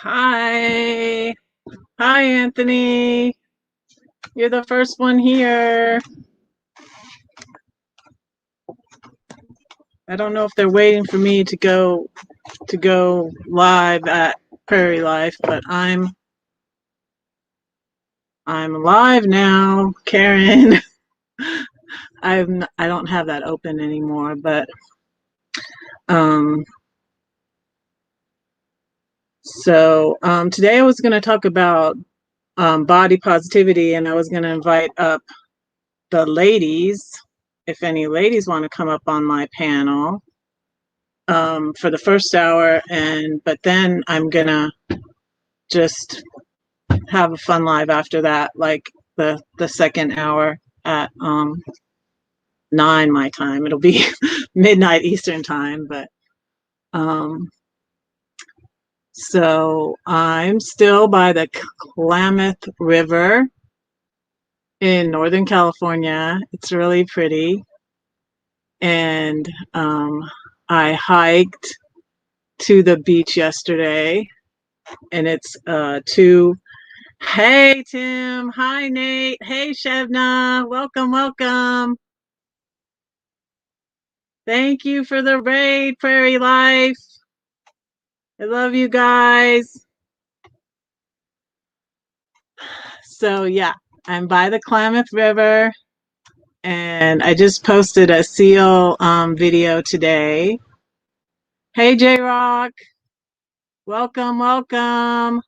Hi. Hi, Anthony. You're the first one here. I don't know if they're waiting for me to go live at Prairie Life, but I'm live now, Karen. I don't have that open anymore, but um today I was going to talk about body positivity, and I was going to invite up the ladies, if any ladies want to come up on my panel for the first hour, but then I'm gonna just have a fun live after that, like the second hour at 9 my time. It'll be midnight Eastern time, but so I'm still by the Klamath River in Northern California. It's really pretty, and I hiked to the beach yesterday, and it's Hey Tim, hi Nate, hey Shevna, welcome. Thank you for the raid, Prairie Life. I love you guys. So yeah, I'm by the Klamath River, and I just posted a seal video today. Hey J Rock, welcome.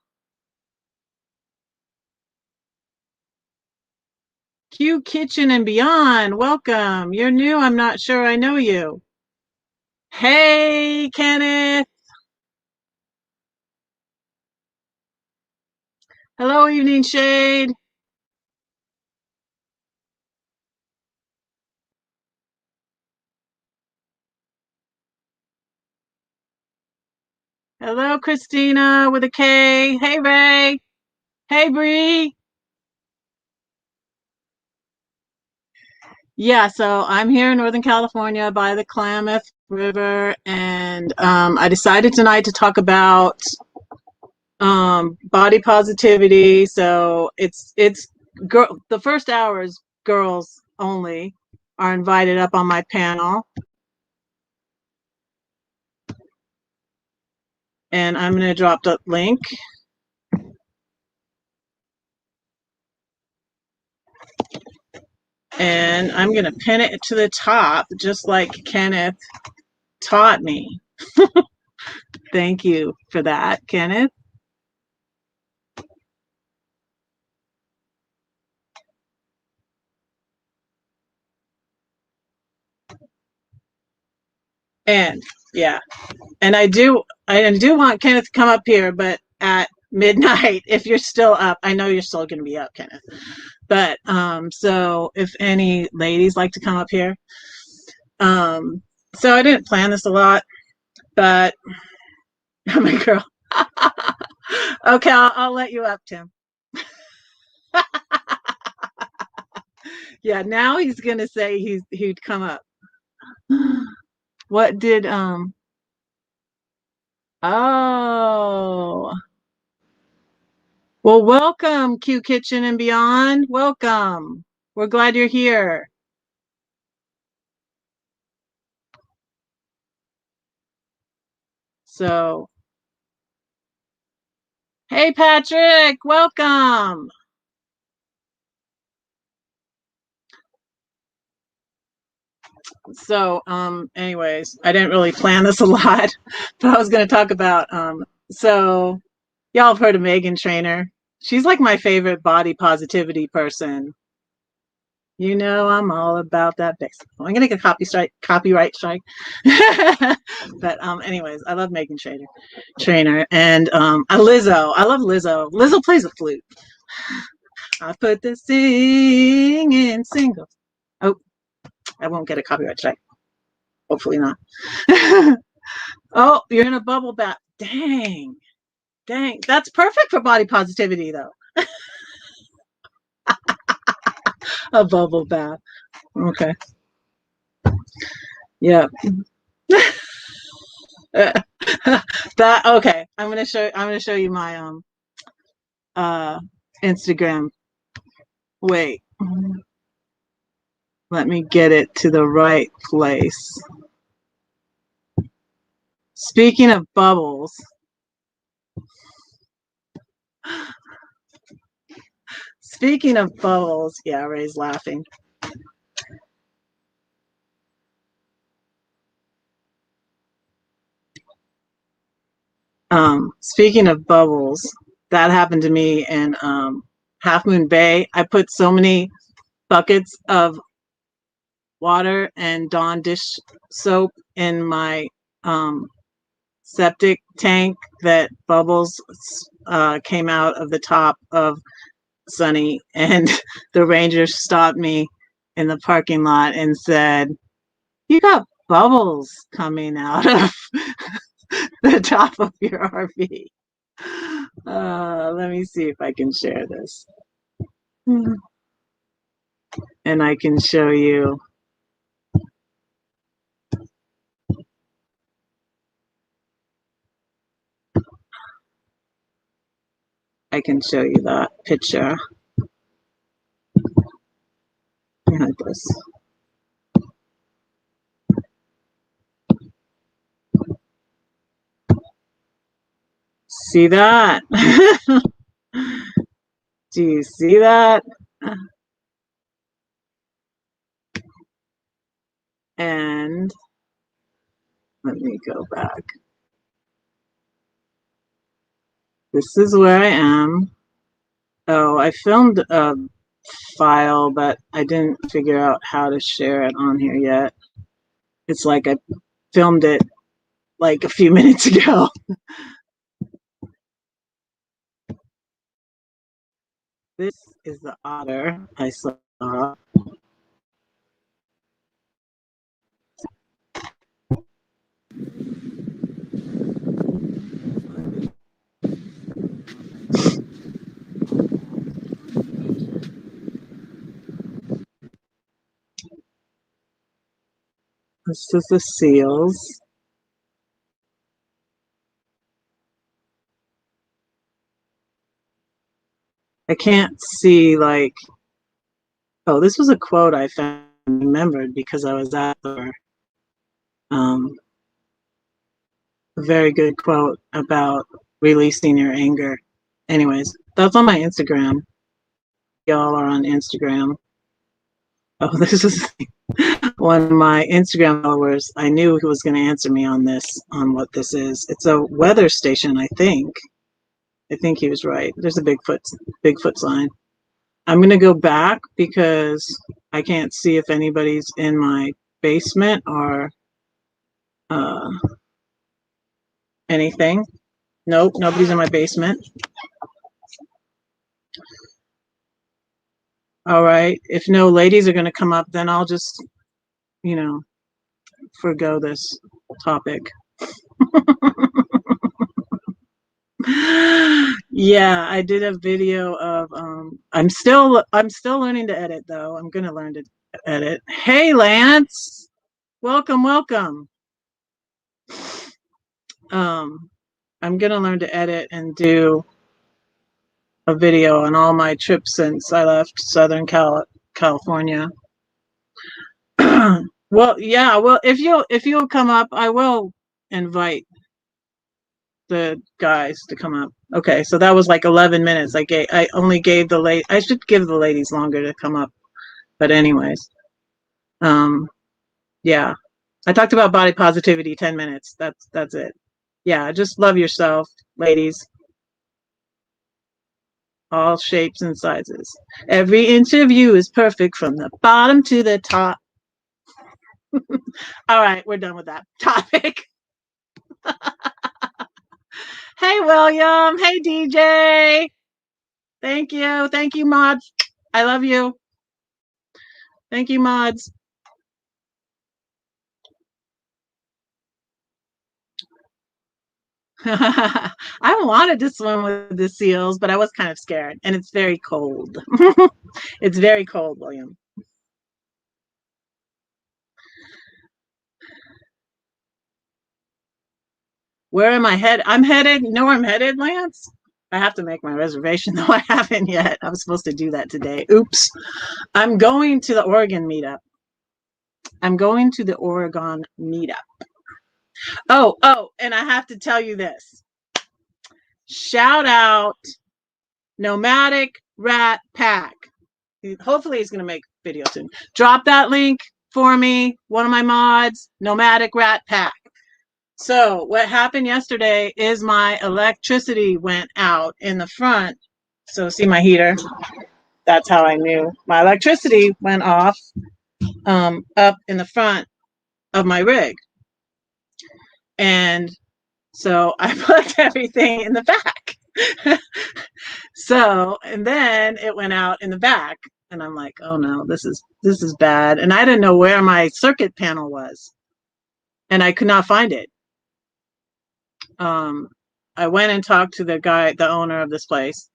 Q Kitchen and Beyond, welcome. You're new, I'm not sure I know you. Hey Kenneth. Hello, Evening Shade. Hello, Christina with a K. Hey, Ray. Hey, Bre. Yeah, so I'm here in Northern California by the Klamath River, and I decided tonight to talk about body positivity. So the first hour is girls only are invited up on my panel, and I'm going to drop the link. And I'm going to pin it to the top, just like Kenneth taught me. Thank you for that, Kenneth. And yeah, and I do want Kenneth to come up here, but at midnight, if you're still up. I know you're still going to be up, Kenneth. But so if any ladies like to come up here. So I didn't plan this a lot, but I'm a girl. Okay, I'll let you up, Tim. Yeah, now he's gonna say he'd come up. What did Oh, well, welcome, Q Kitchen and Beyond. Welcome. We're glad you're here. So, hey, Patrick, welcome. So, anyways, I didn't really plan this a lot, but I was going to talk about, so y'all have heard of Megan Trainor. She's like my favorite body positivity person. You know, I'm all about that basic. I'm gonna get a copyright strike. But anyways, I love Megan Trainor, and Lizzo. I love Lizzo. Lizzo plays a flute. I put the singing singles. Oh, I won't get a copyright strike. Hopefully not. Oh, you're in a bubble bath. Dang. That's perfect for body positivity, though. A bubble bath. Okay. Yeah. That okay. I'm gonna show you my Instagram. Wait. Let me get it to the right place. Speaking of bubbles. Speaking of bubbles, yeah, Ray's laughing. Speaking of bubbles, that happened to me in Half Moon Bay. I put so many buckets of water and Dawn dish soap in my septic tank that bubbles came out of the top of Sunny, and the ranger stopped me in the parking lot and said, "You got bubbles coming out of the top of your RV." Let me see if I can share this. And I can show you. I can show you that picture. Like this. See that? Do you see that? And let me go back. This is where I am. Oh, I filmed a file, but I didn't figure out how to share it on here yet. It's like I filmed it like a few minutes ago. This is the otter I saw. This is the seals. I can't see like, oh, this was a quote I found remembered because I was at the a very good quote about releasing your anger. Anyways, that's on my Instagram. Y'all are on Instagram. Oh, this is one of my Instagram followers. I knew he was going to answer me on this, on what this is. It's a weather station, I think. I think he was right. There's a Bigfoot sign. I'm going to go back because I can't see if anybody's in my basement or anything. Nope, nobody's in my basement. All right. If no ladies are going to come up, then I'll just, you know, forgo this topic. Yeah, I did a video of I'm still learning to edit though. I'm going to learn to edit. Hey Lance. Welcome, welcome. I'm going to learn to edit and do a video on all my trips since I left Southern California. Well, yeah, well, if you'll come up, I will invite the guys to come up. Okay, so that was like 11 minutes. I only gave I should give the ladies longer to come up. But anyways, yeah. I talked about body positivity 10 minutes. That's it. Yeah, just love yourself, ladies. All shapes and sizes. Every inch of you is perfect from the bottom to the top. All right, we're done with that topic. Hey, William. Hey, DJ. Thank you. Thank you, mods. I love you. Thank you, mods. I wanted to swim with the seals, but I was kind of scared, and it's very cold. It's very cold, William. Where am I headed? I'm headed. You know where I'm headed, Lance? I have to make my reservation, though I haven't yet. I was supposed to do that today. Oops. I'm going to the Oregon meetup. I'm going to the Oregon meetup. Oh, and I have to tell you this. Shout out Nomadic Rat Pack. Hopefully he's going to make a video soon. Drop that link for me. One of my mods, Nomadic Rat Pack. So what happened yesterday is my electricity went out in the front. So see my heater? That's how I knew. My electricity went off up in the front of my rig. And so I plugged everything in the back. So, and then it went out in the back. And I'm like, oh no, this is bad. And I didn't know where my circuit panel was. And I could not find it. I went and talked to the guy, the owner of this place,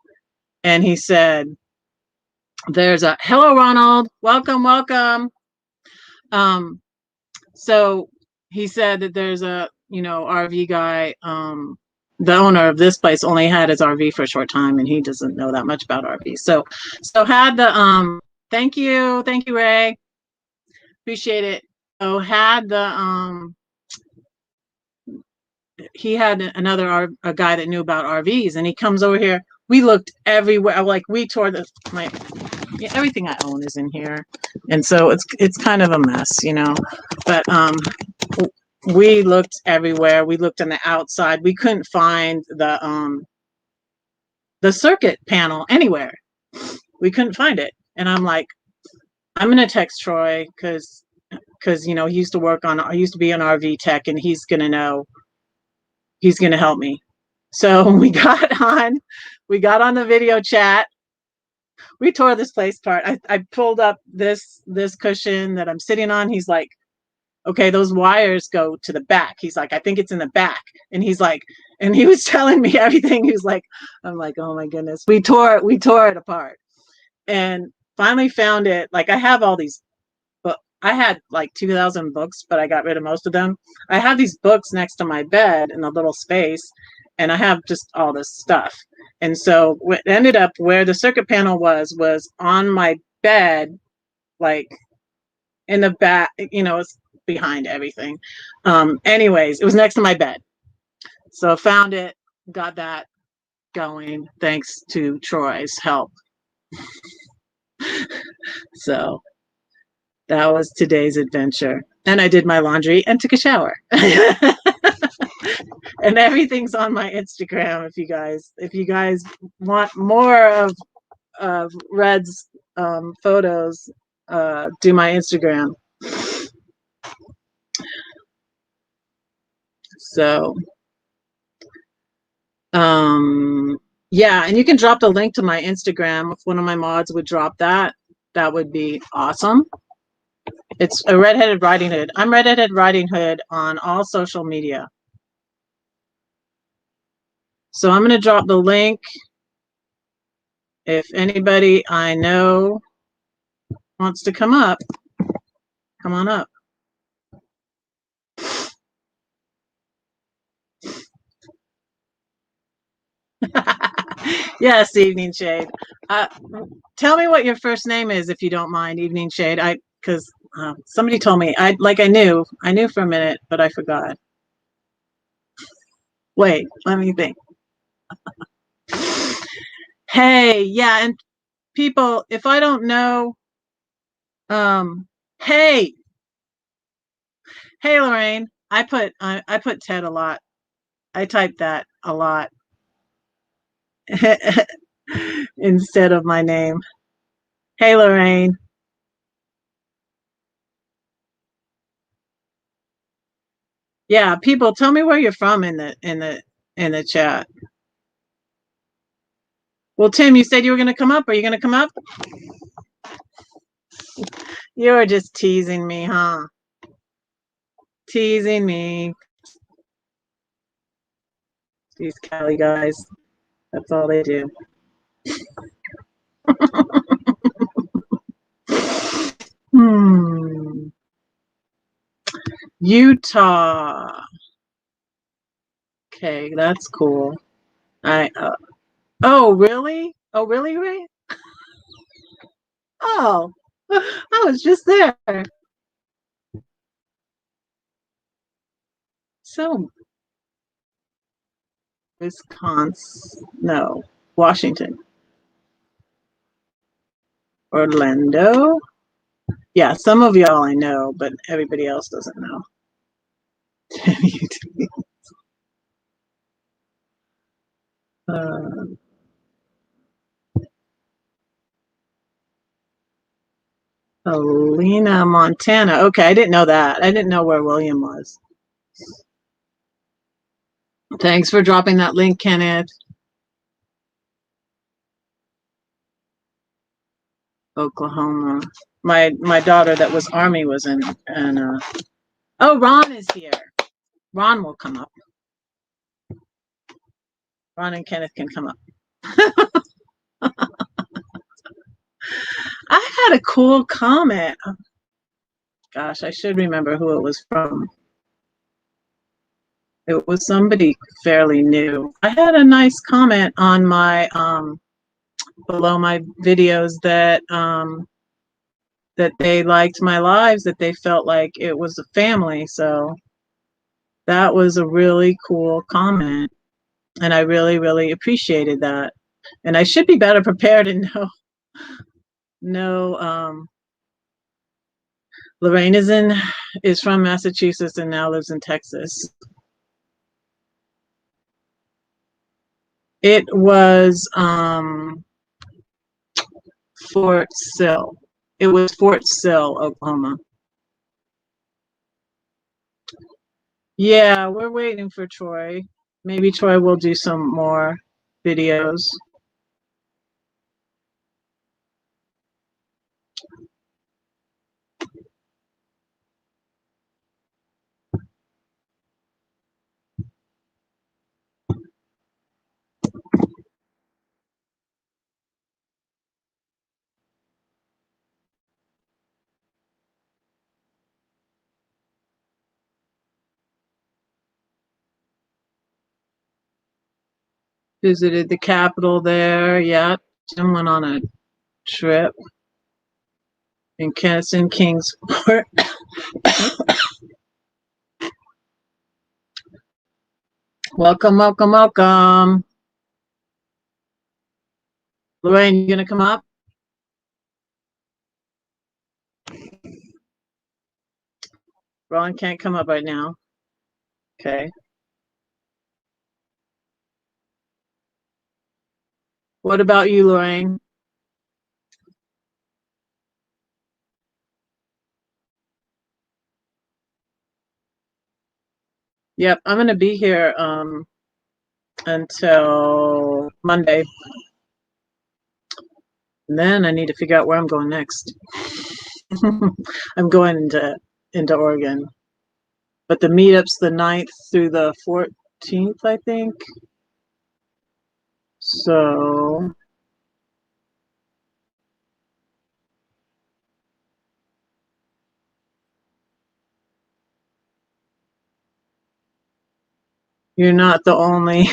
and he said, there's a, hello, Ronald, welcome. So he said that there's a, RV guy, the owner of this place only had his RV for a short time and he doesn't know that much about RVs. So had the, thank you, Ray. Appreciate it. So had the, he had another a guy that knew about RVs, and he comes over here. We looked everywhere. Like we tore everything I own is in here, and so it's kind of a mess, But we looked everywhere. We looked on the outside. We couldn't find the circuit panel anywhere. We couldn't find it, and I'm like, I'm gonna text Troy because he used to work on. I used to be an RV tech, and he's gonna know. He's going to help me. So we got on the video chat. We tore this place apart. I pulled up this cushion that I'm sitting on. He's like, okay, those wires go to the back. He's like, I think it's in the back. And he's like, and he was telling me everything. He was like, I'm like, oh my goodness. We tore it apart and finally found it. Like I have all these, but I had like 2,000 books, but I got rid of most of them. I have these books next to my bed in a little space, and I have just all this stuff. And so what ended up where the circuit panel was on my bed, like in the back, it's behind everything. Anyways, it was next to my bed. So found it, got that going thanks to Troy's help. So that was today's adventure. And I did my laundry and took a shower. And everything's on my Instagram if you guys want more of Red's photos, do my Instagram. So yeah, and you can drop the link to my Instagram. If one of my mods would drop that would be awesome. It's a Redheaded Riding Hood. I'm Redheaded Riding Hood on all social media. So I'm going to drop the link. If anybody I know wants to come up, come on up. Yes, Evening Shade. Tell me what your first name is, if you don't mind, Evening Shade. Because somebody told me. I knew for a minute, but I forgot. Wait, let me think. Hey, yeah, and people, if I don't know, hey, Lorraine, I put Ted a lot. I typed that a lot instead of my name. Hey, Lorraine. Yeah, people, tell me where you're from in the chat. Well, Tim, you said you were going to come up. Are you going to come up? You were just teasing me, huh? Teasing me. These Cali guys. That's all they do. Utah. Okay, that's cool. I oh really? Oh really, Ray? Oh, I was just there. So Wisconsin, no, Washington, Orlando. Yeah, some of y'all I know, but everybody else doesn't know. uh, Helena, Montana. Okay, I didn't know that. I didn't know where William was. Thanks for dropping that link, Kenneth. Oklahoma. My daughter that was Army was in, and oh, Ron is here. Ron will come up. Ron and Kenneth can come up. I had a cool comment. Oh, gosh, I should remember who it was from. It was somebody fairly new. I had a nice comment on my below my videos that that they liked my lives, that they felt like it was a family. So that was a really cool comment. And I really, really appreciated that. And I should be better prepared and know Lorraine is from Massachusetts and now lives in Texas. It was Fort Sill. It was Fort Sill, Oklahoma. Yeah, we're waiting for Troy. Maybe Troy will do some more videos. Visited the Capitol there. Yeah, Jim went on a trip in Kingston, Kingsport. Welcome, welcome, welcome. Lorraine, you gonna come up? Ron can't come up right now. Okay. What about you, Lorraine? Yep, I'm gonna be here until Monday. And then I need to figure out where I'm going next. I'm going into Oregon. But the meetup's the 9th through the 14th, I think. So you're not the only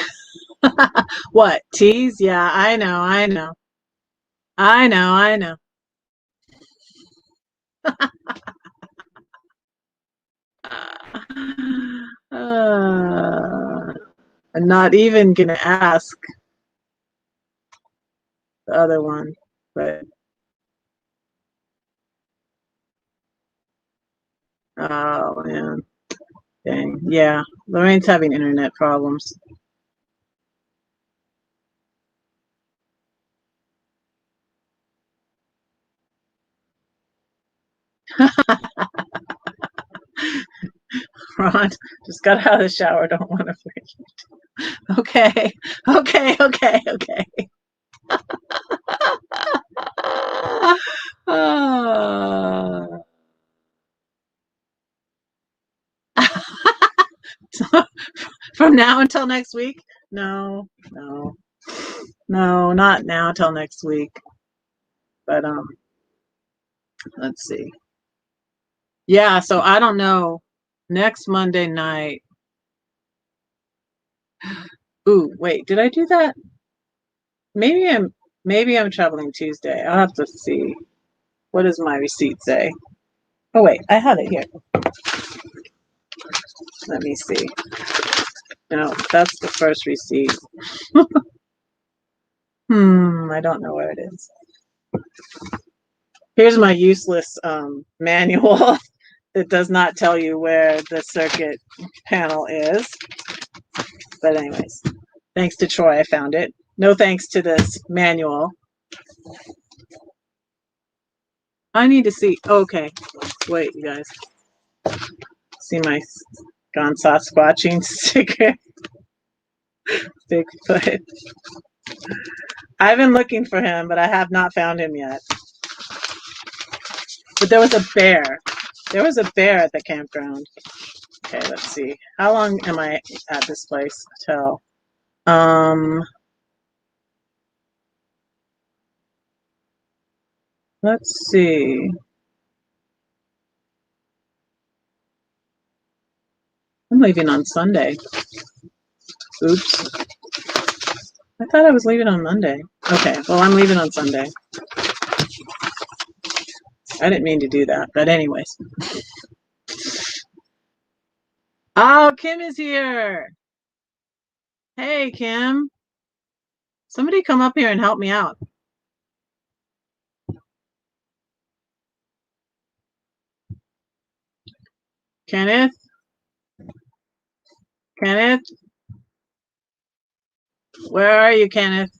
what, tease? Yeah, I know, I know. I know, I know. I'm not even gonna ask the other one, but oh man, dang, yeah. Lorraine's having internet problems. Ron just got out of the shower. Don't want to forget. Okay, okay, okay, okay. From now until next week? No, no, no, not now till next week. But let's see. Yeah, so I don't know. Next Monday night, Ooh, wait, did I do that? Maybe I'm traveling Tuesday. I'll have to see. What does my receipt say? Oh wait, I have it here. Let me see. No, that's the first receipt. I don't know where it is. Here's my useless manual. It does not tell you where the circuit panel is. But anyways, thanks to Troy, I found it. No thanks to this manual. I need to see. Okay, wait, you guys. See my Gone Sasquatching sticker? Bigfoot. I've been looking for him, but I have not found him yet. But there was a bear. There was a bear at the campground. Okay, let's see. How long am I at this place till? Let's see. I'm leaving on Sunday. Oops. I thought I was leaving on Monday. Okay, well, I'm leaving on Sunday. I didn't mean to do that, but anyways. Oh, Kim is here. Hey, Kim. Somebody come up here and help me out. Kenneth? Kenneth? Where are you, Kenneth?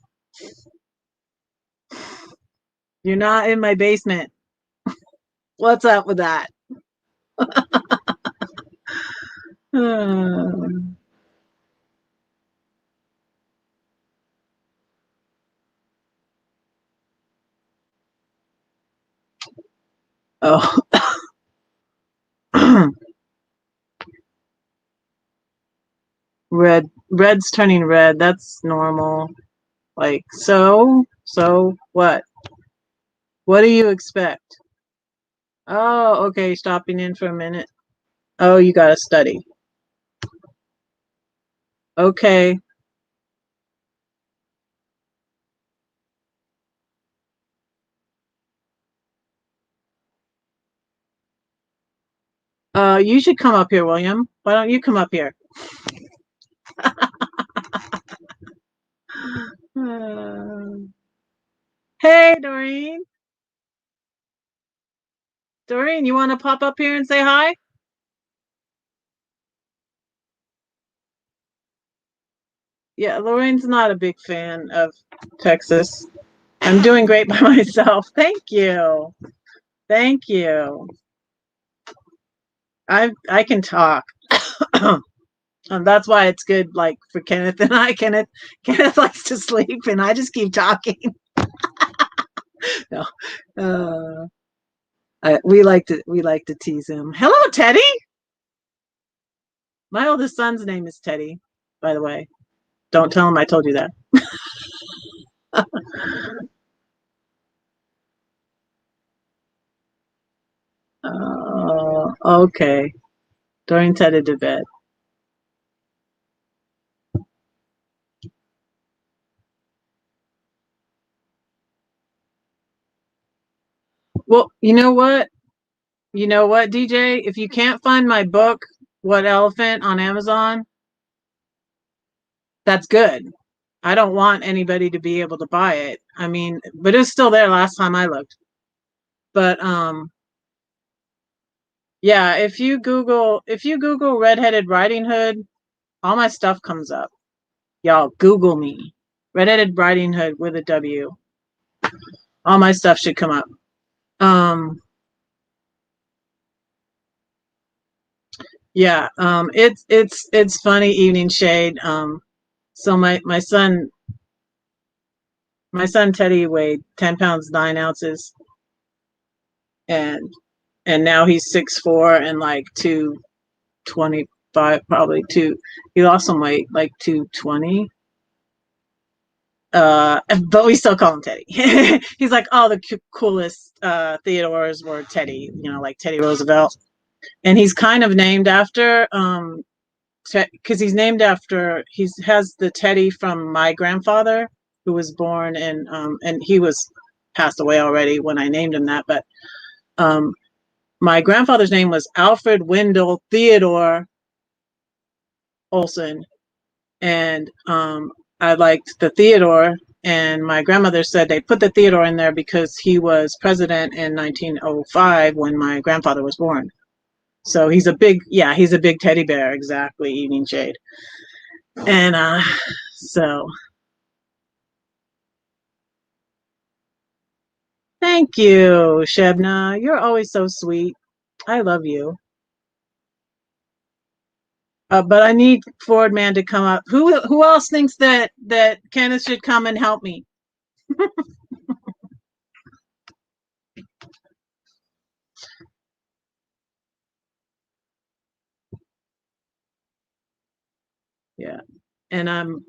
You're not in my basement. What's up with that? Oh. Red's turning red. That's normal. Like, so what? What do you expect? Oh, okay, stopping in for a minute. Oh, you gotta study. Okay. You should come up here, William. Why don't you come up here? Hey, Doreen. Doreen, you want to pop up here and say hi? Yeah, Lorraine's not a big fan of Texas. I'm doing great by myself. Thank you. Thank you. I can talk. That's why it's good, like for Kenneth and I. Kenneth likes to sleep, and I just keep talking. No, we like to tease him. Hello, Teddy. My oldest son's name is Teddy, by the way. Don't tell him I told you that. Okay. Dorian's headed to bed. Well, you know what? You know what, DJ? If you can't find my book, What Elephant, on Amazon, that's good. I don't want anybody to be able to buy it. I mean, but it's still there last time I looked. But yeah, if you Google Red-Headed Riding Hood, all my stuff comes up. Y'all Google me. Red-Headed Riding Hood with a W. All my stuff should come up. Yeah, it's funny, Evening Shade. So my son Teddy weighed 10 pounds 9 ounces, and now he's 6'4" and like 225, probably two. He lost some weight, like 220. But we still call him Teddy. He's like, all the coolest Theodores were Teddy, like Teddy Roosevelt, and he's kind of named after because he's named after, he has the Teddy from my grandfather, who was born in, and he was passed away already when I named him that, but my grandfather's name was Alfred Wendell Theodore Olson, and I liked the Theodore, and my grandmother said they put the Theodore in there because he was president in 1905 when my grandfather was born. So he's a big, yeah, he's a big teddy bear, exactly, Evening Shade. And so thank you, Shebna. You're always so sweet. I love you. But I need Fordman to come up. Who else thinks that Kenneth should come and help me? Yeah. And I'm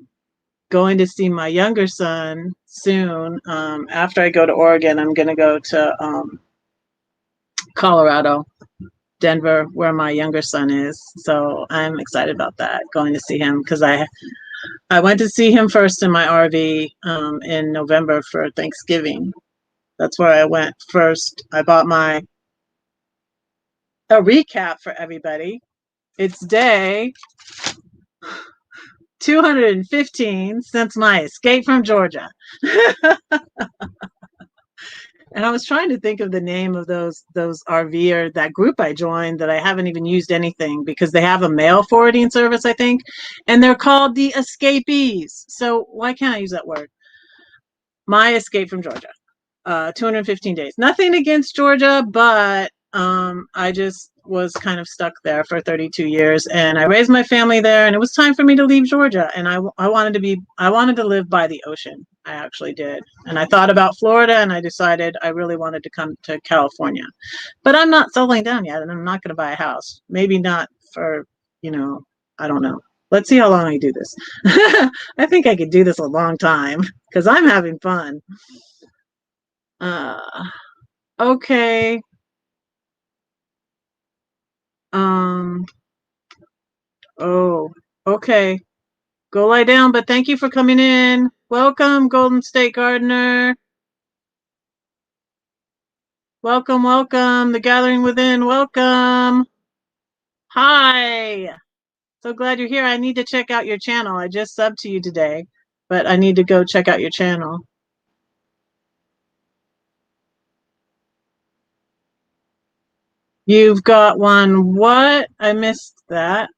going to see my younger son soon. After I go to Oregon, I'm going to go to Colorado, Denver, where my younger son is. So I'm excited about that, going to see him, because I went to see him first in my RV in November for Thanksgiving. That's where I went first. I bought a recap for everybody. It's day 215 since my escape from Georgia. And I was trying to think of the name of those RV, or that group I joined that I haven't even used anything, because they have a mail forwarding service, I think, and they're called the Escapees. So why can't I use that word? My escape from Georgia. 215 days. Nothing against Georgia, but I just was kind of stuck there for 32 years, and I raised my family there, and it was time for me to leave Georgia. And I wanted to live by the ocean. I actually did. And I thought about Florida, and I decided I really wanted to come to California. But I'm not settling down yet, and I'm not going to buy a house. Maybe not for, I don't know. Let's see how long I do this. I think I could do this a long time, because I'm having fun. Okay. Um, oh, okay. Go lie down, but thank you for coming in. Welcome, Golden State Gardener. Welcome, welcome. The Gathering Within, welcome. Hi. So glad you're here. I need to check out your channel. I just subbed to you today, but I need to go check out your channel. You've got one what? I missed that.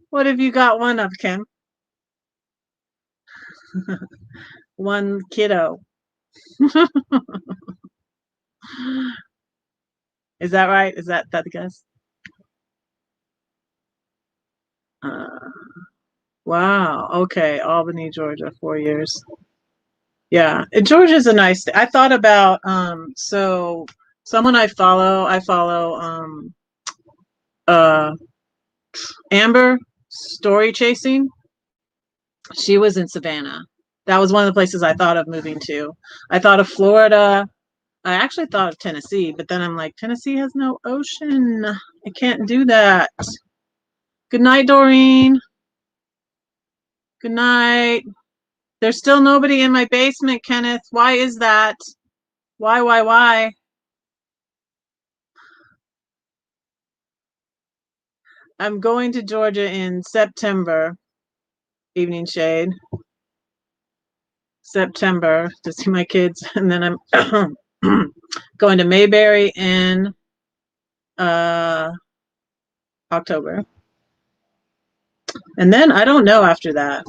What have you got one of, Kim? One kiddo. Is that right? Is that the guess? Wow. Okay. Albany, Georgia, 4 years. Yeah. Georgia's a nice I thought about so someone I follow uh Amber Story Chasing. She was in Savannah. That was one of the places I thought of moving to. I thought of Florida. I actually thought of Tennessee, but then I'm like, Tennessee has no ocean. I can't do that. Good night, Doreen. Good night. There's still nobody in my basement, Kenneth. Why is that? Why? I'm going to Georgia in September, Evening Shade. September to see my kids. And then I'm going to Mayberry in October. And then I don't know after that.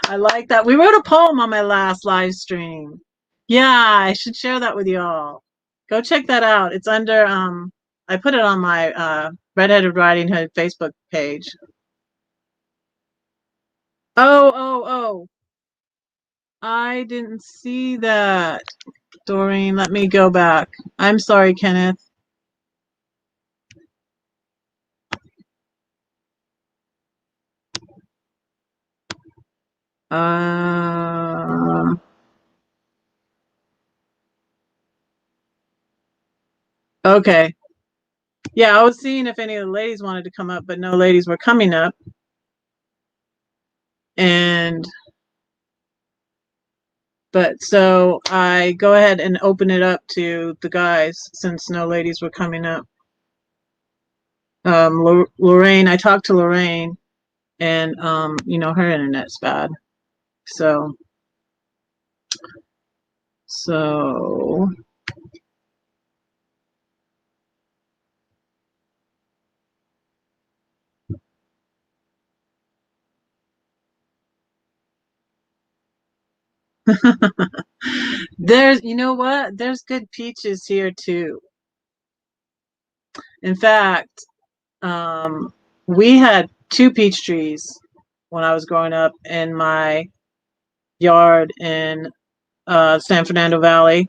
I like that. We wrote a poem on my last live stream. Yeah, I should share that with y'all. Go check that out. It's under I put it on my Redheaded Riding Hood Facebook page. Oh. I didn't see that. Doreen, let me go back. I'm sorry, Kenneth. Uh, okay. Yeah, I was seeing if any of the ladies wanted to come up, but no ladies were coming up. And but so I go ahead and open it up to the guys since no ladies were coming up. Lorraine, I talked to Lorraine, and her internet's bad. So there's, you know what? There's good peaches here too. In fact, we had 2 peach trees when I was growing up in my yard in San Fernando Valley,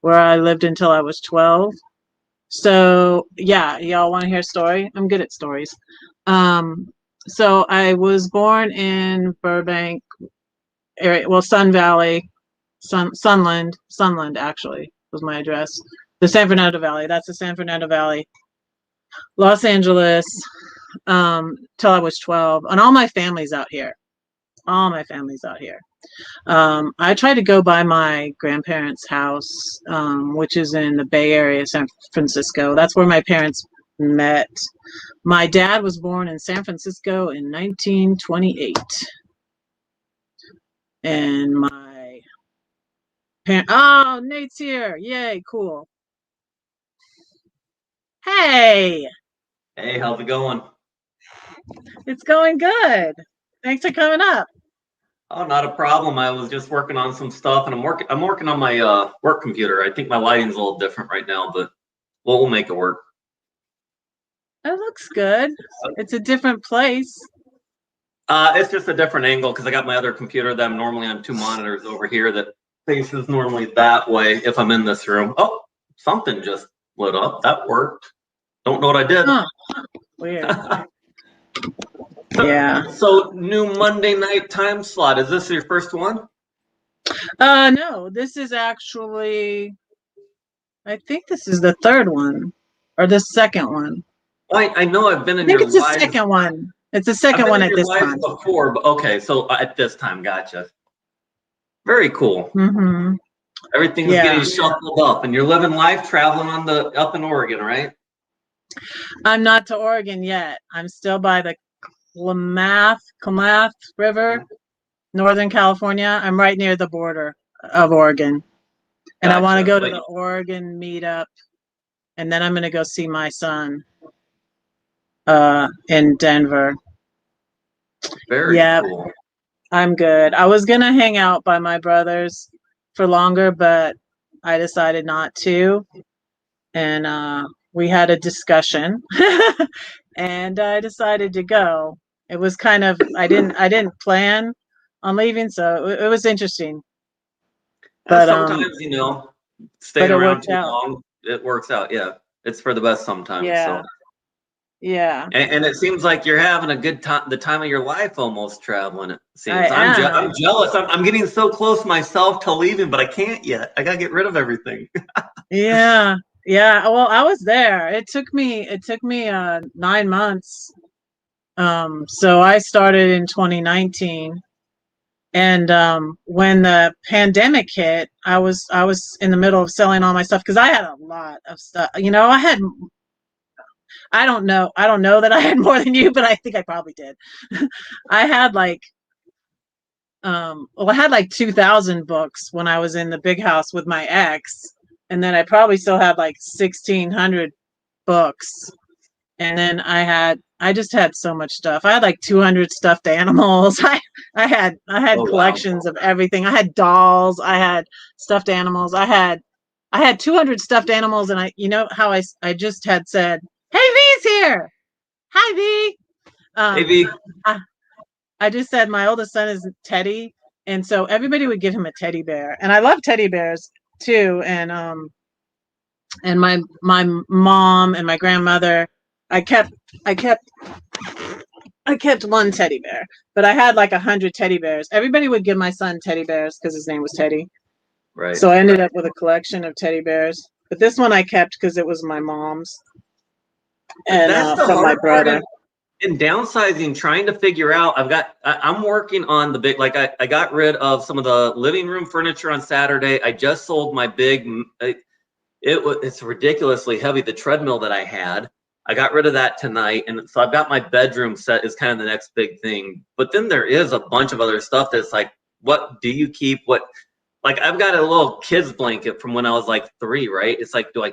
where I lived until I was 12. So yeah, y'all want to hear a story? I'm good at stories. So I was born in Burbank area, well, Sun Valley, Sunland actually was my address. The San Fernando Valley. That's the San Fernando Valley. Los Angeles, till I was 12, and all my family's out here. All my family's out here. I tried to go by my grandparents' house, which is in the Bay Area, San Francisco. That's where my parents met. My dad was born in San Francisco in 1928. And my parent, oh, Nate's here. Yay, cool. Hey, Hey, how's it going? it's going good. Thanks for coming up. Oh, not a problem. I was just working on some stuff, and I'm working on my work computer. I think my lighting's a little different right now, but we'll make it work. It looks good. It's a different place. It's just a different angle because I got my other computer that I'm normally on 2 monitors over here that faces normally that way if I'm in this room. Oh, something just lit up. That worked. Don't know what I did. Huh. Weird. Yeah. So new Monday night time slot. Is this your first one? No, this is actually, I think this is the third one or the second one. I know I've been in I think your it's the lives. second one. It's the second one at this time. Before, but okay, so at this time, gotcha. Very cool. Mm-hmm. Everything's getting shuffled up, and you're living life traveling on up in Oregon, right? I'm not to Oregon yet. I'm still by the Klamath River, Northern California. I'm right near the border of Oregon. And I want to go to the Oregon meetup, and then I'm going to go see my son in Denver. Very cool. I'm good. I was going to hang out by my brother's for longer, but I decided not to. And we had a discussion and I decided to go. It was kind of, I didn't plan on leaving, so it was interesting. But sometimes, staying around too long, it works out. Yeah. It's for the best sometimes. Yeah. So. Yeah. And it seems like you're having a good time, the time of your life almost traveling, it seems. I'm jealous. I'm getting so close myself to leaving, but I can't yet. I got to get rid of everything. Yeah. Yeah. Well, I was there. It took me 9 months. So I started in 2019. And when the pandemic hit, I was in the middle of selling all my stuff because I had a lot of stuff. I don't know that I had more than you, but I think I probably did. I had like I had like 2,000 books when I was in the big house with my ex, and then I probably still had like 1,600 books. And then I just had so much stuff. I had like 200 stuffed animals. I had collections of everything. I had dolls. I had stuffed animals. I had 200 stuffed animals, and how I just had said, "Hey, V's here. Hi, V." Hey, V. I just said my oldest son is Teddy, and so everybody would give him a teddy bear, and I love teddy bears too. And my mom and my grandmother, I kept I kept one teddy bear, but I had like 100 teddy bears. Everybody would give my son teddy bears because his name was Teddy. Right. So I ended up with a collection of teddy bears. But this one I kept because it was my mom's and That's the from my hard part brother. in downsizing, trying to figure out. I'm working on the big, like I got rid of some of the living room furniture on Saturday. I just sold my big, it's ridiculously heavy, the treadmill that I had. I got rid of that tonight. And so I've got my bedroom set is kind of the next big thing. But then there is a bunch of other stuff that's like, what do you keep? What, like I've got a little kid's blanket from when I was like 3, right? It's like, do I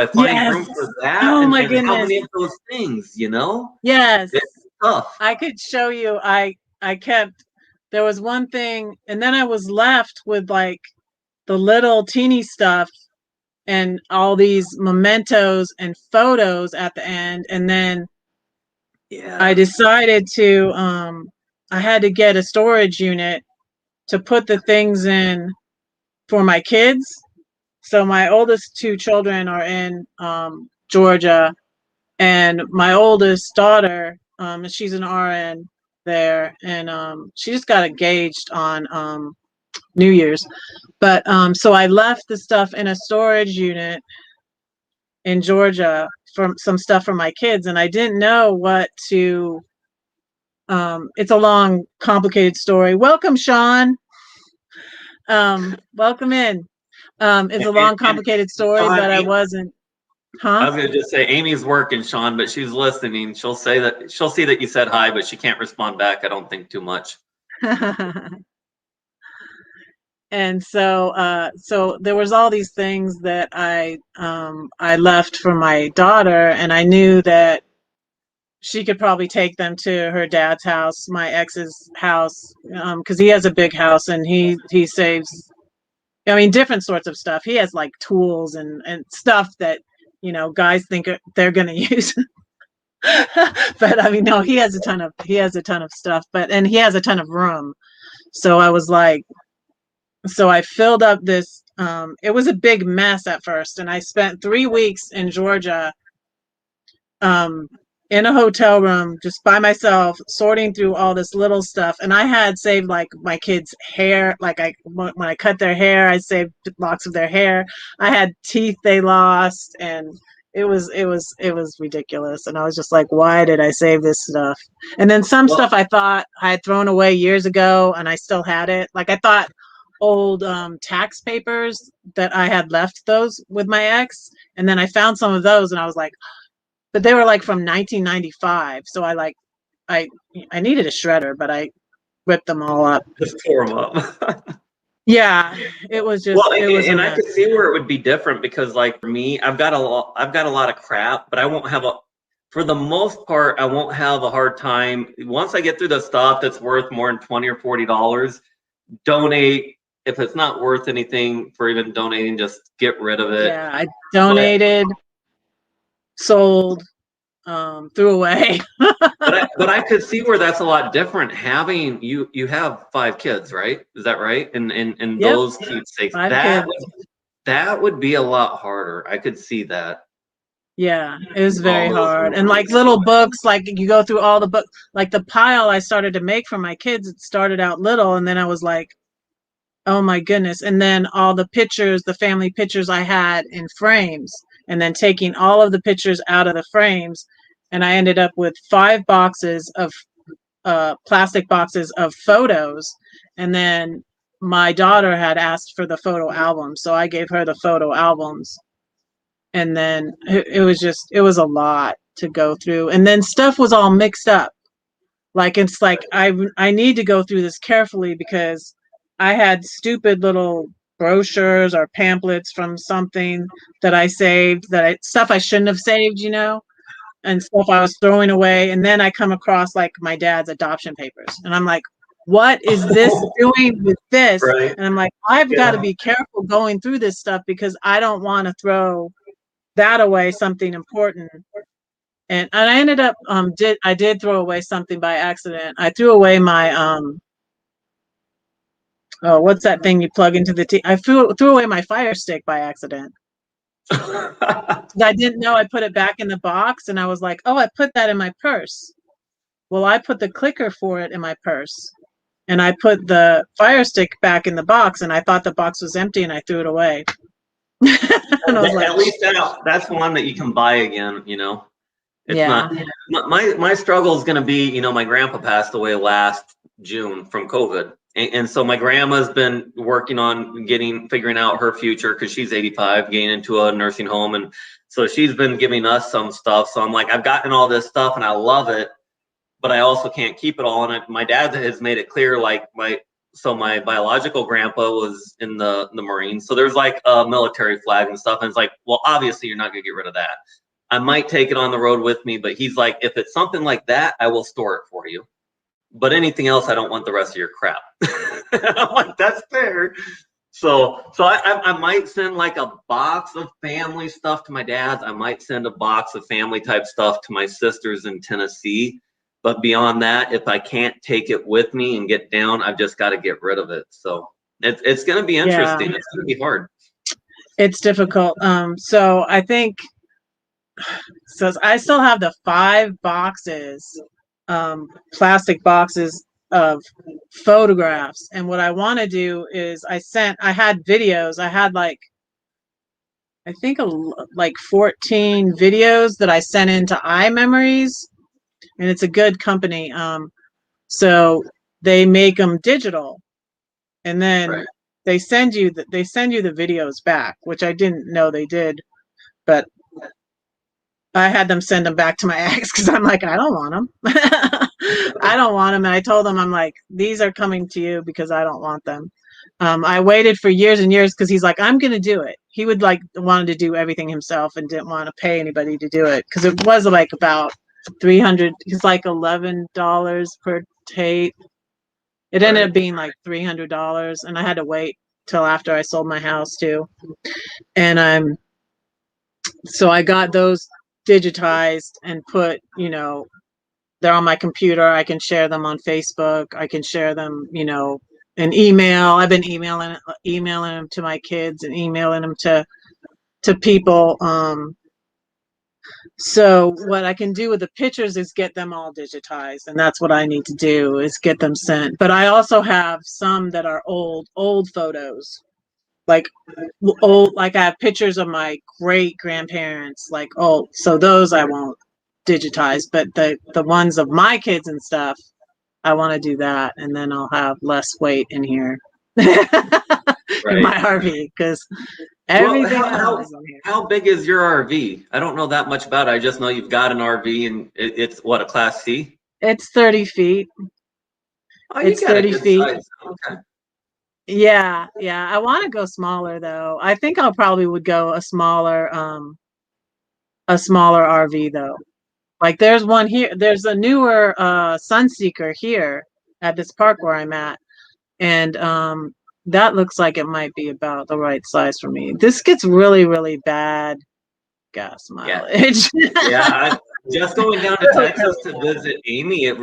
find Yes. room for that? Oh my And how goodness. many of those things, you know? Yes. It's tough. I could show you. I kept, there was one thing, and then I was left with like the little teeny stuff and all these mementos and photos at the end. And then Yeah. I decided to I had to get a storage unit to put the things in for my kids. So my oldest 2 children are in Georgia, and my oldest daughter, she's an RN there, and she just got engaged on New Year's. But so I left the stuff in a storage unit in Georgia from some stuff for my kids, and I didn't know what to. It's a long, complicated story. Welcome, Sean. Welcome in. It's a long, complicated story, Sean, but I wasn't. I Huh? was gonna just say Amy's working, Sean, but she's listening. She'll say that she'll see that you said hi, but she can't respond back. I don't think too much. And so so there was all these things that I left for my daughter, and I knew that she could probably take them to her dad's house, my ex's house, because he has a big house, and he saves, I mean, different sorts of stuff. He has like tools and stuff that, you know, guys think they're going to use. But I mean, no, he has a ton of stuff, but and he has a ton of room. So I was like, so I filled up this. It was a big mess at first, and I spent 3 weeks in Georgia, um, in a hotel room just by myself, sorting through all this little stuff. And I had saved like my kids' hair. Like when I cut their hair, I saved locks of their hair. I had teeth they lost, and it was ridiculous. And I was just like, why did I save this stuff? And then some Well, stuff I thought I had thrown away years ago, and I still had it. Like I thought old tax papers that I had left those with my ex, and then I found some of those, and I was like, but they were like from 1995. So I I needed a shredder, but I ripped them all up. just tore them up. Yeah, it was Well, it was a and I mess. could see where it would be different because, like for me, I've got a lot of crap, but I won't have a, for the most part, I won't have a hard time once I get through the stuff that's worth more than $20 or $40. Donate if it's not worth anything for even donating, just get rid of it. Yeah, I But donated, sold, threw away. but I could see where that's a lot different. Having you have 5 kids, right? Is that right? And Yep, those keepsakes 5 kids. that would be a lot harder. I could see that. Yeah, it was All very those hard. And like memories. little books, like you go through all the books, like the pile I started to make for my kids, it started out little, and then I was like, oh my goodness. And then all the pictures, the family pictures I had in frames, and then taking all of the pictures out of the frames. And I ended up with 5 boxes of plastic boxes of photos. And then my daughter had asked for the photo album. So I gave her the photo albums. And then it was a lot to go through. And then stuff was all mixed up. Like it's like I need to go through this carefully because I had stupid little brochures or pamphlets from something that I saved, stuff I shouldn't have saved, you know, and stuff I was throwing away. And then I come across like my dad's adoption papers, and I'm like, what is this doing with this? Right. And I'm like, I've got to Yeah. be careful going through this stuff because I don't want to throw that away, something important. And I ended up I did throw away something by accident. I threw away my oh, what's that thing you plug into the I threw away my Fire Stick by accident. I didn't know I put it back in the box, and I was like, oh, I put that in my purse. Well, I put the clicker for it in my purse, and I put the Fire Stick back in the box, and I thought the box was empty, and I threw it away. And I was like, At least that's one that you can buy again, It's yeah, not my struggle is going to be, my grandpa passed away last June from COVID. And so my grandma's been working on figuring out her future because she's 85, getting into a nursing home. And so she's been giving us some stuff. So I'm like, I've gotten all this stuff and I love it, but I also can't keep it all. And my dad has made it clear, like my biological grandpa was in the Marines. So there's like a military flag and stuff. And it's like, well, obviously you're not going to get rid of that. I might take it on the road with me, but he's like, if it's something like that, I will store it for you. But anything else, I don't want the rest of your crap. I'm like, that's fair. So I might send like a box of family stuff to my dad's. I might send a box of family type stuff to my sisters in Tennessee. But beyond that, if I can't take it with me and get down, I've just got to get rid of it. So it's going to be interesting. Yeah. It's going to be hard. It's difficult. So I think, so I still have the 5 boxes, plastic boxes of photographs. And what I want to do is I had videos. I had like 14 videos that I sent into iMemories, and it's a good company. So they make them digital, and then they send you the videos back, which I didn't know they did, but I had them send them back to my ex because I'm like, I don't want them. I don't want them. And I told them, I'm like, these are coming to you because I don't want them. I waited for years and years because he's like, I'm going to do it. He would wanted to do everything himself and didn't want to pay anybody to do it because it was like about 300. It's like $11 per tape. It ended up being like $300, and I had to wait till after I sold my house too. And so I got those digitized and put, they're on my computer. I can share them on Facebook. I can share them, in email. I've been emailing them to my kids and emailing them to people. So what I can do with the pictures is get them all digitized, and that's what I need to do is get them sent. But I also have some that are old photos, like I have pictures of my great grandparents, like old. So those I won't digitize, but the ones of my kids and stuff, I want to do that, and then I'll have less weight in here in my RV because everything else is in here. How big is your RV? I don't know that much about it. I just know you've got an RV, and it's what, a Class C? It's 30 feet. Oh, it's 30 feet. Okay. Yeah. I want to go smaller though. I think I'll probably would go a smaller RV though. Like there's one here. There's a newer Sunseeker here at this park where I'm at, and that looks like it might be about the right size for me. This gets really, really bad gas mileage. Yeah. Just going down to Texas to visit Amy.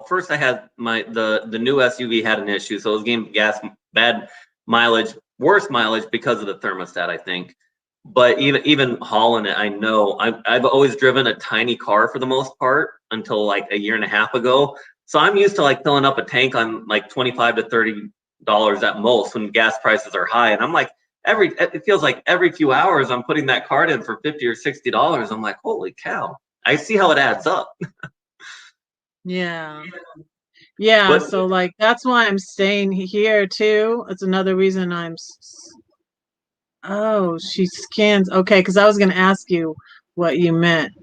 First I had the new SUV had an issue, so it was getting bad mileage, worse mileage because of the thermostat, I think. But even hauling it, I know I've always driven a tiny car for the most part until like a year and a half ago. So I'm used to like filling up a tank on like $25 to $30 at most when gas prices are high, and I'm like, it feels like every few hours I'm putting that card in for $50 or $60. I'm like, holy cow. I see how it adds up. Yeah. So like that's why I'm staying here too. It's another reason she scans. Okay, because I was going to ask you what you meant,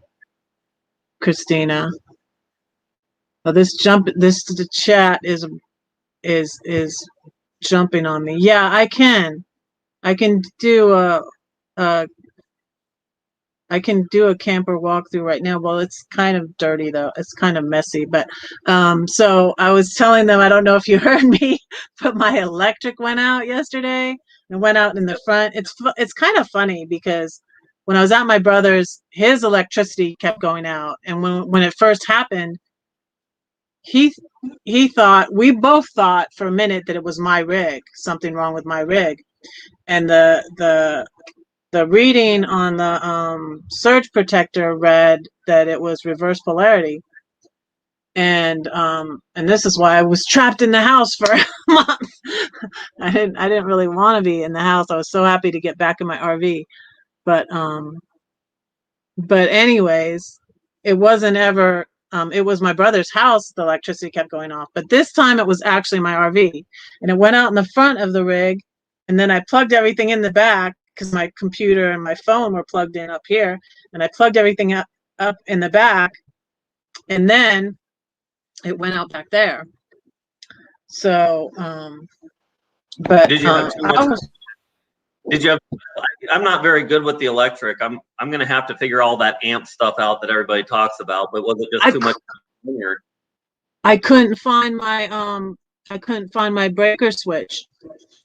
Christina. Oh, the chat is jumping on me. Yeah, I can do I can do a camper walkthrough right now. Well, it's kind of dirty though. It's kind of messy, but so I was telling them, I don't know if you heard me, but my electric went out yesterday and went out in the front. It's kind of funny because when I was at my brother's, his electricity kept going out, and when it first happened, we both thought for a minute that it was my rig, something wrong with my rig, and the reading on the surge protector read that it was reverse polarity. And this is why I was trapped in the house for a month. I didn't really want to be in the house. I was so happy to get back in my RV. But anyways, it wasn't ever it was my brother's house the electricity kept going off. But this time it was actually my RV. And it went out in the front of the rig, and then I plugged everything in the back because my computer and my phone were plugged in up here, and I plugged everything up in the back, and then it went out back there. So but Did you have too much? Did you have? I'm not very good with the electric. I'm gonna have to figure all that amp stuff out that everybody talks about. But was it just too much? I couldn't find my breaker switch.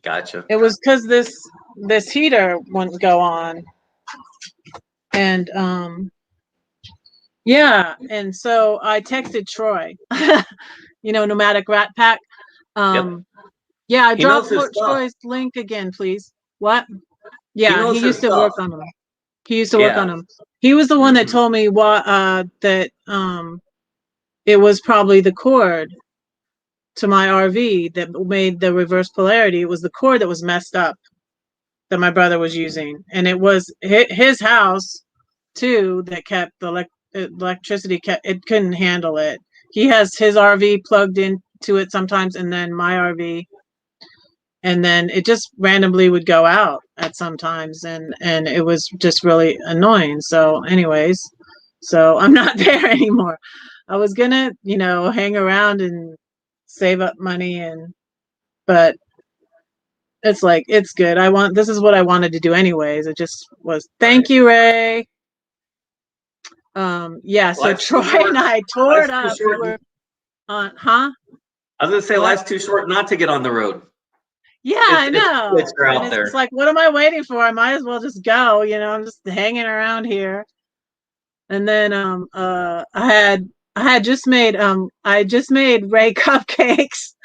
Gotcha. It was because this heater wouldn't go on, and yeah, and so I texted Troy, Nomadic Rat Pack. Yep. Yeah, I dropped Troy's link again, please. What? Yeah, he used to work on them. He used to work on them. He was the one that told me that it was probably the cord to my RV that made the reverse polarity. It was the cord that was messed up that my brother was using, and it was his house too that kept the electricity. It couldn't handle it. He has his RV plugged into it sometimes, and then my RV. And then it just randomly would go out at sometimes, and it was just really annoying. So anyways, so I'm not there anymore. I was gonna, hang around and save up money, but it's like, it's good. This is what I wanted to do anyways. It just was. Thank you, Ray. Yeah, so Troy and I tore it up. Huh? I was gonna say life's too short not to get on the road. Yeah, I know. It's like, what am I waiting for? I might as well just go. I'm just hanging around here. And then I just made Ray cupcakes.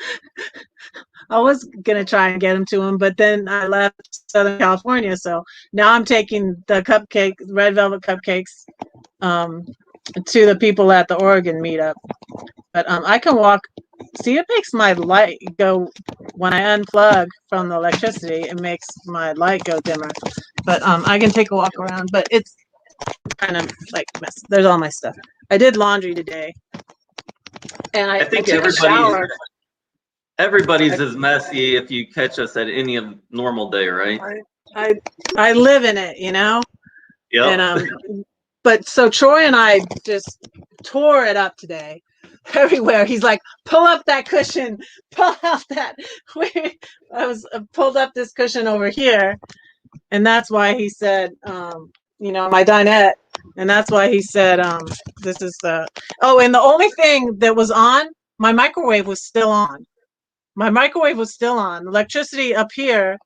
I was gonna try and get them to him, but then I left Southern California, so now I'm taking the red velvet cupcakes to the people at the Oregon meetup. But I can walk. See, it makes my light go when I unplug from the electricity. It makes my light go dimmer. But I can take a walk around. But it's kind of like mess. There's all my stuff. I did laundry today, and I think took a shower. Everybody's as messy if you catch us at any normal day, right? I live in it, Yeah. And but so Troy and I just tore it up today. Everywhere. He's like, pull up that cushion, pull out that. I was pulled up this cushion over here, and that's why he said, my dinette, and that's why he said, this is the. Oh, and the only thing that was on, my microwave was still on. My microwave was still on. Electricity up here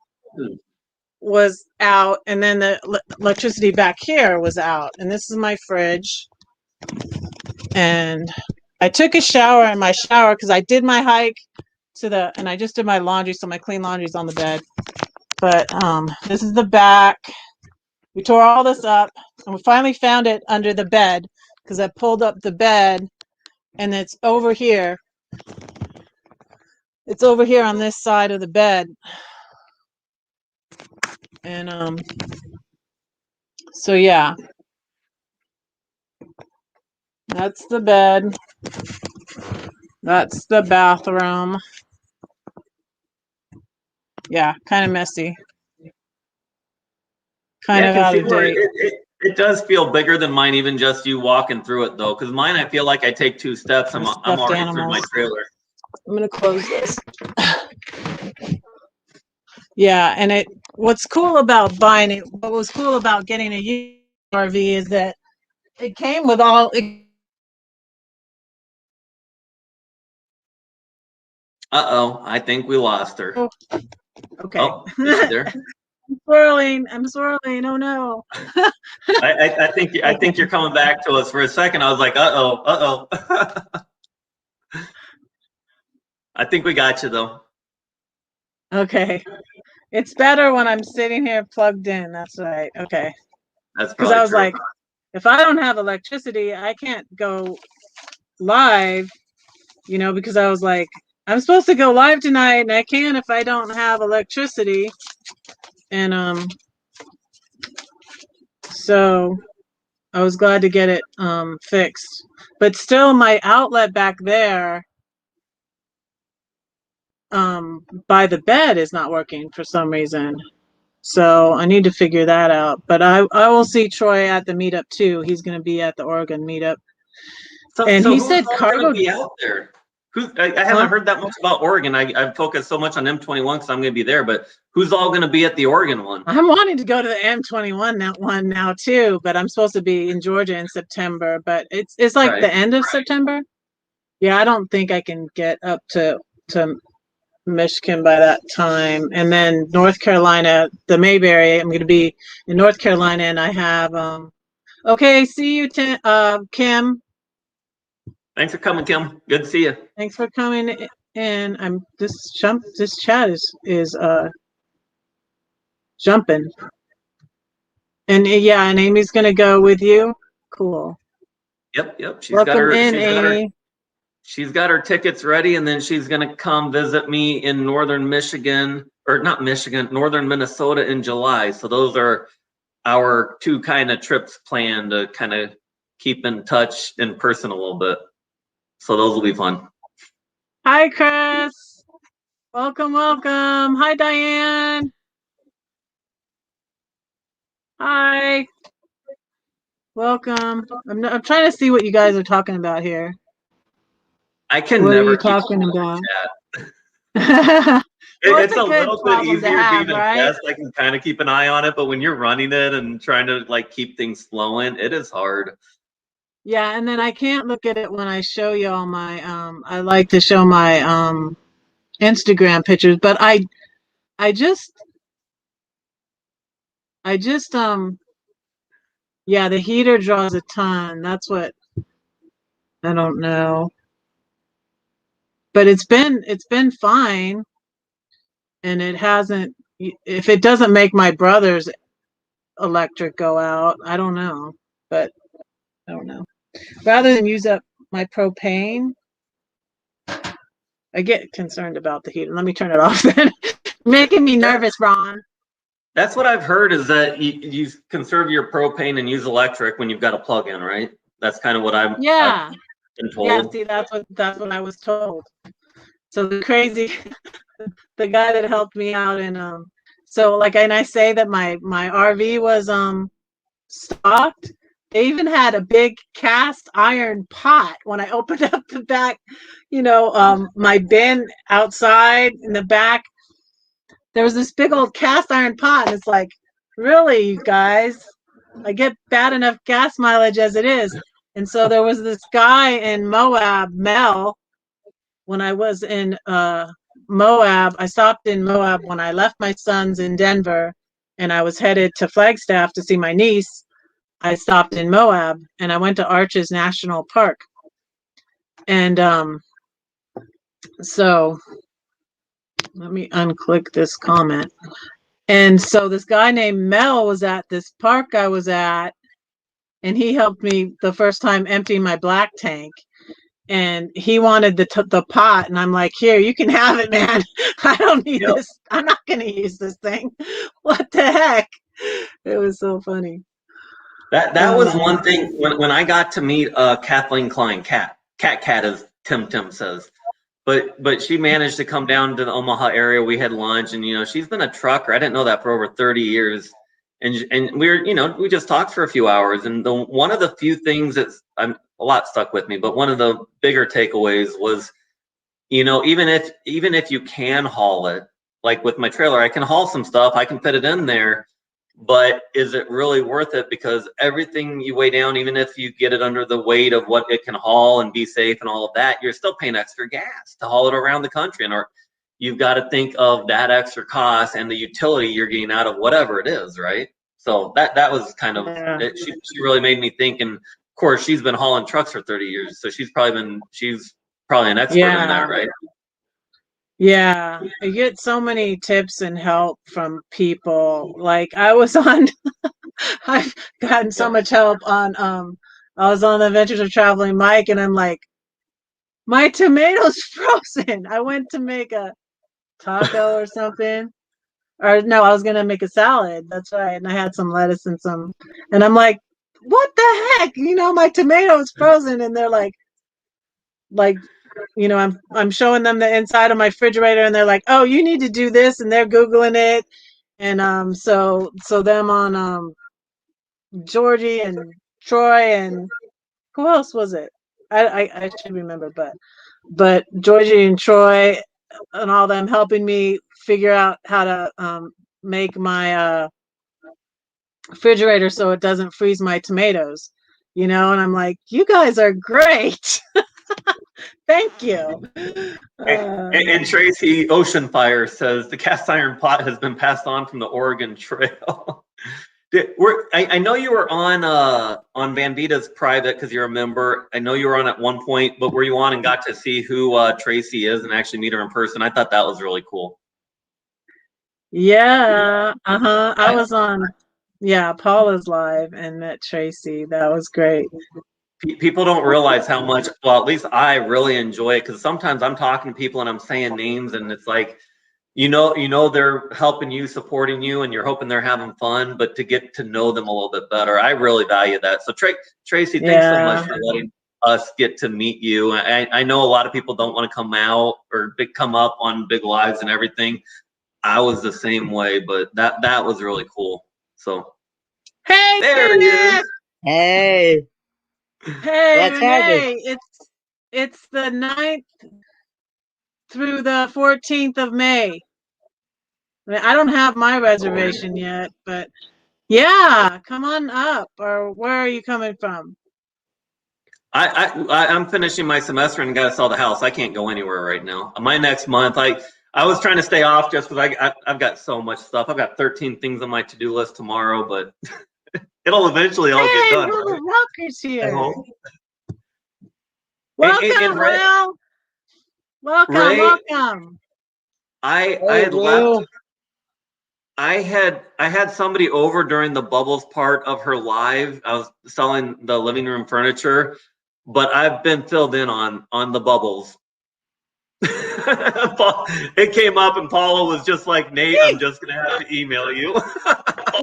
was out, and then the electricity back here was out. And this is my fridge, and I took a shower in my shower because I did my hike and I just did my laundry, so my clean laundry's on the bed. But this is the back. We tore all this up, and we finally found it under the bed because I pulled up the bed, and it's over here. It's over here on this side of the bed. And so yeah. That's the bed. That's the bathroom. Yeah, kind of messy. Kind of out of date. It does feel bigger than mine, even just you walking through it, though. Because mine, I feel like I take 2 steps, I'm already through my trailer. I'm going to close this. Yeah, and what's cool about buying it, what was cool about getting a RV is that it came with all. I think we lost her. Oh, okay. Oh, there. I'm swirling. Oh no. I think you're coming back to us. For a second, I was like, uh-oh. I think we got you though. Okay. It's better when I'm sitting here plugged in. That's right. Okay. That's because I was true. Like, if I don't have electricity, I can't go live you know, because I was like, I'm supposed to go live tonight, and I can't if I don't have electricity. And so I was glad to get it fixed. But still, my outlet back there by the bed is not working for some reason. So I need to figure that out. But I will see Troy at the meetup too. He's going to be at the Oregon meetup. And So he who's said all going cargo. to be out there? I haven't heard that much about Oregon. I've focused so much on M21 because I'm going to be there, but who's all going to be at the Oregon one? I'm wanting to go to the M21 one now too, but I'm supposed to be in Georgia in September. But it's like the end of September. Yeah, I don't think I can get up to Michigan by that time. And then North Carolina, the Mayberry, I'm going to be in North Carolina, and I have okay, see you, Kim. Thanks for coming, Kim. Good to see you. Thanks for coming in. This chat is jumping. And yeah, and Amy's going to go with you. Cool. Yep. Welcome in, Amy. She's got her tickets ready, and then she's going to come visit me in northern Michigan, or not Michigan, northern Minnesota in July. So those are our two kind of trips planned to kind of keep in touch in person a little bit. So those will be fun. Hi, Chris. Welcome. Hi, Diane. Hi. Welcome. I'm trying to see what you guys are talking about here. I can what never are you talking about? It's a little bit easier being a guest. I can kind of keep an eye on it, but when you're running it and trying to like keep things flowing, it is hard. Yeah, and then I can't look at it when I show you all my I like to show my Instagram pictures, but I just yeah, the heater draws a ton. That's what I don't know. But it's been fine, and it hasn't. If it doesn't make my brother's electric go out, I don't know. But I don't know. Rather than use up my propane, I get concerned about the heater. Let me turn it off then. Making me nervous, Ron. That's what I've heard, is that you conserve your propane and use electric when you've got a plug-in, right? That's kind of what I've been told. Yeah, see, that's what I was told. So the guy that helped me out, and so like, and I say that my RV was stocked. They even had a big cast iron pot when I opened up the back, my bin outside in the back. There was this big old cast iron pot, and it's like, really, you guys? I get bad enough gas mileage as it is. And so there was this guy in Moab, Mel, when I was in Moab. I stopped in Moab when I left my sons in Denver, and I was headed to Flagstaff to see my niece. I stopped in Moab, and I went to Arches National Park. And so let me unclick this comment. And so this guy named Mel was at this park I was at, and he helped me the first time empty my black tank. And he wanted the pot, and I'm like, here, you can have it, man. I don't need this. I'm not going to use this thing. What the heck? It was so funny. That was one thing when I got to meet Kathleen Klein, Cat as Tim says. But she managed to come down to the Omaha area. We had lunch, and she's been a trucker. I didn't know that for over 30 years. And we just talked for a few hours. And one of the few things that's a lot stuck with me, but one of the bigger takeaways was, even if you can haul it, like with my trailer, I can haul some stuff, I can fit it in there, but is it really worth it? Because everything you weigh down, even if you get it under the weight of what it can haul and be safe and all of that, you're still paying extra gas to haul it around the country. And you've got to think of that extra cost and the utility you're getting out of whatever it is, right? So that was kind of it. She really made me think. And of course, she's been hauling trucks for 30 years, so she's probably an expert in that, right? Yeah, I get so many tips and help from people. Like I've gotten so much help on I was on the Adventures of Traveling Mike, and I'm like, My tomatoes frozen. I went to make a taco or something. Or no, I was gonna make a salad. That's right. And I had some lettuce and some, and I'm like, what the heck? My tomatoes frozen, and they're like, I'm showing them the inside of my refrigerator, and they're like, oh, you need to do this, and they're googling it, and so them on Georgie and Troy and who else was it? I should remember, but Georgie and Troy and all them helping me figure out how to make my refrigerator so it doesn't freeze my tomatoes, and I'm like, you guys are great. Thank you. And Tracy Ocean Fire says the cast iron pot has been passed on from the Oregon Trail. I know you were on Van Vita's private because you're a member. I know you were on at one point, but were you on and got to see who Tracy is and actually meet her in person? I thought that was really cool. Yeah. I was on, Paula's live and met Tracy. That was great. People don't realize how much, well, at least I really enjoy it, because sometimes I'm talking to people and I'm saying names and it's like, they're helping you, supporting you, and you're hoping they're having fun, but to get to know them a little bit better, I really value that. So Tracy, thanks so much for letting us get to meet you. I know a lot of people don't want to come out or come up on big lives and everything. I was the same way, but that was really cool. So hey, there he is. Hey. Hey, Renee, it's the 9th through the 14th of May. I don't have my reservation yet, but yeah, come on up. Or where are you coming from? I'm finishing my semester and got to sell the house. I can't go anywhere right now. My next month, I was trying to stay off just because I've got so much stuff. I've got 13 things on my to-do list tomorrow, but it'll eventually all get done. Hey, the Walker's here. Welcome, Will. Welcome, Ray, welcome. I had left. I had somebody over during the bubbles part of her live. I was selling the living room furniture, but I've been filled in on the bubbles. It came up and Paula was just like, Nate, I'm just gonna have to email you.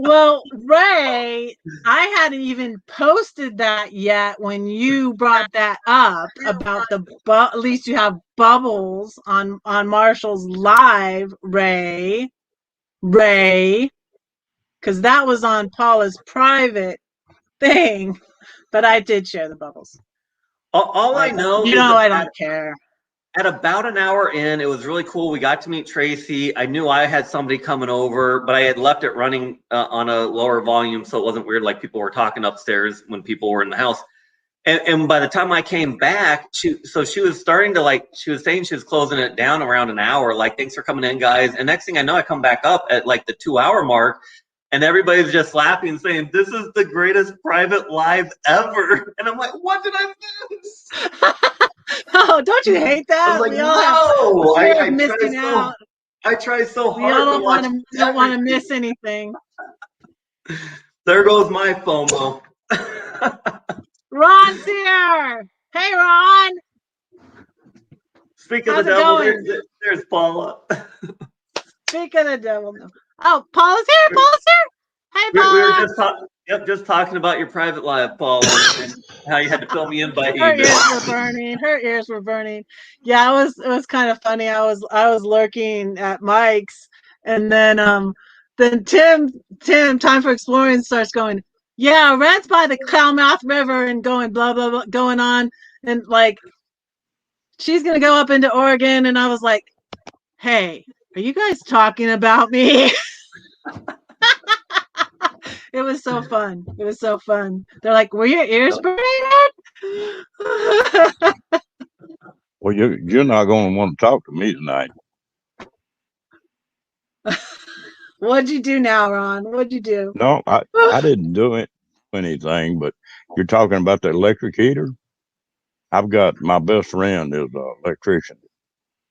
Well, Ray, I hadn't even posted that yet when you brought that up about at least you have bubbles on Marshall's live, Ray, because that was on Paula's private thing, but I did share the bubbles. All I know is I don't care. At about an hour in, it was really cool. We got to meet Tracy. I knew I had somebody coming over, but I had left it running on a lower volume, so it wasn't weird like people were talking upstairs when people were in the house. And by the time I came back, she was starting to she was saying she was closing it down around an hour, like, thanks for coming in, guys. And next thing I know, I come back up at like the 2-hour mark, and everybody's just laughing and saying, this is the greatest private live ever. And I'm like, what did I miss? Oh, don't you hate that? I was like, I try so hard to watch. Don't want to miss anything. There goes my FOMO. Ron's here. Hey, Ron. Speak of the devil, there's Paula. Speak of the devil. Oh, Paula's here. Paula's here. Hey, Paula. We were just talking about your private life, Paula, and how you had to fill me in by email. Her ears were burning. Yeah, it was kind of funny. I was lurking at Mike's, and then Tim, Time for Exploring starts going, yeah, Red's by the Klamath River and going blah blah blah going on, and like she's gonna go up into Oregon, and I was like, hey, are you guys talking about me? It was so fun. It was so fun. They're like, were your ears burning? Well, you're not going to want to talk to me tonight. What'd you do now, Ron? What'd you do? No, I didn't do anything, but you're talking about the electric heater. I've got my best friend is an electrician,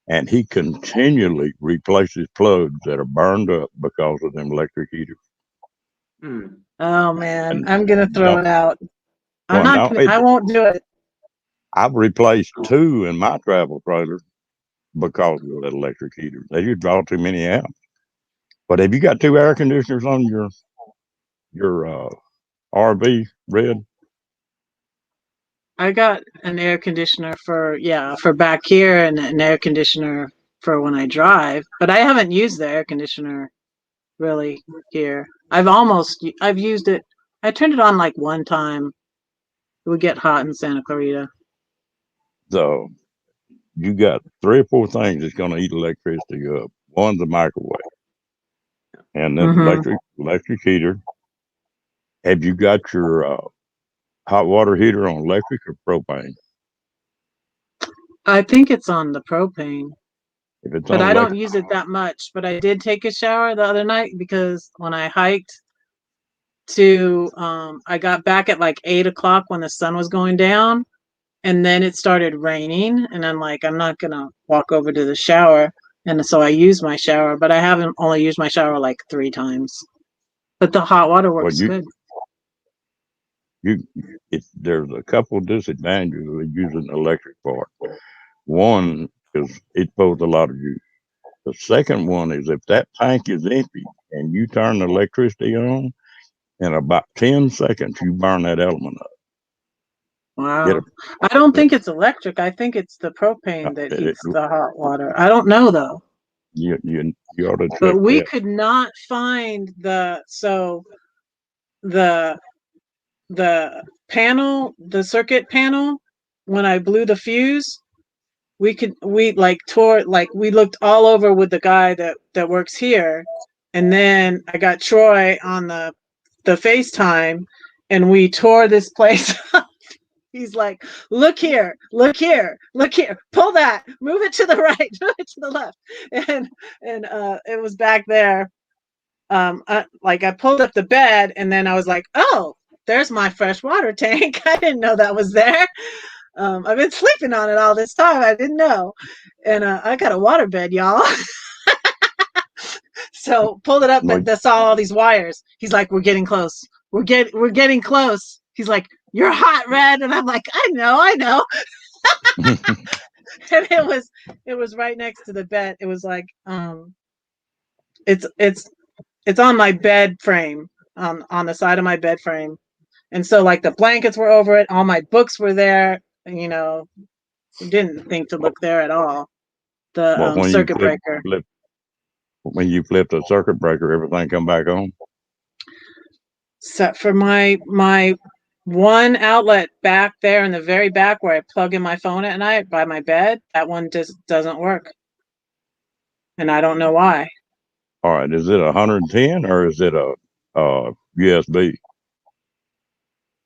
and he continually replaces plugs that are burned up because of them electric heaters. Oh man, I'm gonna throw it out. I won't do it. I've replaced 2 in my travel trailer because of that electric heater. They just draw too many amps. But have you got 2 air conditioners on your RV, Red? I got an air conditioner for back here and an air conditioner for when I drive, but I haven't used the air conditioner really here. I've used it. I turned it on like one time. It would get hot in Santa Clarita. So you got 3 or 4 things that's going to eat electricity up. One's a microwave, and then electric heater. Have you got your hot water heater on electric or propane? I think it's on the propane, If it's but on I don't electric, use it that much. But I did take a shower the other night because when I hiked I got back at like 8 o'clock when the sun was going down, and then it started raining, and I'm like, I'm not gonna walk over to the shower, and so I used my shower, but I haven't only used my shower like 3 times. But the hot water well, works good. there's a couple of disadvantages of using electric part. One is it poses a lot of use. The second one is if that tank is empty and you turn the electricity on, in about 10 seconds you burn that element up. Wow. I don't think it's electric. I think it's the propane that heats the hot water. I don't know though. You ought to check But we that. could not find the panel, the circuit panel, when I blew the fuse. We looked all over with the guy that works here, and then I got Troy on the FaceTime, and we tore this place up. He's like, look here, look here, look here, pull that, move it to the right, move it to the left. And it was back there. I pulled up the bed, and then I was like, oh, there's my fresh water tank. I didn't know that was there. I've been sleeping on it all this time. I didn't know. And I got a water bed, y'all. So pulled it up, but I saw all these wires. He's like, we're getting close. We're getting close. He's like, you're hot, Red. And I'm like, I know. And it was right next to the bed. It was like, it's on my bed frame, on the side of my bed frame. And so like the blankets were over it. All my books were there. And, didn't think to look there at all. The circuit breaker. When you flip the circuit breaker, everything come back on? Except for my one outlet back there in the very back where I plug in my phone at night by my bed, that one just doesn't work. And I don't know why. All right. Is it 110 or is it a USB?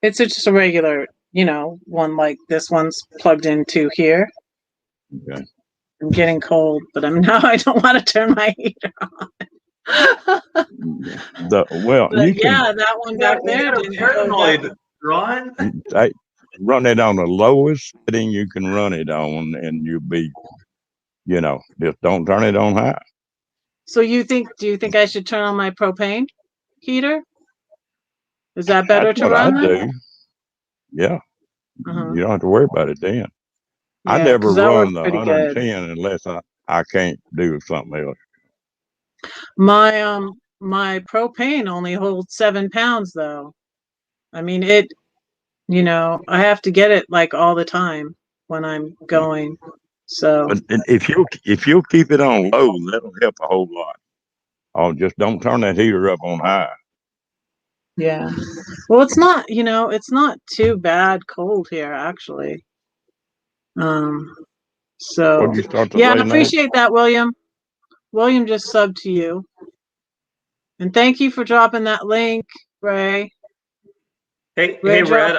It's just a regular, one like this one's plugged into here. Okay. I'm getting cold, but I don't want to turn my heater on. That one back there. Paranoid, Ron. Run it on the lowest setting you can run it on, and you'll be, just don't turn it on high. So do you think I should turn on my propane heater? Is that better to run? I do. Yeah. You don't have to worry about it then. Yeah, I never run the 110 good. unless I can't do something else. My propane only holds 7 pounds though. I mean I have to get it like all the time when I'm going. So but if you'll keep it on low, that'll help a whole lot. Oh, just don't turn that heater up on high. Yeah. Well, it's not too bad cold here actually. So I appreciate that, William. William just subbed to you. And thank you for dropping that link, Ray. Hey, Red.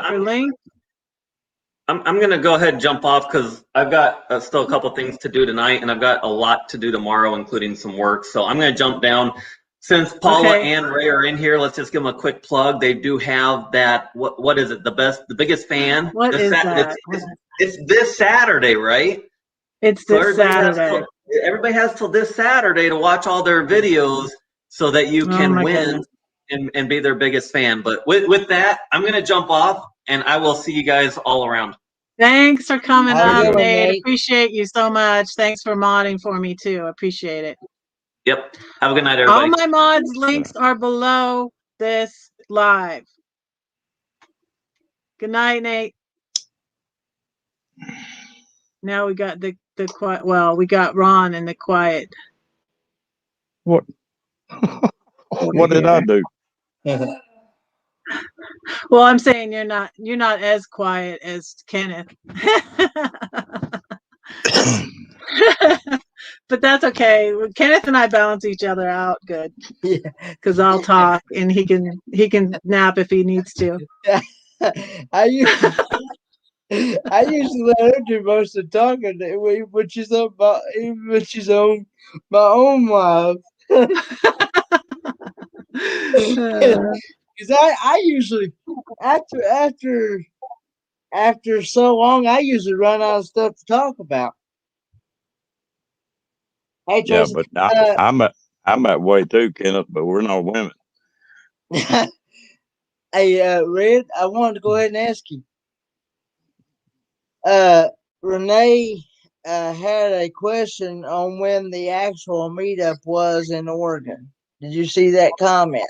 I'm going to go ahead and jump off because I've got still a couple things to do tonight, and I've got a lot to do tomorrow, including some work. So I'm going to jump down. Since Paula and Ray are in here, let's just give them a quick plug. They do have that. What is it? The biggest fan. What is that? It's this Saturday, right? It's this Saturday. Everybody has till this Saturday to watch all their videos so that you can win and be their biggest fan. But with that, I'm going to jump off, and I will see you guys all around. Thanks for coming Have a up, good one, Nate. Nate. Appreciate you so much. Thanks for modding for me too. Appreciate it. Yep. Have a good night, All everybody. my mods links are below this live. Good night, Nate. Now we got the quiet. Well, we got Ron in the quiet. What? What did I do? Well, I'm saying you're not as quiet as Kenneth. But that's okay. Kenneth and I balance each other out good. Yeah. Because I'll talk and he can nap if he needs to. I usually let her do most of the talking when she's on my own live. Because I usually after so long, I usually run out of stuff to talk about. Hey, Yeah, Tracy, but I'm that way too, Kenneth. But we're not women. hey, Red, I wanted to go ahead and ask you. Renee had a question on when the actual meetup was in Oregon. Did you see that comment?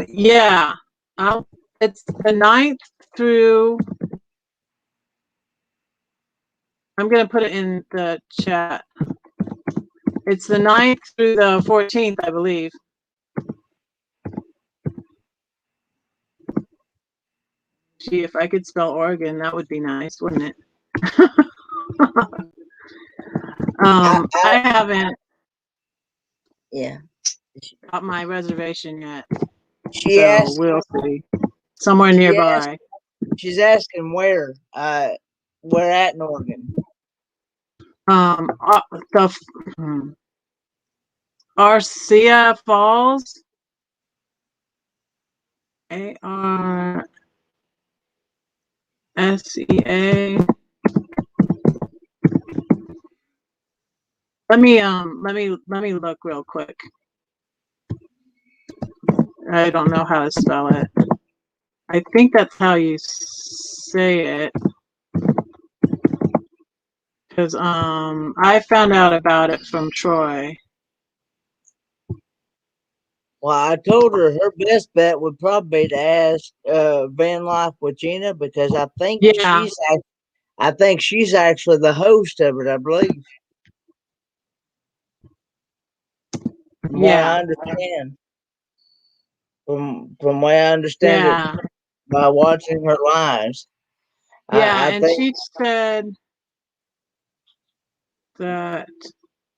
Yeah. It's the 9th through. I'm gonna put it in the chat. It's the 9th through the 14th, I believe. Gee, if I could spell Oregon, that would be nice, wouldn't it? I haven't got my reservation yet. She So asked. we'll see. Somewhere nearby. She's asking where at in Oregon. Arcia Falls. ARSEA. Let me look real quick. I don't know how to spell it. I think that's how you say it. Because I found out about it from Troy. Well, I told her best bet would probably be to ask Van Life with Gina, because I think she's actually the host of it, I believe. From what I understand. From what I understand it by watching her lives. Yeah, and she said that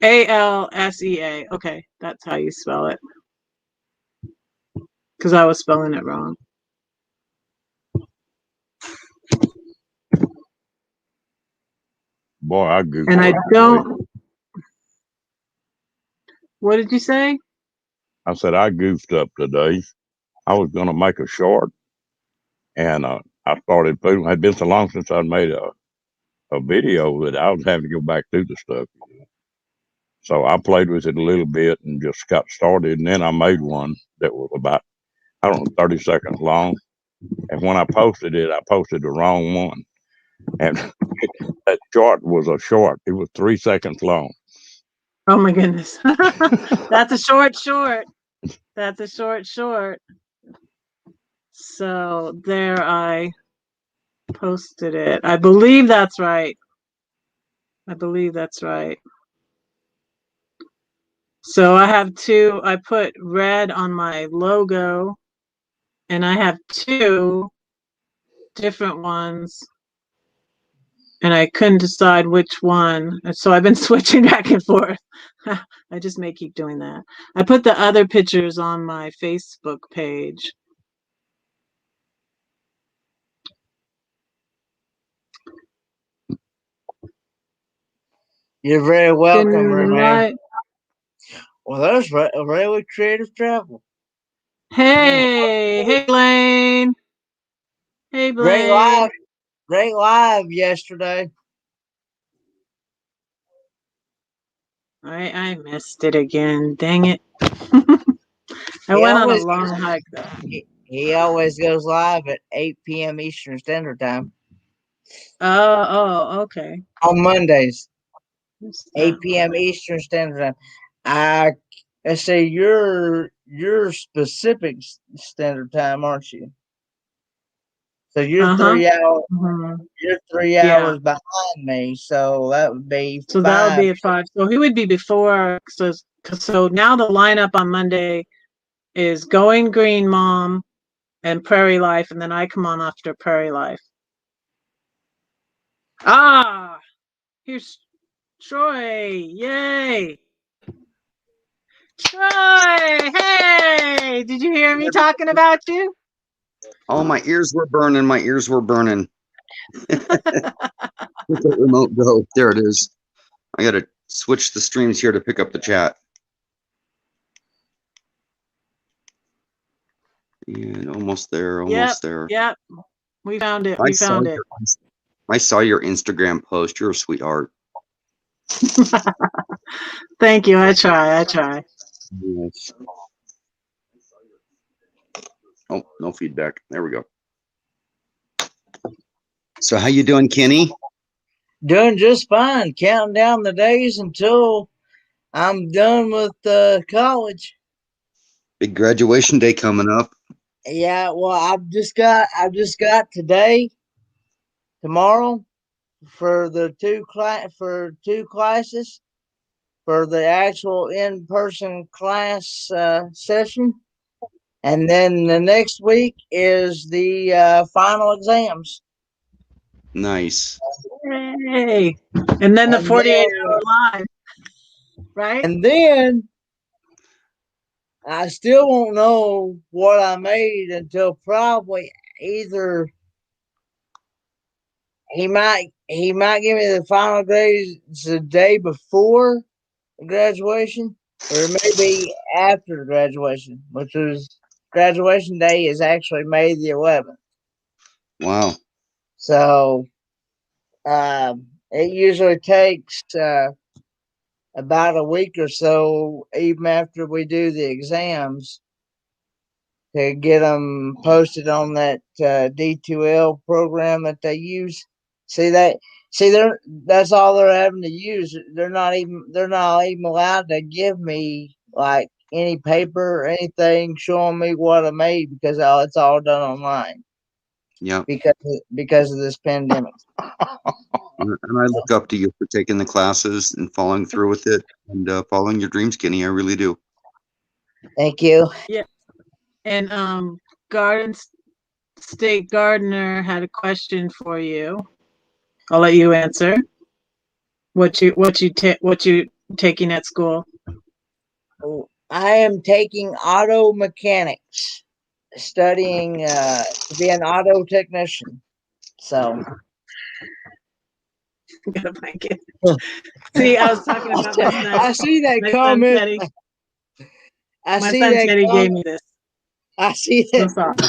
ALSEA. Okay, that's how you spell it. Because I was spelling it wrong. Boy, I goofed and I up don't. today. What did you say? I said I goofed up today. I was going to make a short, and I started putting. It had been so long since I'd made a video that I was having to go back through the stuff. So I played with it a little bit and just got started, and then I made one that was about 30 seconds long. And when I posted the wrong one, and that short was a short. It was 3 seconds long. Oh my goodness. That's a short. That's a short. So there I posted it. I believe that's right. So I have two. I put red on my logo, and I have two different ones, and I couldn't decide which one. And so I've been switching back and forth. I just may keep doing that. I put the other pictures on my Facebook page. You're very welcome, Renee. Well, that's really creative travel. Hey, Blaine. Hey, Blaine. Great live yesterday. I missed it again. Dang it. I went on a long hike though. He always goes live at 8 p.m. Eastern Standard Time. Okay. on Mondays, What's 8 that? p.m. Eastern Standard Time. Let's say you're specific standard time, aren't you? So you're Uh-huh. 3 hours. Mhm. You're three Yeah. hours behind me, so that would be So that would 5. be at 5. So he would be before. So now the lineup on Monday is Going Green Mom and Prairie Life, and then I come on after Prairie Life. Ah, here's Troy. Yay. Troy, hey, did you hear me talking about you? Oh, my ears were burning. My ears were burning. Where'd that remote go? There it is. I got to switch the streams here to pick up the chat. And almost there, almost there. Yep. We found it. I We saw found it. I saw your Instagram post. You're a sweetheart. Thank you. I try. Yes. Oh, no feedback. There we go. So how you doing, Kenny? Doing just fine. Counting down the days until I'm done with college. Big graduation day coming up. Yeah, well, I've just got today, tomorrow for the two classes for the actual in-person class session, and then the next week is the final exams. Nice. Yay. And then the And 48-hour live, right? and then I still won't know what I made until probably either he might give me the final grades the day before graduation, or maybe after graduation, which is graduation day is actually May the 11th. Wow. So it usually takes about a week or so, even after we do the exams, to get them posted on that D2L program that they use. That's all they're having to use. They're not even allowed to give me like any paper or anything showing me what I made, because it's all done online. Yeah. Because of this pandemic. And I look up to you for taking the classes and following through with it and following your dreams, Kenny. I really do. Thank you. Yeah. And Garden State Gardener had a question for you. I'll let you answer. What you taking at school? I am taking auto mechanics, studying to be an auto technician. So Got a blanket. See, I was talking about my son. I see that My comment. son Teddy. I My see son that Teddy gave comment. me this. I see So that. soft.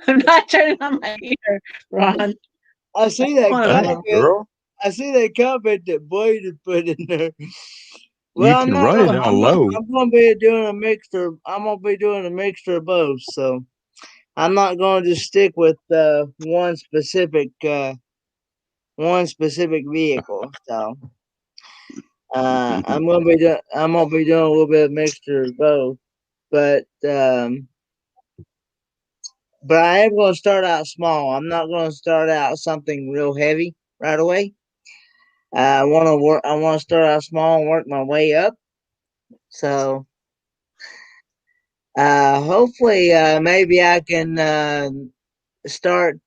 I'm not turning on my heater, Ron. I see that comment. Girl, I see that comment that Boyd had put in there. you Well, can write it down low. I'm going to be doing a mixture. I'm going to be doing a mixture of both. So I'm not going to just stick with one specific vehicle. So I'm going to be doing a little bit of mixture of both. But I am going to start out small. I'm not going to start out something real heavy right away. I want to start out small and work my way up. So hopefully maybe I can start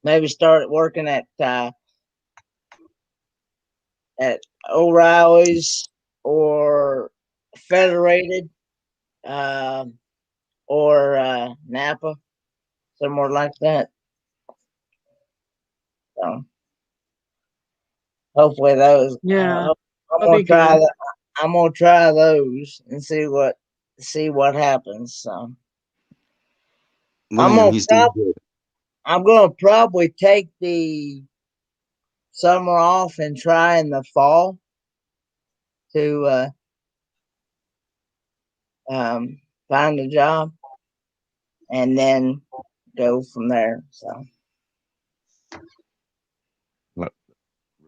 maybe start working at O'Reilly's or Federated or Napa, somewhere like that. So hopefully those. Yeah, I'm that'll gonna be try good. that. I'm gonna try those and see what happens. So William, he's doing good. I'm gonna probably take the summer off and try in the fall to find a job, and then go from there. So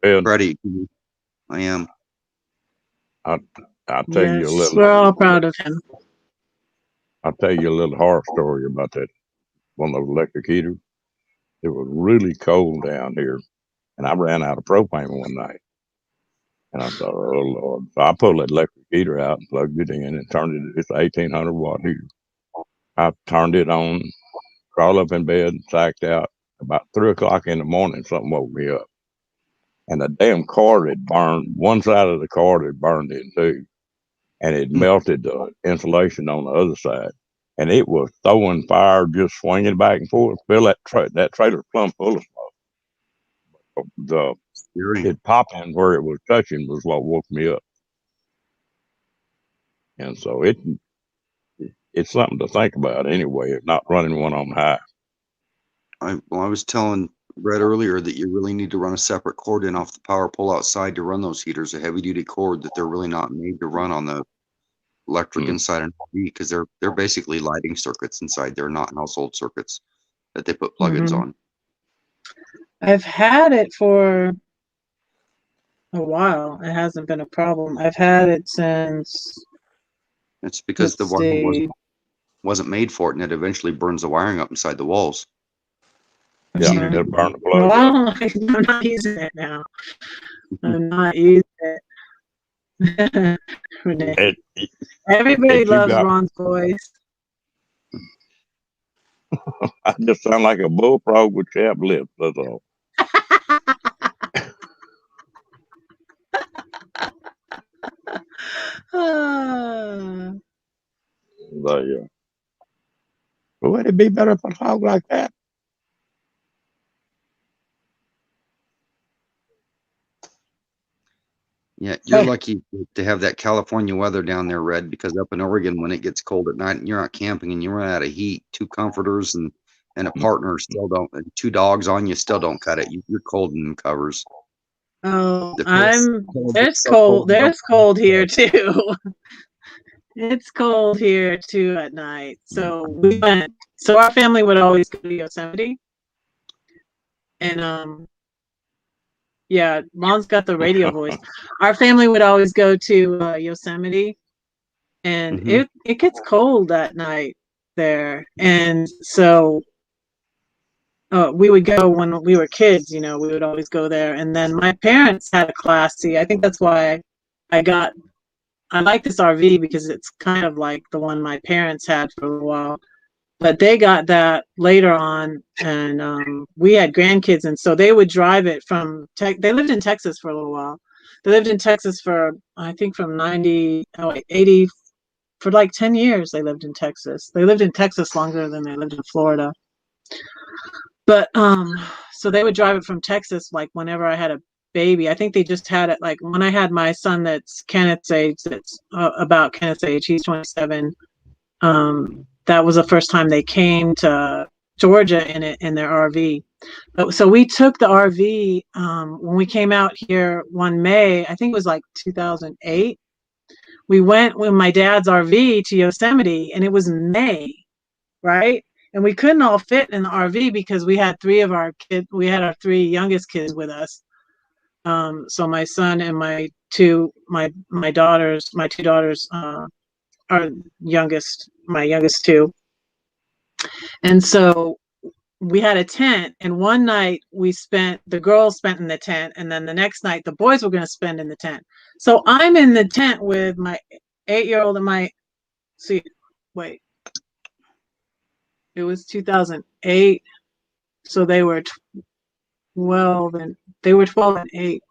Red, Ready. I am. I'll tell you a Yes, little. we're all proud of him. I'll tell you a little horror story about that one of those electric heaters. It was really cold down here, and I ran out of propane one night. And I thought, oh Lord! So I pulled that electric heater out and plugged it in and turned it. It's an 1800-watt heater. I turned it on, crawled up in bed, sacked out. About 3 o'clock in the morning, something woke me up, and the damn cord had burned. One side of the cord had burned in two, and it melted the insulation on the other side. And it was throwing fire, just swinging back and forth. Fill that trailer plumb full of smoke. It popping where it was touching was what woke me up. And so it's something to think about anyway. If not running one on high. I was telling Brett earlier that you really need to run a separate cord in off the power pole outside to run those heaters, a heavy duty cord that they're really not made to run on the electric inside an RV, because they're basically lighting circuits inside. They're not household circuits that they put plugins on. I've had it for a while. It hasn't been a problem. I've had it since. It's because the wiring wasn't made for it, and it eventually burns the wiring up inside the walls. Yeah, it'll burn the plug. Well, I'm not using it now. I'm not using it. Renee. Everybody loves Ron's voice. I just sound like a bullfrog with chapped lips. That's all. Would it be better if I talk like that? Yeah, you're lucky to have that California weather down there, Red, because up in Oregon, when it gets cold at night and you're out camping and you run out of heat, 2 comforters and a partner still don't, and 2 dogs on you still don't cut it. You're cold in them covers. Oh, there's cold here too. It's cold here too at night. So our family would always go to Yosemite. And yeah, Ron's got the radio voice. Our family would always go to Yosemite, and it gets cold at night there. And so we would go when we were kids, we would always go there. And then my parents had a Class C. I think that's why I like this RV, because it's kind of like the one my parents had for a while. But they got that later on, and we had grandkids, and so they would drive it from they lived in Texas for a little while. They lived in Texas for, I think, from 80, for like 10 years they lived in Texas. They lived in Texas longer than they lived in Florida. But so they would drive it from Texas, like whenever I had a baby. I think they just had it like when I had my son that's Kenneth's age, that's about Kenneth's age, he's 27. That was the first time they came to Georgia in their RV. So we took the RV when we came out here one May, I think it was like 2008. We went with my dad's RV to Yosemite, and it was May, right? And we couldn't all fit in the RV because we had 3 of our kids. We had our 3 youngest kids with us. So my son and my 2 daughters, my youngest 2. And so we had a tent, and one night the girls spent in the tent, and then the next night the boys were going to spend in the tent. So I'm in the tent with my 8-year-old and it was 2008. So they were 12 and 8,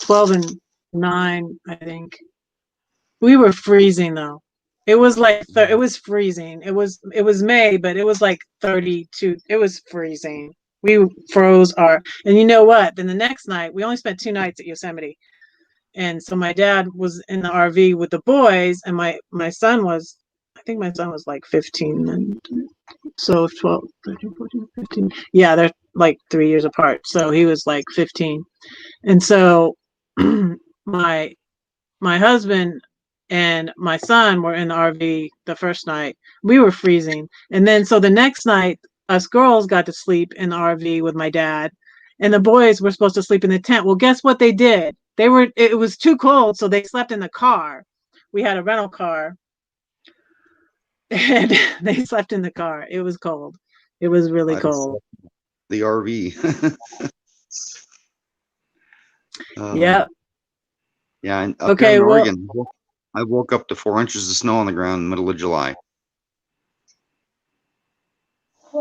12 and 9, I think. We were freezing though. It was like it was freezing. It was May, but it was like 32. It was freezing. We froze and you know what? Then the next night, we only spent 2 nights at Yosemite. And so my dad was in the RV with the boys, and my son was, I think my son was like 15, and so 12, 13, 14, 15. Yeah, they're like 3 years apart. So he was like 15. And so my husband and my son were in the RV the first night. We were freezing. And then so the next night, us girls got to sleep in the RV with my dad, and the boys were supposed to sleep in the tent. Well, guess what they did? It was too cold, so they slept in the car. We had a rental car, and they slept in the car. It was cold. It was really cold. The RV. Yep. Yeah, and up here in Oregon, I woke up to 4 inches of snow on the ground in the middle of July.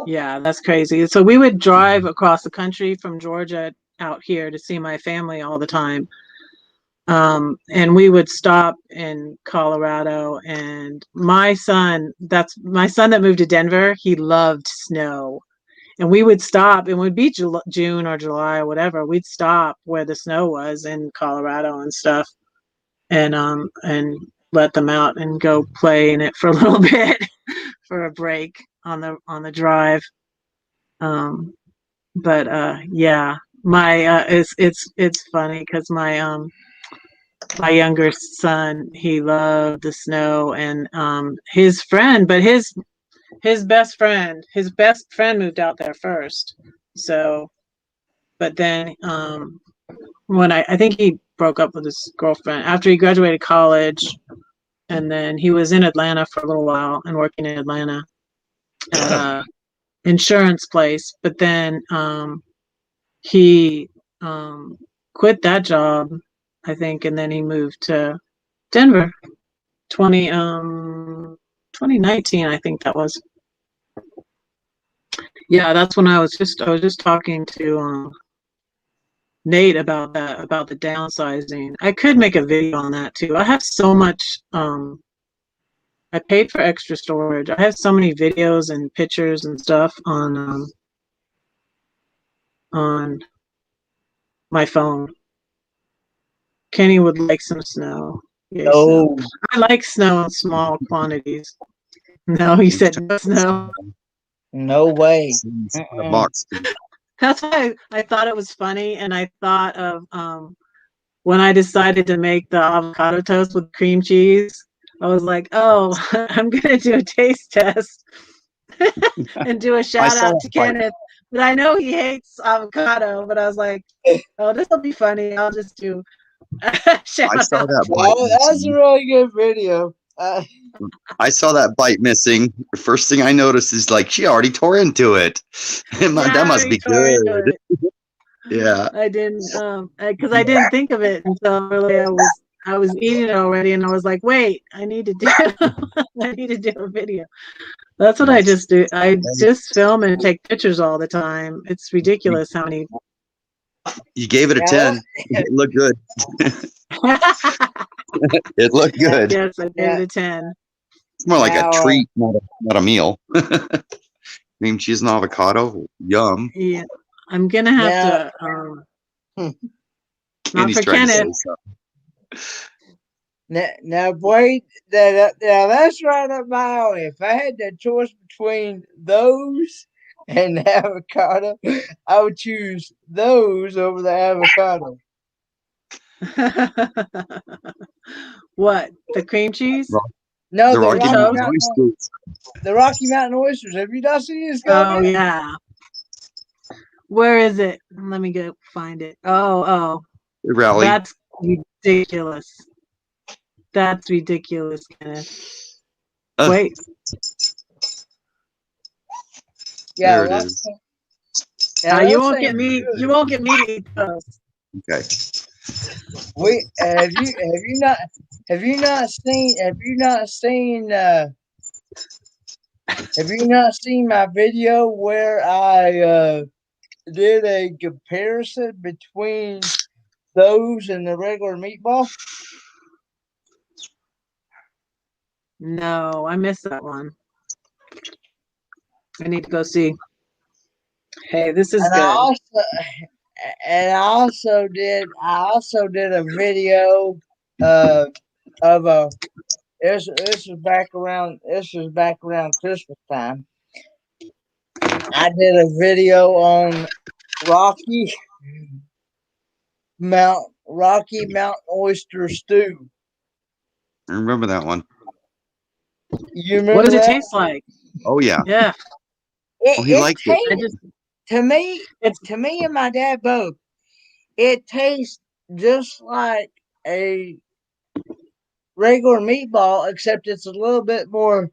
Yeah, that's crazy. So we would drive across the country from Georgia out here to see my family all the time. And we would stop in Colorado, and my son that moved to Denver, he loved snow. And we would stop, and it would be June or July or whatever. We'd stop where the snow was in Colorado and stuff, and let them out and go play in it for a little bit for a break on the drive. Yeah, my it's funny because my younger son, he loved the snow, and his friend, but his best friend moved out there first. So, but then when I think he broke up with his girlfriend after he graduated college, and then he was in Atlanta for a little while and working in Atlanta at a insurance place. But then he quit that job, I think, and then he moved to Denver. 2019, I think that was. Yeah, that's when I was just talking to Nate about that, about the downsizing. I could make a video on that too. I have so much. I paid for extra storage. I have so many videos and pictures and stuff on my phone. Kenny would like some snow. Yeah, Oh, I like snow in small quantities. No, he said no snow. no way. The box. That's why I thought it was funny, and I thought of when I decided to make the avocado toast with cream cheese. I was like, oh, I'm gonna do a taste test and do a shout out to Kenneth. But I know he hates avocado, but I was like, oh, this will be funny. I'll just do a shout I saw out. that bite. Oh, that's a really good video. I saw that bite missing. The first thing I noticed is like she already tore into it. That must be good. Yeah. I didn't because I didn't think of it until really I was eating it already, and I was like, wait, I need to do a video. That's what I just do. I just film and take pictures all the time. It's ridiculous how many. You gave it a 10. It looked good. It looked good. Yes, I gave it a 10. It's more like a treat, not a meal. Cream cheese and avocado, yum. Yeah, I'm gonna have to. Not for Kenneth. Now wait, now that's right up my alley. If I had the choice between those and the avocado, I would choose those over the avocado. What? The cream cheese? No, the Rocky Mountain oysters. The Rocky Mountain oysters. Have you not seen this? Oh yeah. Where is it? Let me go find it. Oh. Rally. That's ridiculous. That's ridiculous, Kenneth. Wait. Yeah, there it is. Yeah, you won't get me. You won't get me to eat those. Okay. Wait, have you not seen my video where I did a comparison between those and the regular meatball? No, I missed that one. I need to go see. Hey, this is good. I also did a video of a this was back around Christmas time. I did a video on Rocky Mountain oyster stew. I remember that one. You remember What does it that? taste like? Oh yeah. Yeah, Oh, he liked it. I tastes, just it's to me and my dad both, it tastes just like a regular meatball, except it's a little bit more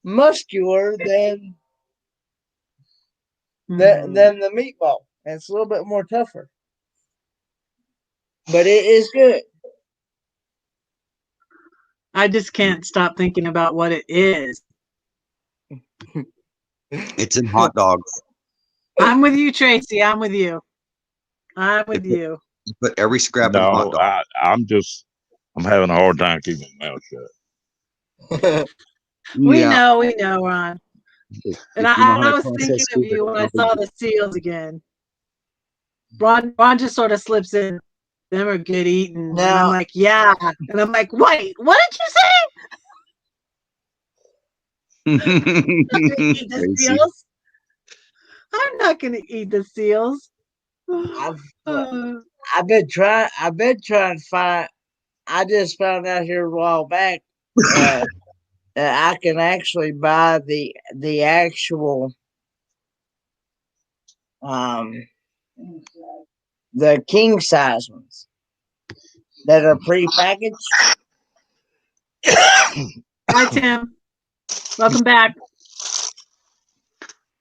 muscular than the meatball. It's a little bit more tougher, but it is good. I just can't stop thinking about what it is. It's in hot dogs. I'm with you, Tracy. I'm with you. I'm with They you. put every scrap in hot No, dog. I'm having a hard time keeping my mouth shut. We Yeah. know, Ron. If And you know how I to was thinking process of food, you when I it's saw the seals again. Ron just sort of slips in. Them are good eating. And I'm Now, like, yeah. And I'm like, wait, what did you say? I'm not gonna eat the Crazy. seals. I'm not gonna eat the seals. I've Uh, I've been trying. To find. I just found out here a while back that I can actually buy the actual um the king size ones that are prepackaged. Hi, Tim. Welcome back.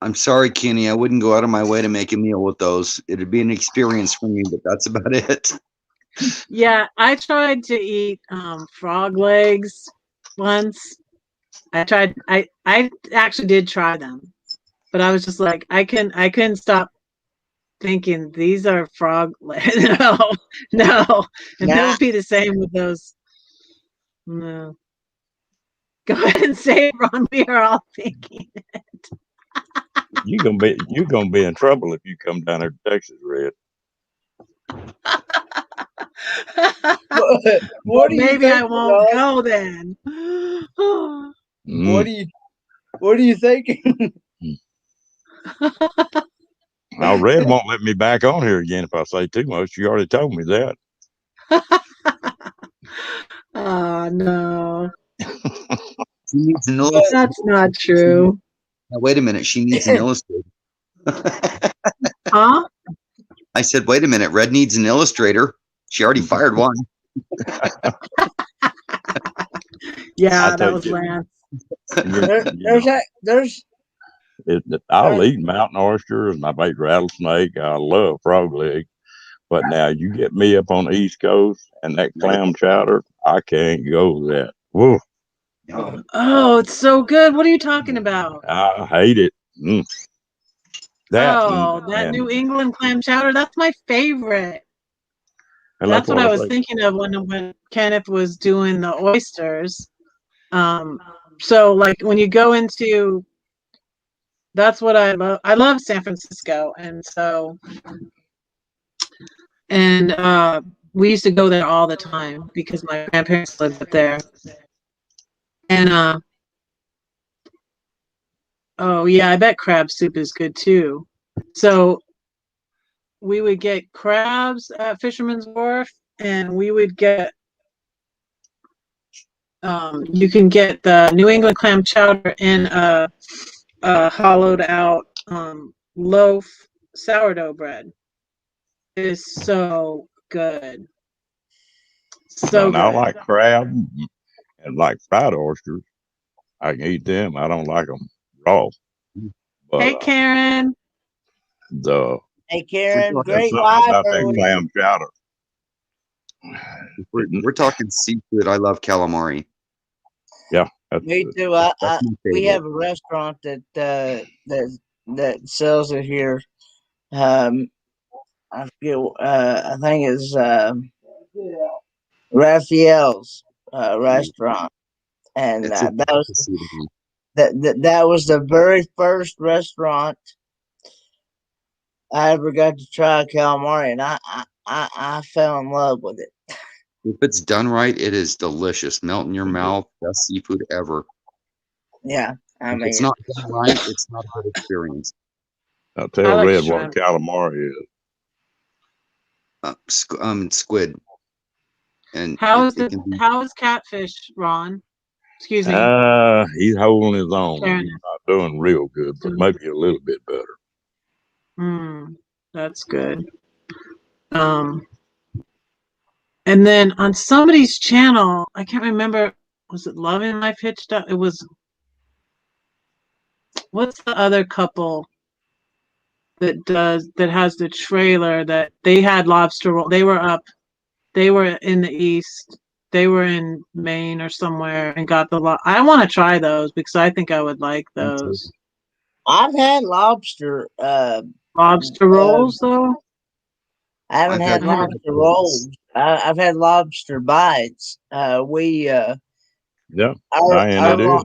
I'm sorry, Kenny. I wouldn't go out of my way to make a meal with those. It'd be an experience for me, but that's about it. Yeah, I tried to eat frog legs once. I actually did try them, but I was just like I couldn't stop thinking these are frog legs. No. And it Now, would be the same with those. No. Go ahead and say it, Ron. We are all thinking. You're gonna be in trouble if you come down here to Texas, Red. what do you Maybe I think? won't go then. What Mm. do you What are you thinking? Now Red won't let me back on here again if I say too much. You already told me that. Oh no, She needs an illustrator. that's not true. Now, wait a minute. She needs an illustrator. Huh? I said, wait a minute. Red needs an illustrator. She already fired one. Yeah, I that tell was you, Lance. There's I'll eat mountain oysters and I've ate rattlesnake. I love frog leg. But now you get me up on the East Coast and that clam chowder, I can't go that. Whoa, Oh, it's so good. What are you talking about? I hate it. That Oh, that New England clam chowder. That's my favorite. and That's what I was say. thinking of when Kenneth was doing the oysters. So like when you go into, that's what I love. I love San Francisco, and so we used to go there all the time because my grandparents lived up there. And oh yeah, I bet crab soup is good too. So we would get crabs at Fisherman's Wharf, and we would get you can get the New England clam chowder in a hollowed out loaf sourdough bread. It is so good. So And I good. like crab and like fried oysters. I can eat them. I don't like them raw. But Hey, Karen. the Hey, Karen, there's great something live about that earlier. clam chowder. We're talking seafood. I love calamari. Yeah, Me too. That's my We favorite. have a restaurant that sells it here. I forget. I think it's Raphael's restaurant, and It's a that was delicacy to me. that was the very first restaurant I ever got to try calamari, and I fell in love with it. If it's done right, it is delicious. Melt in your mouth. Best seafood ever. Yeah, I If it's mean, not done right, it's not a good experience. I'll I tell like Red what a shrimp. calamari is. Squid. And How is it can be. how is catfish, Ron? Excuse me. He's holding his own. Fairness. He's not doing real good, but maybe a little bit better. That's good. And then on somebody's channel, I can't remember, was it Loving Life Hitched Up? It was, what's the other couple that has the trailer that they had lobster roll? They were in the East. They were in Maine or somewhere and got I want to try those because I think I would like those. I've had lobster. Lobster rolls though? I haven't had lobster rolls. I've had lobster bites. Yeah, it is.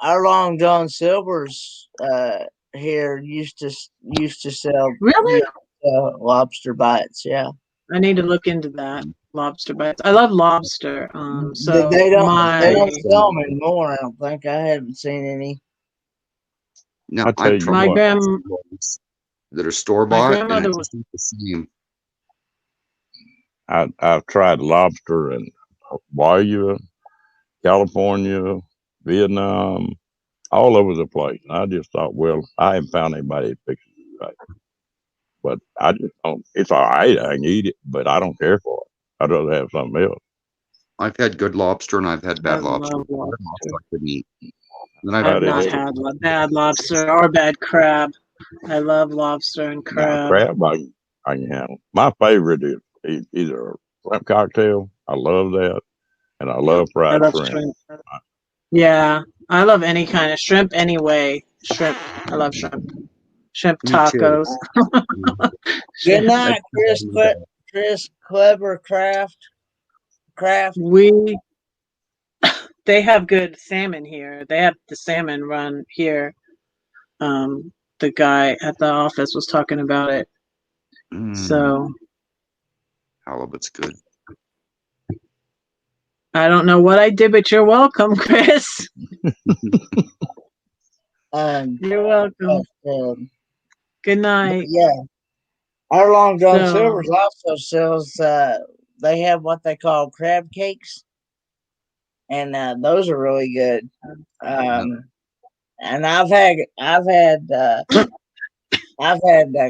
Our Long John Silver's here used to sell Really? lobster bites. Yeah, I need to look into that. Lobster bites. I love lobster. So they don't sell them anymore. I don't think. I haven't seen any. No, I'll tell you my what. that are store bought, and grandmother it's was just not the same. I've tried lobster in Hawaii, California, Vietnam, all over the place. And I just thought, well, I haven't found anybody that fixes it right. But I just don't. It's all right. I can eat it, but I don't care for it. I'd rather have something else. I've had good lobster and I've had bad lobster. love lobster. I couldn't eat. And then I've not had bad lobster or bad crab. I love lobster and crab. Crab, I can handle. My favorite is either a shrimp cocktail. I love that, and I love fried shrimp. Yeah, I love any kind of shrimp. Anyway, shrimp. I love shrimp. Shrimp tacos. Good night, Chris Clever Craft. They have good salmon here. They have the salmon run here. The guy at the office was talking about it. So halibut's good. I don't know what I did, but you're welcome, Chris. You're welcome. Good night. Yeah. Our Long John Silver's also sells they have what they call crab cakes. And those are really good. And I've had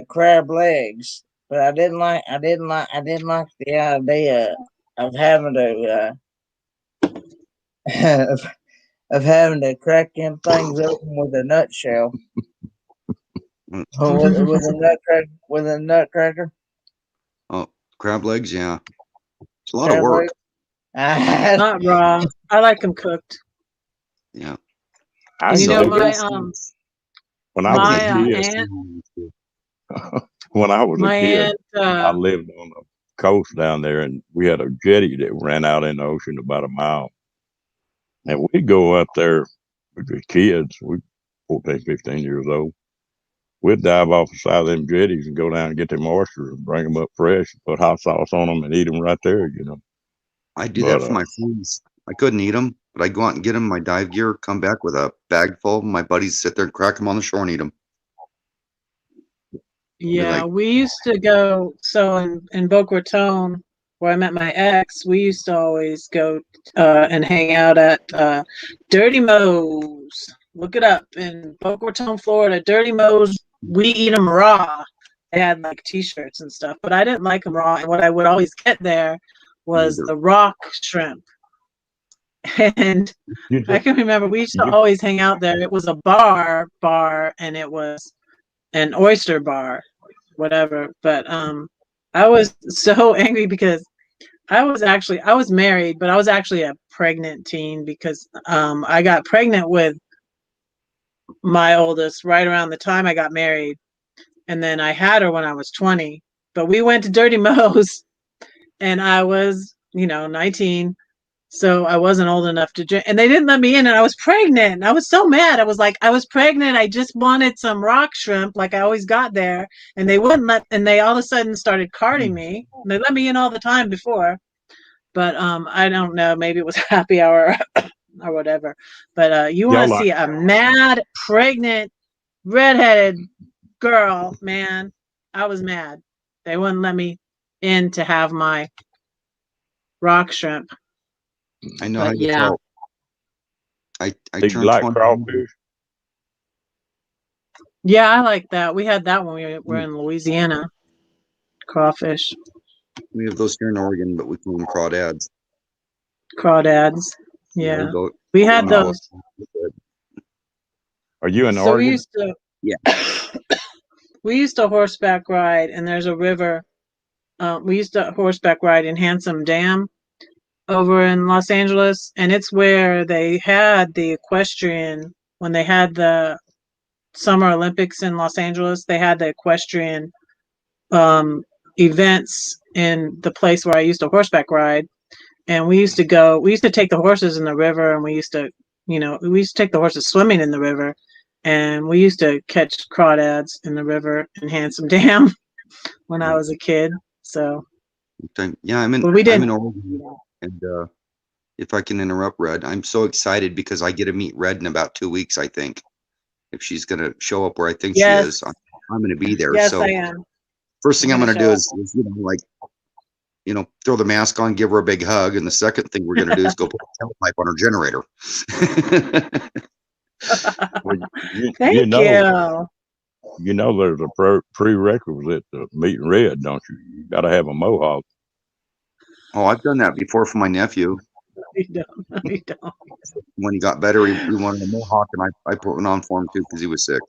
crab legs, but I didn't like the idea of having to crack them things open with a nutshell. with a nutcracker. Oh, crab legs, yeah. It's a lot of work. Not raw. I like them cooked. Yeah. And you know, when I was a kid, I lived on the coast down there, and we had a jetty that ran out in the ocean about a mile. And we'd go up there with the kids, we 14, 15 years old. We'd dive off the side of them jetties and go down and get them oysters and bring them up fresh and put hot sauce on them and eat them right there, you know. I do that for my friends. I couldn't eat them, but I'd go out and get them, my dive gear, come back with a bag full. My buddies sit there and crack them on the shore and eat them. Yeah, we used to go, so in Boca Raton, where I met my ex, we used to always go and hang out at Dirty Mo's. Look it up in Boca Raton, Florida. Dirty Mo's, we eat them raw. They had like t-shirts and stuff, but I didn't like them raw. And what I would always get there was the rock shrimp. And I can remember we used to always hang out there. It was a bar, and it was an oyster bar, whatever. But I was so angry because I was married, but I was actually a pregnant teen because I got pregnant with my oldest right around the time I got married. And then I had her when I was 20. But we went to Dirty Mo's and I was, 19. So I wasn't old enough to drink. And they didn't let me in and I was pregnant. I was so mad. I was like, I was pregnant. I just wanted some rock shrimp like I always got there. And they wouldn't and they all of a sudden started carding me. And they let me in all the time before. But I don't know. Maybe it was happy hour or whatever. But you want to see a mad, pregnant, redheaded girl, man. I was mad. They wouldn't let me in to have my rock shrimp. I know But how you yeah. felt. I Big turned black 20. crawfish. Yeah, I like that. We had that when we were in Louisiana. Crawfish, We have those here in Oregon, but we call them crawdads. crawdads. Yeah, Go- we had go- those. Are you in So we Oregon? used to. Yeah. We used to horseback ride, and there's a river. We used to horseback ride in Handsome Dam over in Los Angeles, and it's where they had the equestrian when they had the Summer Olympics in Los Angeles. They had the equestrian events in the place where I used to horseback ride, and we used to take the horses in the river, and we used to take the horses swimming in the river, and we used to catch crawdads in the river in Handsome Dam when I was a kid. So Yeah, I'm in Oregon, and if I can interrupt, Red, I'm so excited because I get to meet Red in about 2 weeks. I think if she's going to show up where I think she is, I'm going to be there. Yes, so I am. first thing I'm going to do is throw the mask on, give her a big hug, and the second thing we're going to do is go put a tailpipe on her generator. Well, Thank you. You know, there's a prerequisite to meeting Red, don't you? You got to have a mohawk. Oh, I've done that before for my nephew. You don't. When he got better, he wanted a mohawk, and I put one on for him too because he was sick.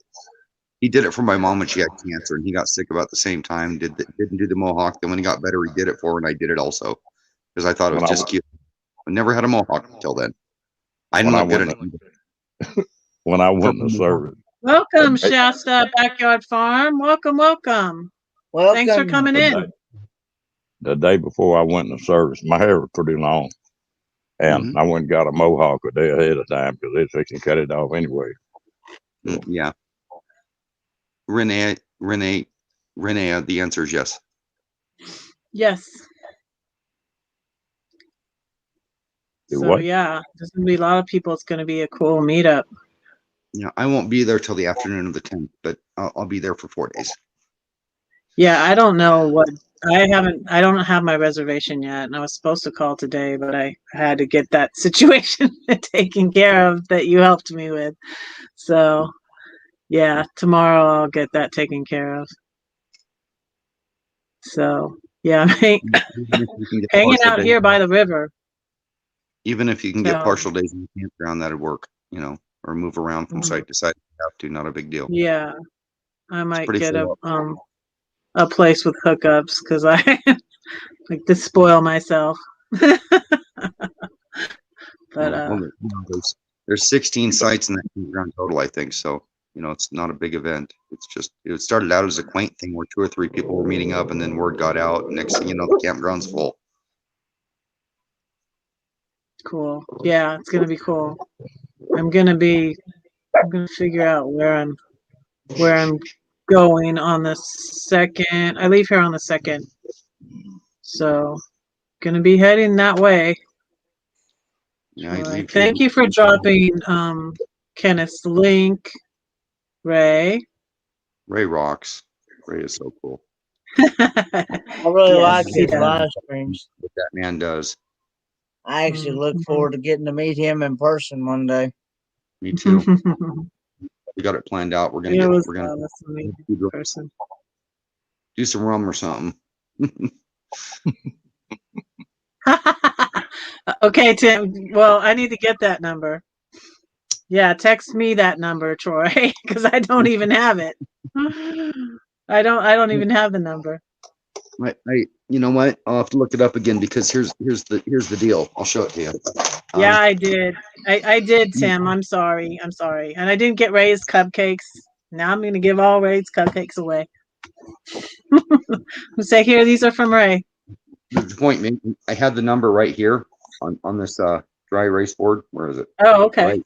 He did it for my mom when she had cancer, and he got sick about the same time. Didn't do the mohawk. Then when he got better, he did it for her, and I did it also because I thought it was just cute. I never had a mohawk until then. I didn't look good when I went in the service. Welcome, Shasta Backyard Farm. Welcome. Thanks for coming in. The day before I went in the service, my hair was pretty long, and I went and got a mohawk a day ahead of time because they're fixing to cut it off anyway. So. Yeah. Renea, the answer is yes. Yes. So yeah, there's gonna be a lot of people. It's gonna be a cool meetup. Yeah, I won't be there till the afternoon of the 10th, but I'll be there for 4 days. Yeah, I don't know what I don't have my reservation yet, and I was supposed to call today, but I had to get that situation taken care of that you helped me with. So yeah, tomorrow I'll get that taken care of. So yeah, hanging out here by the river. Even if you can get partial days in the campground, that'd work, or move around from site to site. You have to, not a big deal. Yeah, I might get a place with hookups because I like to spoil myself. But there's 16 sites in that campground total, I think. So it's not a big event. It's just it started out as a quaint thing where 2 or 3 people were meeting up, and then word got out. And next thing you know, the campground's full. Cool. Yeah, it's gonna be cool. I'm gonna figure out where I'm going on the 2nd. I leave here on the 2nd, so gonna be heading that way. Yeah, thank you for dropping Kenneth's link, Ray. Ray rocks. Ray is so cool. I really like his live streams. What that man does. I actually look forward to getting to meet him in person one day. Me too. We got it planned out. We're gonna do some rum or something. Okay, Tim. Well, I need to get that number. Yeah, text me that number, Troy, because I don't even have it. I don't even have the number. You know what? I'll have to look it up again because here's the deal. I'll show it to you. Yeah, I did. I did, Tim. I'm sorry. And I didn't get Ray's cupcakes. Now I'm gonna give all Ray's cupcakes away. Say here, these are from Ray. The point, man. I had the number right here on this dry erase board. Where is it? Oh, okay.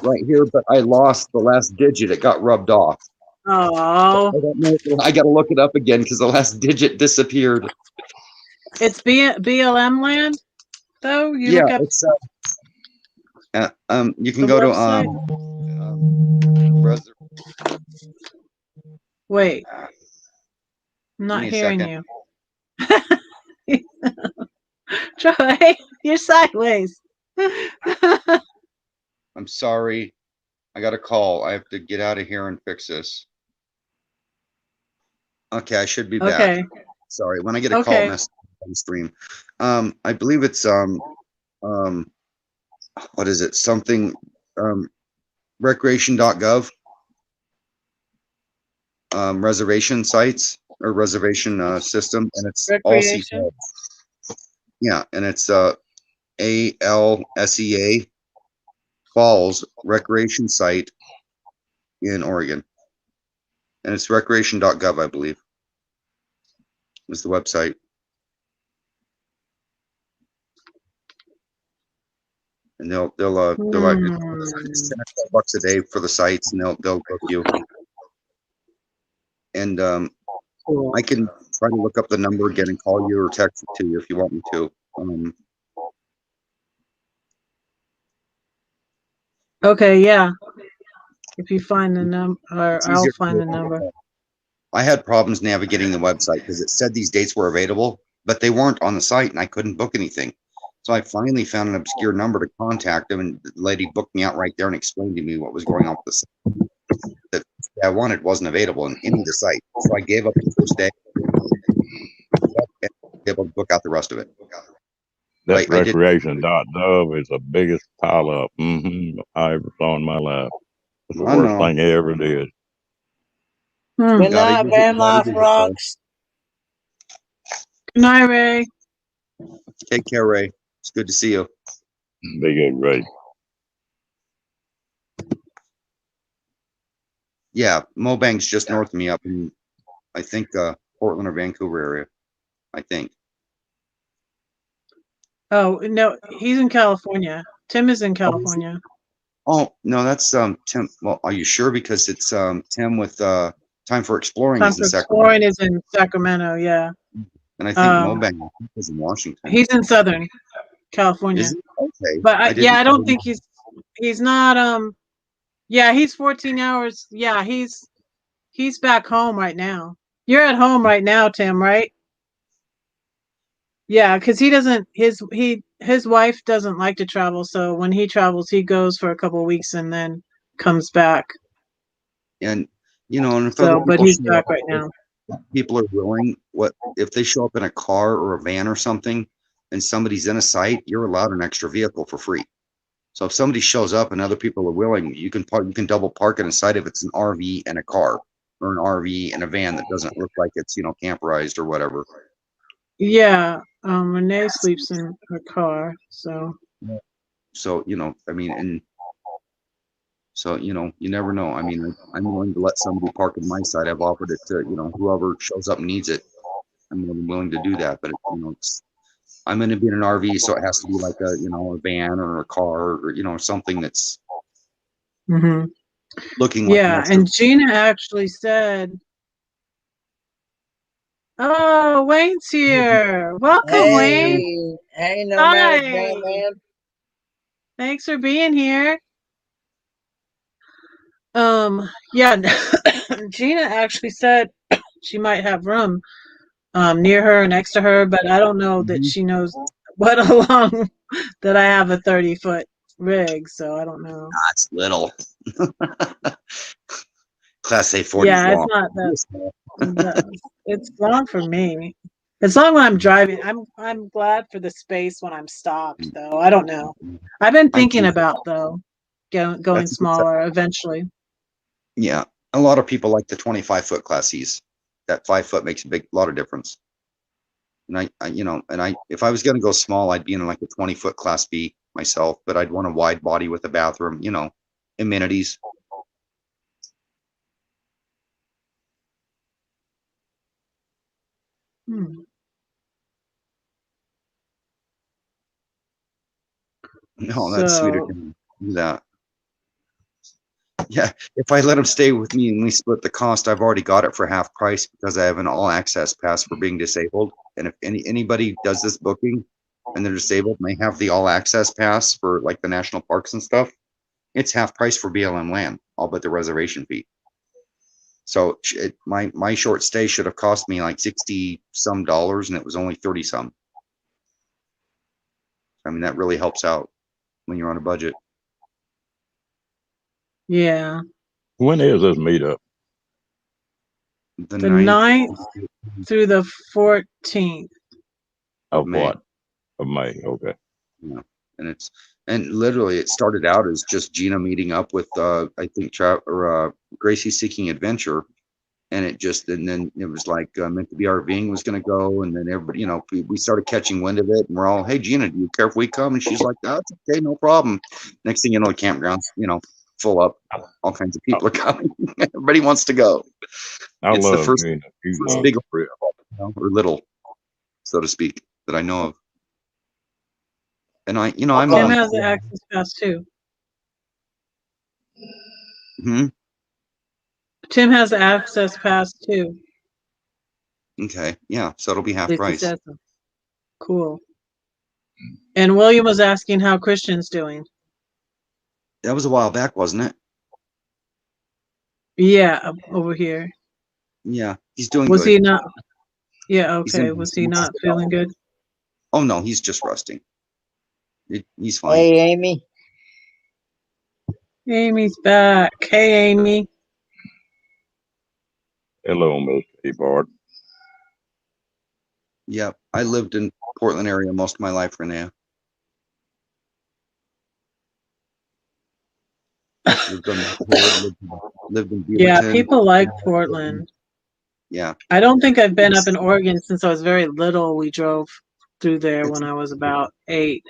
Right here, but I lost the last digit. It got rubbed off. Oh. I got to look it up again because the last digit disappeared. It's BLM land, though. You look up. It's you can go website? to Wait. I'm not hearing you. Troy, you're sideways. I'm sorry. I got a call. I have to get out of here and fix this. Okay, I should be back. Okay. Sorry. When I get a call Okay. message on the stream. I believe it's what is it? Something recreation.gov. Reservation sites or reservation system, and it's all Recreation. CPA. Yeah, and it's ALSEA Falls Recreation Site in Oregon. And it's recreation.gov, I believe, is the website. And they'll like it's $10 a day for the sites, and they'll book you. And Cool. I can try to look up the number again and call you or text it to you if you want me to. Okay, yeah. If you find the number, or It's I'll easier to find do the it. number. I had problems navigating the website because it said these dates were available, but they weren't on the site, and I couldn't book anything. So I finally found an obscure number to contact them, and the lady booked me out right there and explained to me what was going on with the site. That I wanted wasn't available in any of the sites. So I gave up the first day and able to book out the rest of it. That I did. recreation.gov is the biggest pile up I ever saw in my life. It's the I worst know. thing I ever did. Good Gotta night, use it, Van gotta Life use it, Rocks. Good night, Ray. Take care, Ray. It's good to see you. Be good, Ray. Yeah, Mobank's just north of me up in, I think, Portland or Vancouver area. I think. Oh no, he's in California. Tim is in California. Oh no, that's Tim. Well, are you sure? Because it's Tim with Time for Exploring Time is in for Sacramento, Exploring is in Sacramento. Yeah. and I think Mobank is in Washington. He's in Southern California. Is it? Okay. But I I don't didn't think he's not yeah, he's 14 hours. Yeah, he's back home right now. You're at home right now, Tim, right? Yeah, because he doesn't his wife doesn't like to travel, so when he travels he goes for a couple of weeks and then comes back. And and if other So but people he's show back up, right now. people are willing. What if they show up in a car or a van or something, and somebody's in a site? You're allowed an extra vehicle for free. So if somebody shows up and other people are willing, you can double park in a site if it's an RV and a car, or an RV and a van that doesn't look like it's camperized or whatever. Yeah. Renee sleeps in her car, so So I mean, and so you never know. I mean, I'm willing to let somebody park in my side. I've offered it to whoever shows up and needs it. I'm more than willing to do that. But I'm going to be in an RV, so it has to be like a a van or a car or something that's looking like an yeah, extra. and Gina actually said, "Oh, Wayne's here. Welcome, Wayne. Hey, nomadic Hi. Batman. Thanks for being here." Yeah, Gina actually said she might have room near her, next to her, but I don't know that she knows what along that I have a 30-foot rig, so I don't know. It's little. Class A 40 Yeah, is it's long. not that. It's long for me. It's long when I'm driving. I'm glad for the space when I'm stopped, though. I don't know. I've been thinking about though going That's a good size. smaller eventually. Yeah, a lot of people like the 25-foot Class Cs. That 5 foot makes a lot of difference. And if I was going to go small, I'd be in like a 20-foot Class B myself, but I'd want a wide body with a bathroom, amenities. No, that's sweet of him to do that. Yeah, if I let him stay with me and we split the cost, I've already got it for half price because I have an all access pass for being disabled. And if anybody does this booking and they're disabled and they have the all access pass for like the national parks and stuff, it's half price for BLM land, all but the reservation fee. So my short stay should have cost me like $60 some, and it was only 30 some. I mean, that really helps out when you're on a budget. Yeah. When is this meetup? The The 9th 9th through the 14th. Of May. what? Of May. Okay. Yeah. And literally it started out as just Gina meeting up with I think Gracie Seeking Adventure, and then it was like Meant to Be RVing was going to go, and then everybody, we started catching wind of it, and we're all, hey Gina, do you care if we come? And she's like, oh, it's okay, no problem. Next thing you know, the campground's full up, all kinds of people are coming. Everybody wants to go. I It's love the first Gina. She's big or little, so to speak, that I know of. And I'm Tim has the access pass too. Tim has the access pass too. Okay, yeah, so it'll be half At least he price. says so. Cool. And William was asking how Christian's doing. That was a while back, wasn't it? Yeah, over here. Yeah, he's doing Was good. he not? Yeah, He's okay. in- Was he not feeling good? Oh no, he's just rusting. He's fine. Hey, Amy. Amy's back. Hey, Amy. hello, Miss Bart. Yeah, I lived in Portland area most of my life, Renea. Lived in Yeah, Beaverton. people like Portland. Yeah. I don't think I've been up in Oregon since I was very little. We drove through there when I was about 8.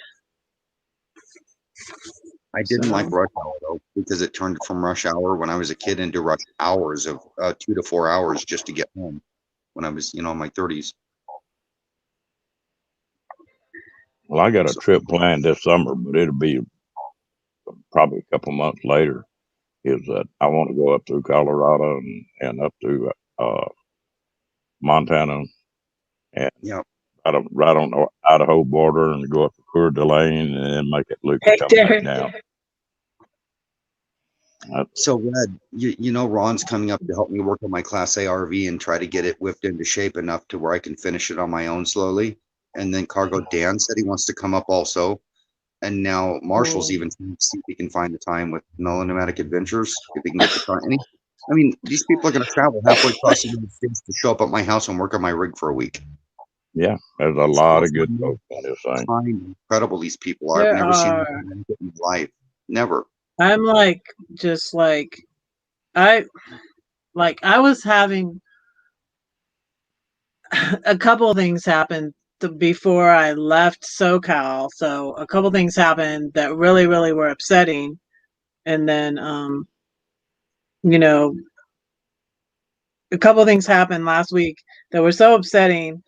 I didn't like rush hour though, because it turned from rush hour when I was a kid into rush hours of 2 to 4 hours just to get home when I was, in my 30s. Well, I got a trip planned this summer, but it'll be probably a couple months later. Is that I want to go up through Colorado and up to Montana, and right on the Idaho border, and go up to Coeur d'Alene, and then make it loop and come back down. So Red, Ron's coming up to help me work on my Class A RV and try to get it whipped into shape enough to where I can finish it on my own slowly. And then Cargo Dan said he wants to come up also. And now Marshall's even trying to see if he can find the time with NOLA Nomadic Adventures, if he can get the time. These people are going to travel halfway across the United States to show up at my house and work on my rig for a week. Yeah, there's a lot of good folks on this thing. Incredible these people are. I've never seen them in my life. Never. I'm I was having a couple of things happen before I left SoCal. So a couple things happened that really, really were upsetting. And then, a couple of things happened last week that were so upsetting.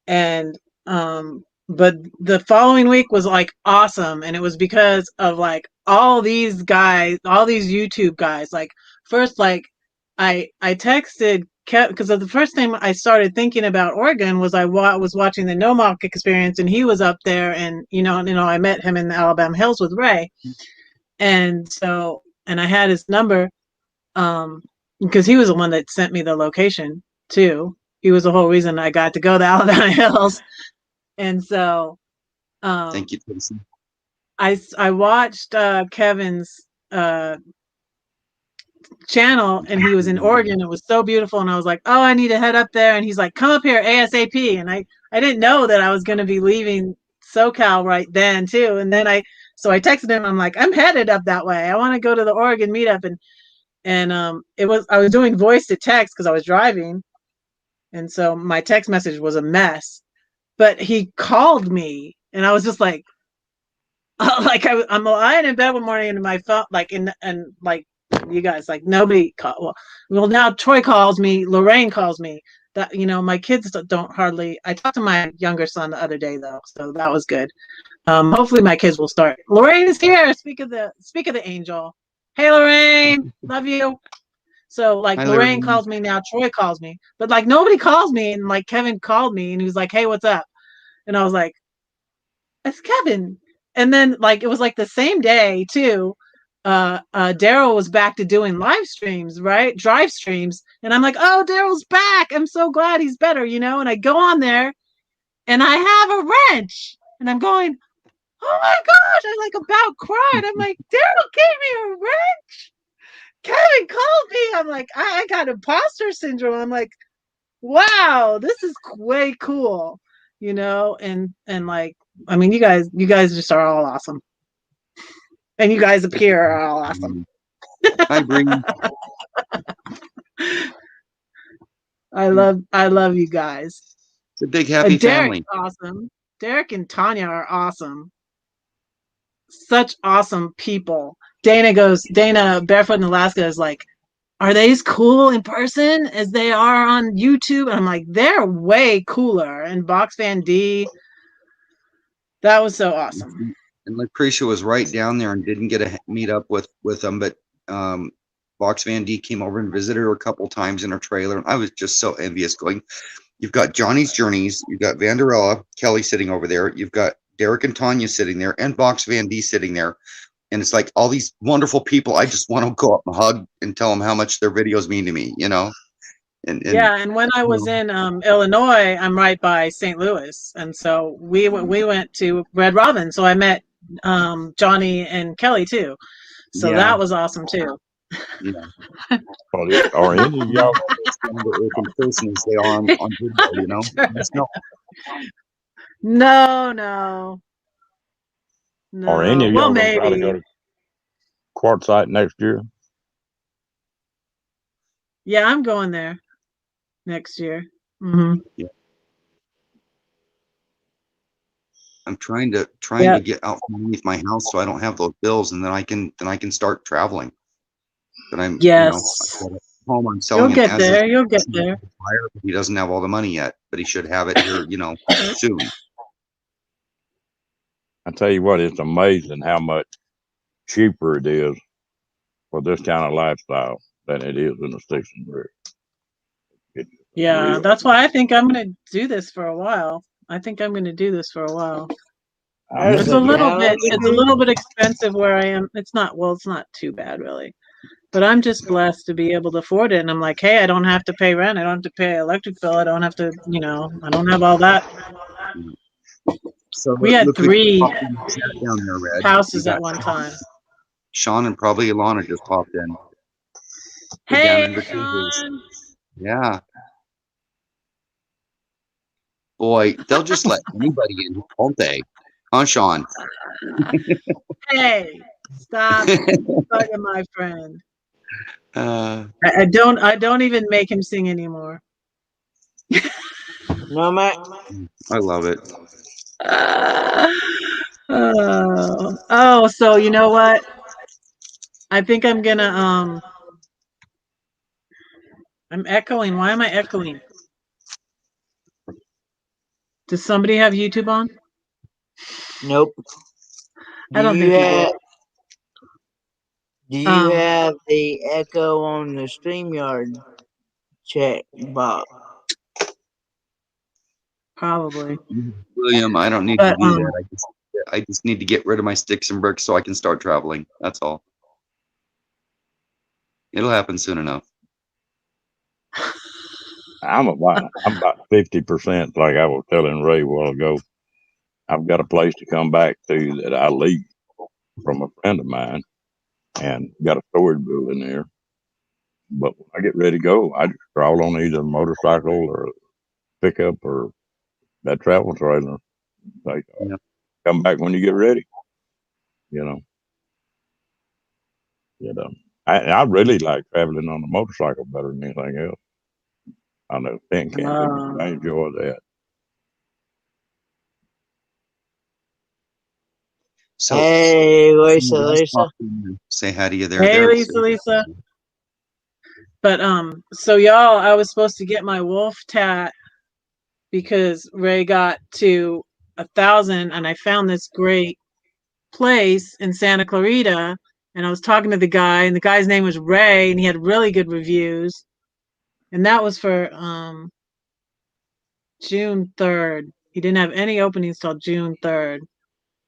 And, but the following week was awesome. And it was because of all these guys, all these YouTube guys, first, I texted because the first time I started thinking about Oregon was I was watching the No Mock Experience, and he was up there, and I met him in the Alabama Hills with Ray, and I had his number, because he was the one that sent me the location too. He was the whole reason I got to go to Alabama Hills, and so thank you, Tracy. I watched Kevin's channel, and he was in Oregon. It was so beautiful, and I was like, oh, I need to head up there. And he's like, come up here ASAP. And I didn't know that I was going to be leaving SoCal right then too. And then I texted him. I'm like, I'm headed up that way. I want to go to the Oregon meetup. And I was doing voice to text because I was driving, and so my text message was a mess. But he called me, and I was just like I'm lying in bed one morning, and my phone you guys, nobody called. Well, now Troy calls me, Lorraine calls me. That my kids don't hardly. I talked to my younger son the other day though, so that was good. Hopefully my kids will start. Lorraine is here. Speak of the angel. Hey Lorraine, love you. So hi, Lorraine Lorraine calls me now. Troy calls me, but nobody calls me. And Kevin called me, and he was like, "Hey, what's up?" And I was like, "It's Kevin." And then it was the same day too. Daryl was back to doing live streams, right? Drive streams. And I'm like, oh, Daryl's back. I'm so glad he's better, And I go on there, and I have a wrench, and I'm going, oh my gosh, I like about cried. I'm like, Daryl gave me a wrench. Kevin called me. I'm like, I got imposter syndrome. I'm like, wow, this is way cool, and like, I mean, you guys just are all awesome. And you guys up here are all awesome. Hi, Bree. I love you guys. It's a big happy Derek's family. awesome. Derek and Tanya are awesome. Such awesome people. Dana Barefoot in Alaska is like, are they as cool in person as they are on YouTube? And I'm like, they're way cooler. And Box Van D, that was so awesome. And Lucretia was right down there and didn't get to meet up with them, but Box Van D came over and visited her a couple times in her trailer, and I was just so envious. Going, you've got Johnny's Journeys, you've got Vanderella Kelly sitting over there, you've got Derek and Tanya sitting there, and Box Van D sitting there, and it's like all these wonderful people. I just want to go up and hug and tell them how much their videos mean to me, And yeah, and when I was in Illinois, I'm right by St. Louis, and so we went to Red Robin, so I met Johnny and Kelly too, so that was awesome too. Yeah. Are any of y'all in person as they are on video, No. Are any of y'all Well, gonna try to maybe. go to Quartzsite next year? Yeah, I'm going there next year. Mm-hmm. Yeah. I'm trying to get out from underneath my house so I don't have those bills, and then I can start traveling. But I'm home. I'm selling. You'll get there. You'll get there. He doesn't have all the money yet, but he should have it here, soon. I tell you what, it's amazing how much cheaper it is for this kind of lifestyle than it is in the sticks and bricks. Yeah, that's why I think I'm going to do this for a while. It's a little bit expensive where I am. It's not too bad really, but I'm just blessed to be able to afford it. And I'm like, hey, I don't have to pay rent. I don't have to pay electric bill. I don't have to, I don't have all that. So we had 3 down there, Red. houses at one time. Sean and probably Ilana just popped in. Hey, Sean. Yeah. Boy, they'll just let anybody in, won't they? Huh, Sean? Hey, stop bugging my friend. I don't even make him sing anymore. No, Matt. I love it. So you know what? I think I'm gonna I'm echoing. Why am I echoing? Does somebody have YouTube on? Nope. I don't think do you have the echo on the StreamYard check box? Probably. William, I don't need to do that. I just need to get rid of my sticks and bricks so I can start traveling. That's all. It'll happen soon enough. I'm about 50%, like I was telling Ray a while ago. I've got a place to come back to that I leased from a friend of mine, and got a storage building there. But when I get ready to go, I just crawl on either a motorcycle or a pickup or that travel trailer. Like, come back when you get ready. I really like traveling on a motorcycle better than anything else. I know Pen can't do it. I enjoy that. So, hey, Lisa. Say hi to you there. Hey, Lisa. But so y'all, I was supposed to get my wolf tat because Ray got to 1,000, and I found this great place in Santa Clarita, and I was talking to the guy, and the guy's name was Ray, and he had really good reviews, and that was for June 3rd. He didn't have any openings till June 3rd.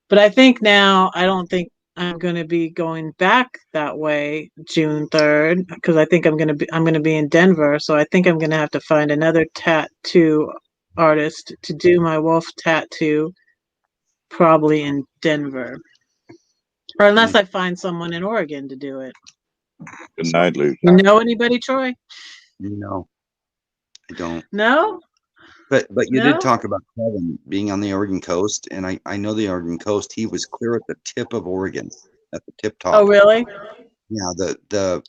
But I think now, I don't think I'm going to be going back that way June 3rd, because I think I'm going to be in Denver, so I think I'm going to have to find another tattoo artist to do my wolf tattoo probably in Denver. Or unless I find someone in Oregon to do it. Good night, Lucy. You know anybody, Troy? No, I don't. No? But you did No? talk about Kevin being on the Oregon coast, and I know the Oregon coast. He was clear at the tip of Oregon, at the tip top. Oh, really? Yeah, the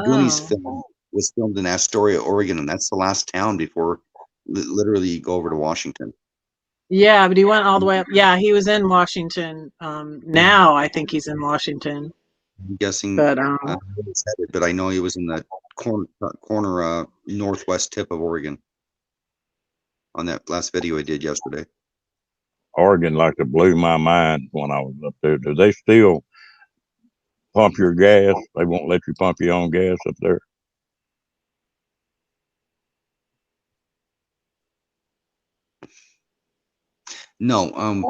Goonies Oh. film was filmed in Astoria, Oregon, and that's the last town before literally you go over to Washington. Yeah, but he went all the way up. Yeah, he was in Washington. Now I think he's in Washington. I'm guessing But where he's headed, but I know he was in the corner northwest tip of Oregon on that last video I did yesterday. Oregon like it blew my mind when I was up there. Do they still pump your gas? They won't let you pump your own gas up there. No,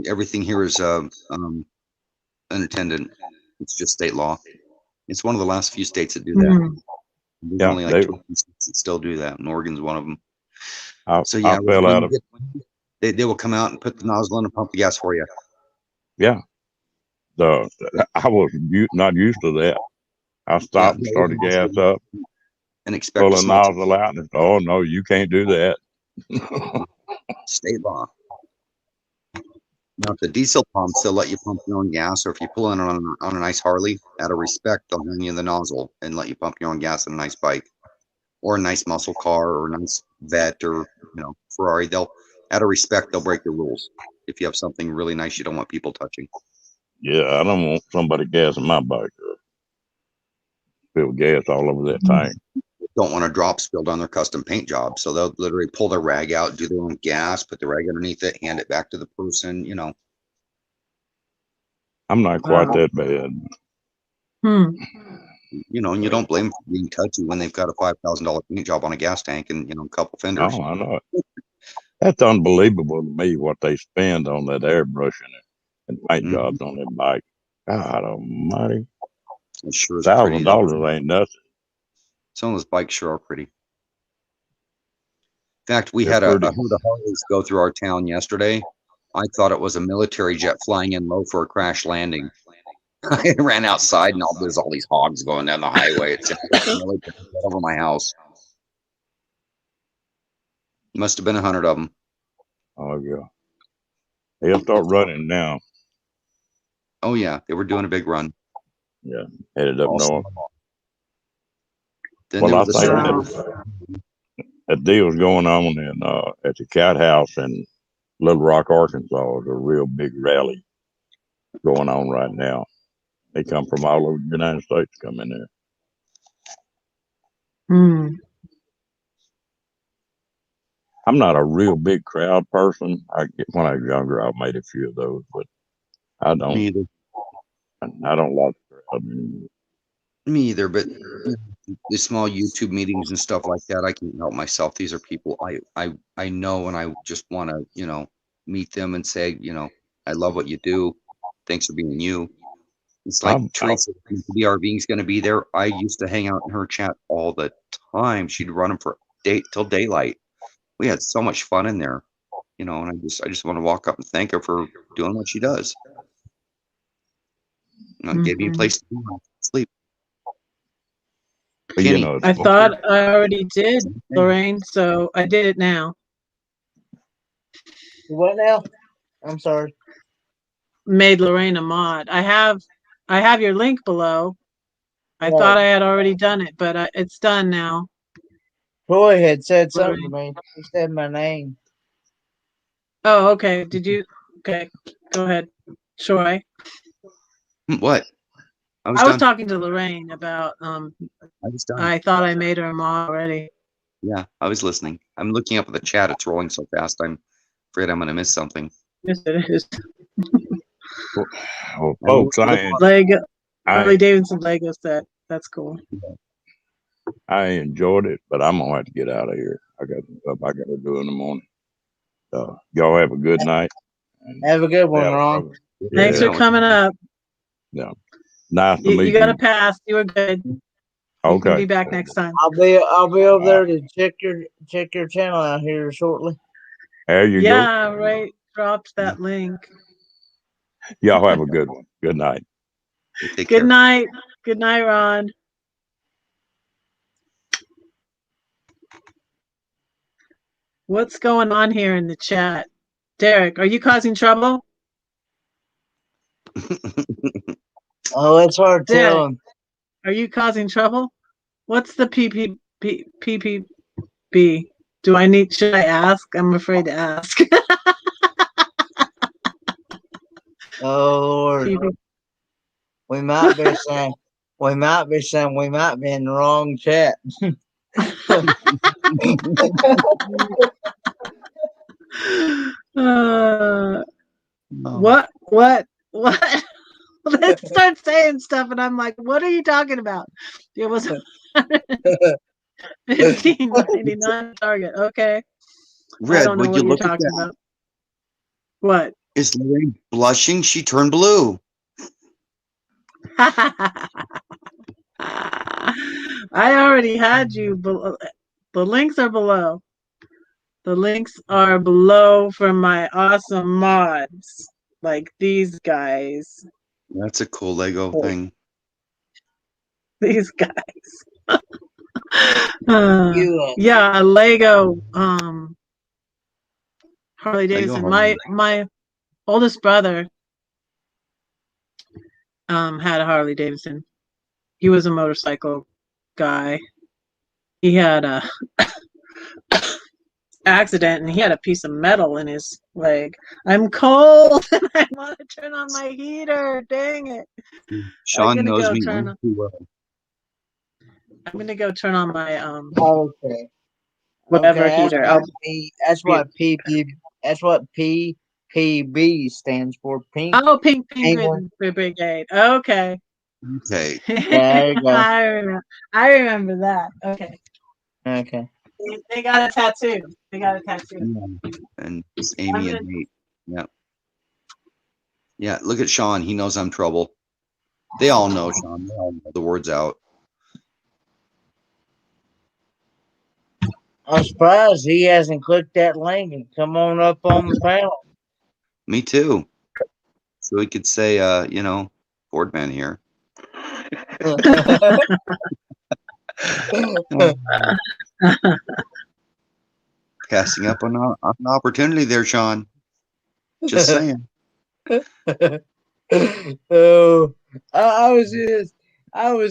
everything here is unattended. It's just state law. It's one of the last few states that do that. There's Yeah, only like 20 states that still do that, and Oregon's one of them. So yeah, I fell out of. They will come out and put the nozzle in and pump the gas for you. Yeah, I was not used to that. I stopped and started gas up, and expect pull a nozzle out, and oh no, you can't do that. State law. Now, if the diesel pumps, they'll let you pump your own gas, or if you pull in on a nice Harley, out of respect, they'll hand you the nozzle and let you pump your own gas on a nice bike, or a nice muscle car, or a nice vet, or Ferrari. They'll, out of respect, they'll break the rules if you have something really nice you don't want people touching. Yeah, I don't want somebody gassing my bike up. Spill gas all over that tank. Don't want a drop spilled on their custom paint job, so they'll literally pull their rag out, do their own gas, put the rag underneath it, hand it back to the person. I'm not quite that bad. And you don't blame them for being touchy when they've got a $5,000 paint job on a gas tank and a couple fenders. Oh, I know it. That's unbelievable to me what they spend on that airbrushing and paint jobs on that bike. God almighty. It sure is $1,000 ain't nothing. Some of those bikes sure are pretty. In fact, we had a Honda Harleys go through our town yesterday. I thought it was a military jet flying in low for a crash landing. I ran outside and there's all these hogs going down the highway. It's over my house. Must have been 100 of them. Oh yeah. They'll start running now. Oh yeah, they were doing a big run. Yeah, headed up north. Then well, I think that deal's going on in at the Cat House in Little Rock, Arkansas. There's a real big rally going on right now. They come from all over the United States to come in there. I'm not a real big crowd person. When I was younger, I made a few of those, but I don't. Me either. I don't like the crowd anymore. Me either, but the small YouTube meetings and stuff like that, I can't help myself. These are people I know, and I just want to, meet them and say, I love what you do. Thanks for being you. It's like Teresa, the RV is going to be there. I used to hang out in her chat all the time. She'd run them for till daylight. We had so much fun in there, and I just want to walk up and thank her for doing what she does. Gave me a place to sleep. Kenny, I thought I already did, Lorraine, so I did it now. What now? I'm sorry. Made Lorraine a mod. I have your link below. I thought I had already done it, but it's done now. Troy had said something to me. He said my name. Oh, okay. Did you? Okay, go ahead, Troy. What? I was talking to Lorraine about. I thought I made her a mod already. Yeah, I was listening. I'm looking up at the chat. It's rolling so fast. I'm afraid I'm going to miss something. Yes, it is. Well, folks, Harley Davidson Lego set. That's cool. I enjoyed it, but I'm gonna have to get out of here. I got stuff I got to do in the morning. Y'all have a good night. Have a good one, Ron. Thanks for coming up. Yeah, nice to meet you. You got to pass. You were good. Okay. You can be back next time. I'll be over there to check your channel out here shortly. There you go. Yeah, right. dropped that link. Y'all have a good one. Good night. Take Good care. night. Good night, Ron. What's going on here in the chat? Derek, are you causing trouble? Oh, it's hard Derek, telling. are you causing trouble? What's the PPB? Should I ask? I'm afraid to ask. Oh Lord, PP. we might be saying we might be in the wrong chat. What? Let's start saying stuff, and I'm like, what are you talking about? It was 15.99 Target. Okay. I Red, don't know would you what you're look at talking that? about. What? Is Lorraine blushing? She turned blue. I already had you. The links are below. The links are below from my awesome mods, like these guys. That's a cool Lego thing. These guys. You, Yeah, a Lego Harley Lego Davidson. Harley. My oldest brother had a Harley Davidson. He was a motorcycle guy. He had a accident and he had a piece of metal in his leg. I'm cold and I want to turn on my heater. Dang it. Sean knows me turn way on, too well. I'm gonna go turn on my okay. whatever Okay, heater. that's what PPB stands for. Pink Pink Penguin. Penguin Brigade. Okay. Okay. There you go. I remember that. Okay. Okay. They got a tattoo. Yeah. And it's Amy and Nate. Yeah. Yeah. Look at Sean. He knows I'm trouble. They all know, Sean. They all know the words out. I'm surprised he hasn't clicked that link and come on up on the panel. Me too. So he could say, Fordman here. Passing up on an opportunity there, Sean. Just saying. Oh, I was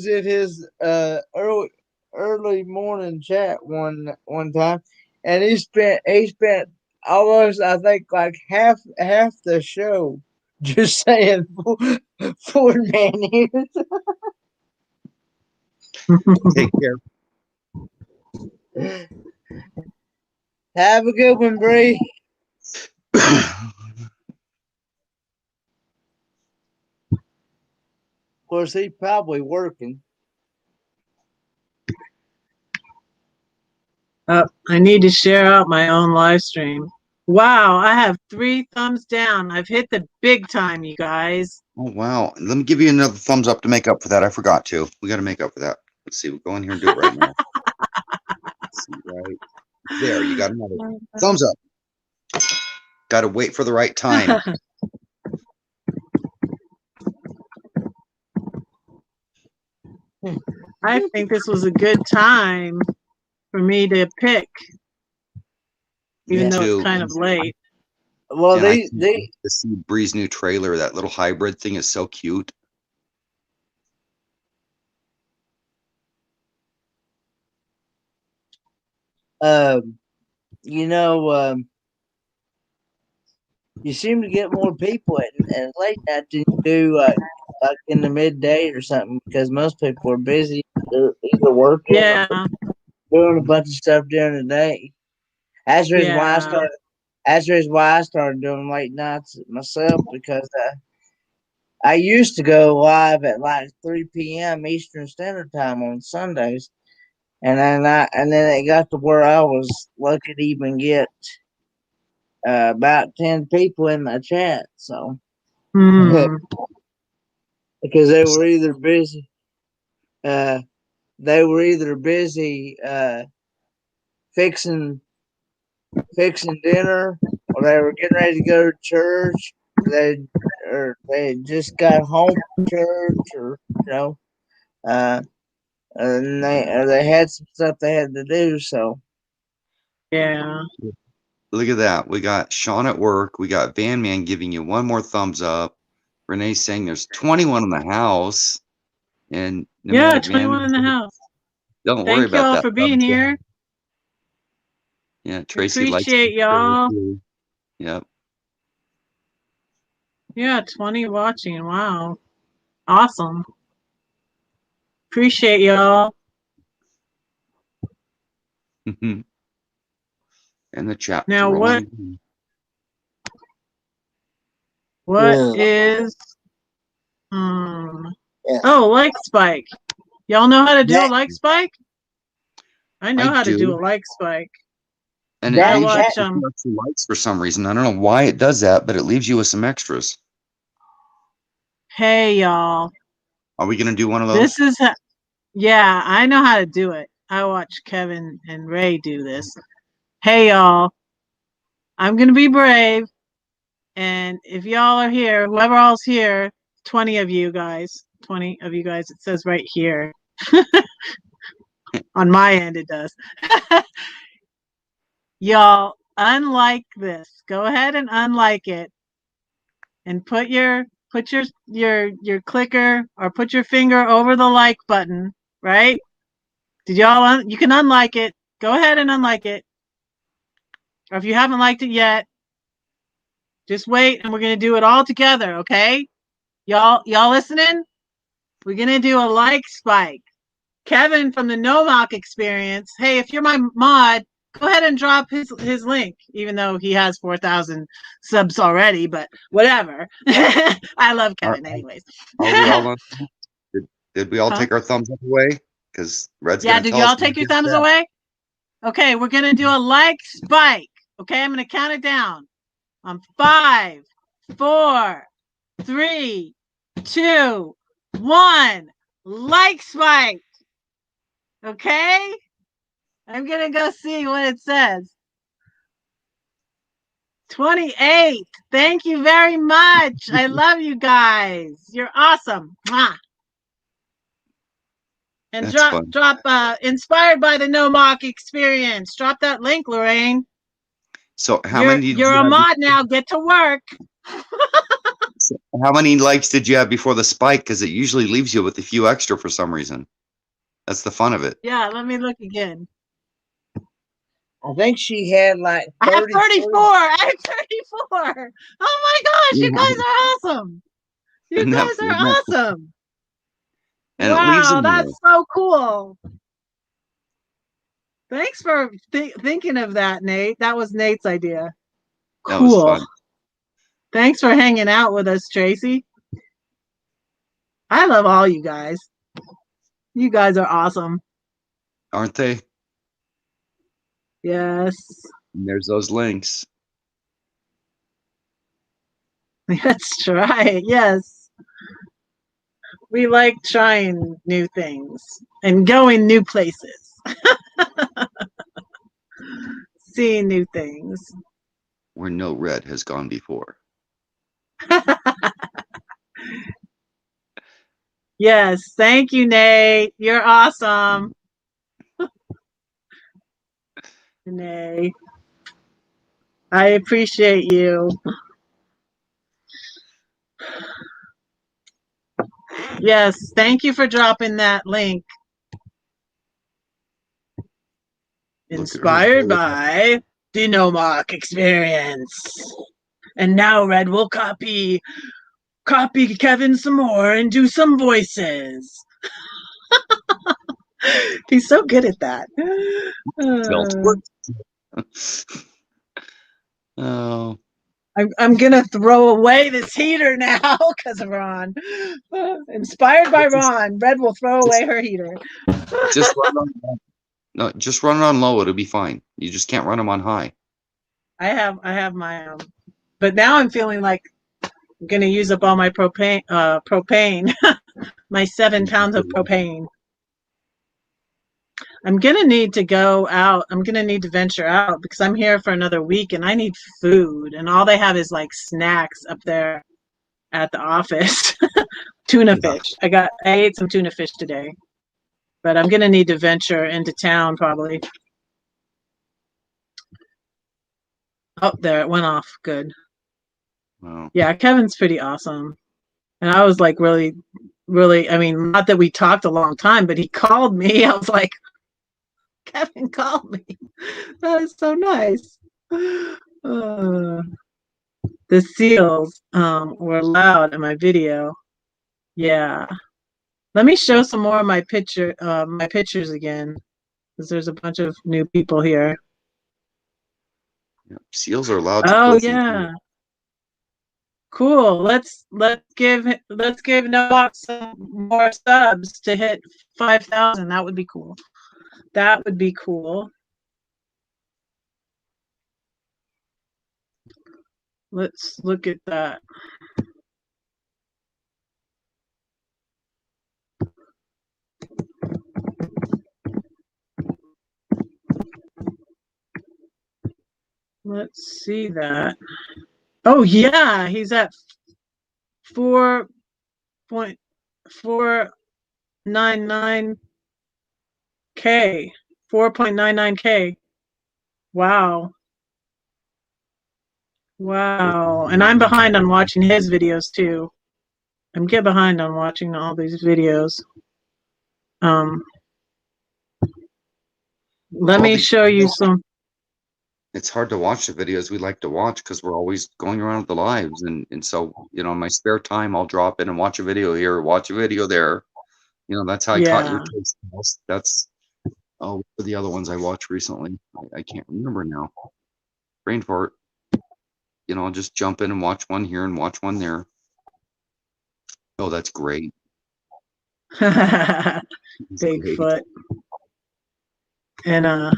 in his early morning chat one time, and he spent almost, I think, like half the show just saying Ford man ears. Take care. Have a good one, Bre. Of course, he's probably working. I need to share out my own live stream. Wow, I have 3 thumbs down. I've hit the big time, you guys. Oh, wow. Let me give you another thumbs up to make up for that. I forgot to. We got to make up for that. Let's see. We'll go in here and do it right now. Let's see, right there. You got another thumbs up. Got to wait for the right time. I think this was a good time for me to pick, even though it's kind of late. Well, to see Bre's new trailer, that little hybrid thing is so cute. You seem to get more people at late night than you do like in the midday or something, because most people are busy. They're either working or doing a bunch of stuff during the day. That's the reason why I started doing late nights myself, because I used to go live at like 3 p.m. Eastern Standard Time on Sundays, and then it got to where I was lucky to even get about 10 people in my chat. So because they were either busy, fixing dinner, they were getting ready to go to church. They just got home from church, or and they had some stuff they had to do. So Yeah. Look at that. We got Sean at work. We got Van Man giving you one more thumbs up. Renee saying there's 21 in the house. And Yeah, Nomadic 21 in the house. Don't worry Thank you about all that for being thumbs here. down. Yeah, Tracy likes Appreciate y'all. Yep. Yeah, 20 watching. Wow. Awesome. Appreciate y'all. And the chat's Now rolling. what is oh, like spike. Y'all know how to do a like spike? I know how to do a like spike. And it I leaves watch you with some likes for some reason. I don't know why it does that, but it leaves you with some extras. Hey y'all. Are we gonna do one of those? This is yeah, I know how to do it. I watch Kevin and Ray do this. Hey y'all. I'm gonna be brave. And if y'all are here, whoever all's here, 20 of you guys, it says right here. On my end, it does. Y'all, unlike this. Go ahead and unlike it. And put your clicker or put your finger over the like button, right? Did y'all, you can unlike it. Go ahead and unlike it. Or if you haven't liked it yet, just wait and we're going to do it all together, okay? Y'all listening? We're going to do a like spike. Kevin from the No Mock Experience. Hey, if you're my mod, go ahead and drop his link, even though he has 4,000 subs already, but whatever. I love Kevin anyways. Are we all on? Did we all take our thumbs up away? Because Red's gonna did tell y'all us take your thumbs away? Okay, we're gonna do a like spike. Okay, I'm gonna count it down. On 5, 4, 3, 2, 1. Like spike. Okay? I'm gonna go see what it says. 28. Thank you very much. I love you guys. You're awesome. Mwah. And That's drop inspired by the No Mock Experience. Drop that link, Lorraine. So how many? You're a mod now. Get to work. So how many likes did you have before the spike? Because it usually leaves you with a few extra for some reason. That's the fun of it. Yeah, let me look again. I think she had like 34. I have 34. Oh my gosh, you guys are awesome. You guys are awesome. And wow, that's so cool. Thanks for thinking of that, Nate. That was Nate's idea. Cool. That was fun. Thanks for hanging out with us, Tracy. I love all you guys. You guys are awesome. Aren't they? Yes. And there's those links. Let's try it. Yes. We like trying new things and going new places. Seeing new things. Where no Red has gone before. Yes. Thank you, Nate. You're awesome. Nate. I appreciate you. Yes, thank you for dropping that link. Inspired by the No Mock Experience. And now Red will copy Kevin some more and do some voices. He's so good at that. Oh. I'm gonna throw away this heater now because of Ron. Inspired by Ron, Red will throw away her heater. Just run it on low. It'll be fine. You just can't run them on high. I have my but now I'm feeling like I'm gonna use up all my propane. My 7 pounds of propane. I'm gonna need to go out. I'm gonna need to venture out because I'm here for another week and I need food. And all they have is like snacks up there at the office. Tuna Yeah. fish. I ate some tuna fish today. But I'm gonna need to venture into town probably. Oh, there it went off. Good. Wow. Yeah, Kevin's pretty awesome. And I was like really, really, I mean, not that we talked a long time, but he called me. I was like, Kevin called me. That is so nice. The seals were loud in my video. Yeah. Let me show some more of my pictures again, because there's a bunch of new people here. Yeah. Seals are allowed to Oh listen. yeah. Cool. Let's give Noah some more subs to hit 5,000. That would be cool. That would be cool. Let's look at that. Let's see that. Oh yeah, he's at 4.499K. 4.99K. Wow. Wow. And I'm behind on watching his videos too. I'm getting behind on watching all these videos. Let me show you some. It's hard to watch the videos we like to watch because we're always going around with the lives. And so, in my spare time, I'll drop in and watch a video here, watch a video there. That's how I caught your Yeah. taste. That's, what were the other ones I watched recently? I can't remember now. Brain fart. I'll just jump in and watch one here and watch one there. Oh, that's great. That's Bigfoot. great. And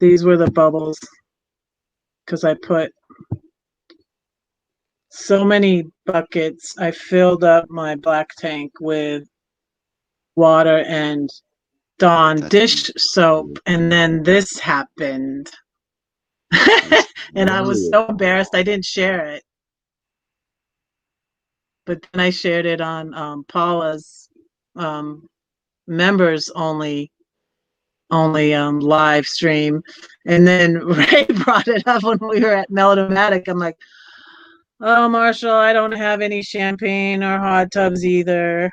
these were the bubbles because I put so many buckets. I filled up my black tank with water and Dawn dish soap, and then this happened. And I was so embarrassed I didn't share it. But then I shared it on Paula's members only live stream, and then Ray brought it up when we were at Melodramatic. I'm like, oh, Marshall, I don't have any champagne or hot tubs either.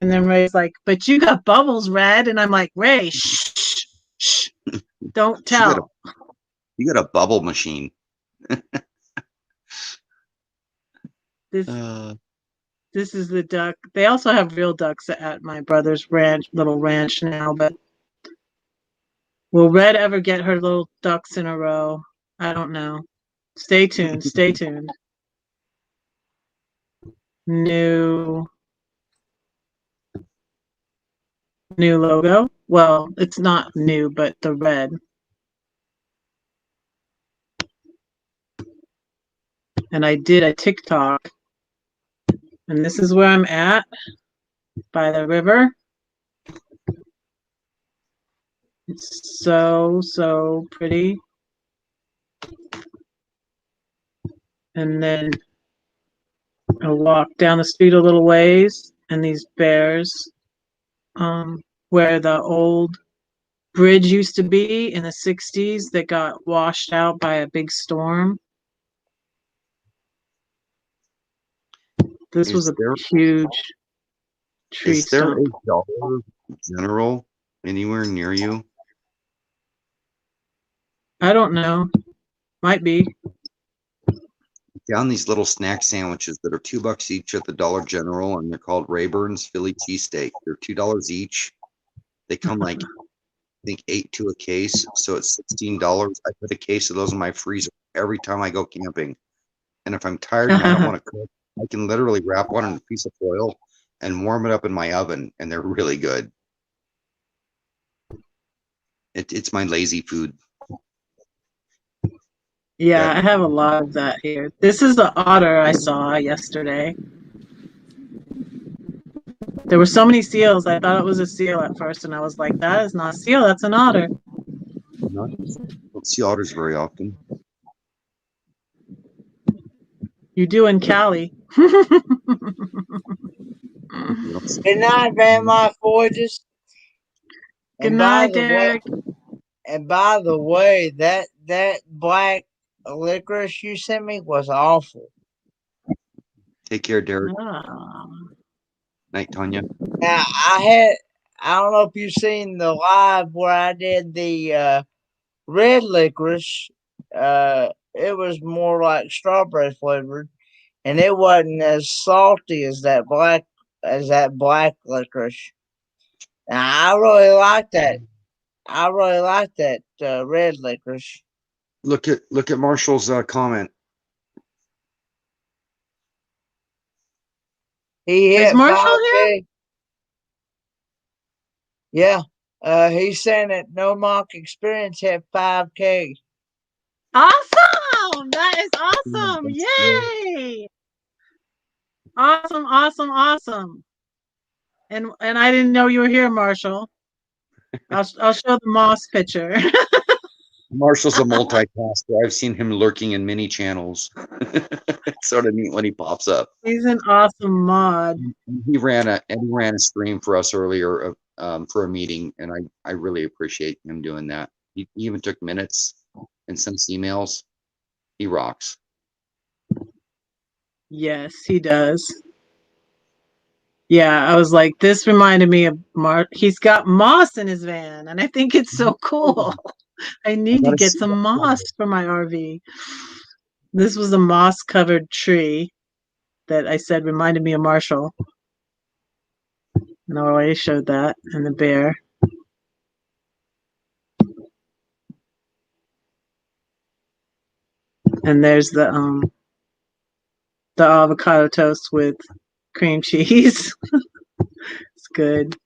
And then Ray's like, but you got bubbles, Red. And I'm like, Ray, shh, shh, don't tell. You got a bubble machine. This is the duck. They also have real ducks at my brother's little ranch now, but will Red ever get her little ducks in a row? I don't know. Stay tuned. Stay tuned. New logo. Well, it's not new, but the red. And I did a TikTok. And this is where I'm at by the river. It's so pretty. And then I walk down the street a little ways, and these bears, where the old bridge used to be in the 60s that got washed out by a big storm. This was a huge tree stump. Is there a Dollar General anywhere near you? I don't know. Might be. Down these little snack sandwiches that are $2 each at the Dollar General, and they're called Rayburn's Philly cheesesteak. They're $2 each. They come like, I think 8 to a case, so it's $16. I put a case of those in my freezer every time I go camping. And if I'm tired and I don't want to cook, I can literally wrap one in a piece of foil and warm it up in my oven, and they're really good. It's my lazy food. Yeah, I have a lot of that here. This is the otter I saw yesterday. There were so many seals. I thought it was a seal at first, and I was like, that is not a seal, that's an otter. Don't see otters very often. You do in Cali. You don't see Good night, Grandma Forges. Good night, Derek. And by the way, that black licorice you sent me was awful. Take care, Derek. Ah. Night, Tanya. Now I don't know if you've seen the live where I did the red licorice. It was more like strawberry flavored, and it wasn't as salty as that black licorice. Now I really like that. I really like that red licorice. Look at Marshall's comment. He Is hit Marshall 5K. Yeah. He's saying that No Mock Experience hit 5K. Awesome! That is awesome! Yay! Awesome, awesome, awesome. And I didn't know you were here, Marshall. I'll show the moss picture. Marshall's a multitasker. I've seen him lurking in many channels. It's sort of neat when he pops up. He's an awesome mod. He ran a stream for us earlier for a meeting, and I really appreciate him doing that. He even took minutes and sent us emails. He rocks. Yes, he does. Yeah, I was like, this reminded me of he's got moss in his van, and I think it's so cool. I need to get some moss for my RV. This was a moss-covered tree that I said reminded me of Marshall. And I already showed that, and the bear. And there's the avocado toast with cream cheese. It's good.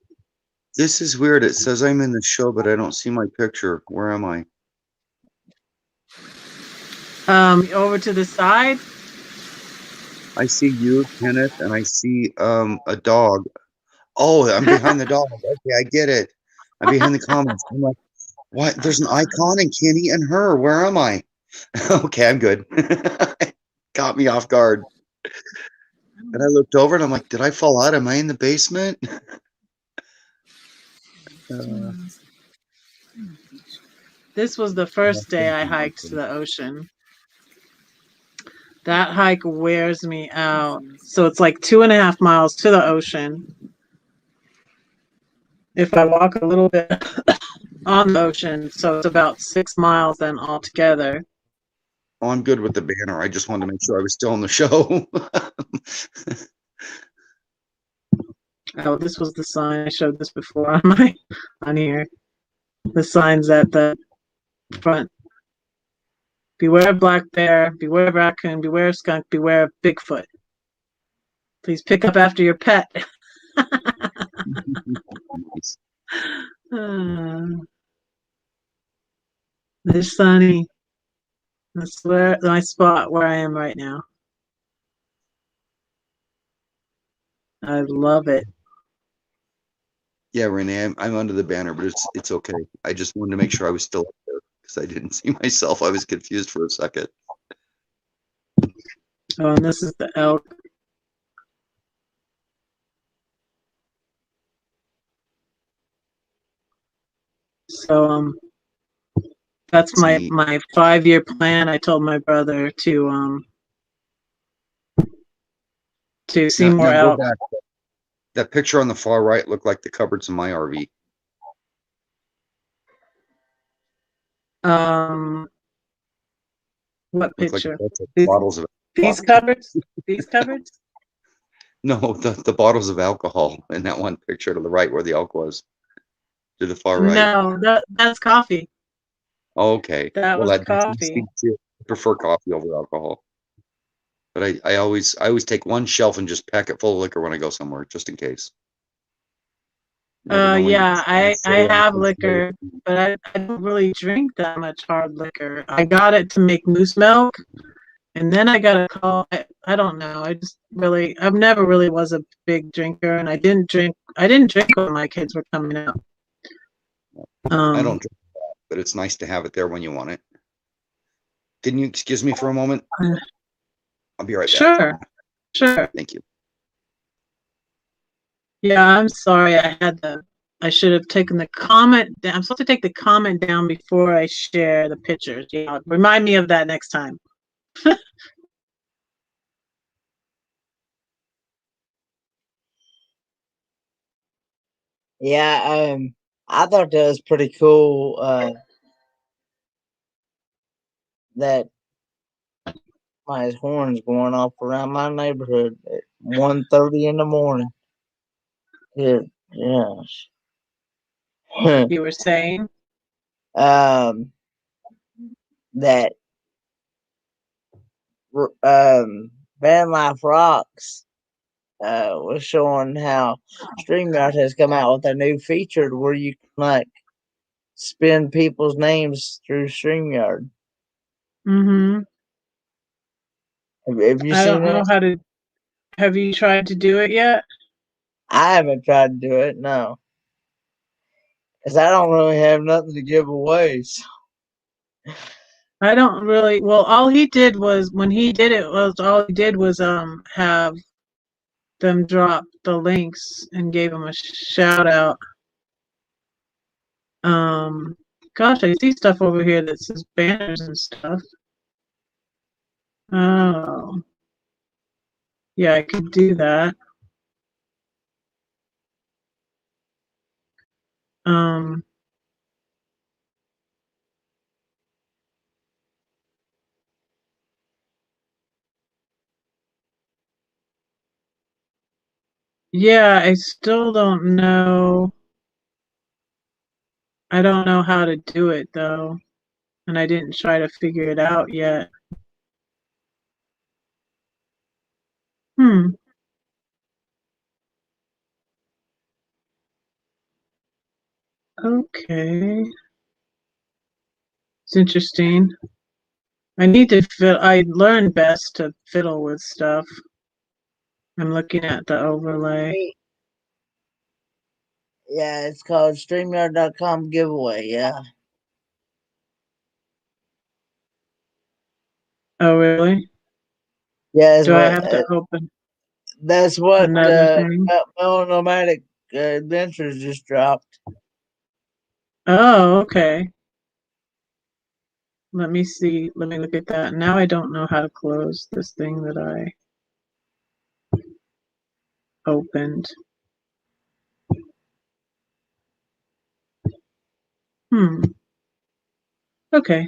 This is weird. It says I'm in the show, but I don't see my picture. Where am I? Over to the side. I see you, Kenneth, and I see a dog. Oh, I'm behind the dog. Okay, I get it. I'm behind the comments. I'm like, what? There's an icon and Kenny and her. Where am I? Okay, I'm good. Caught me off guard. And I looked over and I'm like, did I fall out? Am I in the basement? This was the first day I hiked to the ocean. That hike wears me out. So it's like 2.5 miles to the ocean. If I walk a little bit on the ocean, so it's about 6 miles then altogether. Oh, I'm good with the banner. I just wanted to make sure I was still on the show. Oh, this was the sign. I showed this before on here. The signs at the front. Beware of black bear, beware of raccoon, beware of skunk, beware of Bigfoot. Please pick up after your pet. It's sunny. That's my spot where I am right now. I love it. Yeah, Renee, I'm under the banner, but it's okay. I just wanted to make sure I was still up there because I didn't see myself. I was confused for a second. Oh, and this is the elk. So that's my 5-year plan. I told my brother to see more elk. That picture on the far right looked like the cupboards in my RV. What picture? Like bottles of these cupboards? These cupboards? No, the bottles of alcohol in that one picture to the right where the elk was. To the far right. No, that's coffee. Oh, okay. That was coffee. I prefer coffee over alcohol. But I always take one shelf and just pack it full of liquor when I go somewhere, just in case. Yeah, I have liquor, but I don't really drink that much hard liquor. I got it to make moose milk, and then I got a call. I don't know. I've never really was a big drinker, and I didn't drink when my kids were coming out. I don't drink that, but it's nice to have it there when you want it. Can you excuse me for a moment? I'll be right back. Sure. Thank you. Yeah, I'm sorry. I should have taken the comment down. I'm supposed to take the comment down before I share the pictures. Yeah, remind me of that next time. Yeah, I thought that was pretty cool. That my horns going off around my neighborhood at 1:30 in the morning. Good gosh. You were saying? That Van Life Rocks was showing how StreamYard has come out with a new feature where you can like spin people's names through StreamYard. Mm-hmm. Have you I seen don't know that? how to. Have you tried to do it yet? I haven't tried to do it, no. Because I don't really have nothing to give away. So. I don't really. Well, all he did was when he did it was have them drop the links and gave them a shout out. Gosh, I see stuff over here that says banners and stuff. Oh, yeah, I could do that. Um, yeah, I still don't know. I don't know how to do it though, and I didn't try to figure it out yet. Hmm. Okay. It's interesting. I learn best to fiddle with stuff. I'm looking at the overlay. Yeah, it's called StreamYard.com giveaway. Yeah. Oh, really? Yeah, Do I have to open that's what another thing? Melonomadic Adventures just dropped. Oh, okay. Let me see. Let me look at that. Now I don't know how to close this thing that I opened. Hmm. Okay.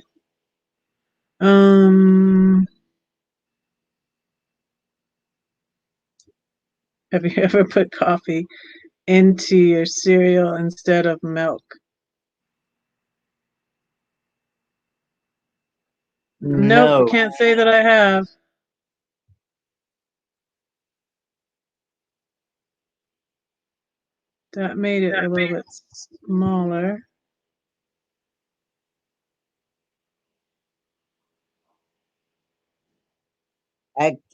Have you ever put coffee into your cereal instead of milk? Nope, No. can't say that I have. That made it a little bit smaller.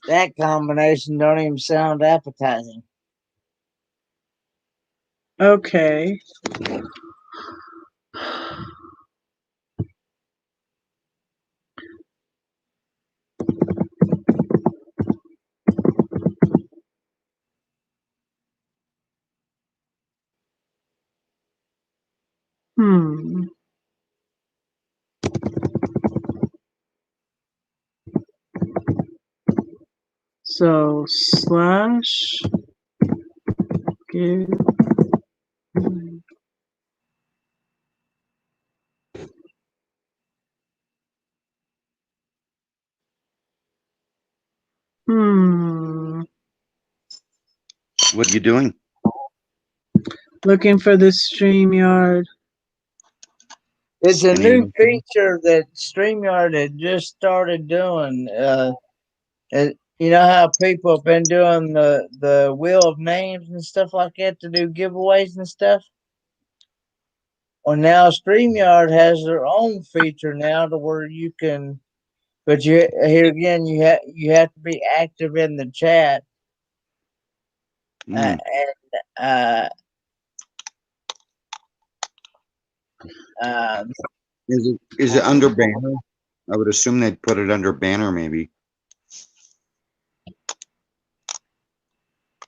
That combination don't even sound appetizing. Okay. Hmm. So slash give. Hmm. What are you doing? Looking for the StreamYard. It's a Spinning new anything? feature that StreamYard had just started doing. You know how people have been doing the wheel of names and stuff like that to do giveaways and stuff? Well, now StreamYard has their own feature now to where you can But here again, you have to be active in the chat, Mm. and Is it under banner? I would assume they'd put it under banner, maybe.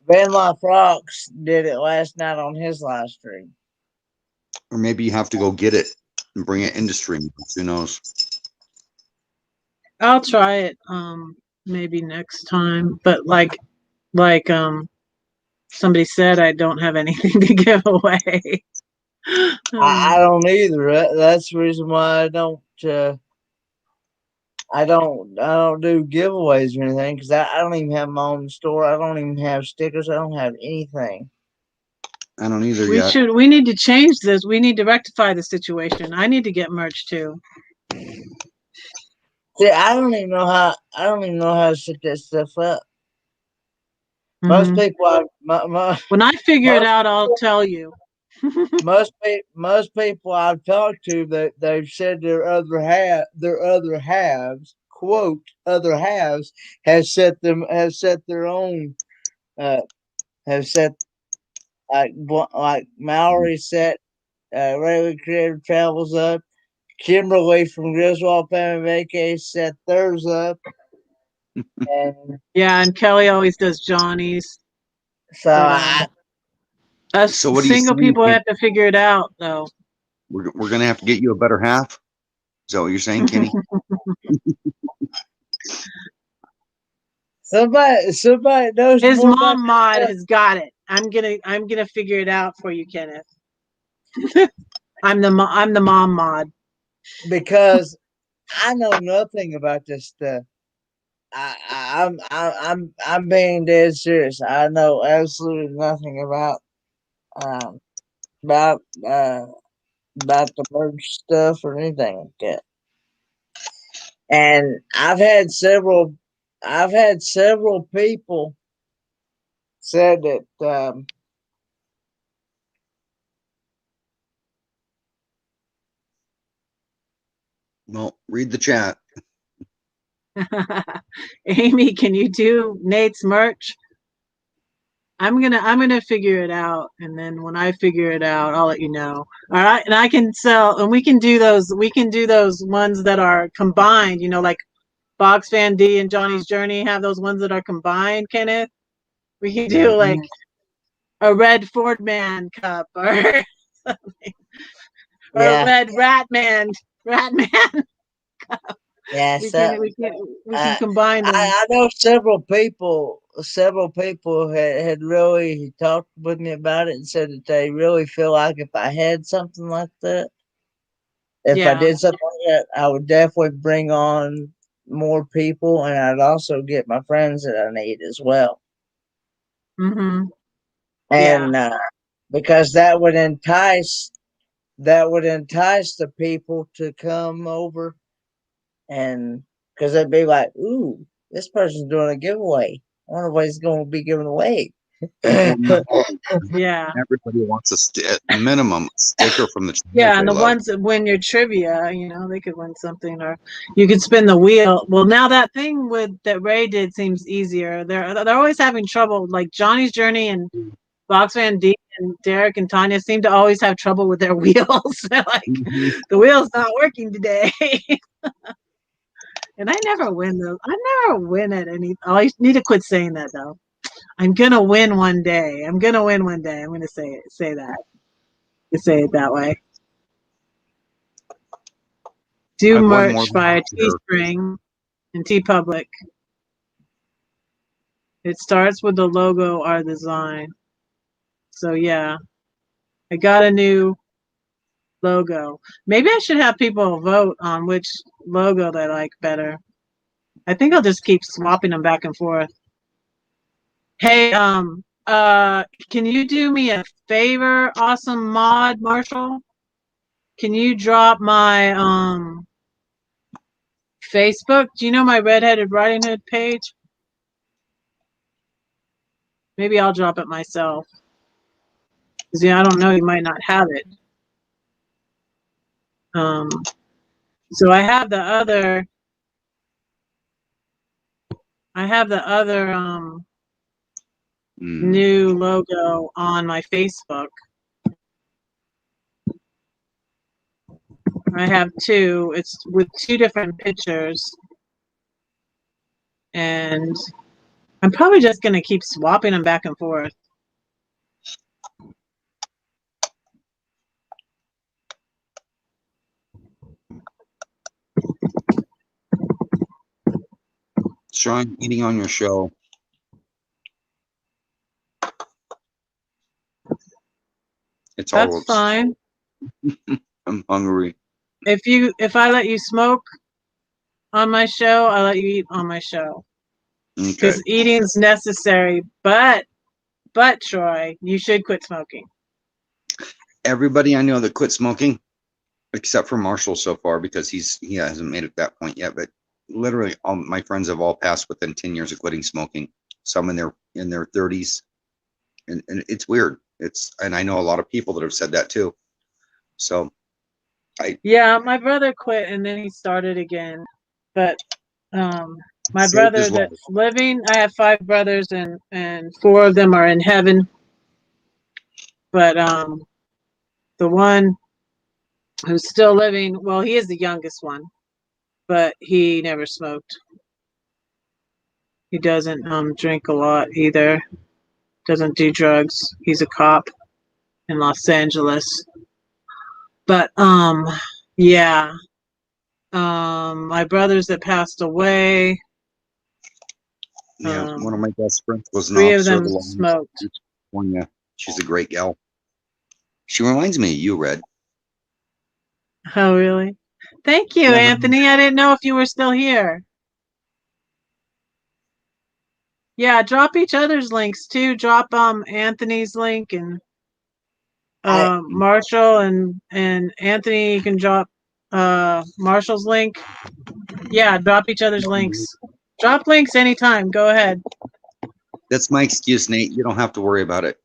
Van Fox did it last night on his live stream. Or maybe you have to go get it and bring it into stream. Who knows? I'll try it maybe next time. But like somebody said, I don't have anything to give away. I don't either. That's the reason why I don't do giveaways or anything, because I don't even have my own store. I don't even have stickers. I don't have anything. I don't either yet. We need to change this. We need to rectify the situation. I need to get merch too. See, I don't even know how to set that stuff up. Most Mhm. people, When I figure it out, I'll tell you. most people I've talked to, they've said their other halves, quote, other halves have set their own, have set, like Mallory set Regular Creative Travels up. Kimberly from Griswold Family Vacay set theirs up. And Yeah, and Kelly always does Johnny's. so Us So what are you single saying, people Ken? have to figure it out, though. We're going to have to get you a better half? Is that what you're saying, Kenny? somebody knows His more about mom mod that. has got it. I'm gonna figure it out for you, Kenneth. I'm the mom mod. Because I know nothing about this stuff. I'm being dead serious. I know absolutely nothing about um about the merge stuff or anything like that. And I've had several people said that Well, read the chat. Amy, can you do Nate's merch? I'm gonna figure it out, and then when I figure it out, I'll let you know. All right, and I can sell, and we can do those ones that are combined. You know, like Box Fan D and Johnny's Journey have those ones that are combined. Kenneth, we can do like a red Fordman cup or something, or a red Ratman cup. yeah, We so can combine them. I know several people had really talked with me about it and said that they really feel like if I had something like that, if I Yeah. did something like that, I would definitely bring on more people, and I'd also get my friends that I need as well. Mm-hmm. And because that would entice the people to come over, and because they'd be like, "Ooh, this person's doing a giveaway. I wonder what he's going to be giving away." Yeah. Everybody wants a minimum sticker from the channel. Yeah, and the ones that win your trivia, you know, they could win something, or you could spin the wheel. Well, now that thing that Ray did seems easier. They're always having trouble. Like Johnny's Journey and Box Van D and Derek and Tanya seem to always have trouble with their wheels. They're like, the wheel's not working today. And I never win those. I never win at any. Oh, I need to quit saying that though. I'm gonna win one day. I'm gonna win one day. I'm gonna say that. You say it that way. Do merch via Teespring and TeePublic. It starts with the logo or design. So yeah, I got a new logo. Maybe I should have people vote on which logo they like better. I think I'll just keep swapping them back and forth. Hey, can you do me a favor, awesome mod, Marshall? Can you drop my Facebook? Do you know my Redheaded Riding Hood page? Maybe I'll drop it myself. Because I don't know, you might not have it. So I have the other I have the other Mm. new logo on my Facebook. I have two. It's with two different pictures. And I'm probably just going to keep swapping them back and forth. Sean, eating on your show. That's all. fine. I'm hungry. If I let you smoke on my show, I let you eat on my show. Okay. Because eating's necessary, but Troy, you should quit smoking. Everybody I know that quit smoking, except for Marshall so far, because he hasn't made it that point yet. But literally, all my friends have all passed within 10 years of quitting smoking. Some in their 30s, and it's weird. And I know a lot of people that have said that too. So, yeah, my brother quit and then he started again. But my Saved brother his life. that's living, I have 5 brothers and 4 of them are in heaven. But the one who's still living, well, he is the youngest one, but he never smoked. He doesn't drink a lot either. Doesn't do drugs. He's a cop in Los Angeles. But yeah. My brothers that passed away. Yeah, one of my best friends was an 3 of officer them of the law. smoked. California. She's a great gal. She reminds me of you, Red. Oh, really? Thank you, Yeah. Anthony. I didn't know if you were still here. Yeah, drop each other's links too. Drop Anthony's link and Marshall and Anthony. You can drop Marshall's link. Yeah, drop each other's links. Drop links anytime. Go ahead. That's my excuse, Nate. You don't have to worry about it.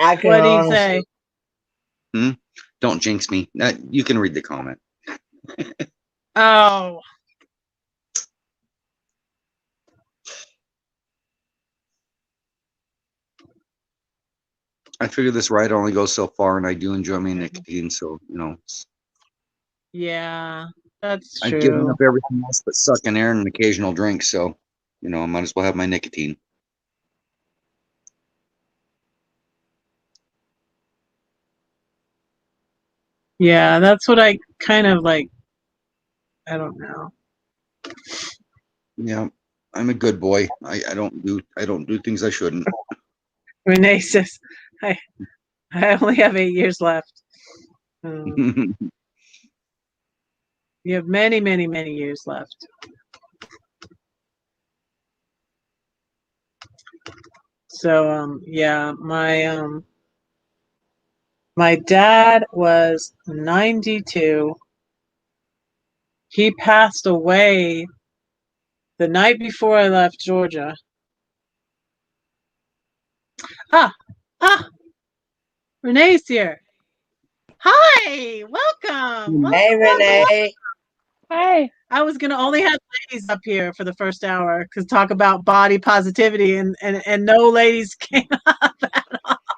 I can What do you honestly, say? Don't jinx me. You can read the comment. Oh. I figure this ride only goes so far, and I do enjoy my nicotine, so Yeah, that's I've given true. up everything else but sucking air and an occasional drink, so I might as well have my nicotine. Yeah, that's what I kind of like. I don't know. Yeah, I'm a good boy. I don't do things I shouldn't. Renee says, I only have 8 years left. You have many, many, many years left. So, yeah, my dad was 92. He passed away the night before I left Georgia. Renee's here. Hi, welcome. hey Renee, Hi. I was gonna only have ladies up here for the first hour because talk about body positivity and no ladies came up at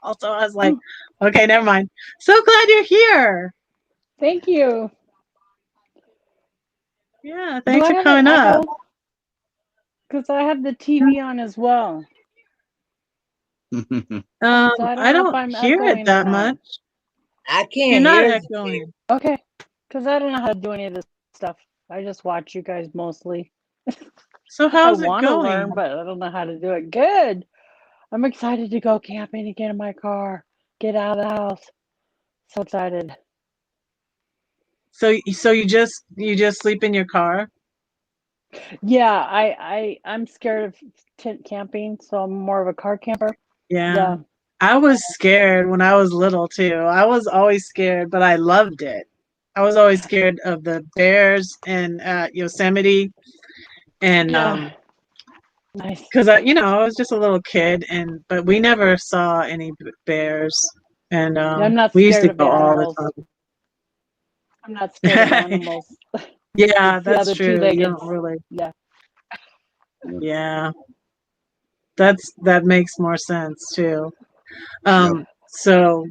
all. So I was like, okay, never mind. So glad you're here. Thank you. Yeah, thanks for coming an up. Because I have the TV on as well. So I know if don't I'm hear it echoing or that not. much. I You're can't not hear you. echoing. Okay. Because I don't know how to do any of this stuff. I just watch you guys mostly. So I how's it want to going? learn, but I don't know how to do it. Good. I'm excited to go camping and get in my car, get out of the house. So excited. So you just sleep in your car? Yeah, I'm scared of tent camping, so I'm more of a car camper. Yeah. I was scared when I was little too. I was always scared, but I loved it. I was always scared of the bears in Yosemite, and Yeah. Nice. because I was just a little kid, but we never saw any bears, and I'm not we used to scared of go all the animals. time. I'm not scared of animals. Yeah, It's the that's other true. You two-legged. don't really. Yeah. Yeah, that makes more sense too. Yep. So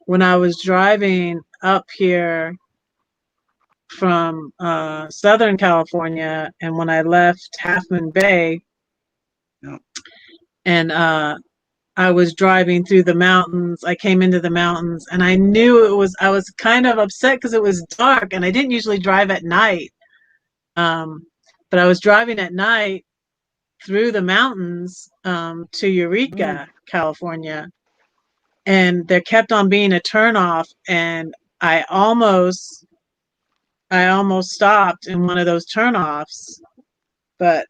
when I was driving up here from Southern California, and when I left Half Moon Bay, Yep. and I was driving through the mountains, I came into the mountains, and I knew I was kind of upset because it was dark, and I didn't usually drive at night. But I was driving at night through the mountains to Eureka, California, and there kept on being a turnoff, and I almost stopped in one of those turnoffs, but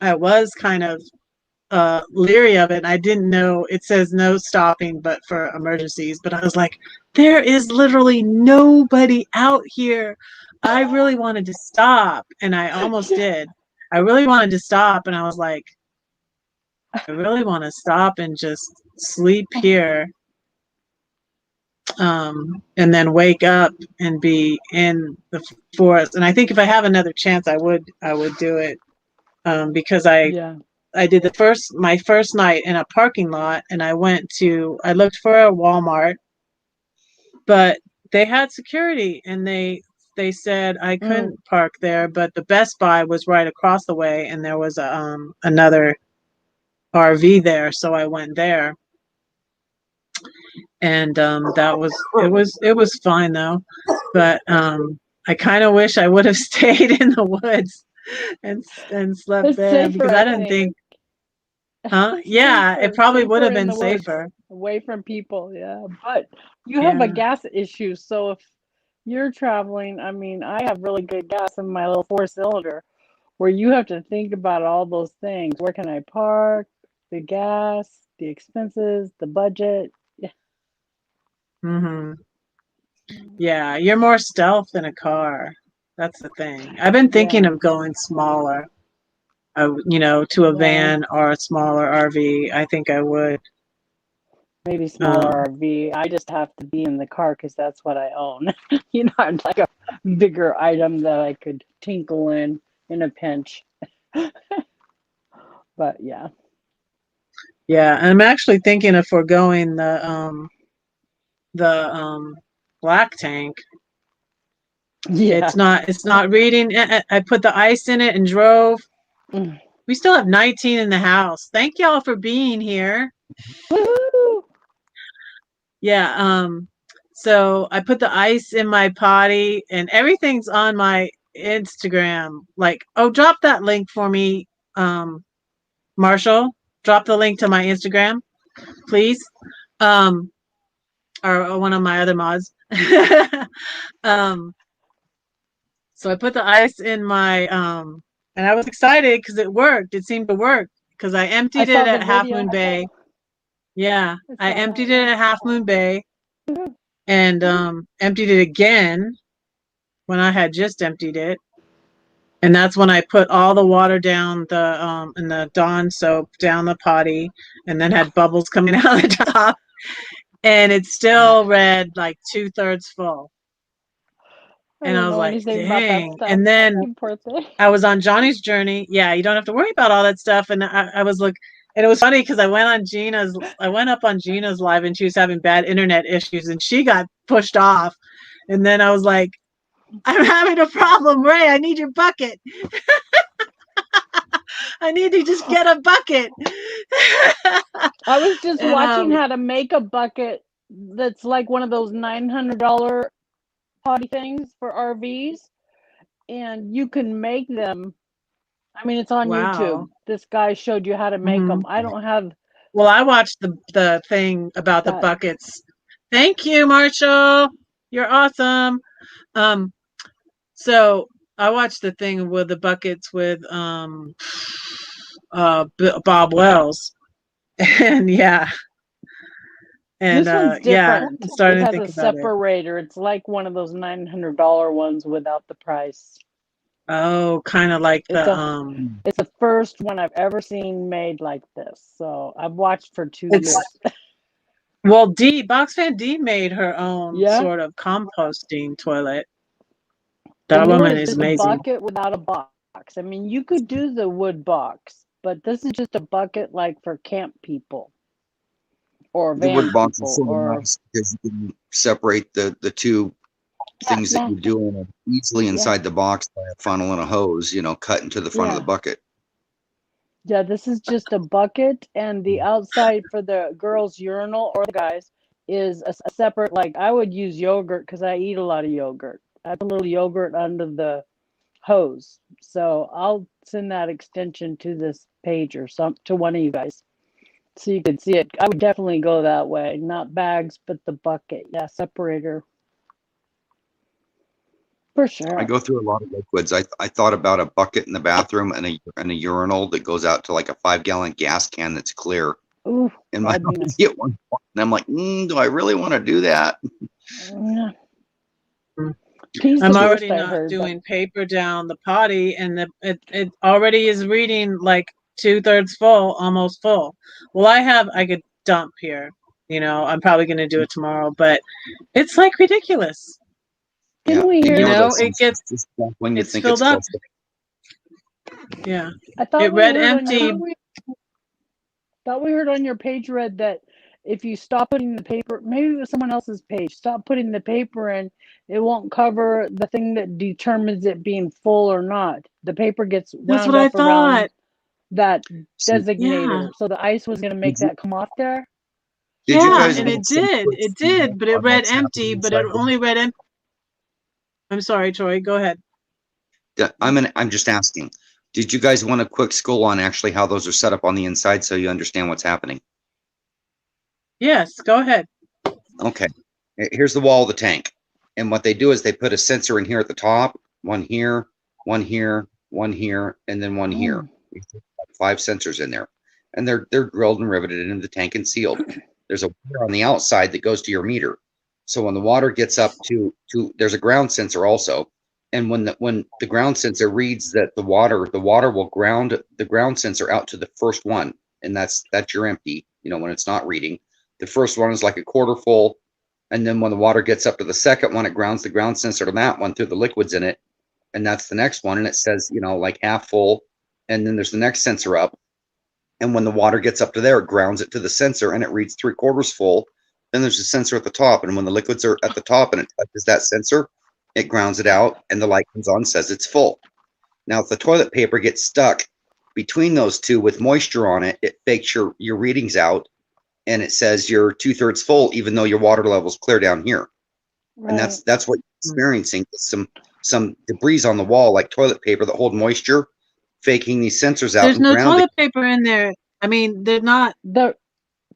I was kind of leery of it. I didn't know it says no stopping but for emergencies, but I was like, there is literally nobody out here. I really wanted to stop, and I almost did. I really wanted to stop, and I was like, I really want to stop and just sleep here, and then wake up and be in the forest. And I think if I have another chance, I would do it, because I did my first night in a parking lot, and I looked for a Walmart, but they had security, and they said I couldn't park there, but the Best Buy was right across the way, and there was another RV there, so I went there. And it was fine though, but I kind of wish I would have stayed in the woods and slept It's there, safer, because I didn't think, yeah, it probably would have in been the woods, safer. away from people. Yeah, but you have a gas issue, so if you're traveling, I mean, I have really good gas in my little 4-cylinder, where you have to think about all those things. Where can I park? The gas, the expenses, the budget. Hmm. Yeah, you're more stealth in a car. That's the thing. I've been thinking of going smaller, to a van or a smaller RV. I think I would. Maybe smaller RV. I just have to be in the car because that's what I own. Not like a bigger item that I could tinkle in a pinch. But yeah. Yeah, and I'm actually thinking of foregoing the black tank. Yeah. It's not reading. I put the ice in it and drove. We still have 19 in the house. Thank y'all for being here. Woo-hoo! Yeah, so I put the ice in my potty, and everything's on my Instagram. Like, oh, drop that link for me, Marshall. Drop the link to my Instagram, please. Or one of my other mods. So I put the ice in my and I was excited because it worked. It seemed to work because I emptied it at Half Moon Bay. Yeah, I emptied it at Half Moon Bay, and emptied it again when I had just emptied it. And that's when I put all the water down and the Dawn soap down the potty, and then had bubbles coming out the top. And it still read like 2/3 full. And I was like, dang. And then I was on Johnny's journey. Yeah, you don't have to worry about all that stuff. And I was like, and it was funny because I went up on Gina's live, and she was having bad internet issues, and she got pushed off. And then I was like, I'm having a problem, Ray. I need your bucket. I need to just get a bucket. I was just watching how to make a bucket that's like one of those $900 potty things for RVs, and you can make them. I mean, it's on YouTube. This guy showed you how to make them. I don't have. Well, I watched the thing about the buckets. Thank you, Marshall. You're awesome. So I watched the thing with the buckets with Bob Wells, and yeah. And this one's different. I'm starting it to has think a about separator. It's like one of those $900 ones without the price. Oh, kind of like It's the first one I've ever seen made like this. So I've watched for 2 years. Well, Box Fan D made her own sort of composting toilet. That woman is amazing. A bucket without a box. I mean, you could do the wood box, but this is just a bucket like for camp people or The van wood box is people sort of or nice because you can separate the two things that you're doing easily inside the box by a funnel and a hose, cut into the front of the bucket. Yeah, this is just a bucket, and the outside for the girls' urinal or the guys is a separate, like I would use yogurt because I eat a lot of yogurt. I have a little yogurt under the hose. So I'll send that extension to this page or to one of you guys so you can see it. I would definitely go that way, not bags, but the bucket. Yeah, separator. For sure. I go through a lot of liquids. I thought about a bucket in the bathroom and a urinal that goes out to like a 5-gallon gas can that's clear. Ooh, in my house at one point. And I'm like, do I really want to do that? Yeah. I'm already not doing paper down the potty, and it already is reading like 2/3 full, almost full. Well, I could dump here. I'm probably going to do it tomorrow, but it's like ridiculous. Didn't we hear? It gets when you it's think filled it's up. Yeah, I thought it read empty. Thought we heard on your page, Red, that if you stop putting the paper, maybe it was someone else's page, stop putting the paper in, it won't cover the thing that determines it being full or not. The paper gets wound up around that designator. So the ice was going to make that come off there. Did you guys? And it did, but it read empty. But it only read empty. I'm sorry, Troy. Go ahead. I'm just asking. Did you guys want a quick school on actually how those are set up on the inside so you understand what's happening? Yes, go ahead. Okay. Here's the wall of the tank. And what they do is they put a sensor in here at the top, one here, one here, one here, and then one here. 5 sensors in there. And they're drilled and riveted into the tank and sealed. There's a wire on the outside that goes to your meter. So when the water gets up to there's a ground sensor also. And when the ground sensor reads that the water will ground the ground sensor out to the first one, and that's your empty, when it's not reading. The first one is like a quarter full, and then when the water gets up to the second one, it grounds the ground sensor to that one through the liquids in it, and that's the next one, and it says, like half full, and then there's the next sensor up, and when the water gets up to there, it grounds it to the sensor, and it reads 3/4 full. Then there's a sensor at the top, and when the liquids are at the top and it touches that sensor, it grounds it out, and the light comes on, says it's full. Now, if the toilet paper gets stuck between those two with moisture on it, it fakes your readings out, and it says you're 2/3 full, even though your water level's clear down here. Right. And that's what you're experiencing. Some debris on the wall, like toilet paper that hold moisture, faking these sensors out. There's no toilet paper in there. I mean, they're not.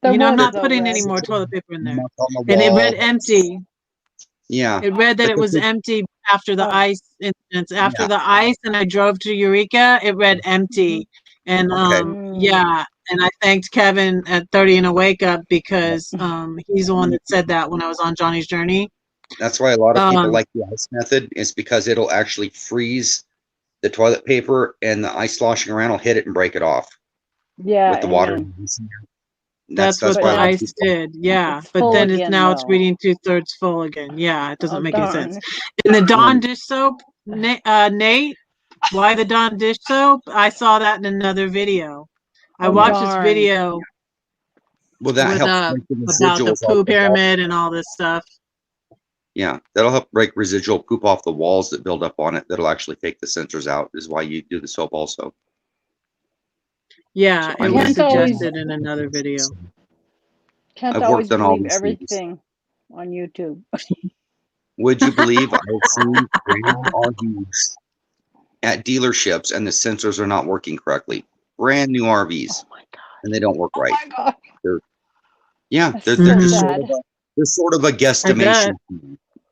I'm not putting any more toilet paper in there. And it read empty. Yeah. It read that it was empty after the ice incidents. After the ice, and I drove to Eureka, it read empty. And and I thanked Kevin at 30 and a Wake Up because he's the one that said that when I was on Johnny's Journey. That's why a lot of people like the ice method, is because it'll actually freeze the toilet paper, and the ice sloshing around will hit it and break it off. Yeah. With the water. That's what the ice did. Yeah. But then it's reading 2/3 full again. Yeah. It doesn't make any sense. And the Dawn dish soap, Nate, why the Dawn dish soap? I saw that in another video. I watched this video. Well, that helps about the poo pyramid and all this stuff. Yeah, that'll help break residual poop off the walls that build up on it. That'll actually take the sensors out, is why you do the soap also. Yeah, it was suggested in another video. Can't always believe everything on YouTube. Would you believe I've seen RVs at dealerships and the sensors are not working correctly? Brand new RVs. Oh my God. And they don't work right. Oh my God. They're just sort of a guesstimation.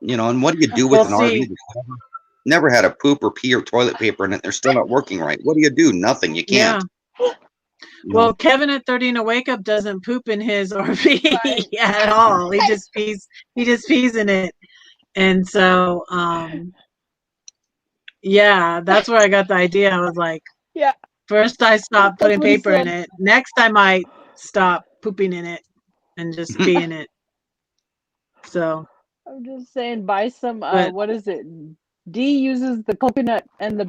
And what do you do with an RV that's never had a poop or pee or toilet paper in it? They're still not working right. What do you do? Nothing. You can't. Yeah. Well, Kevin at 30 and a Wake Up doesn't poop in his RV at all. He just pees in it. And so that's where I got the idea. I was like, first I stopped putting paper in it. Next I might stop pooping in it and just pee in it. So I'm just saying, buy some what is it? D uses the coconut and the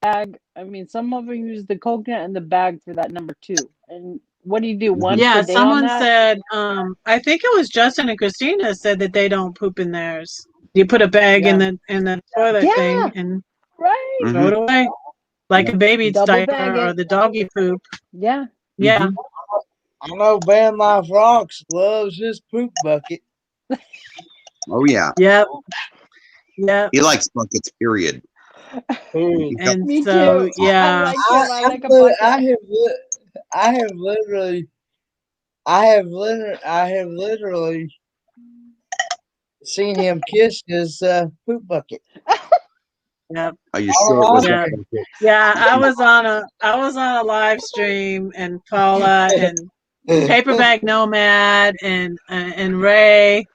bag. I mean, some of them use the coconut and the bag for that number 2. And what do you do once Yeah, a day on someone that? said, I think it was Justin and Christina said that they don't poop in theirs. You put a bag Yeah. in the toilet Yeah, thing and right. throw it away. Like a baby's Double bag diaper or it. the doggy poop. Yeah. Yeah. I know Ben My Frogs loves his poop bucket. Oh yeah, Yep. Yep. he likes buckets. Period. Period. And Me so, too. yeah. I like him. I like a bucket. I have literally seen him kiss his poop bucket. Yep. Are you sure it was Yeah. a bucket? Yeah, I was on a live stream and Paula and Paperback Nomad and Ray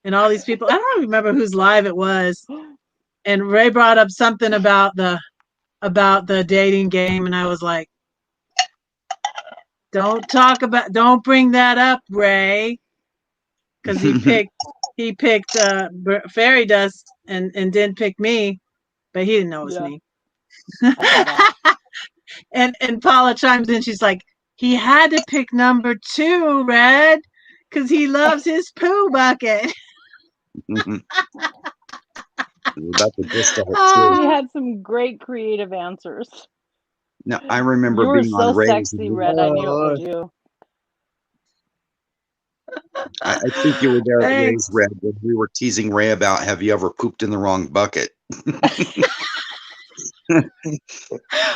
and all these people. I don't remember whose live it was. And Ray brought up something about the dating game, and I was like, don't bring that up, Ray, because he picked fairy dust and didn't pick me, but he didn't know it was Yeah. me. I saw that. And Paula chimes in. She's like, he had to pick number 2, Red, because he loves his poo bucket. That's the gist of it too. He had some great creative answers. Now I remember You were being so on Ray's. sexy, Red. I knew it was you. I think you were there at Thanks. Ray's, Red, when we were teasing Ray about have you ever pooped in the wrong bucket?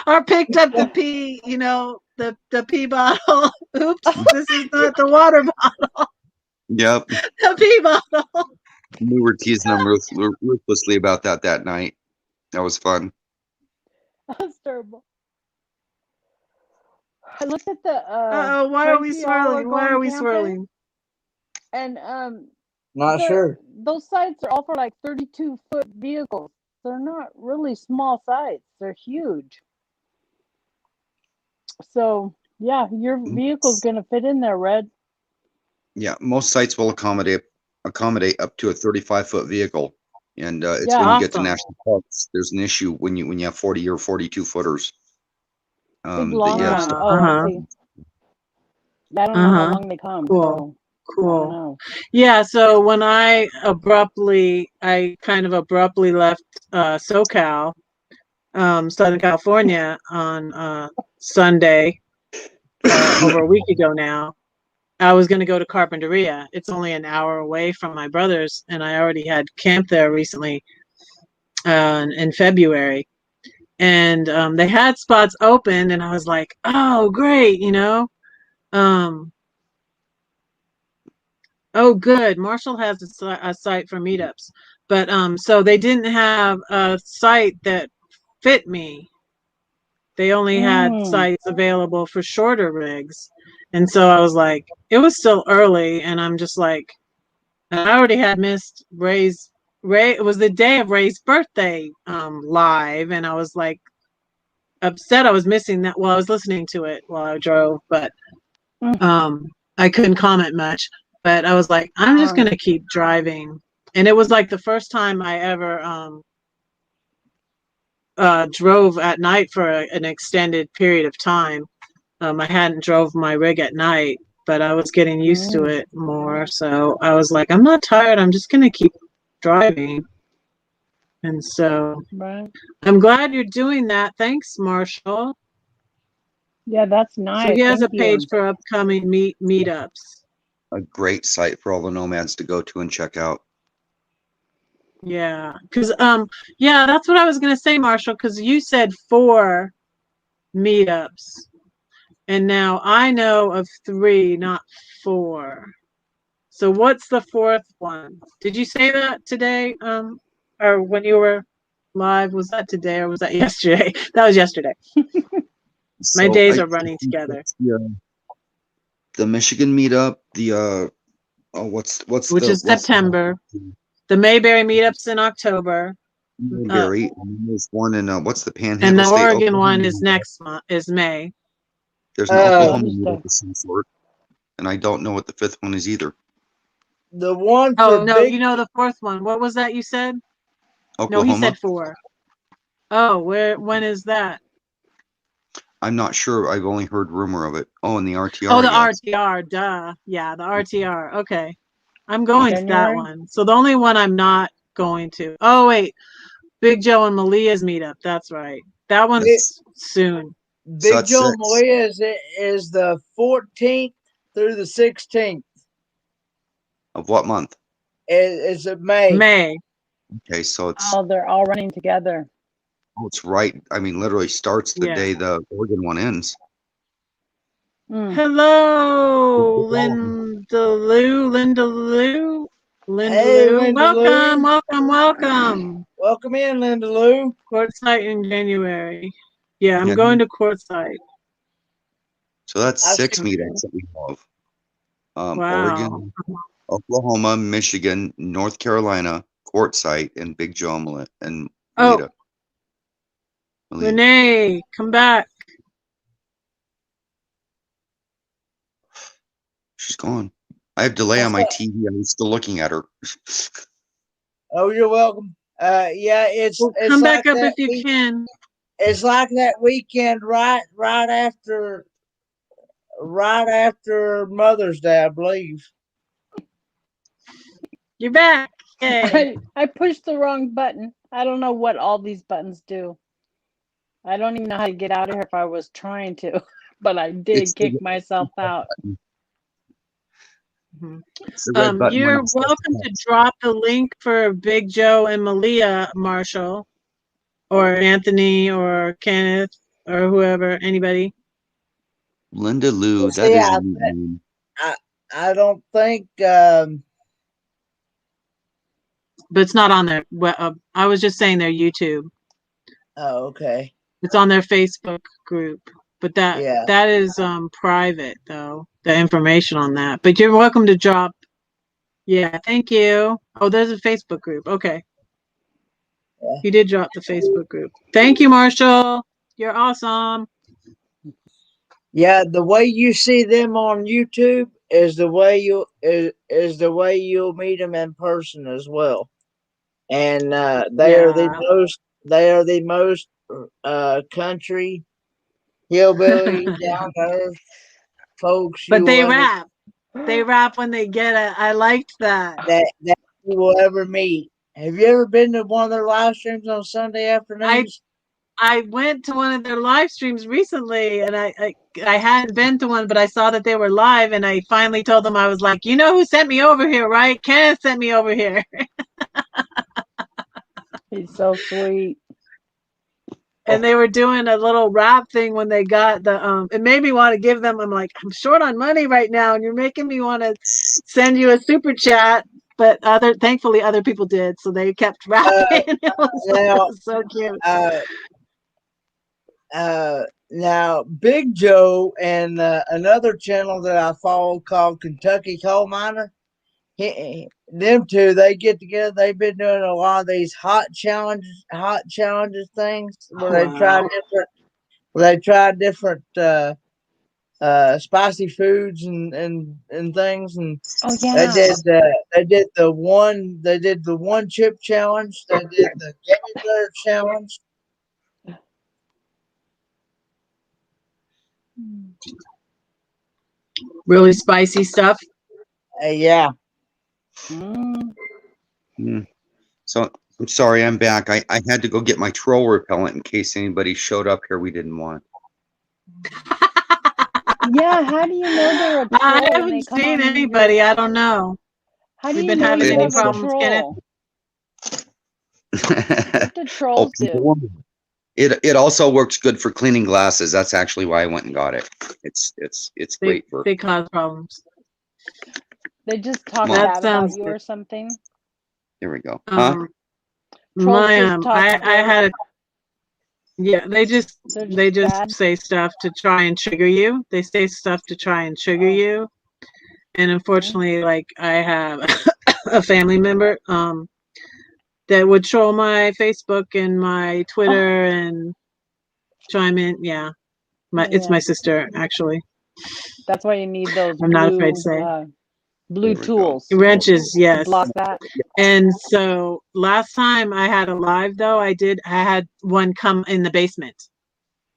Or picked up the pee, the pee bottle. Oops, this is not the water bottle. Yep. The pee bottle. We were teasing him ruthlessly about that night. That was fun. That was terrible. I looked at the why are we price y'all swirling? Why going are we camping, swirling? And Not sure. those sites are all for like 32-foot vehicles. They're not really small sites. They're huge. So yeah, your vehicle's gonna fit in there, Red. Yeah, most sites will accommodate up to a 35-foot vehicle, and it's Yeah, when you get to awesome. national parks there's an issue when you have 40 or 42 footers. Big that long you have ones. stuff. Oh, I see. I don't know how long they come. Cool. So I Cool. don't know. Yeah, so when I kind of abruptly left SoCal, Southern California on Sunday, over a week ago now, I was going to go to Carpinteria. It's only an hour away from my brother's, and I already had camped there recently in February. And they had spots open, and I was like, oh, great, Oh, good. Marshall has a site for meetups, but so they didn't have a site that fit me. They only had sites available for shorter rigs, and so I was like, it was still early, and I'm just like, and I already had missed Ray. It was the day of Ray's birthday live, and I was like upset I was missing that. Well, I was listening to it while I drove, but I couldn't comment much. But I was like, I'm just gonna keep driving. And it was like the first time I ever drove at night for an extended period of time. I hadn't drove my rig at night, but I was getting used to it more. So I was like, I'm not tired. I'm just gonna keep driving. And so I'm glad you're doing that. Thanks, Marshall. Yeah, that's nice. So he has Thank a page you. for upcoming meetups. A great site for all the nomads to go to and check out. Yeah, because yeah, that's what I was gonna say, Marshall. Because you said 4 meetups, and now I know of 3, not 4. So what's the 4th one? Did you say that today? Or when you were live? Was that today or was that yesterday? That was yesterday. My days are running together. The Michigan meetup, the which is September. The Mayberry meetups in October. Mayberry, and there's one in what's the Panhandle and the State? Oregon one is next month, is May. There's an Oklahoma meetup of some sort, and I don't know what the 5th one is either. The one for no, you know the 4th one. What was that you said? Oklahoma. No, he said 4. Oh, when is that? I'm not sure. I've only heard rumor of it. Oh, and the RTR. Oh, the yes. RTR, duh. Yeah, the RTR. Okay. I'm going to that January? one. So the only one I'm not going to. Oh, wait. Big Joe and Malia's meetup. That's right. That one's soon. So Big that's Joe 6. Malia is the 14th through the 16th. Of what month? Is it May? May. Okay, so it's Oh, they're all running together. it's right. I mean, literally starts the Yeah. day the Oregon one ends. Mm. Hello, Linda Lou. Hey, Linda Welcome, Lou. welcome. Welcome in, Linda Lou. Quartzsite in January. Yeah, I'm Yeah. going to Quartzsite. So that's That's 6 cool. meetings that we have. Wow. Oregon, Oklahoma, Michigan, North Carolina, Quartzsite, and Big Joe and Oh, Malia. Renee, come back. She's gone. I have delay on my TV. I'm still looking at her. Oh, you're welcome. Yeah, it's Well, it's come like back up that if you can. It's like that weekend right after Mother's Day, I believe. You're back. Yay. I pushed the wrong button. I don't know what all these buttons do. I don't even know how to get out of here if I was trying to, but I did It's kick myself out. It's the red button. You're welcome to drop the link for Big Joe and Malia, Marshall, or Anthony, or Kenneth, or whoever, anybody. Linda Lou. Well, That see, is. I don't think. But it's not on their. I was just saying their YouTube. Oh, okay. It's on their Facebook group, but Yeah. that is private though. The information on that. But you're welcome to drop. Yeah, thank you. Oh, there's a Facebook group. Okay. Yeah. You did drop the Facebook group. Thank you, Marshall. You're awesome. Yeah, the way you see them on YouTube is the way you'll meet them in person as well. And they are the most country hillbilly down there folks But they will rap. They rap when they get it. I liked that. that you will ever meet. Have you ever been to one of their live streams on Sunday afternoons? I went to one of their live streams recently, and I hadn't been to one, but I saw that they were live, and I finally told them, I was like, you know who sent me over here, right? Kenneth sent me over here. He's so sweet. And they were doing a little rap thing when they got the it made me want to give them, I'm like, I'm short on money right now, and you're making me want to send you a super chat. But thankfully other people did, so they kept rapping. It was so cute. Now Big Joe and another channel that I follow called Kentucky Coal Miner, them two, they get together. They've been doing a lot of these hot challenges things where they try different spicy foods and things. And oh yeah, they did the one chip challenge. They did the gummy bear challenge. Really spicy stuff. Yeah. So I'm sorry, I'm back. I had to go get my troll repellent in case anybody showed up here we didn't want. Yeah, how do you know they're a troll? I haven't seen anybody. I don't know. How do You've you been know having you any have a problems, Kenneth? troll? What do trolls do? It also works good for cleaning glasses. That's actually why I went and got it. It's great for. They cause problems. They just talk That bad about you or something. There we go. Trolls My just talk I had a they just bad. say stuff to try and trigger you. They say stuff to try and trigger you. And unfortunately, like I have a family member that would troll my Facebook and my Twitter and chime in. Yeah. It's my sister actually. That's why you need those I'm not afraid to say. Blue There we go. tools. Wrenches, To yes. block that. And so last time I had a live though, I had one come in the basement.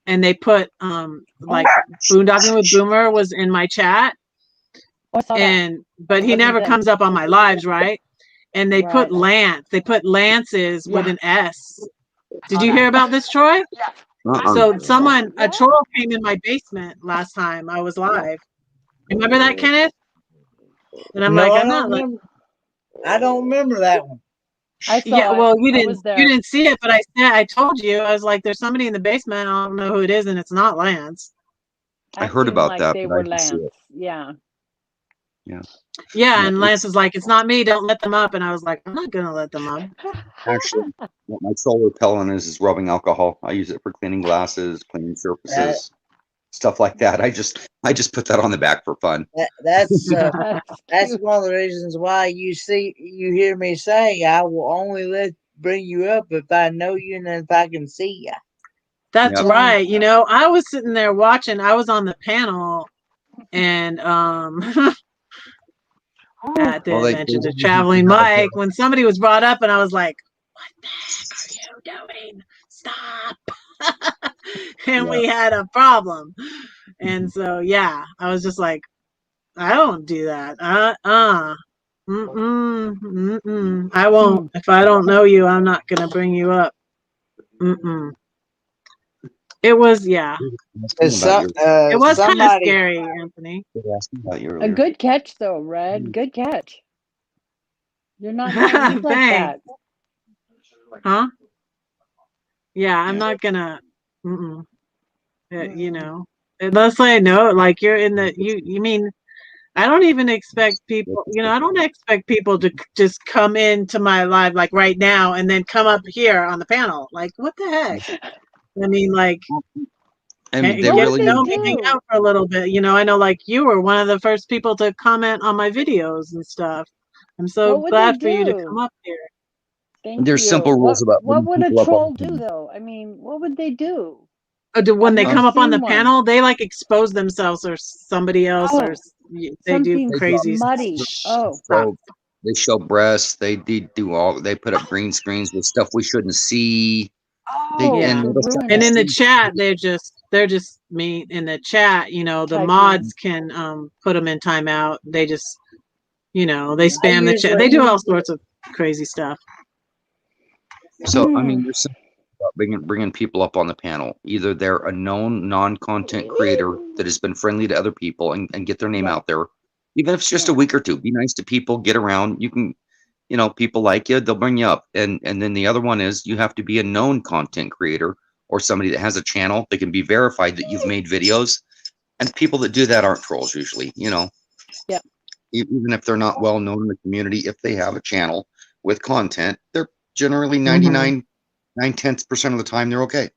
And they put like Boondocking with Boomer was in my chat. Oh, I saw that. But he never comes up on my lives, right? And they put Right. Lance. They put Lance's with Yeah. an S. Did you hear about this, Troy? So a troll came in my basement last time I was live. Remember that, Kenneth? And I'm No, like, I I'm don't not like, remember. I don't remember that one. I saw yeah, it. well, I was there. you didn't see it, but I told you, I was like, there's somebody in the basement. I don't know who it is, and it's not Lance. I heard Acting about like that, they but I were didn't see Lance. it. Yeah. Yeah. Yeah, No, and Lance was like, it's not me, don't let them up. And I was like, I'm not gonna let them up. actually, what my solar repellent is rubbing alcohol. I use it for cleaning glasses, cleaning surfaces, stuff like that. I just put that on the back for fun. That's That's cute. one of the reasons why you hear me say I will only bring you up if I know you and if I can see you. That's Yep. right. You know, I was sitting there watching. I was on the panel, and at the Well, Adventures of Traveling Mike, when somebody was brought up, and I was like, "What the heck are you doing? Stop!" And we had a problem. And so, yeah, I was just like, I don't do that. I won't. If I don't know you, I'm not gonna bring you up. It was, yeah. It was kind of scary, Anthony. A good catch, though, Red. Good catch. You're not naive like that. Huh? Yeah, I'm not gonna. You know, unless I know, like you're in the. You mean? I don't even expect people. You know, I don't expect people to just come into my live like right now and then come up here on the panel. Like, what the heck? I mean, like. And And they get really to know me, hang out for a little bit. You know, I know like you were one of the first people to comment on my videos and stuff. I'm so glad for you to come up here. Thank There's you. simple rules about what would a people up on troll the do though? I mean, what would they do? When they I've come never up on the seen one. panel, they like expose themselves or somebody else, or they do something crazy muddy. stuff. They show breasts. They do all. They put up green screens with stuff we shouldn't see. And in the chat, they're just me in the chat. You know, the mods can put them in timeout. They just, you know, they spam the chat. They do all sorts of crazy stuff. So I mean, there's something about bringing people up on the panel. Either they're a known non-content creator that has been friendly to other people and get their name out there, even if it's just a week or two. Be nice to people. Get around. You can. You know, people like you, they'll bring you up. And then the other one is you have to be a known content creator or somebody that has a channel that can be verified that you've made videos. And people that do that aren't trolls usually, you know. Yeah. Even if they're not well known in the community, if they have a channel with content, they're generally 99 9/10% of the time they're okay.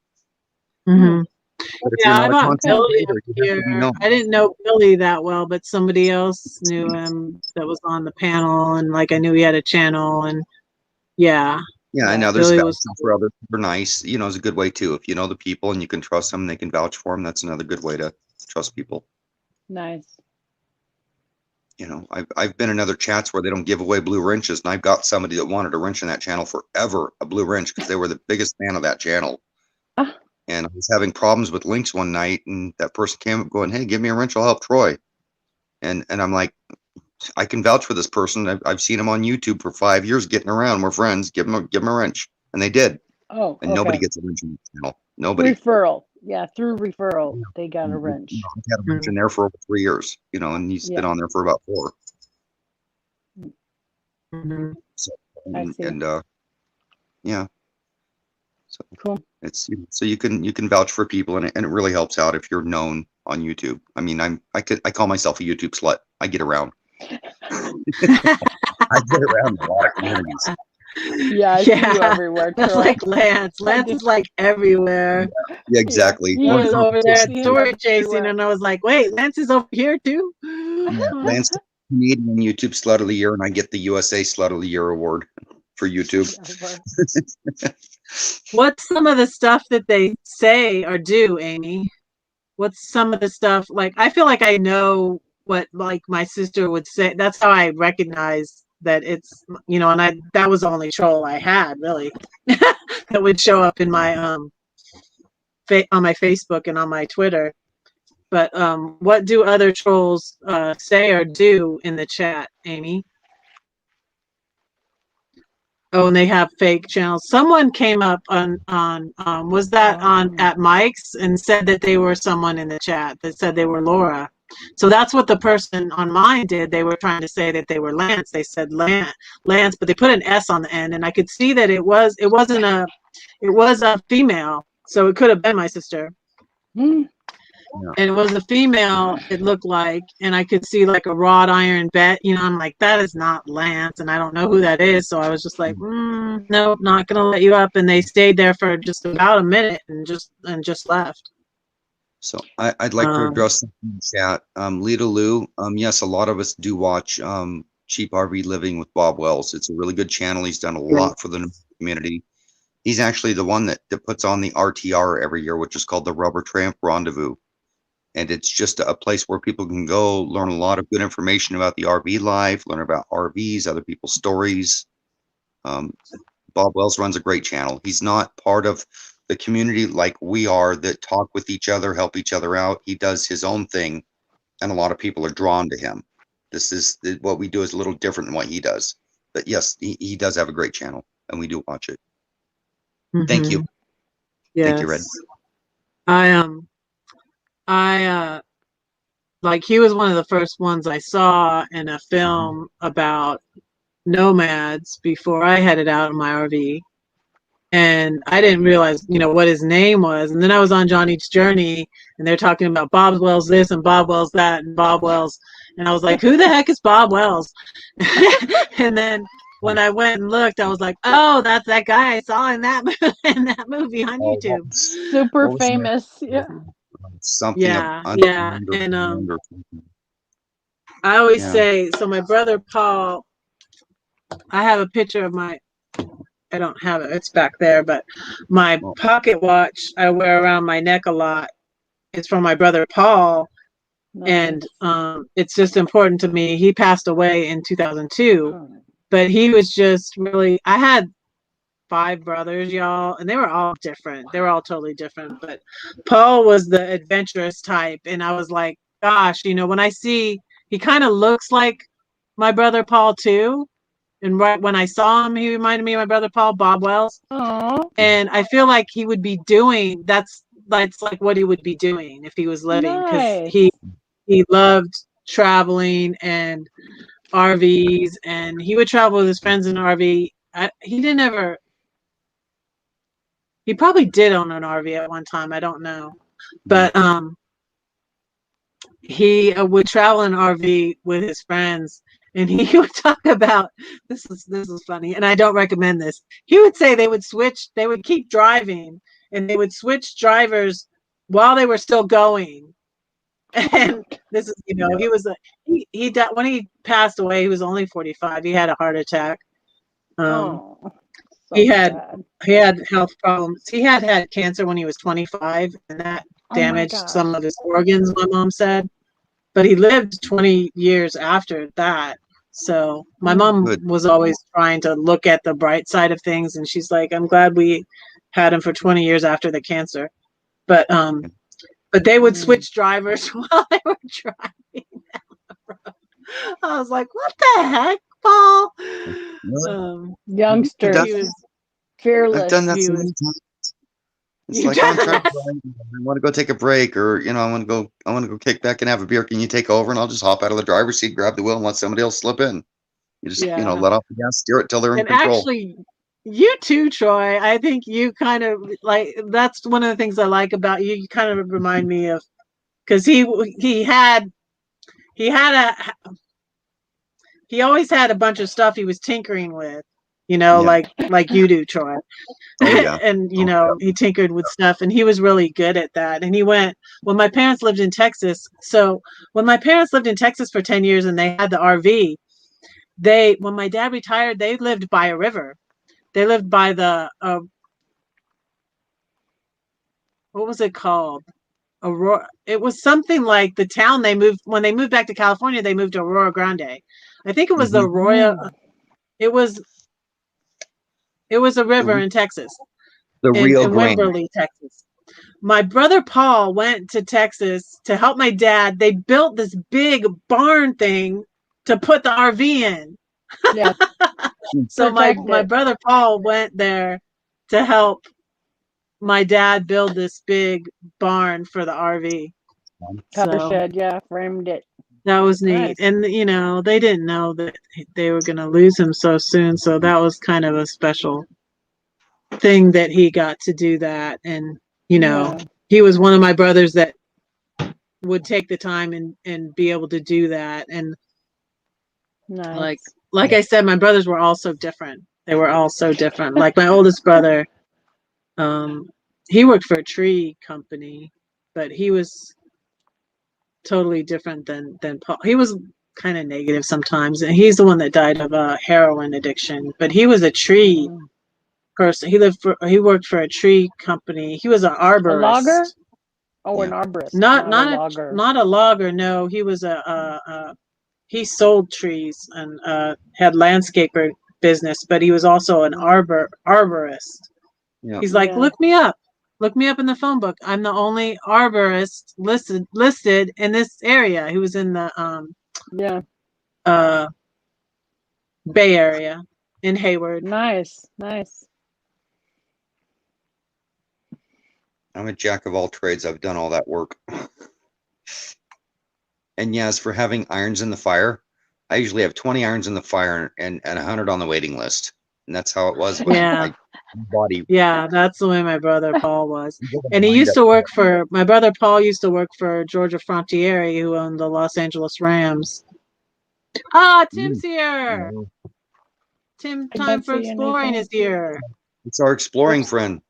But if you're Yeah, I not a bought content Billy creator, up you have to be here. known. I didn't know Billy that well, but somebody else knew him that was on the panel, and like I knew he had a channel, and yeah. Yeah, I know there's Billy vouching for others who are nice. You know, it's a good way too. If you know the people and you can trust them, they can vouch for them. That's another good way to trust people. Nice. You know, I've been in other chats where they don't give away blue wrenches, and I've got somebody that wanted a wrench in that channel forever, a blue wrench, because they were the biggest fan of that channel. And I was having problems with links one night, and that person came up going, "Hey, give me a wrench, I'll help Troy." And I'm like, I can vouch for this person. I've seen him on YouTube for 5 years, getting around. We're friends. Give him a wrench, and they did. And nobody gets a wrench in the channel. Nobody. Referral, yeah, through referral, they got a wrench. You know, I've had a wrench in there for over 3 years. You know, and he's been on there for about 4. So, yeah. So cool. It's so you can vouch for people, and it really helps out if you're known on YouTube. I mean, I call myself a YouTube slut. I get around. I get around a lot of communities. Yeah, I see you everywhere. That's like Lance. Lance is like everywhere. Yeah, exactly. He was over there story chasing, and I was like, "Wait, Lance is over here too." Lance, Canadian YouTube Slut of the Year, and I get the USA Slut of the Year award for YouTube. What's some of the stuff that they say or do, Amy? What's some of the stuff like? I feel like I know what like my sister would say. That's how I recognize that it's, you know, and that was the only troll I had really that would show up in my on my Facebook and on my Twitter. But what do other trolls say or do in the chat, Amy? Oh, and they have fake channels. Someone came up on was that on at Mike's and said that they were someone in the chat that said they were Laura. So that's what the person on mine did. They were trying to say that they were Lance. They said Lance, but they put an S on the end, and I could see that it was a female, so it could have been my sister. Mm. Yeah. And it was a female, it looked like, and I could see like a wrought iron bet. You know, I'm like, that is not Lance, and I don't know who that is. So I was just like, nope, not gonna let you up. And they stayed there for just about a minute and just left. So I'd like to address the chat. Lita Lou, yes, a lot of us do watch Cheap RV Living with Bob Wells. It's a really good channel. He's done a lot for the community. He's actually the one that puts on the RTR every year, which is called the Rubber Tramp Rendezvous. And it's just a place where people can go learn a lot of good information about the RV life, learn about RVs, other people's stories. Bob Wells runs a great channel. He's not part of the community like we are that talk with each other, help each other out. He does his own thing, and a lot of people are drawn to him. This is what we do is a little different than what he does. But yes, he does have a great channel, and we do watch it. Thank you. Yes. Thank you, Red. I like he was one of the first ones I saw in a film about nomads before I headed out in my RV. And I didn't realize, you know, what his name was. And then I was on Johnny's Journey and they're talking about Bob Wells this and Bob Wells that and Bob Wells. And I was like, who the heck is Bob Wells? And then when I went and looked, I was like, oh, that's that guy I saw in that movie on YouTube. Super famous. Yeah. Something. Yeah. And I always say, so my brother Paul, I have a picture of I don't have it, it's back there, but my pocket watch I wear around my neck a lot. It's from my brother Paul. Nice. And it's just important to me. He passed away in 2002, but he was just really, I had 5 brothers, y'all, and they were all different. They were all totally different, but Paul was the adventurous type. And I was like, gosh, you know, when I see, he kind of looks like my brother Paul too. And right when I saw him, he reminded me of my brother Paul, Bob Wells. Aww. And I feel like he would be doing, that's like what he would be doing if he was living, because he loved traveling and RVs, and he would travel with his friends in an RV. He probably did own an RV at one time, I don't know, but he would travel in an RV with his friends. And he would talk about, this is funny, and I don't recommend this. He would say they would keep driving, and they would switch drivers while they were still going. And this is, you know, he died when he passed away. He was only 45. He had a heart attack. He had health problems. He had cancer when he was 25, and that damaged some of his organs, my mom said. But he lived 20 years after that. So my mom was always trying to look at the bright side of things, and she's like, I'm glad we had him for 20 years after the cancer. But they would switch drivers while they were driving down the road. I was like, what the heck, Paul? Youngster. He was fearless. I've done that so many times. It's like, I'm trying to I want to go take a break, or, you know, I want to go kick back and have a beer. Can you take over? And I'll just hop out of the driver's seat, grab the wheel, and let somebody else slip in. You just, you know, let off the gas, steer it till they're in control. Actually, you too, Troy. I think you kind of like, that's one of the things I like about you. You kind of remind me of, because he always had a bunch of stuff he was tinkering with, you know, like you do, Troy. And, you know, he tinkered with stuff, and he was really good at that. And he went, when my parents lived in Texas. So when my parents lived in Texas for 10 years and they had the RV, when my dad retired, they lived by a river. They lived by the, what was it called? Aurora. It was something like the town they moved when they moved back to California. They moved to Aurora Grande. I think it was the Aurora. It was a river in Texas, The Rio in Grande. Wimberley, Texas. My brother Paul went to Texas to help my dad. They built this big barn thing to put the RV in. Yeah. So my Protect it. brother Paul went there to help my dad build this big barn for the RV. Cover So shed, yeah, framed it. that was neat. Nice. And you know, they didn't know that they were going to lose him so soon, so that was kind of a special thing that he got to do that. And you know, Yeah. he was one of my brothers that would take the time and be able to do that. And Nice. like I said, my brothers were all so different. They were all so different. Like my oldest brother, he worked for a tree company, but he was totally different than Paul. He was kind of negative sometimes, and he's the one that died of a heroin addiction. But he was a tree person. He worked for a tree company. He was an arborist. A logger? Oh, Yeah. an arborist. Not a logger. Not a logger. No, he was he sold trees and had landscaper business, but he was also an arborist. Yeah. He's like, Yeah. look me up in the phone book. I'm the only arborist listed in this area. He was in the Bay Area in Hayward. Nice. I'm a jack of all trades. I've done all that work. And yes, for having irons in the fire, I usually have 20 irons in the fire and 100 on the waiting list. And that's how it was. Yeah. Body. Yeah, that's the way my brother Paul was. And he used to work for, my brother Paul used to work for Georgia Frontiere, who owned the Los Angeles Rams. Ah, Tim's here. Tim, time for exploring is here. It's our exploring friend.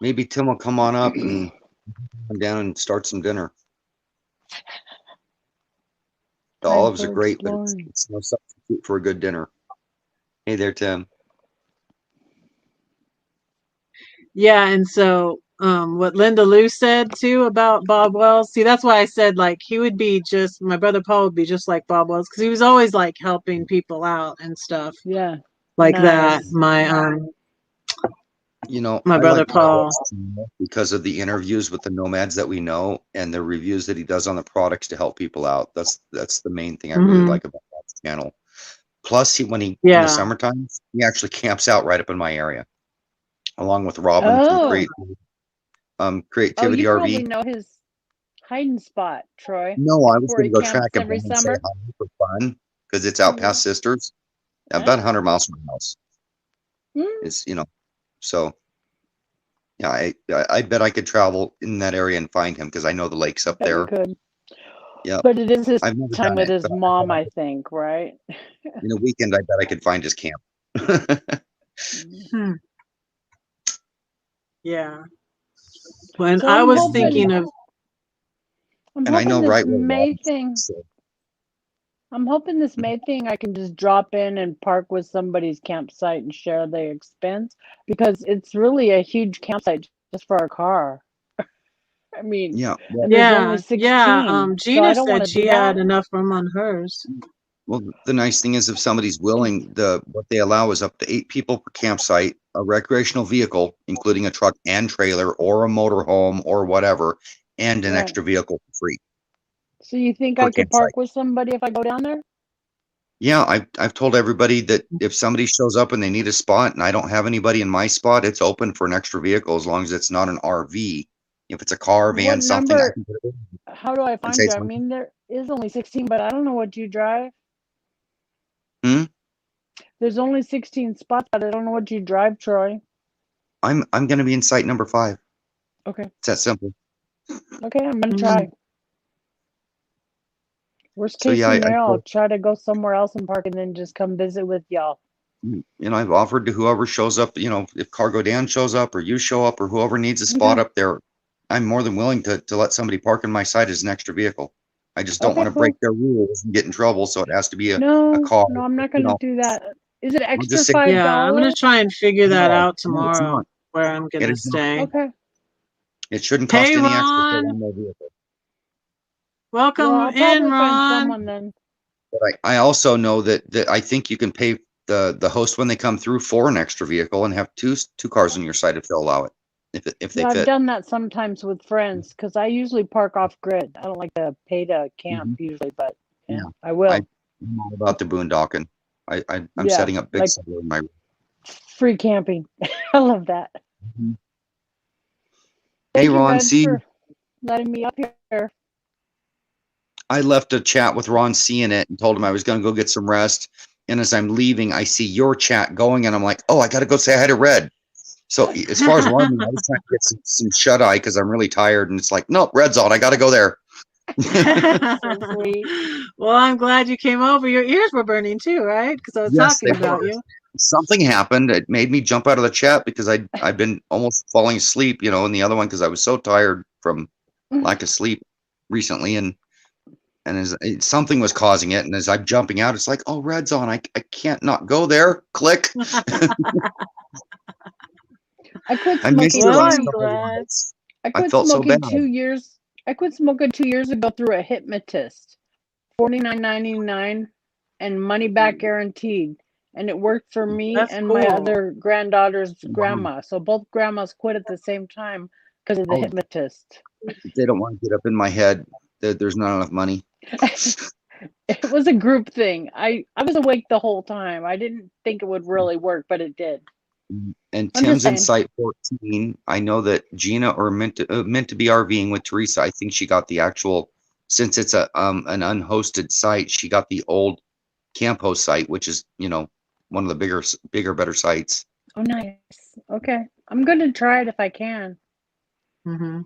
Maybe Tim will come on up and come down and start some dinner. The olives are great, but it's no substitute for a good dinner. Hey there, Tim. Yeah, and so what Linda Lou said too about Bob Wells. See, that's why I said like he would be just my brother Paul would be just like Bob Wells because he was always like helping people out and stuff. Yeah, like that. My you know, my brother Paul, because of the interviews with the nomads that we know and the reviews that he does on the products to help people out. That's the main thing I really like about that channel. Plus, when in the summertime, he actually camps out right up in my area, along with Robin from Creativity you RV. Probably know his hiding spot, Troy. No, I was going to go track him every and summer say hi for fun because it's out past Sisters, about 100 miles from my house. It's so. Yeah, I bet I could travel in that area and find him because I know the lakes up there. You could. Yeah, but it is his time with his mom, I think, right? In a weekend, I bet I could find his camp. Yeah. When I was thinking of, and I know right May thing. I'm hoping this May thing I can just drop in and park with somebody's campsite and share the expense because it's really a huge campsite just for a car. I mean, there's only 16. Gina said she had enough room on hers. Well, the nice thing is if somebody's willing, what they allow is up to 8 people per campsite, a recreational vehicle, including a truck and trailer or a motorhome or whatever, and an extra vehicle for free. So you think I could park with somebody if I go down there? Yeah, I've told everybody that if somebody shows up and they need a spot and I don't have anybody in my spot, it's open for an extra vehicle as long as it's not an RV. If it's a car, van, something. How do I find you? I mean, there is only 16, but I don't know what you drive. There's only 16 spots, but I don't know what you drive, Troy. I'm going to be in site number 5. Okay. It's that simple. Okay, I'm going to try. Worst case scenario, I'll try to go somewhere else and park and then just come visit with y'all. I've offered to whoever shows up, if Cargo Dan shows up or you show up or whoever needs a spot up there, I'm more than willing to let somebody park in my site as an extra vehicle. I just don't want to break their rules and get in trouble, so it has to be a car. No, I'm not going to do that. Is it extra $5? Yeah, I'm going to try and figure that out tomorrow. where I'm going to is not. stay. Okay. It shouldn't cost Hey, any extra for Ron. one more vehicle. Welcome Well, I'll in, probably find Ron. someone then. But I also know that I think you can pay the host when they come through for an extra vehicle and have two cars on your side if they'll allow it. If they Yeah, I've fit. done that sometimes with friends because I usually park off grid. I don't like to pay to camp Mhm. usually, but yeah, Yeah. I will. I'm all about the boondocking. I'm Yeah, setting up big like solar in my. free camping. I love that. Mhm. Thank Hey, you, Ron Red, C. for letting me up here. I left a chat with Ron C in it and told him I was going to go get some rest. And as I'm leaving, I see your chat going, and I'm like, oh, I got to go say hi to Red. So as far as learning, I was trying to get some shut eye because I'm really tired, and it's like, nope, Red's on. I got to go there. So sweet. Well, I'm glad you came over. Your ears were burning too, right? Because I was Yes, talking they about were. you. Something happened. It made me jump out of the chat because I've been almost falling asleep, in the other one because I was so tired from lack of sleep recently, and something was causing it. And as I'm jumping out, it's like, oh, Red's on. I can't not go there. Click. I quit I missed smoking the Well, last I'm couple of glad. nights. I I quit felt so smoking bad. 2 years. I quit smoking 2 years ago through a hypnotist. $49.99 and money back guaranteed. And it worked for me That's and my cool. other granddaughter's Wow. grandma. So both grandmas quit at the same time because of the Oh, hypnotist. they don't want to get up in my head that there's not enough money. It was a group thing. I was awake the whole time. I didn't think it would really work, but it did. And I'm just Tim's in saying. site 14. I know that Gina or meant to be RVing with Teresa. I think she got the actual, since it's an unhosted site, she got the old camp host site, which is one of the bigger, better sites. Oh, nice. Okay. I'm going to try it if I can. Mm-hmm.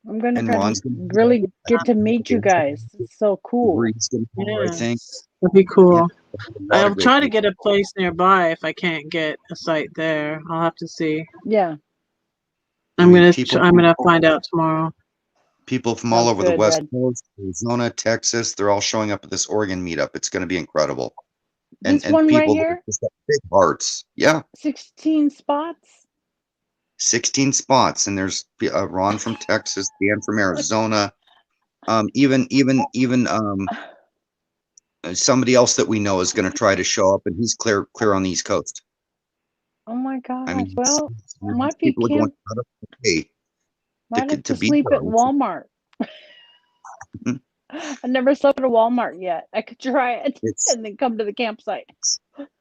I'm going to And try to Ron's going to really get to meet you guys. It's so cool. He's going to follow, I think. That'd be cool. A lot of I'll great try to people. get a place nearby if I can't get a site there. I'll have to see. Yeah. I I'm mean, gonna find out tomorrow. people from all Sounds over the good, West Red. Coast, Arizona, Texas, they're all showing up at this Oregon meetup. It's going to be incredible. This And one right people that here, just got big hearts. Yeah. 16 spots. 16 spots, and there's Ron from Texas, Dan from Arizona, even somebody else that we know is going to try to show up, and he's clear on the East Coast. Oh my gosh. I mean, Well, might be people are going camp. out of the way Might have to to be sleep there. at Walmart. I never slept at a Walmart yet. I could try it and then come to the campsite.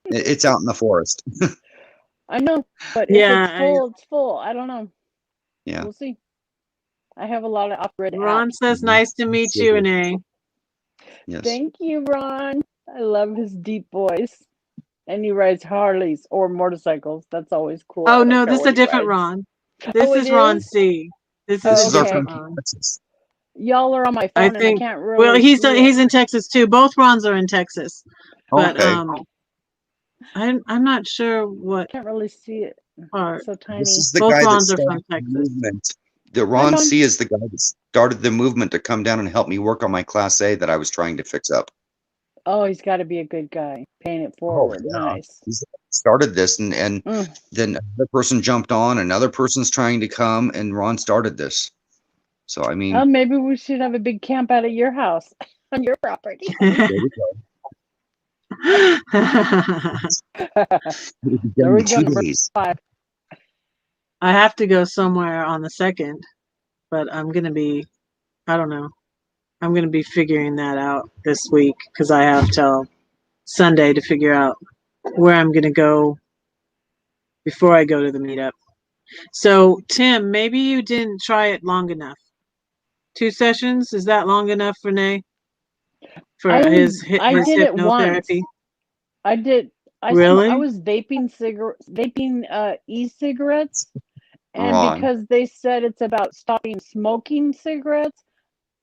It's out in the forest. I know, but if Yeah, it's full, it's full. I don't know. Yeah. We'll see. I have a lot of off-grid Ron apps. says, "Nice to meet you, Renee." Yes. Thank you, Ron. I love his deep voice. And he rides Harleys or motorcycles. That's always cool. I Oh don't no, care this is what a he different rides. Ron. This Oh, is it Ron is? C. This This is is a our different friend from Ron. Texas. Y'all are on my I phone and I think. can't really Well, he's see it. he's in Texas too. Both Rons are in Texas, but Okay. I'm not sure what Can't really see it. part. It's so tiny. This is the Both guy that Rons are from started the Texas. movement. The Ron Don. C is the guy that started the movement to come down and help me work on my Class A that I was trying to fix up. Oh, he's got to be a good guy. Paying it forward. yeah. Nice. He started this, and Mm. then another person jumped on. Another person's trying to come, and Ron started this. So I mean, Oh, maybe we should have a big camp out at your house on your property. there we go. There we go. Two Number days. 5. I have to go somewhere on the 2nd, but I don't know. I'm gonna be figuring that out this week because I have till Sunday to figure out where I'm gonna go before I go to the meetup. So Tim, maybe you didn't try it long enough. 2 sessions, is that long enough, Renee? For I his did it once. hypnotherapy? I did. I Really? was vaping e-cigarettes, and Ron. because they said it's about stopping smoking cigarettes,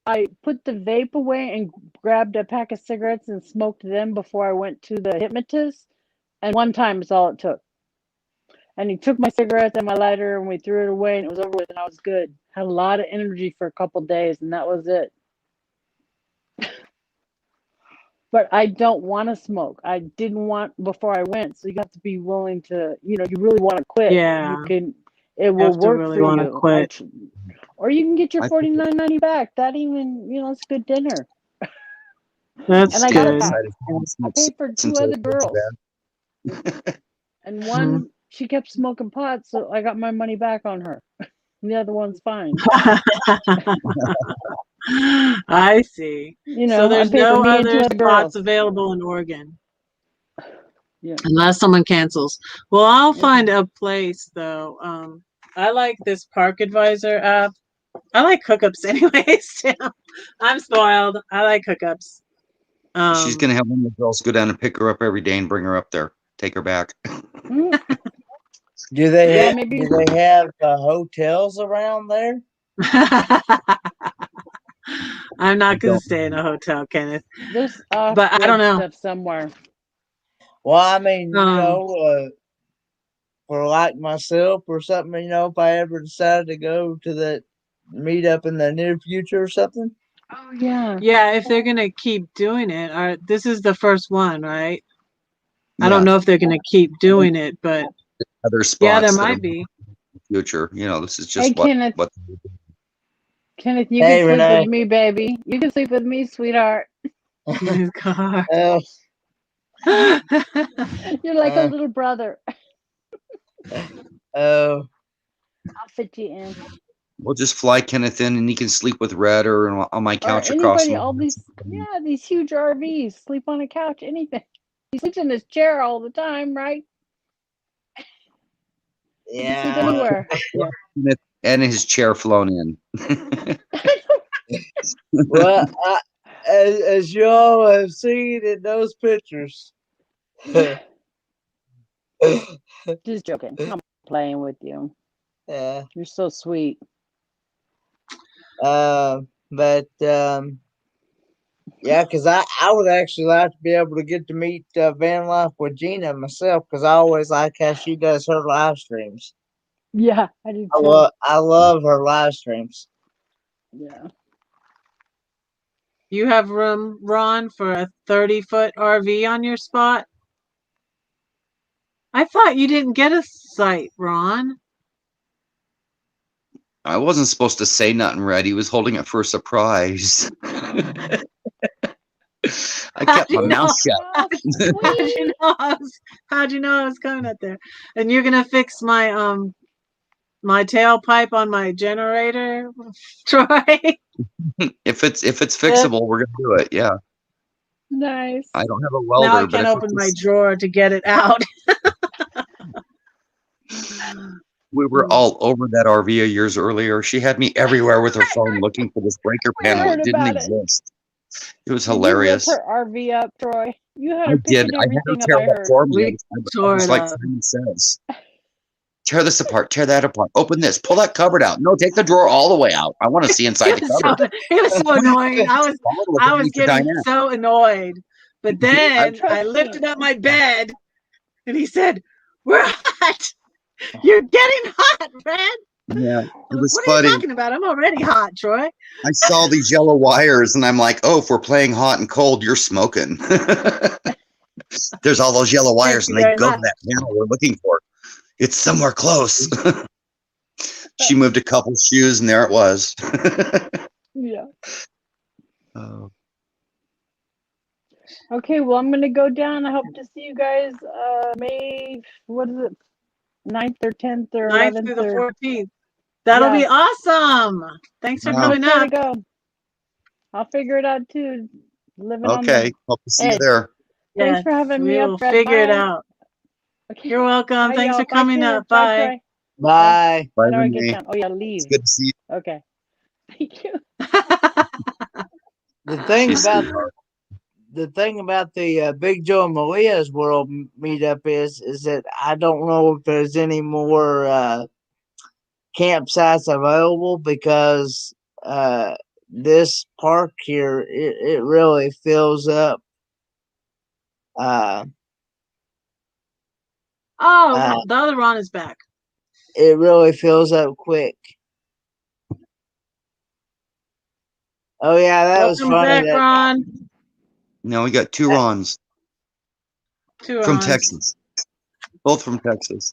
I put the vape away and grabbed a pack of cigarettes and smoked them before I went to the hypnotist. And one time is all it took. And he took my cigarettes and my lighter and we threw it away and it was over with and I was good. Had a lot of energy for a couple days and that was it. But I don't want to smoke. I didn't want before I went. So you have to be willing to, you really want to quit. Yeah. You can, It will have to work really for want to you. quit. Or you can get your I think $49.90 back. That even, it's a good dinner. That's And I got it good. back. decided to I smoke paid for cigarettes 2 until other it goes to girls. bed. And Mhm. one, she kept smoking pot, so I got my money back on her. And the other one's fine. I see. So I there's paid for no me and 2 other other girls. spots available in Oregon Yeah. unless someone cancels. Well, I'll Okay. find a place though. I like this Park Advisor app. I like hookups anyways. Too. I'm spoiled. I like hookups. She's gonna have one of the girls go down and pick her up every day and bring her up there, take her back. Mm, Do they yeah, have maybe. do they have hotels around there? I'm not I going to don't stay in a hotel, Kenneth. There's But I don't off-grid know. stuff somewhere. Well, I mean, Um, for like myself or something, if I ever decided to go to that meetup in the near future or something. Oh, yeah. Yeah, if they're going to keep doing it, or this is the first one, right? I Yeah, don't know if they're going to keep doing it, but other yeah, there spots that are might in be. the future. This is Hey, just what Kenneth, you Hey, can sleep Renee. with me, baby. You can sleep with me, sweetheart. His car. Oh, You're like a Uh. little brother. oh, I'll fit you in. we'll just fly Kenneth in and he can sleep with Red or on my Or couch across anybody, from all these huge RVs, sleep on a couch, anything. He sleeps in his chair all the time, right? He can sleep yeah. anywhere. Kenneth and his chair flown in. Well, as you all have seen in those pictures. Just joking. I'm playing with you. Yeah. You're so sweet. But yeah, because I would actually like to be able to get to meet Van Life with Gina myself, because I always like how she does her live streams. Yeah, I do too. I love her live streams. Yeah. You have room, Ron, for a 30-foot RV on your spot? I thought you didn't get a site, Ron. I wasn't supposed to say nothing, Red. He was holding it for a surprise. I kept my mouth shut. How'd you know I was coming up there? And you're gonna fix my my tailpipe on my generator, Troy? If it's fixable, we're gonna do it. Yeah. Nice. I don't have a Now I welder, but can't if open my drawer to get it out. we were all over that RV years earlier. She had me everywhere with her phone looking for this breaker We panel. heard It didn't about it. exist. It was Did hilarious. you rip her RV up, Troy? You had I her did. picking I had her everything up, tear I it up heard. for me. We I tore was it like up. Simon Says. Tear this apart. Tear that apart. Open this. Pull that cupboard out. No, take the drawer all the way out. I want to see inside the cupboard. It was so annoying. I was getting Diana. so annoyed. But then Trust I me. lifted up my bed and he said, "We're hot. You're getting hot, Red." Yeah, it was What are funny. you talking about? I'm already hot, Troy. I saw these yellow wires and I'm like, oh, if we're playing hot and cold, you're smoking. There's all those yellow wires and they very go much. to that panel we're looking for. It's somewhere close. She moved a couple shoes and there it was. Yeah. Oh. Okay, well, I'm going to go down. I hope to see you guys May, what is it, 9th or 10th or 9th 11th through the or 14th. That'll be Yeah. awesome. Thanks for Wow. coming Let's try up. to go. I'll figure it out too. Living on Okay, the hope to see you edge. there. Thanks for having me We'll up, Fred. figure it Bye. out. Okay. You're welcome. Bye, Thanks y'all. for coming Bye, up. Bye, Bye. Troy. Bye. Bye, How do I get Renee. down? Oh, yeah, It's leave. good to see you. Okay. Thank you. The thing She's about sweetheart. the Big Joe and Malia's World meetup is that I don't know if there's any more campsites available, because this park here, it really fills up. Oh, Uh, the other Ron is back. It really fills up quick. Oh yeah, that was Welcome funny. back, Ron. No, we got two Rons Two from Rons. Texas. Both from Texas.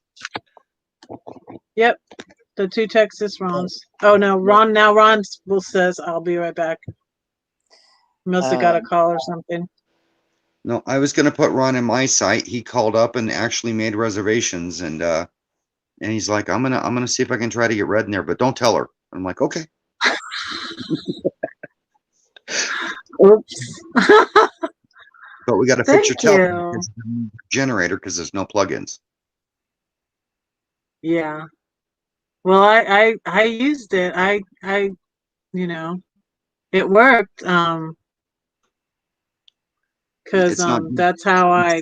Yep. The two Texas Rons. Oh no, Ron. Now Ron will says, "I'll be right back." Must have got a call or something. No, I was going to put Ron in my site. He called up and actually made reservations, and he's like, I'm gonna see if I can try to get Red in there, but don't tell her. I'm like, okay. Oops. But we got to fix your Thank you. generator because there's no plugins. Yeah. Well, I used it. I you know, it worked. Because It's not. that's how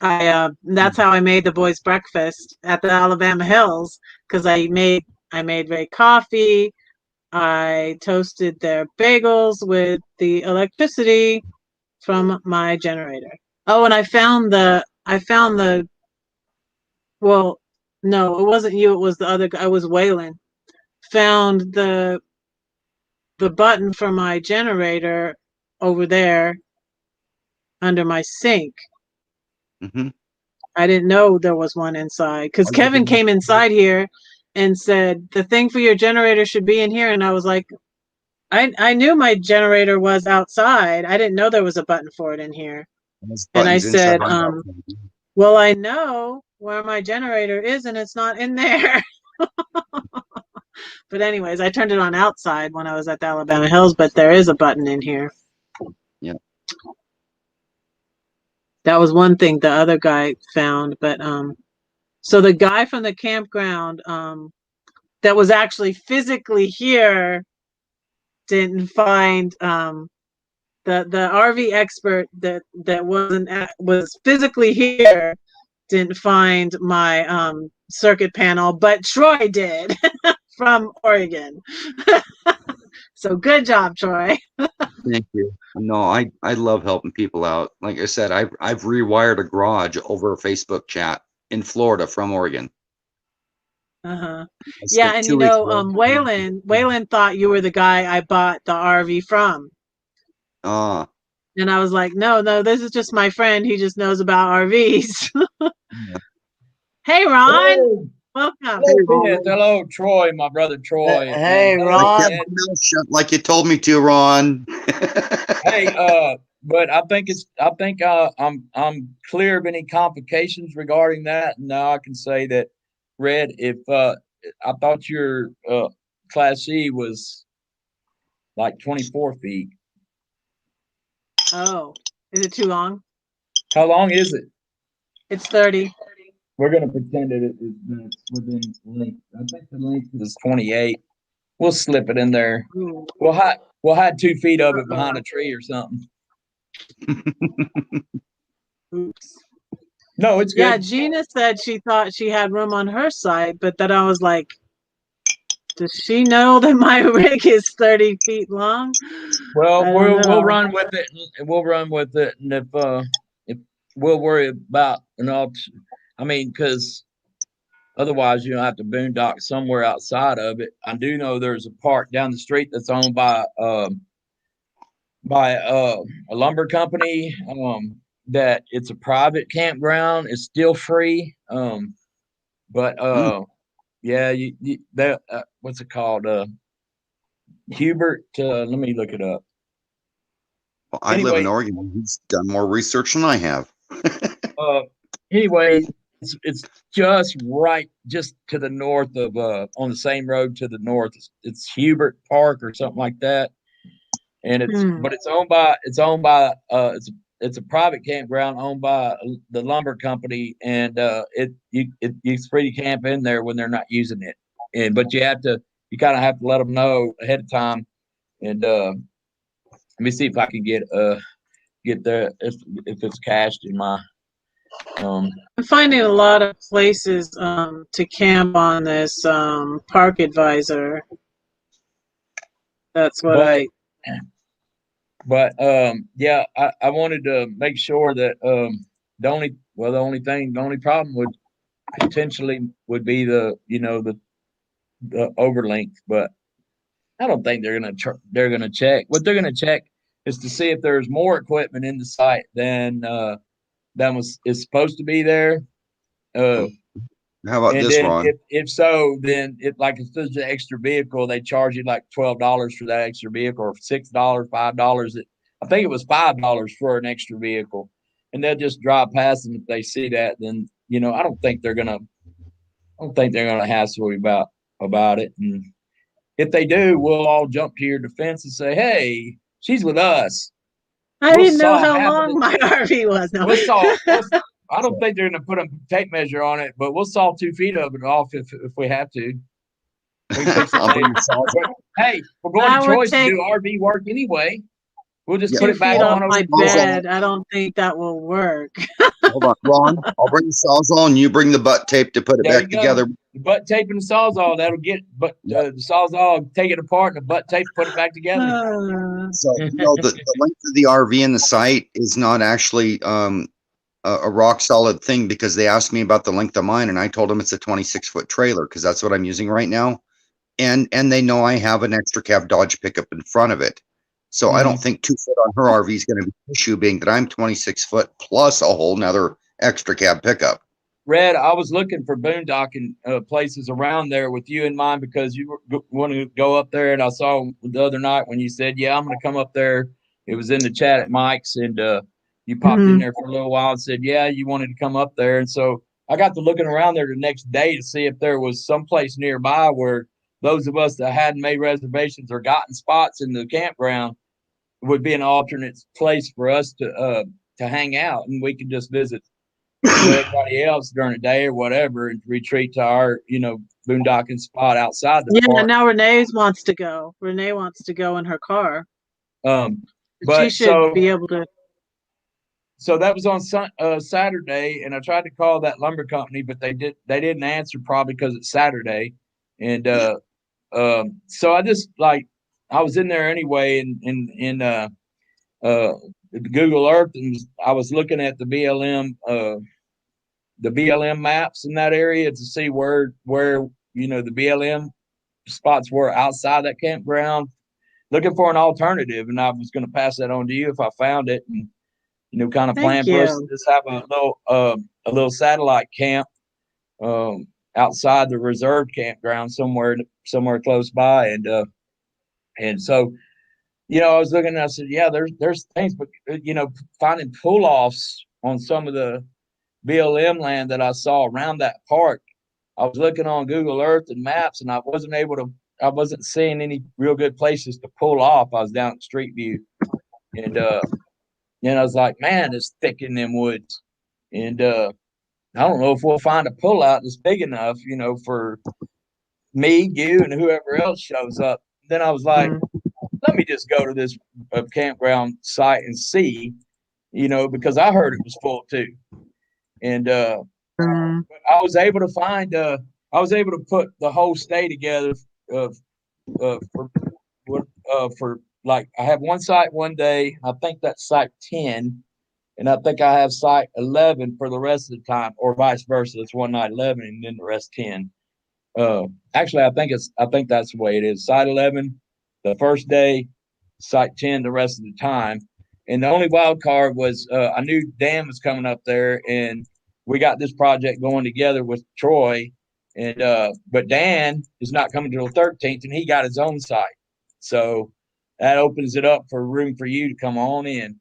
that's how I made the boys breakfast at the Alabama Hills. Because I made Ray coffee. I toasted their bagels with the electricity from my generator. Oh, and I found the well, no, it wasn't you, it was the other guy. I was Waylon. Found the button for my generator over there under my sink. Mm-hmm. I didn't know there was one inside because Kevin came inside here and said the thing for your generator should be in here, and I was like, I knew my generator was outside. I didn't know there was a button for it in here. And I said, well, I know where my generator is, and it's not in there. But anyways, I turned it on outside when I was at the Alabama Hills, but there is a button in here. Yeah. That was one thing the other guy found, but so the guy from the campground that was actually physically here didn't find the RV expert that was physically here didn't find my circuit panel, but Troy did from Oregon. So good job, Troy. Thank you. No, I love helping people out. Like I said, I've rewired a garage over a Facebook chat in Florida from Oregon. Uh-huh. Yeah, and you know, Waylon thought you were the guy I bought the RV from. And I was like, no, this is just my friend. He just knows about RVs. Yeah. Hey, Ron. Hey. Welcome. Hello, Troy, my brother Troy. Hey, Ron. Like you told me to, Ron. Hey, but I think I'm clear of any complications regarding that. Now I can say that, Red, if I thought your Class C was like 24 feet. Oh, is it too long? How long is it? It's 30. We're gonna pretend that it's within length. I think the length is 28. We'll slip it in there. Ooh. We'll hide 2 feet of it behind a tree or something. Oops. No, it's good. Yeah, Gina said she thought she had room on her side, but then I was like, does she know that my rig is 30 feet long? Well, we'll run with it. We'll run with it, and if we'll worry about because otherwise you don't have to boondock somewhere outside of it. I do know there's a park down the street that's owned by a lumber company. That it's a private campground. It's still free. Yeah, what's it called? Hubert. Let me look it up. Well, I live in Oregon. He's done more research than I have. Anyway, it's just to the north of on the same road to the north. It's Hubert Park or something like that, and it's owned by it's a private campground owned by the lumber company, and it's free to camp in there when they're not using it. But you kind of have to let them know ahead of time. And let me see if I can get there if it's cached in my. I'm finding a lot of places to camp on this Park Advisor. That's what But yeah, I wanted to make sure that the only problem would potentially be the overlength, but I don't think they're gonna check. What they're gonna check is to see if there's more equipment in the site than is supposed to be there. How about And this, then Ron? if so, then like if there's an extra vehicle, they charge you like $12 for that extra vehicle, or $6, $5. I think it was $5 for an extra vehicle, and they'll just drive past them if they see that. Then I don't think they're gonna hassle you about it. And if they do, we'll all jump to your defense and say, "Hey, she's with us. I We'll didn't know solve how half of long my RV was. No. We'll solve. I don't think they're going to put a tape measure on it, but we'll saw 2 feet of it off if we have to. We can fix it I'll bring later. the saws. Hey, we're going That to would Choice to take do RV work anyway. We'll just Yeah. put 2 it back feet off on over my the porch. bed. I don't think that will work. Hold on, Ron. I'll bring the sawzall and you bring the butt tape to put it There back you go. together. The butt tape and the sawzall, that'll get, but the sawzall, take it apart, and the butt tape, put it back together. So the length of the RV and the site is not actually a rock solid thing, because they asked me about the length of mine, and I told them it's a 26-foot trailer because that's what I'm using right now, and they know I have an extra cab Dodge pickup in front of it, so I don't think 2 foot on her RV is going to be an issue, being that I'm 26 foot plus a whole nother extra cab pickup. Red, I was looking for boondocking places around there with you in mind, because you were wanting to go up there, and I saw the other night when you said, "Yeah, I'm going to come up there." It was in the chat at Mike's, and you popped in there for a little while and said, "Yeah, you wanted to come up there." And so I got to looking around there the next day to see if there was some place nearby where those of us that hadn't made reservations or gotten spots in the campground would be an alternate place for us to hang out, and we could just visit everybody else during the day or whatever, and retreat to our boondocking spot outside the park. Now Renee wants to go. Renee wants to go in her car. But she should be able to. So that was on Saturday, and I tried to call that lumber company, but they didn't answer, probably because it's Saturday. And so I just I was in there anyway, in Google Earth, and I was looking at the BLM maps in that area to see where the BLM spots were outside that campground, looking for an alternative. And I was going to pass that on to you if I found it, and kind of plan for us to just have a little satellite camp outside the reserve campground somewhere close by. And so I was looking and I said, yeah, there's things, but finding pull-offs on some of the BLM land that I saw around that park. I was looking on Google Earth and maps, and I wasn't seeing any real good places to pull off. I was down at Street View, and I was like, man, it's thick in them woods. And I don't know if we'll find a pullout that's big enough, for me, you, and whoever else shows up. Then I was like, let me just go to this campground site and see, because I heard it was full too. And I was able to put the whole stay together for like, I have one site one day. I think that's site 10, and I think I have site 11 for the rest of the time, or vice versa. It's one night 11 and then the rest 10. Actually, I think that's the way it is. Site 11 the first day, site 10 the rest of the time. And the only wild card was I knew Dan was coming up there, and we got this project going together with Troy. And but Dan is not coming till the 13th, and he got his own site. So that opens it up for room for you to come on in.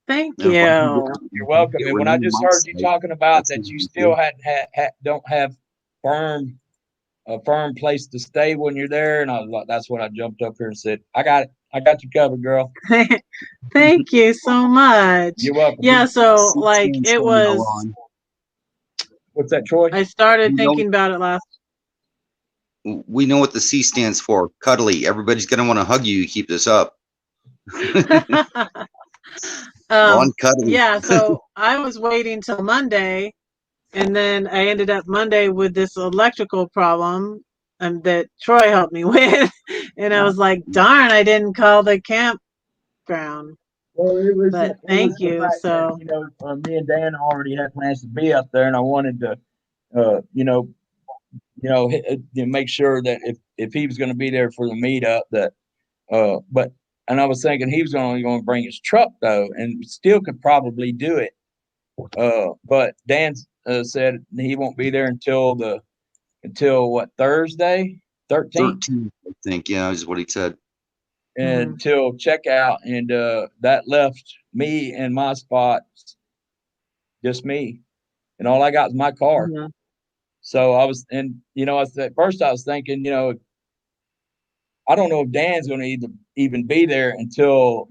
Thank you. You're welcome. And when I just heard you talking about that you still don't have a firm place to stay when you're there, and I was like, that's when I jumped up here and said, I got you covered, girl. Thank you so much. You're welcome. Yeah, so it was. What's that, Troy? I started thinking about it last. We know what the C stands for. Cuddly. Everybody's going to want to hug you. You keep this up. Cuddly. Yeah, so I was waiting till Monday, and then I ended up Monday with this electrical problem that Troy helped me with. And I was like, darn, I didn't call the campground. Well, thank you. So that, me and Dan already had plans to be up there, and I wanted to, make sure that if he was going to be there for the meetup, that, and I was thinking he was only going to bring his truck though, and still could probably do it. But Dan's said he won't be there until what, Thursday, 13th, 13, I think. Yeah, is what he said. until checkout, and that left me and my spot, just me, and all I got is my car. Mhm. So I was, and at first I was thinking, I don't know if Dan's going to even be there until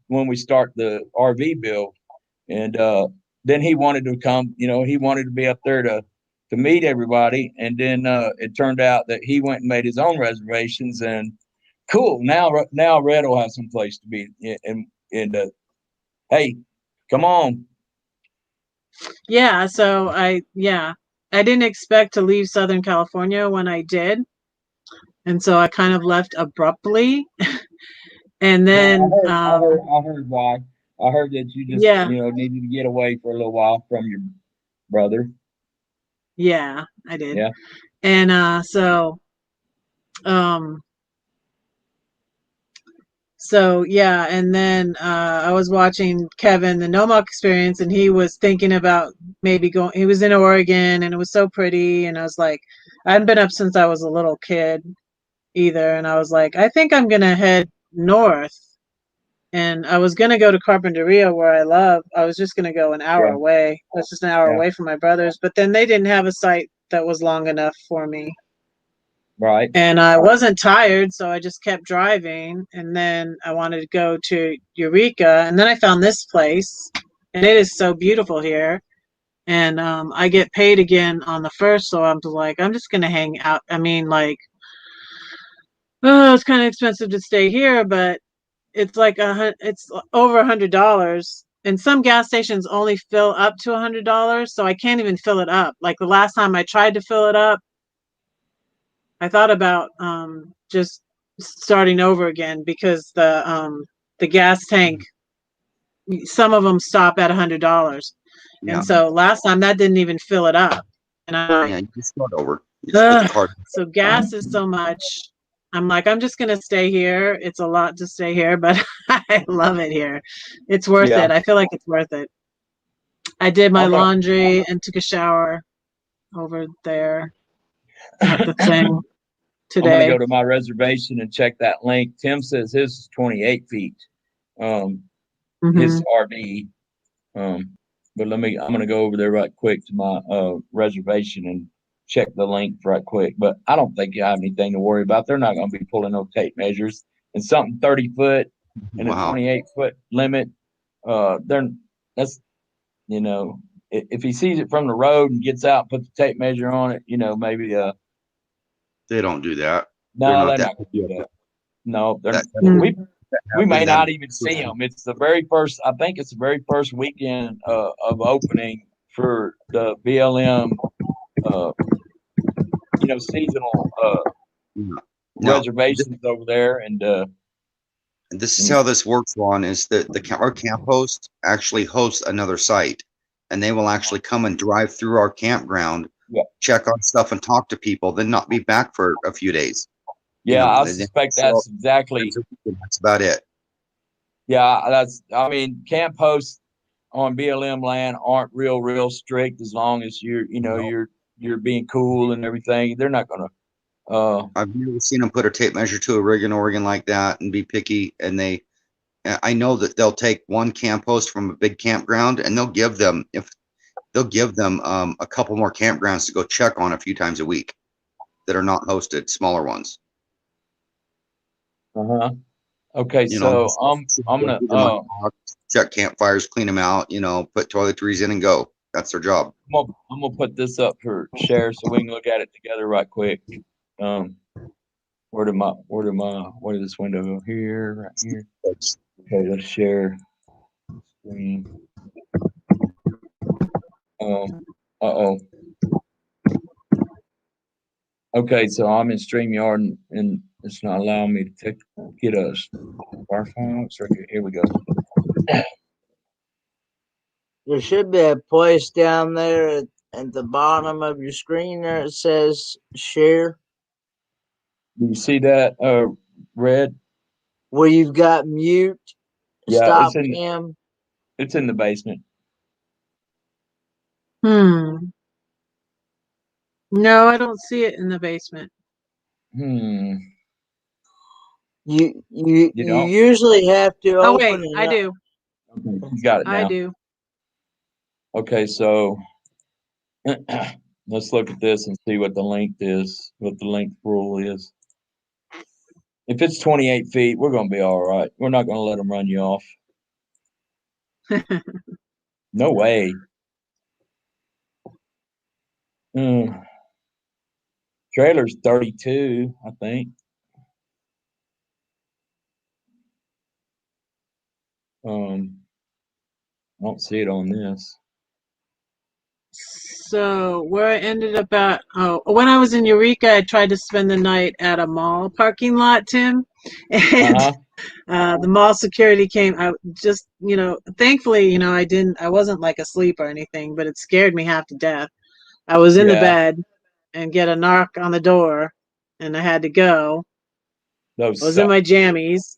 when we start the RV build, and then he wanted to come. He wanted to be up there to meet everybody, and then it turned out that he went and made his own reservations. And cool, now Red will have some place to be, and hey, come on. Yeah, so I didn't expect to leave Southern California when I did. And so I kind of left abruptly. And then I heard why. I heard that you just yeah, needed to get away for a little while from your brother. yeah, I did. Yeah. And and then I was watching Kevin, the No Mock Experience, and he was thinking about maybe going. He was in Oregon, and it was so pretty, and I was like, I hadn't been up since I was a little kid either, and I was like, I think I'm gonna head north, and I was gonna go to Carpinteria, where I live. I was just gonna go an hour away. That's just an hour away from my brother's, but then they didn't have a site that was long enough for me. Right. And I wasn't tired, so I just kept driving. And then I wanted to go to Eureka, and then I found this place, and it is so beautiful here. And I get paid again on the 1st, so I'm like, I'm just gonna hang out. I mean, like, oh, it's kind of expensive to stay here, but it's like it's over $100. And some gas stations only fill up to $100, so I can't even fill it up. Like the last time I tried to fill it up, I thought about just starting over again, because the gas tank, some of them stop at $100, Yeah. and so last time that didn't even fill it up. And I'm like, Yeah, you just start over. You just put the card. so gas is so much. I'm like, I'm just gonna stay here. It's a lot to stay here, but I love it here. It's worth it. I feel like it's worth it. I did my laundry and took a shower over there at the thing today. I'm gonna go to my reservation and check that link. Tim says his is 28 feet. His RV. But I'm gonna go over there right quick to my reservation and check the length right quick. But I don't think you have anything to worry about. They're not gonna be pulling no tape measures. And something 30 foot and a 28-foot limit. That's if he sees it from the road and gets out, puts the tape measure on it, maybe they don't do that. No, they're not gonna do that. No, they're we may not even see them. It's the very first. I think it's the very first weekend of opening for the BLM, seasonal reservations over there. And this is how this works, Ron. Is that our camp host actually hosts another site, and they will actually come and drive through our campground, check on stuff, and talk to people, then not be back for a few days. Yeah, I suspect that's exactly. That's about it. Yeah, camp hosts on BLM land aren't real strict, as long as you're being cool and everything. They're not gonna. I've never seen them put a tape measure to a rig in Oregon like that and be picky. And I know that they'll take one camp host from a big campground, and they'll give them a couple more campgrounds to go check on a few times a week that are not hosted, smaller ones. Okay, so I'm gonna check campfires, clean them out, put toiletries in and go. That's their job. I'm gonna put this up for share so we can look at it together right quick. Where did this window go? Here, right here. Okay, let's share screen. Okay, so I'm in StreamYard and it's not allowing me to get a bar file. Here we go. There should be a place down there at the bottom of your screen there. It says share. Do you see that, Red? Where you've got mute. Yeah, stop him. It's in the basement. No, I don't see it in the basement. You You don't? usually have to Oh open wait, it I up. do. Okay, you got it I now. do. Okay, so let's look at this and see what the length is, what the length rule is. If it's 28 feet, we're going to be all right. We're not going to let them run you off. No way. Trailer's 32, I think. I don't see it on this. So where I ended up at, when I was in Eureka, I tried to spend the night at a mall parking lot, Tim, and the mall security came. I just, thankfully, I wasn't like asleep or anything, but it scared me half to death. I was in the Yeah, bed and get a knock on the door, and I had to go. those I was in suck. my jammies.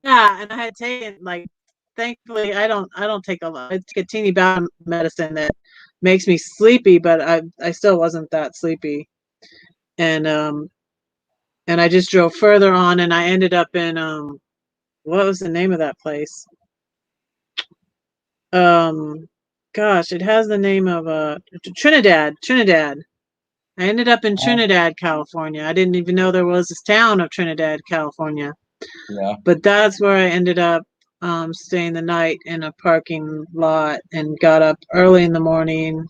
Yeah, and I had taken thankfully I don't take a lot. I take a teeny bit of medicine that makes me sleepy, but I still wasn't that sleepy. And I just drove further on and I ended up in what was the name of that place? Gosh, it has the name of Trinidad. I ended up in Trinidad, California. I didn't even know there was this town of Trinidad, California. Yeah. But that's where I ended up staying the night in a parking lot and got up early in the morning.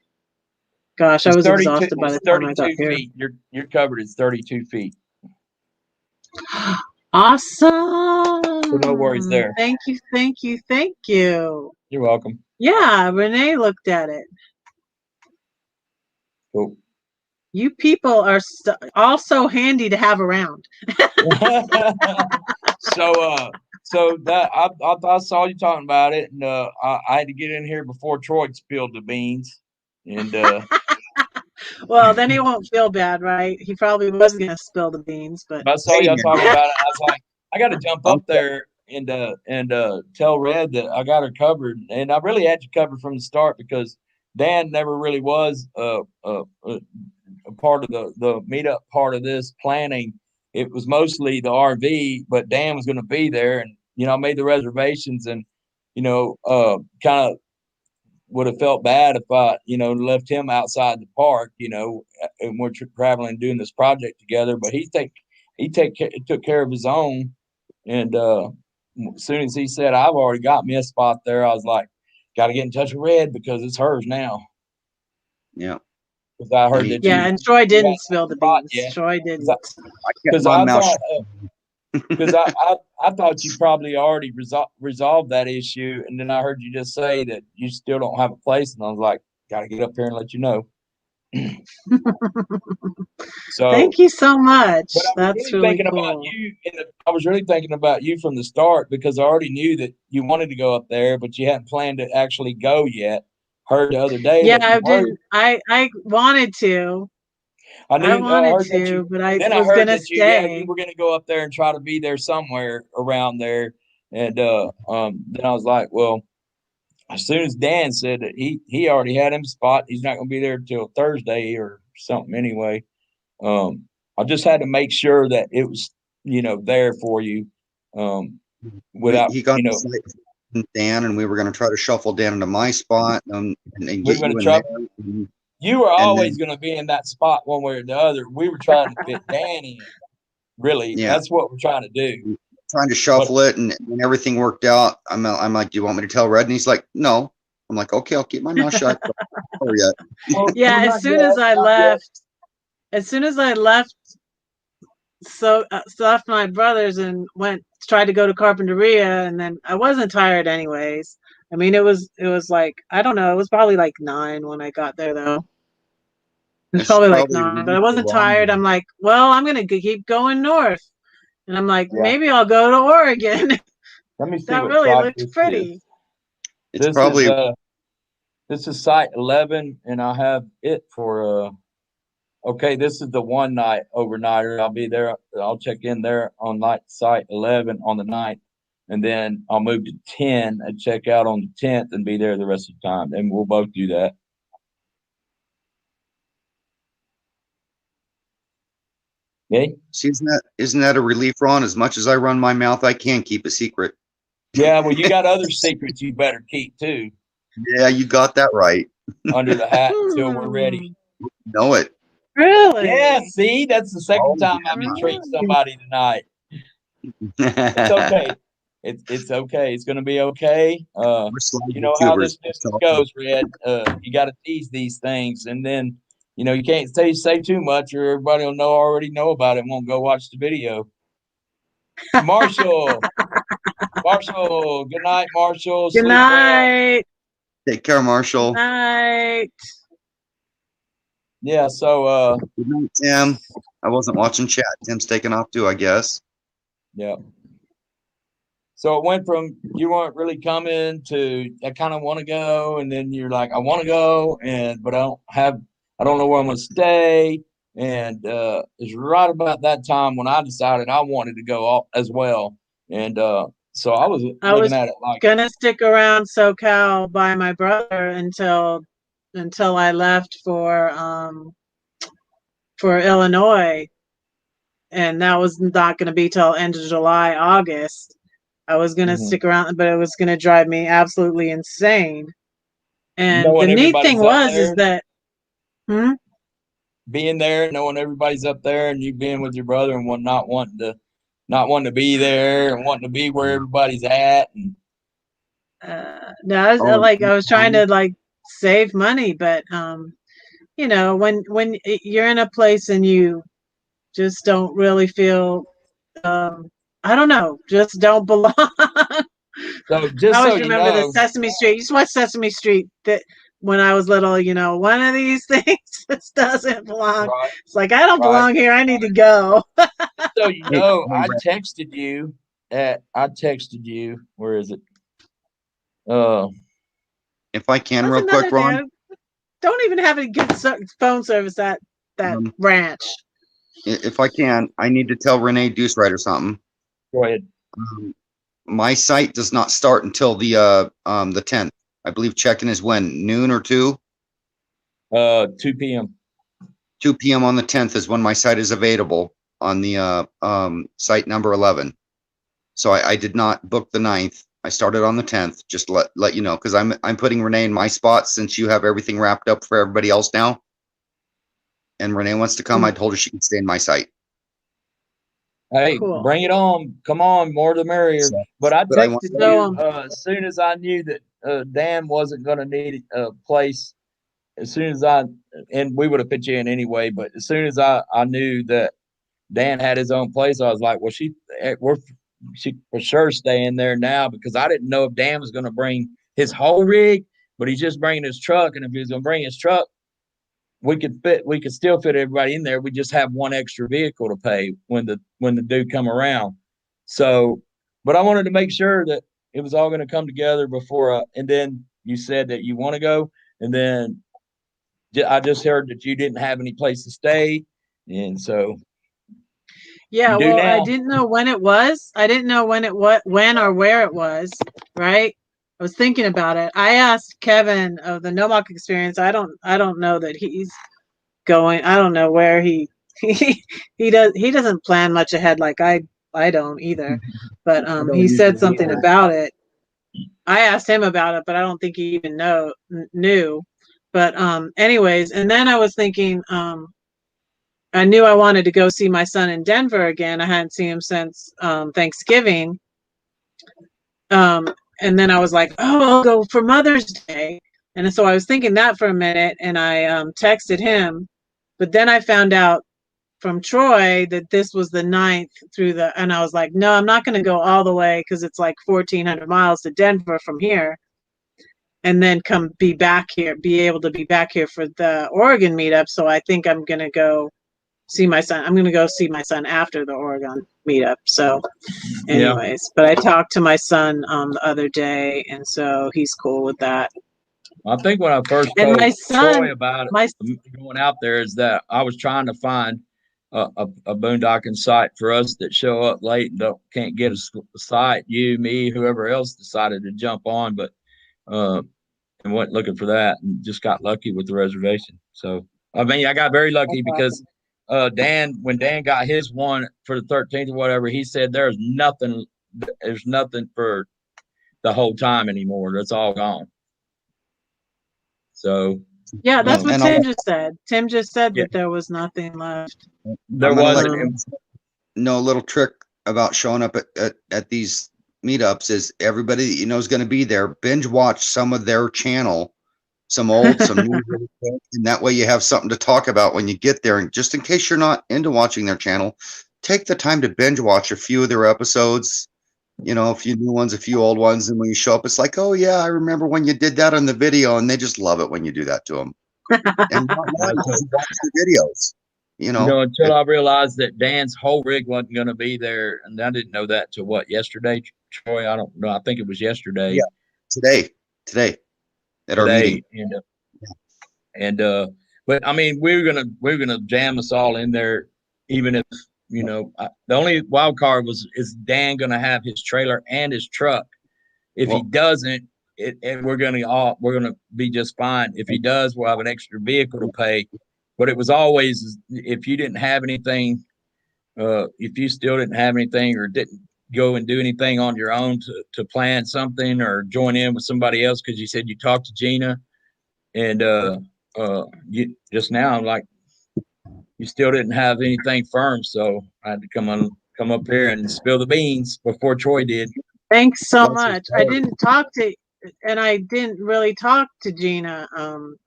Gosh, I It's was 32. exhausted by It's the time I got 32 here. feet. You're covered. It's 32 feet. Awesome. So no worries there. Thank you, thank you, thank you. You're welcome. Yeah, Renee looked at it. Cool. You people are also handy to have around. So that I saw you talking about it, and I had to get in here before Troy spilled the beans, and Well, then he won't feel bad, right? He probably was going to spill the beans, but I saw y'all talking about it. I was like, I got to jump up there and tell Red that I got her covered, and I really had you covered from the start because Dan never really was a part of the meetup part of this planning. It was mostly the RV, but Dan was going to be there, and I made the reservations, and kind of would have felt bad if I left him outside the park, and we're traveling doing this project together. But he took care of his own, and as soon as he said I've already got me a spot there, I was like, got to get in touch with Red because it's hers now. Yeah. Because I heard that yeah, and Troy didn't spill the beans. Troy didn't. Because I thought, because I thought you probably already resolved that issue, and then I heard you just say that you still don't have a place, and I was like, got to get up here and let you know. So thank you so much. But I was That's really really thinking cool. about you. I was really thinking about you from the start because I already knew that you wanted to go up there, but you hadn't planned to actually go yet. Heard the other day Yeah, that I you were. didn't. I wanted to. I knew. I wanted heard that you. to, but I Then I was heard gonna that you stay. were going to go up there and try to be there somewhere around there, and then I was like, well, as soon as Dan said that he already had him spot, he's not going to be there till Thursday or something anyway. I just had to make sure that it was there for you, without he got Dan, and we were going to try to shuffle Dan into my spot and get you in there. You were always going to be in that spot one way or the other. We were trying to fit Dan in. Really, that's what we're trying to do. Trying to shuffle it, and when everything worked out, I'm like, "Do you want me to tell Red?" And he's like, "No." I'm like, "Okay, I'll keep my mouth shut." Yeah, as soon as I left, so left my brothers and tried to go to Carpinteria, and then I wasn't tired anyways. I mean, it was like, I don't know, it was probably like 9 when I got there though. It was probably like 9, but I wasn't tired. I'm like, well, I'm gonna keep going north, and I'm like, maybe I'll go to Oregon. Let me see that what really site looked this pretty. is. This is site 11, and I have it for okay, this is the one night overnighter. I'll be there. I'll check in there on site 11 on the 9th, and then I'll move to 10 and check out on the 10th and be there the rest of the time. And we'll both do that. Okay. See, isn't that a relief, Ron? As much as I run my mouth, I can keep a secret. Yeah, well, you got other secrets you better keep too. Yeah, you got that right. Under the hat until we're ready. Know it. Really? Yeah, see, that's the second time I've been treating somebody tonight. It's okay. It's okay. It's gonna be okay. You know how this business goes, Red. You got to tease these things, and then you can't say too much, or everybody will already know about it and won't go watch the video. Marshall, Marshall, good night, Marshall. Good Sleep well. night. Take care, Marshall. Good night. Yeah. So. Good night, Tim. I wasn't watching chat. Tim's taking off too, I guess. Yeah. So it went from you weren't really coming to I kind of want to go, and then you're like I want to go, but I don't know where I'm going to stay, and it's right about that time when I decided I wanted to go as well, and so I was looking at it like gonna stick around SoCal by my brother until I left for Illinois, and that was not going to be till end of July, August. I was going to stick around, but it was going to drive me absolutely insane. And the neat thing is that being there, knowing everybody's up there, and you being with your brother, and not wanting to be there, and wanting to be where everybody's at. And no, I was trying to save money, but when you're in a place and you just don't really feel I don't know, just don't belong. So just I always so remember the Sesame Street. You used to watch Sesame Street that when I was little, one of these things just doesn't belong. Right. It's like I don't belong here. I need to go. So I texted you where is it? If I can real quick, Ron. Don't even have a good phone service at that ranch. If I can, I need to tell Renee Deuce or something. Go ahead. My site does not start until the 10th. I believe check-in is when, noon or 2? 2 p.m. 2 p.m. on the 10th is when my site is available on the site number 11. So I did not book the 9th. I started on the 10th. Just let you know, because I'm putting Renee in my spot since you have everything wrapped up for everybody else now. And Renee wants to come. I told her she can stay in my site. Hey, cool. Bring it on. Come on, more the merrier. But I texted you as soon as I knew that Dan wasn't going to need a place. As soon as and we would have put you in anyway, but as soon as I knew that Dan had his own place, I was like, well, she for sure staying there now, because I didn't know if Dan was going to bring his whole rig, but he's just bringing his truck. And if he was going to bring his truck, we could still fit everybody in there. We just have one extra vehicle to pay when the dude come around. So, but I wanted to make sure that it was all going to come together before. And then you said that you want to go, and then I just heard that you didn't have any place to stay, and so. Yeah, well, I didn't know when it was. I didn't know when or where it was. Right. I was thinking about it. I asked Kevin of the No Mock Experience. I don't know that he's going. I don't know where he doesn't plan much ahead like I don't either. But he said something about it. I asked him about it, but I don't think he even knew. But anyways, and then I was thinking I knew I wanted to go see my son in Denver again. I hadn't seen him since Thanksgiving. And then I was like, oh, I'll go for Mother's Day. And so I was thinking that for a minute, and I texted him. But then I found out from Troy that this was the 9th and I was like, no, I'm not going to go all the way because it's like 1,400 miles to Denver from here. And then be able to be back here for the Oregon meetup. So I think I'm going to go see my son. I'm going to go see my son after the Oregon meetup. So anyways, but I talked to my son the other day, and so he's cool with that. I think when I first told Troy about it, going out there, is that I was trying to find a boondocking site for us that show up late and can't get a site. You, me, whoever else decided to jump on, but and went looking for that and just got lucky with the reservation. So I mean, I got very lucky because Dan, when Dan got his one for the 13th or whatever, he said there's nothing for the whole time anymore. That's all gone. So yeah, that's what And Tim just said. Tim just said that there was nothing left. there I'm gonna wasn't. let you know a little trick about showing up at these meetups is everybody that you know is going to be there. Binge watch some of their channel, some old, some new, really quick, and that way you have something to talk about when you get there. And just in case you're not into watching their channel, take the time to binge watch a few of their episodes. You know, a few new ones, a few old ones, and when you show up, it's like, oh yeah, I remember when you did that on the video, and they just love it when you do that to them. And not because you watch the videos, you know. Until I realized that Dan's whole rig wasn't going to be there, and I didn't know that till what, yesterday, Troy? I don't know. I think it was yesterday. Yeah, today at our meeting. But I mean, we're gonna jam us all in there, even if the only wild card is Dan gonna have his trailer and his truck. If he doesn't, we're gonna be just fine. If he does, we'll have an extra vehicle to pay. But it was always, if you didn't have anything, if you still didn't have anything or didn't go and do anything on your own to plan something or join in with somebody else, because you said you talked to Gina and you just now, I'm like, you still didn't have anything firm, so I had to come up here and spill the beans before Troy did. Thanks so much. I didn't really talk to Gina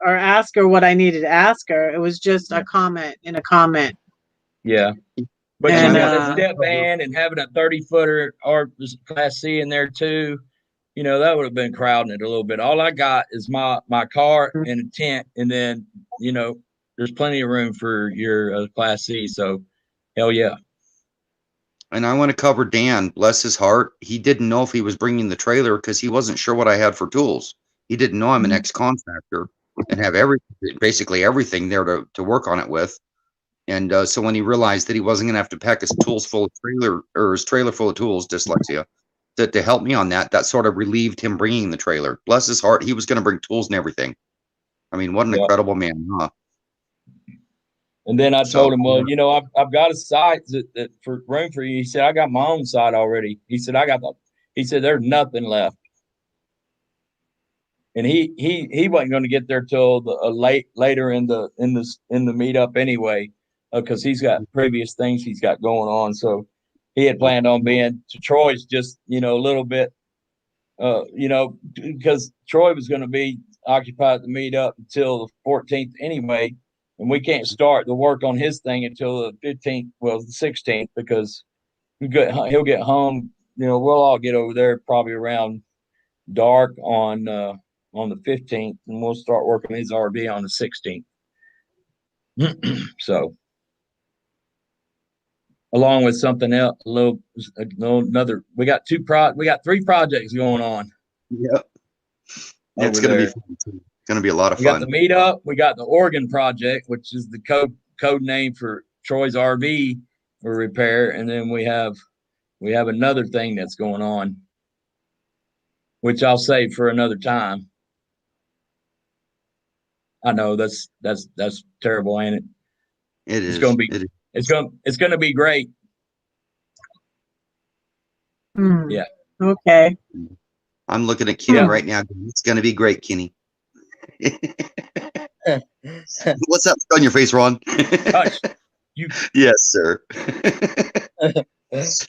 or ask her what I needed to ask her. It was just a comment in a comment. Yeah. But and, a step van and having a 30-footer or Class C in there too, that would have been crowding it a little bit. All I got is my car and a tent, and then there's plenty of room for your Class C. So, hell yeah. And I want to cover Dan. Bless his heart. He didn't know if he was bringing the trailer because he wasn't sure what I had for tools. He didn't know I'm an ex-contractor and have basically everything there to work on it with. And so when he realized that he wasn't going to have to pack his tools full of his trailer full of tools, dyslexia, to help me on that sort of relieved him bringing the trailer. Bless his heart. He was going to bring tools and everything. I mean, what an incredible man, huh? And then I told him, well, I've got a site that for room for you. He said, I got my own site already. He said, he said, there's nothing left. And he wasn't going to get there till later in the meetup anyway, because he's got previous things he's got going on. So he had planned on being to Troy's just, a little bit, because Troy was going to be occupied at the meetup until the 14th anyway. And we can't start the work on his thing until the 15th, well, the 16th, because he'll get home. We'll all get over there probably around dark on the 15th, and we'll start working his RV on the 16th. So, along with something else, another. We got 3 projects going on. Yep, it's going to be fun too. It's going to be a lot of fun. We got the meetup. We got the Oregon project, which is the code name for Troy's RV for repair, and then we have another thing that's going on, which I'll save for another time. I know that's terrible, ain't it? It is. It's going to be great. Yeah. Okay. I'm looking at Kenny right now. It's going to be great, Kenny. What's that on your face, Ron? Yes, sir.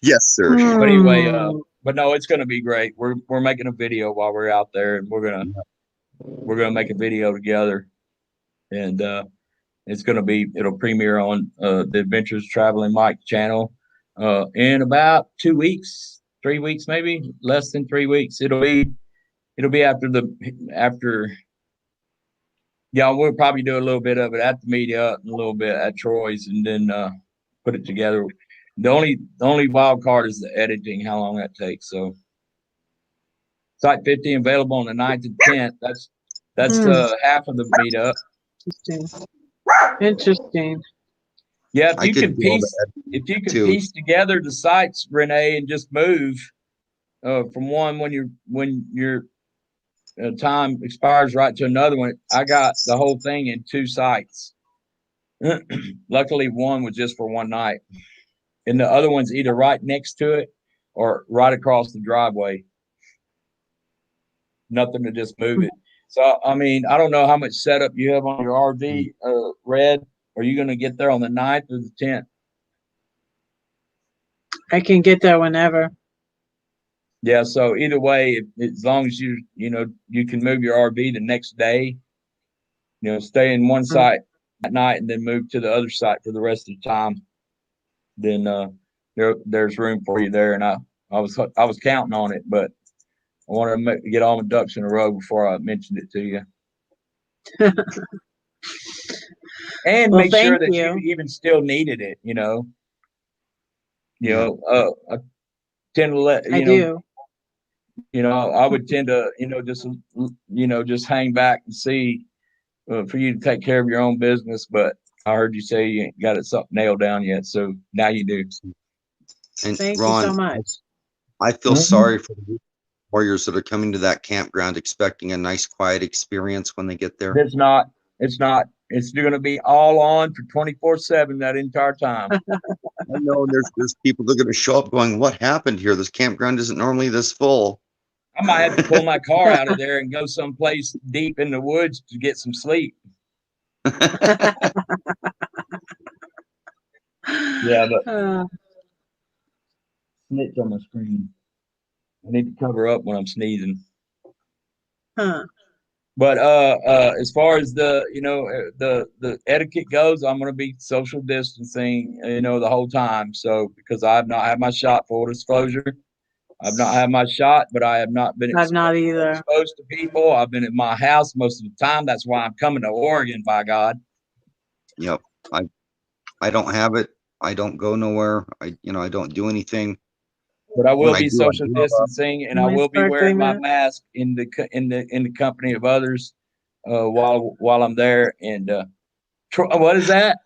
Yes, sir. But anyway, but no, it's going to be great. We're making a video while we're out there, and we're gonna make a video together, and it'll premiere on the Adventures Traveling Mike channel in about 2 weeks, 3 weeks, maybe less than 3 weeks. It'll be after. Yeah, we'll probably do a little bit of it at the media and a little bit at Troy's, and then put it together. The only wild card is the editing, how long that takes. So, Site 50 available on the 9th and 10th. That's half of the meetup. Interesting. Yeah, if you can piece together the sites, Renee, and just move from one when your time expires right to another one. I got the whole thing in 2 sites. Luckily, one was just for one night, and the other one's either right next to it or right across the driveway. Nothing to just move it. So, I mean, I don't know how much setup you have on your RV, Red. Are you going to get there on the 9th or the 10th? I can get there whenever. Yeah. So either way, as long as you can move your RV the next day, stay in one site at night and then move to the other site for the rest of the time, then there's room for you there. And I was counting on it, but I wanted to get all my ducks in a row before I mentioned it to you. And make sure that you even still needed it, I tend to let, I would tend to, just hang back and see for you to take care of your own business. But I heard you say you ain't got it something nailed down yet. So now you do. And Thank Ron, you so much. I feel sorry for the warriors that are coming to that campground expecting a nice, quiet experience when they get there. It's not. It's going to be all on for 24/7 that entire time. I know there's people that are going to show up going, what happened here? This campground isn't normally this full. I might have to pull my car out of there and go someplace deep in the woods to get some sleep. Yeah, but snitch on my screen. I need to cover up when I'm sneezing. But as far as the etiquette goes, I'm going to be social distancing, the whole time. So because I have not had my shot, full disclosure, I've not had my shot, but I have not been. I've not either exposed to people. I've been at my house most of the time. That's why I'm coming to Oregon. By God. Yep, I don't have it. I don't go nowhere. I don't do anything. But I will be social distancing, and I will be wearing my mask in the company of others while I'm there. And what is that?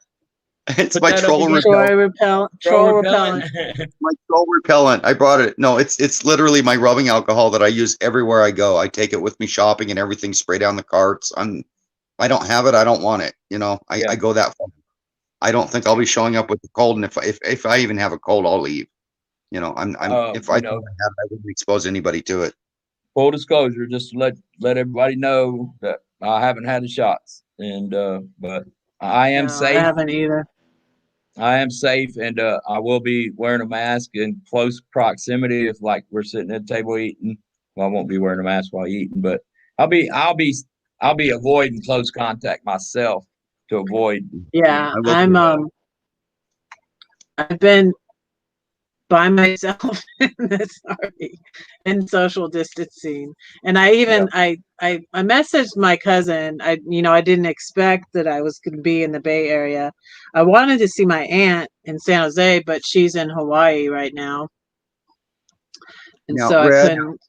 It's my troll repellent. Troll repellent. My troll repellent. I brought it. No, it's literally my rubbing alcohol that I use everywhere I go. I take it with me shopping and everything. Spray down the carts. I don't have it. I don't want it. I go that far. I don't think I'll be showing up with the cold, and if I even have a cold, I'll leave. If I don't have it, I wouldn't expose anybody to it. Full disclosure, just to let everybody know that I haven't had the shots, and but I am safe. I haven't either. I am safe, and I will be wearing a mask in close proximity if we're sitting at a table eating. Well, I won't be wearing a mask while eating, but I'll be avoiding close contact myself to avoid. Yeah, I've been by myself in this RV in social distancing, and I even I messaged my cousin. I didn't expect that I was going to be in the Bay Area. I wanted to see my aunt in San Jose, but she's in Hawaii right now, and now, so Red, I couldn't.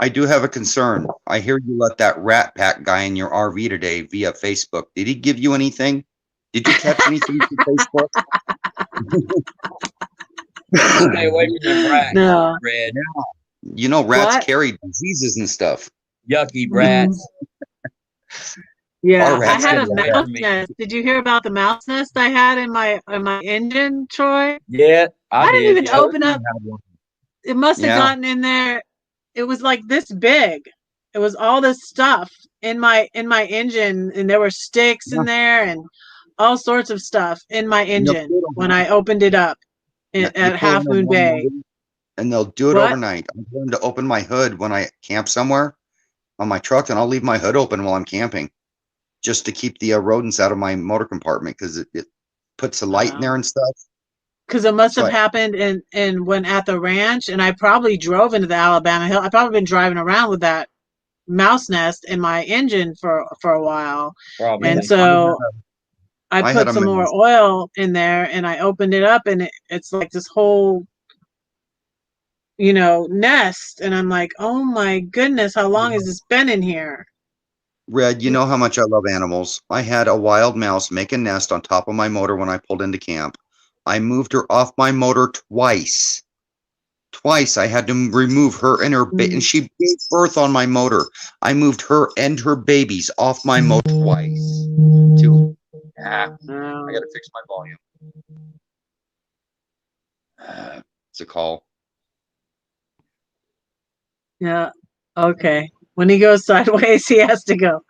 I do have a concern. I hear you let that Rat Pack guy in your RV today via Facebook. Did he give you anything? Did you catch anything from Facebook? Stay away from them rats, No. Red. Yeah. Rats carry diseases and stuff. Yucky rats. Yeah, I had a mouse nest. Did you hear about the mouse nest I had in my engine, Troy? Yeah, I didn't even open up. It must have gotten in there. It was like this big. It was all this stuff in my engine, and there were sticks in there and all sorts of stuff in my engine when I opened it up at Half Moon Bay. And they'll do it overnight. I'm going to open my hood when I camp somewhere on my truck, and I'll leave my hood open while I'm camping just to keep the rodents out of my motor compartment because it puts the light in there and stuff. Because it must have happened in when at the ranch, and I probably drove into the Alabama Hill. I've probably been driving around with that mouse nest in my engine for a while. Probably. And so I put some more oil in there, and I opened it up, and it's like this whole nest, and I'm like, oh my goodness, how long has this been in here? Red, you know how much I love animals. I had a wild mouse make a nest on top of my motor when I pulled into camp. I moved her off my motor twice. I had to remove her and her and she gave birth on my motor. I moved her and her babies off my motor twice. I got to fix my volume. It's a call. Yeah. Okay. When he goes sideways, he has to go.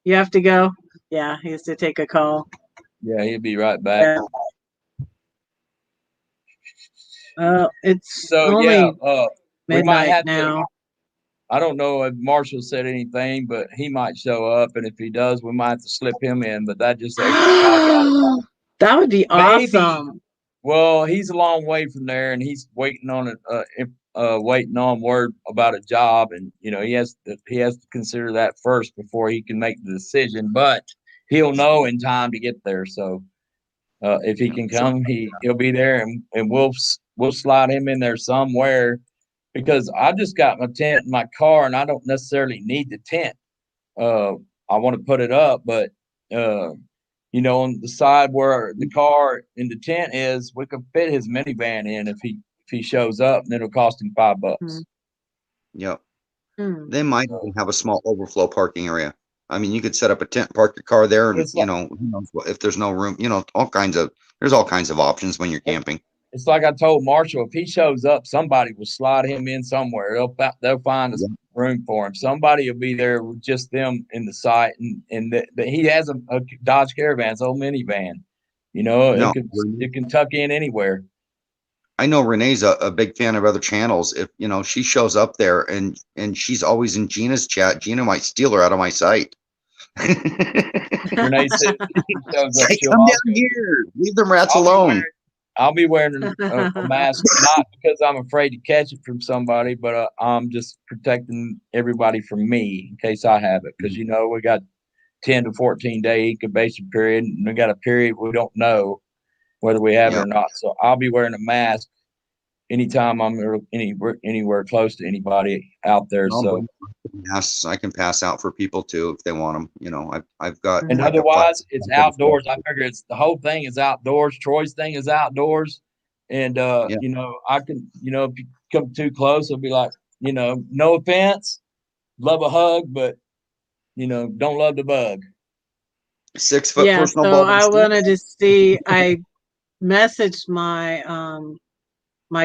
You have to go. Yeah, he has to take a call. Yeah, he'll be right back. Yeah. It's So only we might midnight have now. to. I don't know if Marshall said anything, but he might show up, and if he does, we might have to slip him in. But that just extra $5. That would be Maybe. awesome. Well, he's a long way from there, and he's waiting on waiting on word about a job, and he has to consider that first before he can make the decision. But he'll know in time to get there. So if he can come, he'll be there, and we'll slide him in there somewhere, because I just got my tent in my car, and I don't necessarily need the tent. I want to put it up, but on the side where the car in the tent is, we could fit his minivan in if he shows up, and it'll cost him $5. Yep. They might even have a small overflow parking area. I mean, you could set up a tent, park your car there, and who knows if there's no room. There's all kinds of options when you're camping. It's like I told Marshall, if he shows up, somebody will slide him in somewhere. They'll find us room for him. Somebody will be there with just them in the site, and he has a Dodge Caravan, it's a old minivan. It can tuck in anywhere. I know Renee's a big fan of other channels. If she shows up there and she's always in Gina's chat, Gina might steal her out of my site. Renee said he shows up, come down here, leave them rats alone. I'll be wearing a mask, not because I'm afraid to catch it from somebody, but I'm just protecting everybody from me in case I have it. Because we got 10 to 14 day incubation period, and we got a period we don't know whether we have it or not. So I'll be wearing a mask anytime I'm anywhere close to anybody out there. So masks I can pass out for people too if they want them. I've got. And otherwise, it's outdoors. I figure the whole thing is outdoors. Troy's thing is outdoors, and I can if you come too close, I'll be like, no offense, love a hug, but don't love the bug. 6 foot personal. So I wanted to see. I messaged my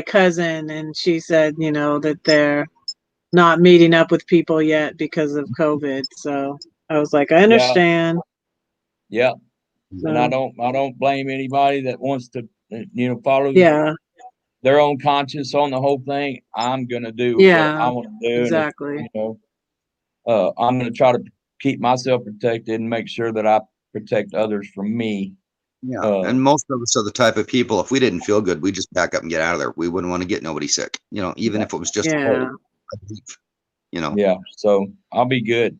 cousin, and she said, that they're not meeting up with people yet because of COVID. So I was like, I understand. Yeah. So, and I don't blame anybody that wants to, follow their own conscience on the whole thing. I'm going to do what I want to do. Exactly. And I'm going to try to keep myself protected and make sure that I protect others from me. Yeah, and most of us are the type of people, if we didn't feel good, we just back up and get out of there. We wouldn't want to get nobody sick, even if it was just a cold. Yeah, so I'll be good.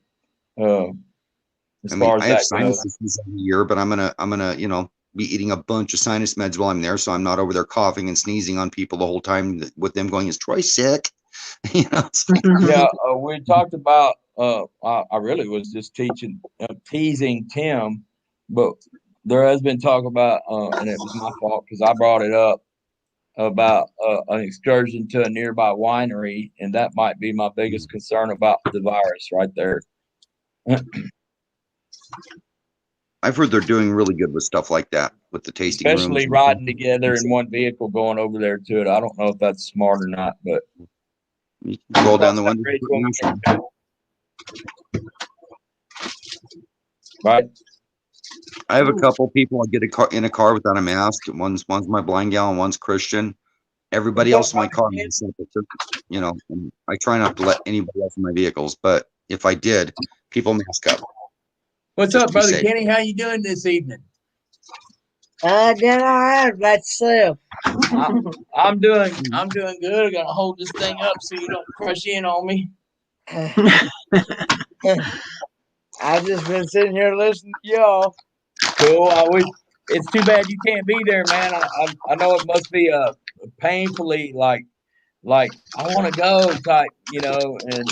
I have sinus issues every year, but I'm gonna be eating a bunch of sinus meds while I'm there, so I'm not over there coughing and sneezing on people the whole time with them going, "Is Troy sick?" We talked about. I really was just teasing Tim, but there has been talk about, and it was my fault because I brought it up about an excursion to a nearby winery, and that might be my biggest concern about the virus right there. I've heard they're doing really good with stuff like that, with the tasting rooms. Especially riding together in one vehicle going over there to it. I don't know if that's smart or not, but you can roll down the window. Right. I have a couple people I get in a car without a mask. One's my blind gal and one's Christian. Everybody else in my car, and I try not to let anybody else in my vehicles, but if I did, people mask up. What's up, brother Kenny? How you doing this evening? Doing all right about yourself. I'm doing good. I gotta hold this thing up so you don't crush in on me. I've just been sitting here listening to y'all. Cool. It's too bad you can't be there, man. I know it must be painfully like I want to go type, and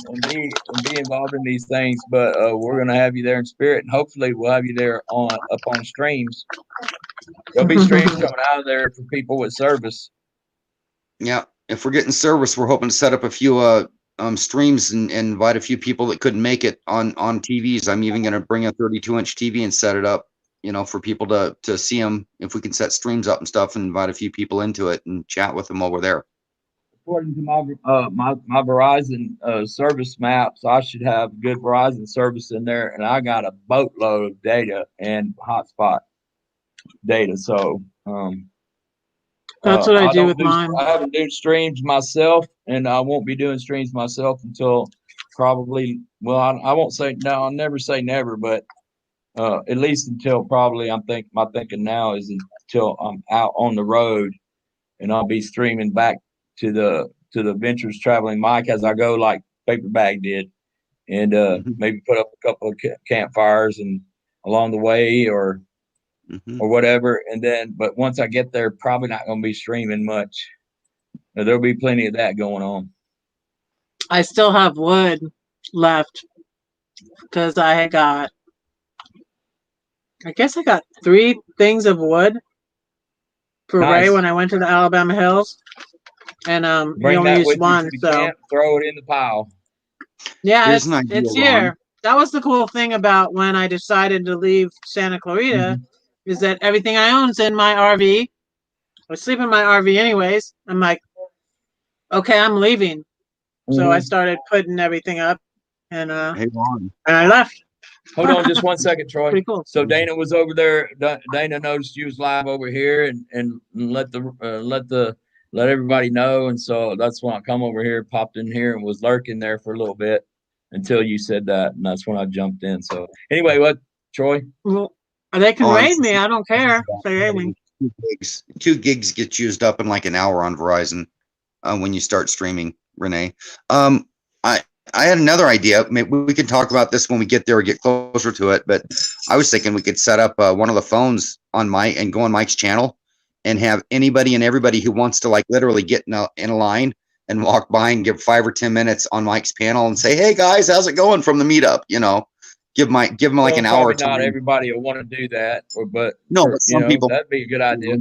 be involved in these things. But we're gonna have you there in spirit, and hopefully we'll have you there up on streams. There'll be streams coming out of there for people with service. Yeah, if we're getting service, we're hoping to set up a few streams and invite a few people that couldn't make it on TVs. I'm even going to bring a 32-inch TV and set it up you know, for people to see them, if we can set streams up and stuff and invite a few people into it and chat with them while we're there. According to my Verizon service maps, I should have good Verizon service in there, and I got a boatload of data and hotspot data. So That's what I do with mine. I haven't done streams myself, and I won't be doing streams myself until probably. Well, I won't say no. I'll never say never, but at least until probably my thinking now is until I'm out on the road, and I'll be streaming back to the Ventures Traveling Mic as I go, like Paperbag did, and maybe put up a couple of campfires and along the way or whatever. And then, but once I get there, probably not going to be streaming much. There'll be plenty of that going on. I still have wood left because I guess I got 3 things of wood for Ray when I went to the Alabama Hills. And he only used one, so throw it in the pile. Yeah, it's here. That was the cool thing about when I decided to leave Santa Clarita, is that everything I own's in my RV. I sleep in my RV anyways. I'm like, okay, I'm leaving. So I started putting everything up, and and I left. Hold on just one second, Troy. Pretty cool. So Dana was over there. Dana noticed you was live over here, and let everybody know. And so that's when I come over here, popped in here, and was lurking there for a little bit until you said that, and that's when I jumped in. So anyway, what, Troy? Well, they can raid me. I don't care. They raid me. 2 gigs gets used up in like an hour on Verizon when you start streaming, Renee. I had another idea. Maybe we can talk about this when we get there or get closer to it. But I was thinking we could set up one of the phones on Mike and go on Mike's channel and have anybody and everybody who wants to like literally get in a line and walk by and give 5 or 10 minutes on Mike's panel and say, "Hey guys, how's it going from the meetup?" You know, give them like an hour. Not everybody will want to do that, but some people, that'd be a good idea.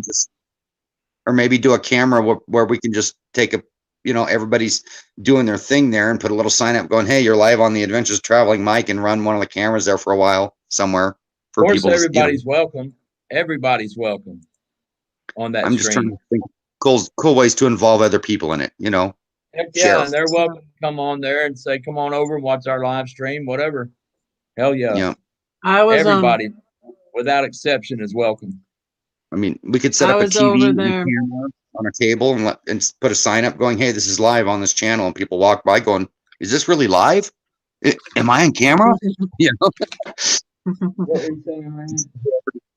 Or maybe do a camera where we can just take everybody's doing their thing there and put a little sign up going, "Hey, you're live on the Adventures Traveling Mic," and run one of the cameras there for a while somewhere for people. Of course, everybody's welcome. Everybody's welcome on that. I'm just trying to think cool ways to involve other people in it. Heck yeah, and they're welcome to come on there and say, "Come on over and watch our live stream," whatever. Hell yeah. Yeah. Everybody, without exception, is welcome. I mean, we could set up a TV and a camera on a table and put a sign up going, "Hey, this is live on this channel," and people walk by going, "Is this really live? Am I on camera?"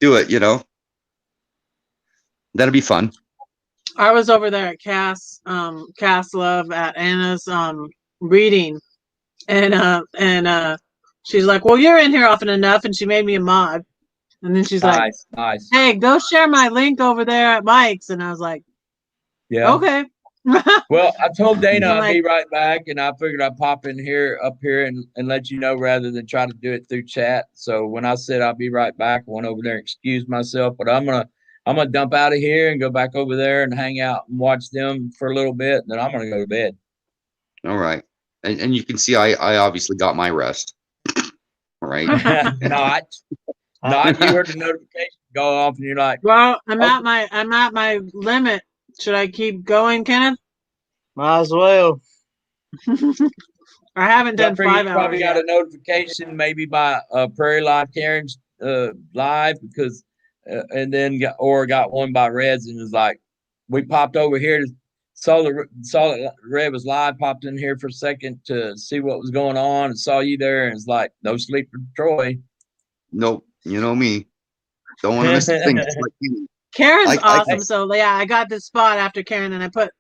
Do it, That'd be fun. I was over there at Cass Love at Anna's reading, and she's like, "Well, you're in here often enough," and she made me a mod. And then she's like, nice. "Hey, go share my link over there at Mike's." And I was like, "Yeah, okay." Well, I told Dana I'd be right back, and I figured I'd pop in here up here and let you know rather than try to do it through chat. So when I said I'll be right back, I went over there and excused myself. But I'm gonna dump out of here and go back over there and hang out and watch them for a little bit, and then I'm gonna go to bed. All right, and you can see I obviously got my rest. All right. Not you heard the notification go off and you're like, "Well, I'm at my limit. Should I keep going, Kenneth?" Might as well. I haven't done 5 hours. Probably got a notification maybe by Prairie Live Karen's live because and then got one by Reds and was like, we popped over here to saw that Red was live, popped in here for a second to see what was going on and saw you there and it's like, no sleep for Troy. Nope. You know me. Don't want to miss a thing. Karen's awesome. So yeah, I got this spot after Karen, and I put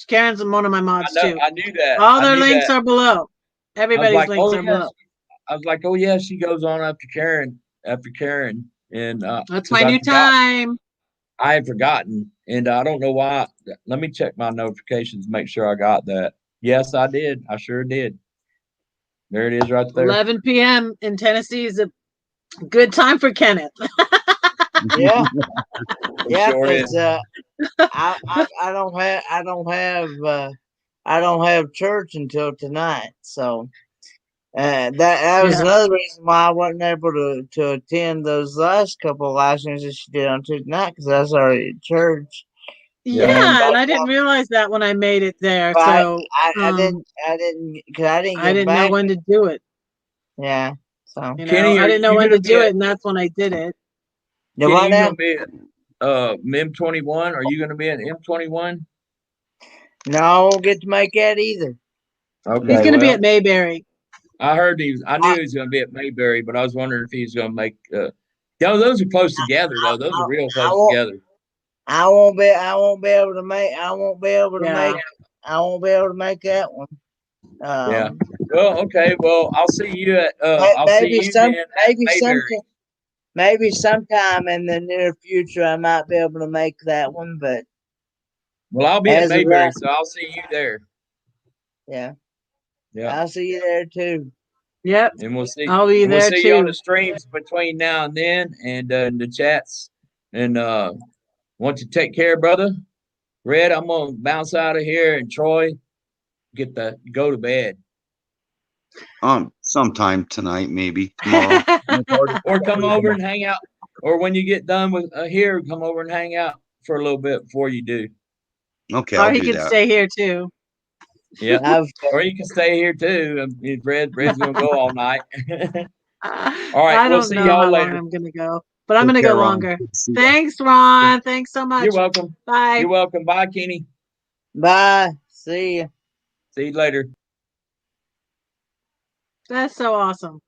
Karen's one of my mods too. I knew that. All their links are below. Everybody's links are below. I was like, oh yeah, she goes on after Karen, and that's my new time. I had forgotten, and I don't know why. Let me check my notifications, make sure I got that. Yes, I did. I sure did. There it is, right there. 11 p.m. in Tennessee is a good time for Kenneth. Yeah, yeah. Because I don't have church until tonight, so That was another reason why I wasn't able to attend those last couple of live streams that she did on Tuesday night, because I was already at church. Yeah, and I didn't realize that when I made it there. But So I didn't because I didn't get know when to do it. Yeah, so Kenny, I didn't know when to do it, and that's when I did it. Yeah, Kenny, you gonna be at M21? Are you gonna be at M21? No, I won't get to make that either. Okay, he's gonna be at Mayberry. I heard I knew he was going to be at Mayberry, but I was wondering if he was going to make. Those are close together, though. Those are real close together. I won't be able to make. I won't be able to make. I won't be able to make that one. Yeah. Well, okay. Well, I'll see you at. I'll see you maybe sometime in the near future I might be able to make that one, but. Well, I'll be at Mayberry, so I'll see you there. Yeah. Yeah. I'll see you there too. Yep. And we'll see. I'll be there too. We'll see you on the streams between now and then, and in the chats. And want you to take care, brother. Red, I'm gonna bounce out of here, and Troy, go to bed. Sometime tonight, maybe tomorrow, or come over and hang out. Or when you get done with here, come over and hang out for a little bit before you do. Okay, or he can stay here too. Yeah, or you can stay here too. Red's gonna go all night. All right, we'll see y'all later. I'm gonna go, but I'm gonna go longer. Thanks, Ron. Thanks so much. You're welcome. Bye. You're welcome. Bye, Kenny. Bye. See you. See you later. That's so awesome.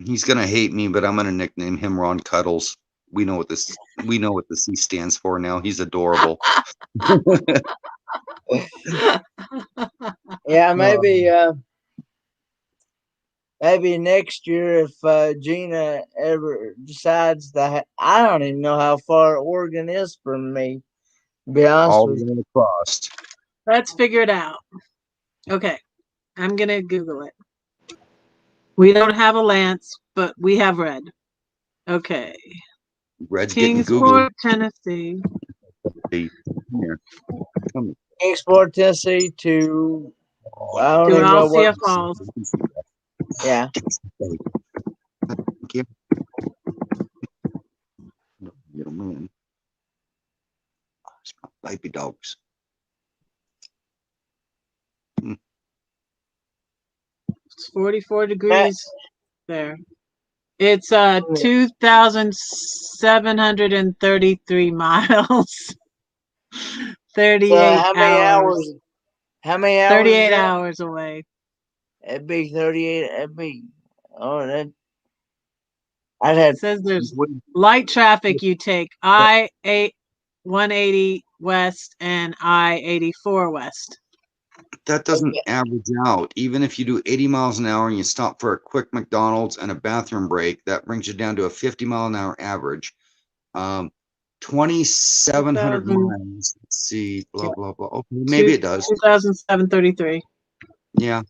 He's gonna hate me, but I'm gonna nickname him Ron Cuddles. We know what the C stands for now. He's adorable. Yeah, maybe next year if Gina ever decides that I don't even know how far Oregon is from me. To be honest with you. Across. Let's figure it out. Okay, I'm gonna Google it. We don't have a Lance, but we have Red. Okay. Red's Kingsport, Tennessee. Kingsport, Tennessee to I don't even know what. Falls. Yeah. Little man. Baby dogs. It's 44 degrees there. It's 2,733 miles. 38 how many hours? How many hours? 38 hours away. It'd be 38. It'd be that. It says there's light traffic you take I-180 west and I-84 west. That doesn't average out. Even if you do 80 miles an hour and you stop for a quick McDonald's and a bathroom break, that brings you down to a 50 mile an hour average. 2,700 miles. Let's see, blah, blah, blah. Okay, maybe it does. 2,733. Yeah.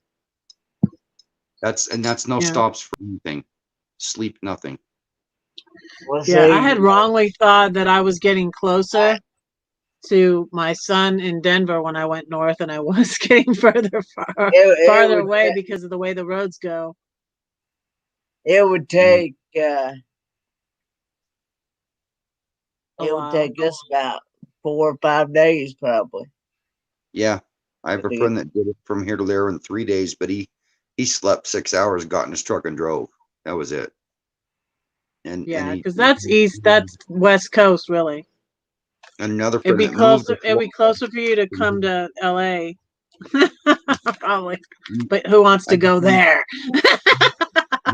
That's no stops for anything. Sleep, nothing. Yeah, I had wrongly thought that I was getting closer to my son in Denver when I went north, and I was getting farther away because of the way the roads go. It would take it would take us about 4 or 5 days probably. Yeah, I have a friend that did it from here to there in 3 days, but he slept 6 hours, got in his truck and drove. That was it. And because that's west coast really. Another friend it'd be closer for you to come to LA. Probably. But who wants to go there? I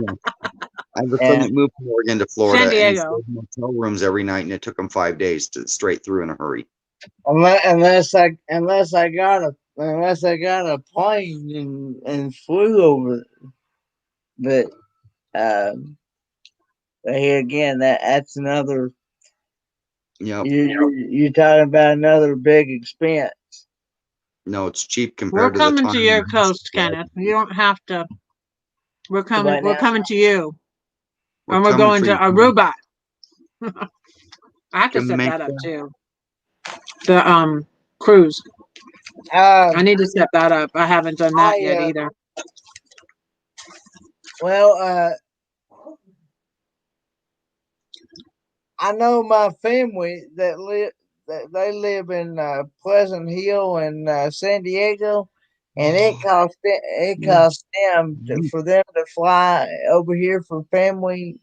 have a friend that moved from Oregon to Florida. San Diego. And he stayed in hotel rooms every night, and it took him 5 days to straight through in a hurry. Unless I got a plane and flew over. But here again, that's another. Yeah. You're talking about another big expense. No, it's cheap compared to the time. We're coming to your coast, Kenneth. You don't have to. We're coming. We're coming to you, and we're going to Aruba. I have to set that up too. The cruise. I need to set that up. I haven't done that yet either. Well, I know my family that they live in Pleasant Hill and San Diego, and it cost them for them to fly over here for family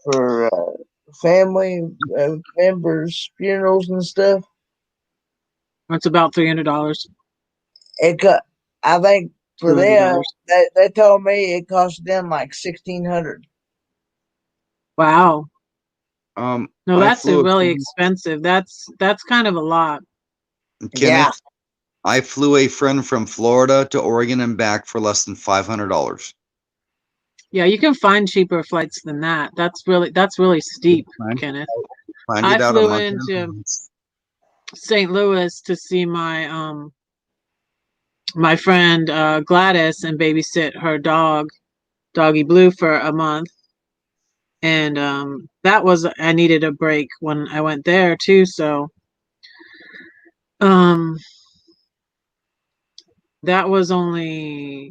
for family members' funerals and stuff. That's about $300. It got, I think for them, $200. they told me it cost them like $1,600. Wow. Um, No, I that's flew really expensive. That's kind of a lot. Kenneth, I flew a friend from Florida to Oregon and back for less than $500. Yeah, you can find cheaper flights than that. That's really steep, Kenneth. Planned I it out a flew month in into advance. St. Louis to see my friend Gladys and babysit her doggy Blue, for a month. And that was, I needed a break when I went there too, so that was only,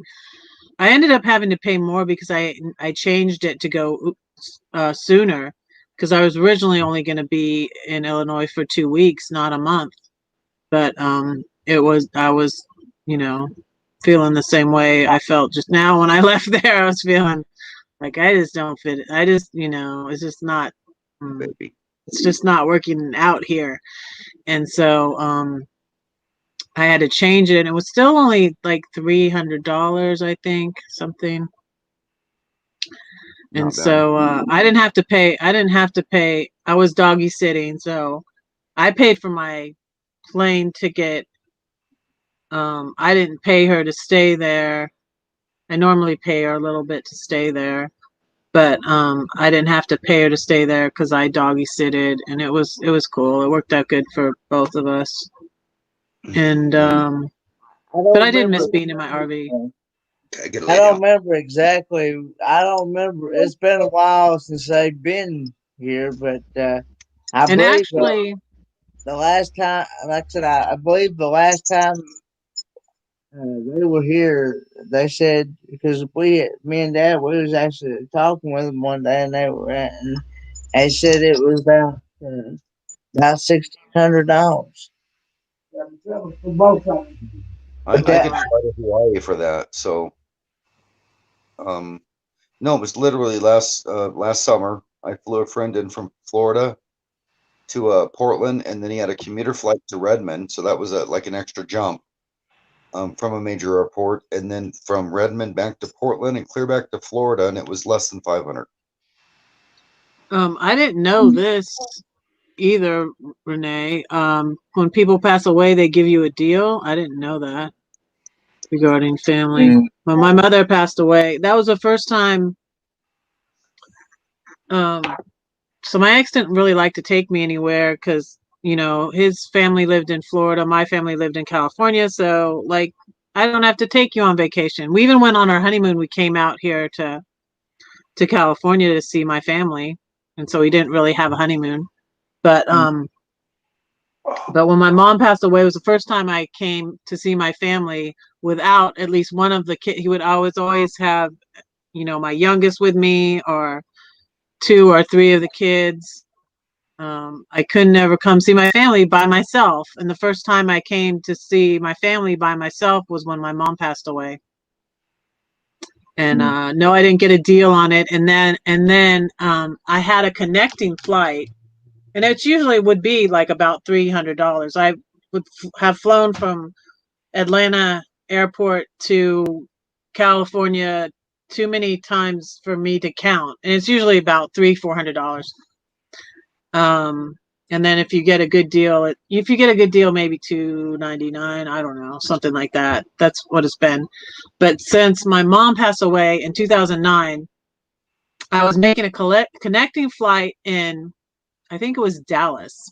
I ended up having to pay more because I changed it to go sooner, because I was originally only going to be in Illinois for 2 weeks, not a month. But I was, feeling the same way I felt just now when I left there. I was feeling like I just don't fit. I just, it's just not, Baby. it's just not working out here. And so I had to change it, and it was still only like $300, I think, something. And Not bad. so I didn't have to pay. I was doggy sitting, so I paid for my plane ticket. I didn't pay her to stay there. I normally pay her a little bit to stay there, but I didn't have to pay her to stay there because I doggy sitted, and it was cool. It worked out good for both of us. And but I did miss being in my RV. I don't remember exactly. I don't remember. It's been a while since I've been here, but I And believe actually, the last time, like I said, I believe the last time they were here, they said, because me and Dad, we was actually talking with them one day, and they said it was about $1,600. I could fly to Hawaii for that. So, no, it was literally last summer. I flew a friend in from Florida to Portland, and then he had a commuter flight to Redmond. So that was like an extra jump from a major airport, and then from Redmond back to Portland and clear back to Florida, and it was less than 500. I didn't know this either, Renee. When people pass away, they give you a deal. I didn't know that regarding family. When my mother passed away, that was the first time. So my ex didn't really like to take me anywhere because, his family lived in Florida, my family lived in California. So like, I don't have to take you on vacation. We even went on our honeymoon. We came out here to California to see my family, and so we didn't really have a honeymoon. But when my mom passed away, it was the first time I came to see my family without at least one of the kids. He would always have, my youngest with me, or 2 or 3 of the kids. I could never come see my family by myself. And the first time I came to see my family by myself was when my mom passed away. And no, I didn't get a deal on it. And then I had a connecting flight, and it usually would be like about $300. I would have flown from Atlanta airport to California too many times for me to count, and it's usually about $300-400. And then if you get a good deal, maybe $299. I don't know, something like that. That's what it's been. But since my mom passed away in 2009, I was making a connecting flight in, I think it was Dallas.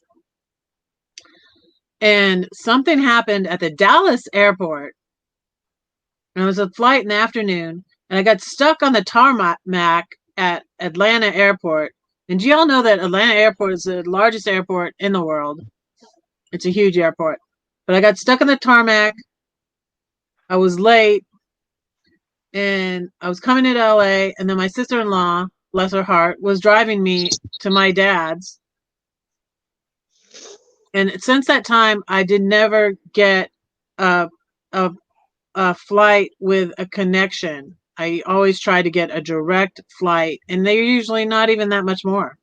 And something happened at the Dallas airport. And it was a flight in the afternoon, and I got stuck on the tarmac at Atlanta airport. And do y'all know that Atlanta airport is the largest airport in the world? It's a huge airport. But I got stuck on the tarmac, I was late, and I was coming into LA, and then my sister-in-law, bless her heart, was driving me to my dad's. And since that time, I did never get a, a flight with a connection. I always try to get a direct flight, and they're usually not even that much more.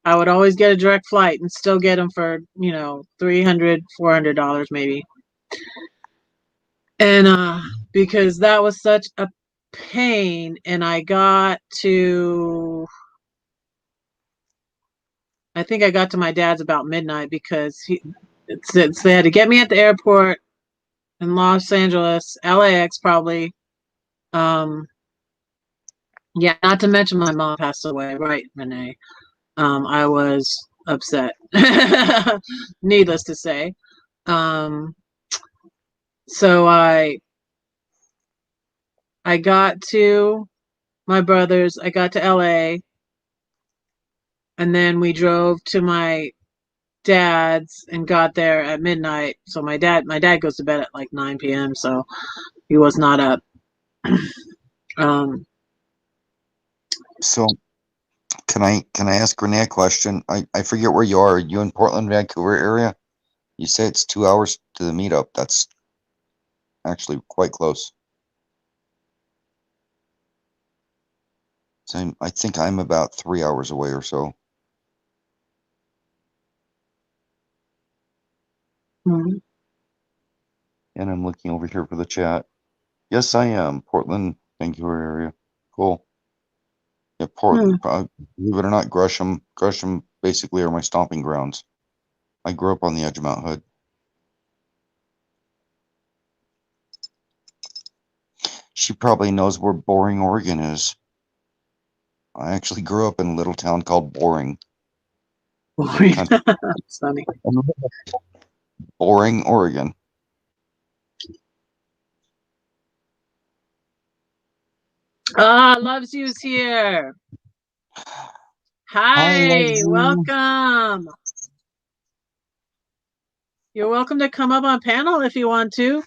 I would always get a direct flight and still get them for, $300, $400 maybe. And because that was such a pain, and I think I got to my dad's about midnight, because they had to get me at the airport in Los Angeles, LAX probably. Yeah, not to mention my mom passed away, right, Renee? I was upset, needless to say. So I got to my brother's, I got to LA, and then we drove to my dad's and got there at midnight. So my dad goes to bed at like 9 p.m. So he was not up. So can I ask Renee a question? I forget where you are. Are you in Portland, Vancouver area? You say it's 2 hours to the meetup. That's actually quite close. So I think I'm about 3 hours away or so. Mm-hmm. And I'm looking over here for the chat. Yes, I am. Portland, Vancouver area. Cool. Yeah, Portland. Believe it or not, Gresham basically are my stomping grounds. I grew up on the edge of Mount Hood. She probably knows where Boring, Oregon is. I actually grew up in a little town called Boring. That's funny. Boring, Oregon. Loves You's here. Hi, Hi, welcome. You're welcome to come up on panel if you want to.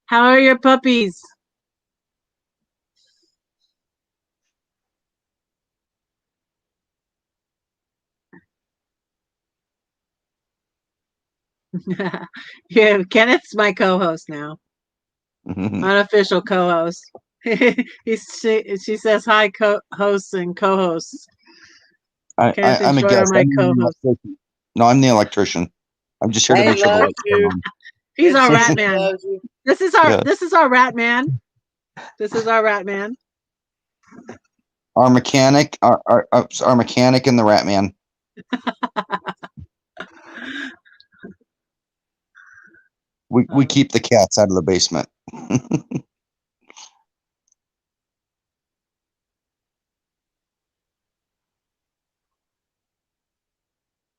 How are your puppies? Yeah, Kenneth's my co-host now. Unofficial co-host. She says hi, co-hosts and co-hosts. Kenneth and Short are my co-hosts. No, I'm the electrician. I'm just here to make sure the lights come on. He's our rat man. This is our rat man. This is our rat man. Our mechanic, our mechanic and the rat man. We keep the cats out of the basement.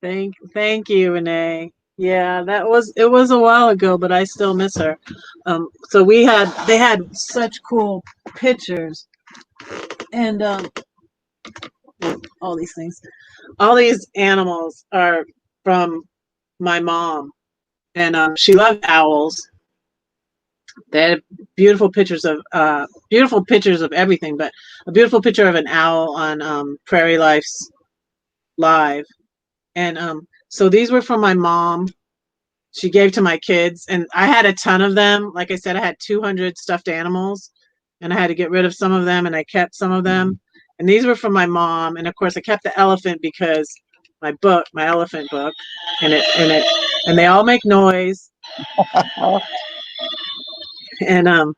Thank you, Renee. Yeah, it was a while ago, but I still miss her. So they had such cool pictures, and all these things, all these animals are from my mom, and she loved owls. They had beautiful pictures of everything, but a beautiful picture of an owl on Prairie Life's Live. And so these were from my mom. She gave to my kids, and I had a ton of them. Like I said, I had 200 stuffed animals, and I had to get rid of some of them, and I kept some of them. And these were from my mom, and of course I kept the elephant because my elephant book, and they all make noise. And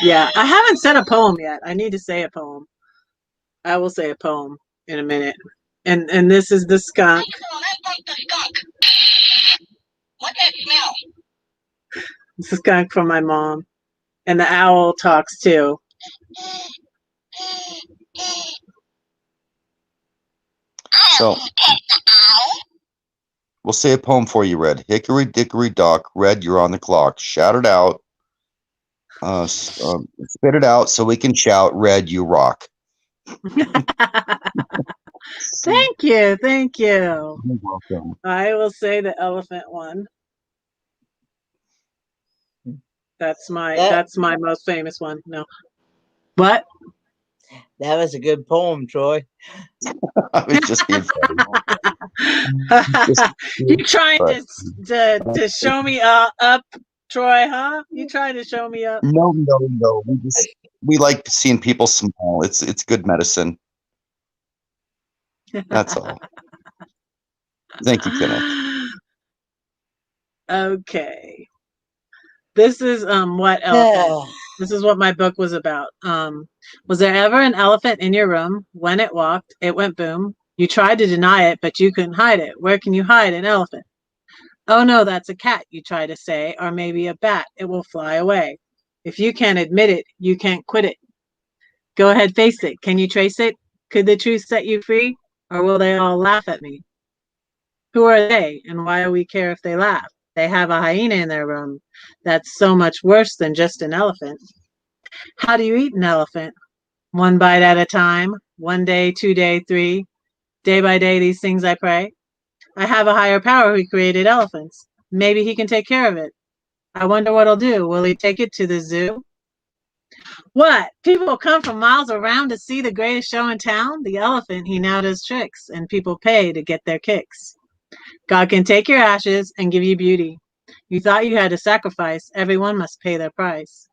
yeah, I haven't said a poem yet. I need to say a poem. I will say a poem in a minute. And this is the skunk. What's that smell? This is skunk from my mom. And the owl talks too. So we'll say a poem for you, Red. Hickory dickory dock, Red, you're on the clock. Shout it out. Spit it out so we can shout, Red, you rock. Thank you. You're welcome. I will say the elephant one. That's my most famous one. No. What? That was a good poem, Troy. I was just being funny. You trying to show me up, Troy, huh? You trying to show me up? No. We like seeing people smile. It's good medicine. That's all. Thank you, Kenneth. Okay. This is what elephant. This is what my book was about. Was there ever an elephant in your room? When it walked, it went boom. You tried to deny it, but you couldn't hide it. Where can you hide an elephant? Oh no, that's a cat, you try to say, or maybe a bat. It will fly away. If you can't admit it, you can't quit it. Go ahead, face it. Can you trace it? Could the truth set you free? Or will they all laugh at me? Who are they, and why do we care if they laugh? They have a hyena in their room. That's so much worse than just an elephant. How do you eat an elephant? One bite at a time, 1 day, 2 day, 3. Day by day, these things I pray. I have a higher power who created elephants. Maybe he can take care of it. I wonder what he'll do. Will he take it to the zoo? What? People will come from miles around to see the greatest show in town? The elephant, he now does tricks, and people pay to get their kicks. God can take your ashes and give you beauty. You thought you had to sacrifice. Everyone must pay their price.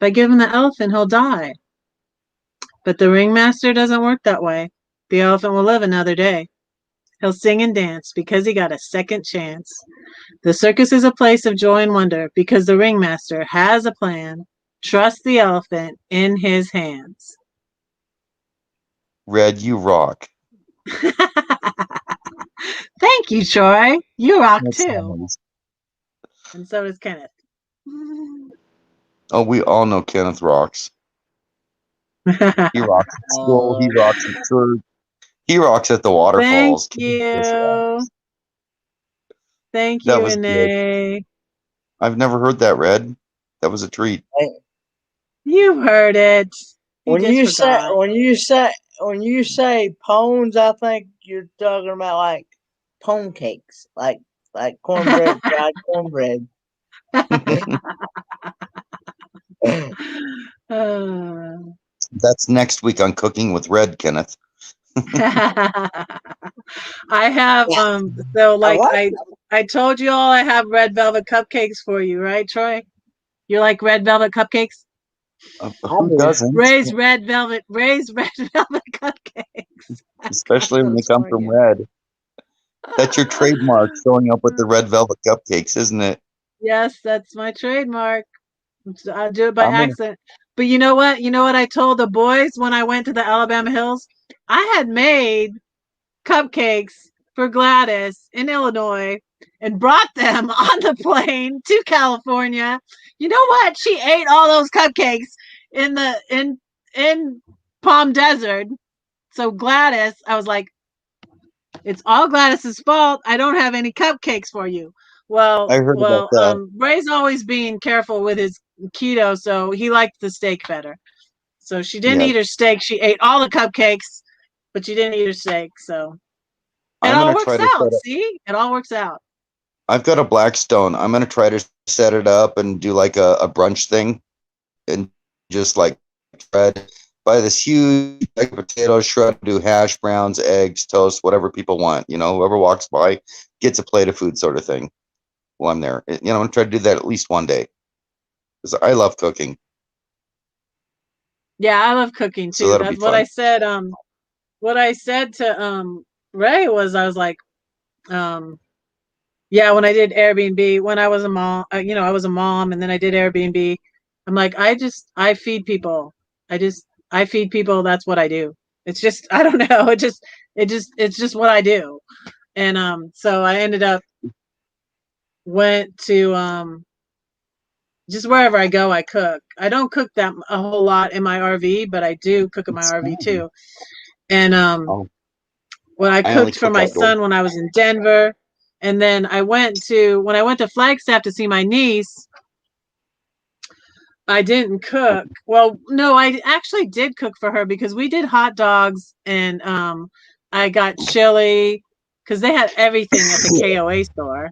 By giving the elephant, he'll die. But the ringmaster doesn't work that way. The elephant will live another day. He'll sing and dance because he got a second chance. The circus is a place of joy and wonder because the ringmaster has a plan. Trust the elephant in his hands. Red, you rock. Thank you, Troy. You rock That's too. nice. And so does Kenneth. Oh, we all know Kenneth rocks. He rocks at school. He rocks at church. He rocks at the waterfalls. Thank you. Thank you, That was Renee. good. I've never heard that, Red. That was a treat. You heard it. When you say pones, I think you're talking about like pone cakes, like cornbread, fried cornbread. That's next week on Cooking with Red, Kenneth. I have so like I told you all I have red velvet cupcakes for you, right, Troy? You like red velvet cupcakes? Who doesn't? Raise red velvet cupcakes. Especially when they come from Red. That's your trademark, showing up with the red velvet cupcakes, isn't it? Yes, that's my trademark. I'll do it by accident. But you know what? You know what I told the boys when I went to the Alabama Hills? I had made cupcakes for Gladys in Illinois and brought them on the plane to California. You know what? She ate all those cupcakes in Palm Desert. So Gladys, I was like, it's all Gladys's fault. I don't have any cupcakes for you. Well, I heard about that. Bre's always being careful with his keto, so he liked the steak better. So she didn't eat her steak. She ate all the cupcakes, but she didn't eat her steak. So it all works out. See, it all works out. I've got a Blackstone. I'm gonna try to set it up and do like a brunch thing, and just like buy this huge bag of potatoes, shred, do hash browns, eggs, toast, whatever people want. You know, whoever walks by gets a plate of food, sort of thing. While I'm there, you know, I'm gonna try to do that at least one day because I love cooking. Yeah, I love cooking too. So that's what I said. What I said to Ray was, I was like, yeah, when I did Airbnb, when I was a mom, you know, I was a mom, and then I did Airbnb. I'm like, I feed people. I feed people. That's what I do. It's just, I don't know. It's just what I do. And so I ended up went to just wherever I go, I cook. I don't cook that a whole lot in my RV, but I do cook in my RV too. And when I cooked for my son when I was in Denver, and then when I went to Flagstaff to see my niece, I didn't cook. Well, no, I actually did cook for her because we did hot dogs, and I got chili because they had everything at the KOA store.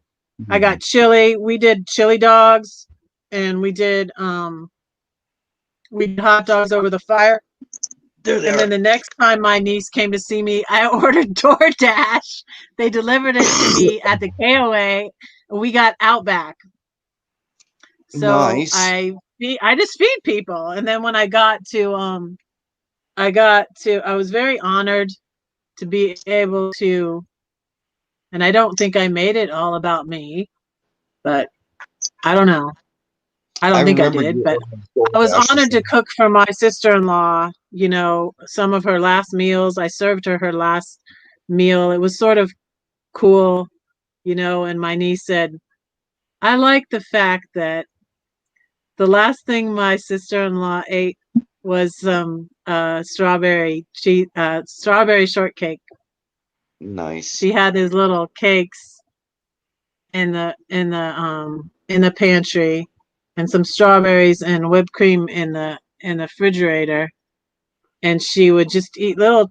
I got chili. We did chili dogs, and we did hot dogs over the fire. And then the next time my niece came to see me, I ordered DoorDash. They delivered it to me at the KOA. We got Outback. So Nice. I just feed people. And then when I was very honored to be able to, and I don't think I made it all about me, but I don't know. I don't think I remember did, you but ordered I was DoorDash or honored to something. cook for my sister-in-law, you know, some of her last meals. I served her last meal. It was sort of cool, you know, and my niece said, I like the fact that the last thing my sister-in-law ate was some strawberry shortcake. Nice. She had these little cakes in the pantry, and some strawberries and whipped cream in the refrigerator, and she would just eat little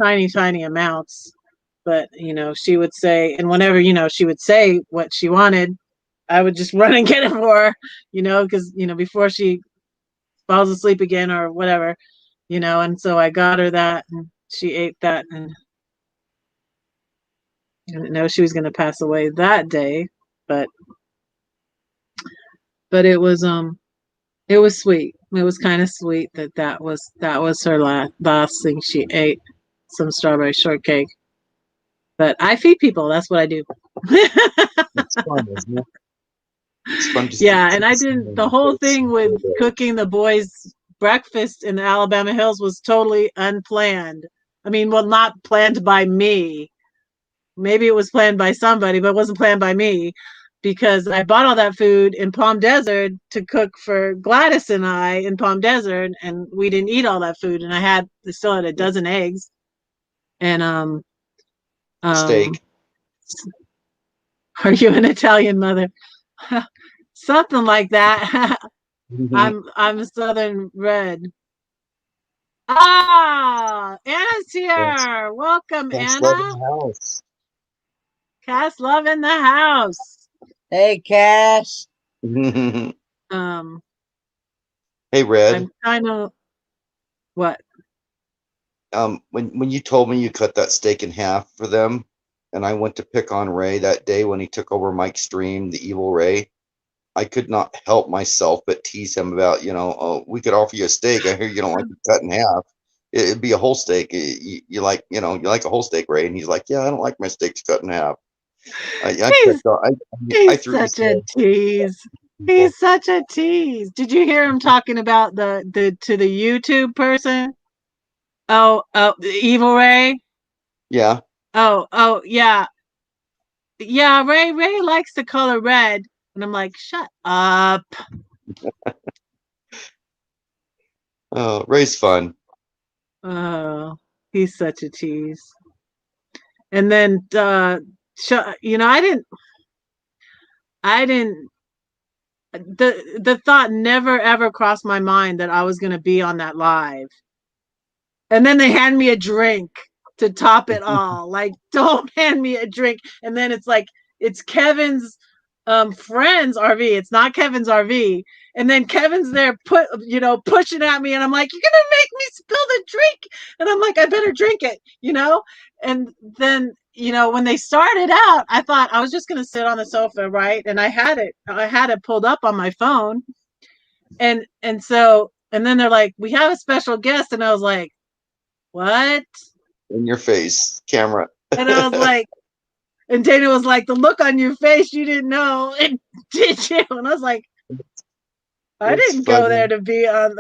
tiny amounts. But you know, she would say, and whenever, you know, she would say what she wanted, I would just run and get it for her, you know, because, you know, before she falls asleep again or whatever, you know. And so I got her that, and she ate that, and I didn't know she was going to pass away that day, but it was sweet. It was kind of sweet that was her last thing she ate, some strawberry shortcake. But I feed people. That's what I do. It's fun, isn't it? It's fun to Yeah, see and I didn't. The whole thing with cooking the boys breakfast in the Alabama Hills was totally unplanned. I mean, well, not planned by me. Maybe it was planned by somebody, but it wasn't planned by me, because I bought all that food in Palm Desert to cook for Gladys and I in Palm Desert, and we didn't eat all that food, and I still had a dozen eggs, and steak. Are you an Italian mother? Something like that. I'm Southern red. Ah, Anna's here. Welcome, Cass Love in Anna. the house. Cass Love in the house. Hey, Cass. Hey, Red. I'm kind of what? When you told me you cut that steak in half for them, and I went to pick on Ray that day when he took over Mike's stream, the evil Ray, I could not help myself but tease him about, you know, oh, we could offer you a steak. I hear you don't like it cut in half. It'd be a whole steak. You like, you know, you like a whole steak, Ray? And he's like, yeah, I don't like my steaks cut in half. He's such a tease. He's such a tease. Did you hear him talking about to the YouTube person? Oh, the evil Ray. Yeah. Oh, yeah. Yeah, Ray likes the color red. And I'm like, shut up. Oh, Ray's fun. Oh, he's such a tease. And then, you know, I didn't, the thought never ever crossed my mind that I was going to be on that live. And then they hand me a drink to top it all. Like, don't hand me a drink. And then it's like, it's Kevin's friend's RV. It's not Kevin's RV. And then Kevin's there pushing at me, and I'm like, you're gonna make me spill the drink. And I'm like, I better drink it, you know? And then, you know, when they started out, I thought I was just gonna sit on the sofa, right? And I had it pulled up on my phone. And then they're like, we have a special guest, and I was like, what? In your face, camera. And I was like, and Dana was like, the look on your face, you didn't know. And did you? And I was like, I didn't go there to be on.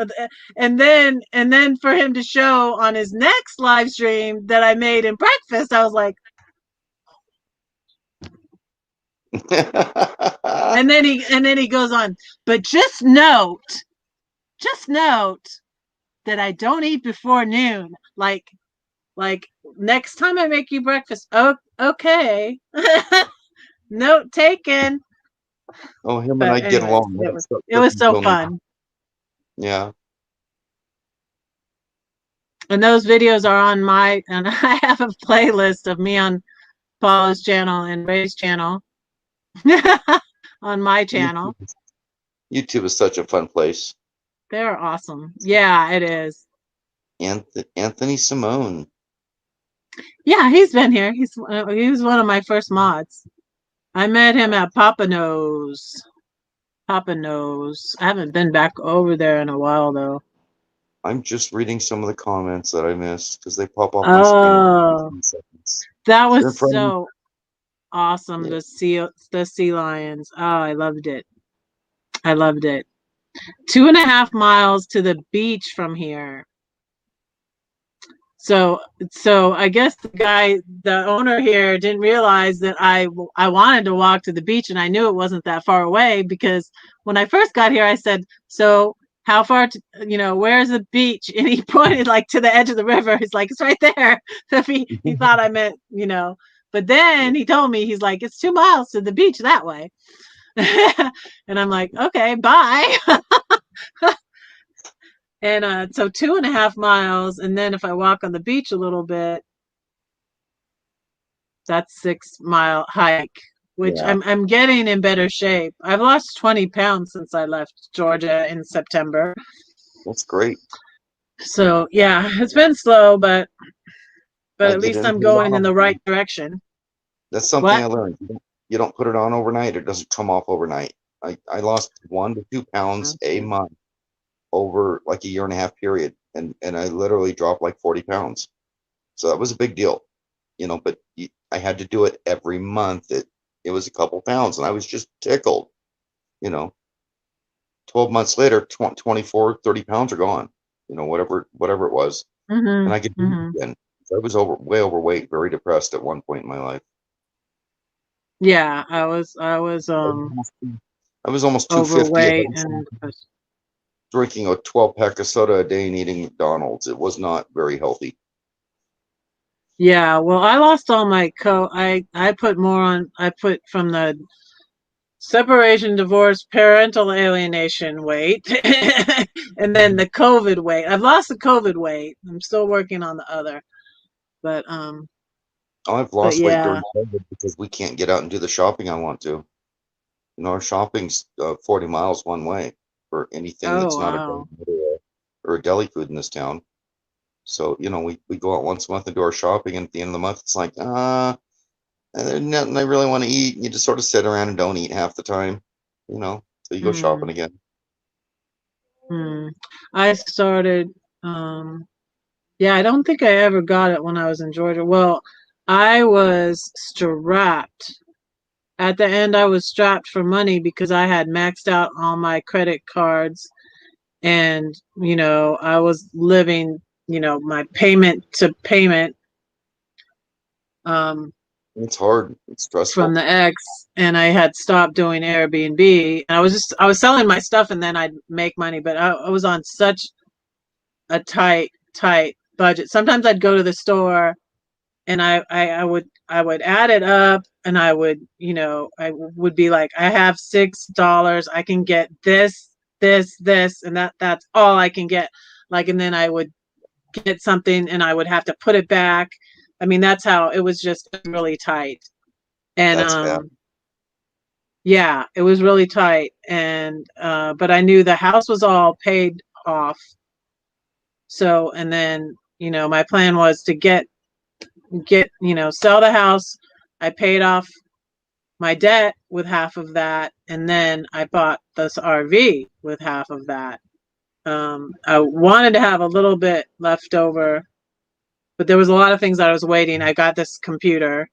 And then for him to show on his next live stream that I made in breakfast, I was like, and then he goes on, but just note that I don't eat before noon. Like next time I make you breakfast. Oh, okay. Note taken. Oh, him and I get along. It was so fun. Yeah. And those videos are on and I have a playlist of me on Paula's channel and Ray's channel on my channel. YouTube is such a fun place. They're awesome. Yeah, it is. Anthony Simone. Yeah, he's been here. He was one of my first mods. I met him at Papa Knows. Papa Knows. I haven't been back over there in a while though. I'm just reading some of the comments that I missed because they pop off my Oh, screen. that They're was from- so awesome. Yeah. The sea lions. Oh, I loved it. I loved it. 2.5 miles to the beach from here. So I guess the owner here didn't realize that I wanted to walk to the beach, and I knew it wasn't that far away because when I first got here, I said, so how far, where's the beach? And he pointed like to the edge of the river. He's like, it's right there. So he thought I meant, but then he told me, he's like, it's 2 miles to the beach that way. And I'm like, okay, bye. And so 2.5 miles, and then if I walk on the beach a little bit, that's 6-mile hike, which Yeah. I'm getting in better shape. I've lost 20 pounds since I left Georgia in September. That's great. So yeah, it's been slow, but I at least didn't I'm put it going on in the overnight. right direction. That's something What? I learned. You don't put it on overnight. It doesn't come off overnight. I lost 1 to 2 pounds a month over like a 1.5 year period. And I literally dropped like 40 pounds. So that was a big deal, but I had to do it every month. It was a couple pounds and I was just tickled, 12 months later, 24, 30 pounds are gone, whatever it was. Mm-hmm. And I could do it again. I was way overweight, very depressed at one point in my life. Yeah, I was I was almost 250. overweight and Drinking a 12-pack of soda a day and eating McDonald's. It was not very healthy. yeah, well, I lost all my I put more on. I put from the separation, divorce, parental alienation weight, and then the COVID weight. I've lost the COVID weight. I'm still working on the other, but I've lost weight yeah. during COVID because we can't get out and do the shopping I want to. Our shopping's 40 miles one way for anything that's not Wow. a deli food in this town. So, we go out once a month and do our shopping, and at the end of the month, it's like, there's nothing I really want to eat. And you just sort of sit around and don't eat half the time, so you go shopping again. I started, yeah, I don't think I ever got it when I was in Georgia. Well, I was strapped. At the end, I was strapped for money because I had maxed out all my credit cards, and I was living, my payment to payment. It's hard. It's stressful. From the ex, and I had stopped doing Airbnb, and I was selling my stuff, and then I'd make money, but I was on such a tight budget. Sometimes I'd go to the store, and I would add it up, and I would be like, I have $6, I can get this, and that's all I can get. Like, and then I would get something, and I would have to put it back. I mean, that's how it was, just really tight. And That's bad. yeah, it was really tight. And but I knew the house was all paid off. So, and then my plan was to get sell the house. I paid off my debt with half of that, and then I bought this RV with half of that. I wanted to have a little bit left over, but there was a lot of things that I was waiting. I got this computer,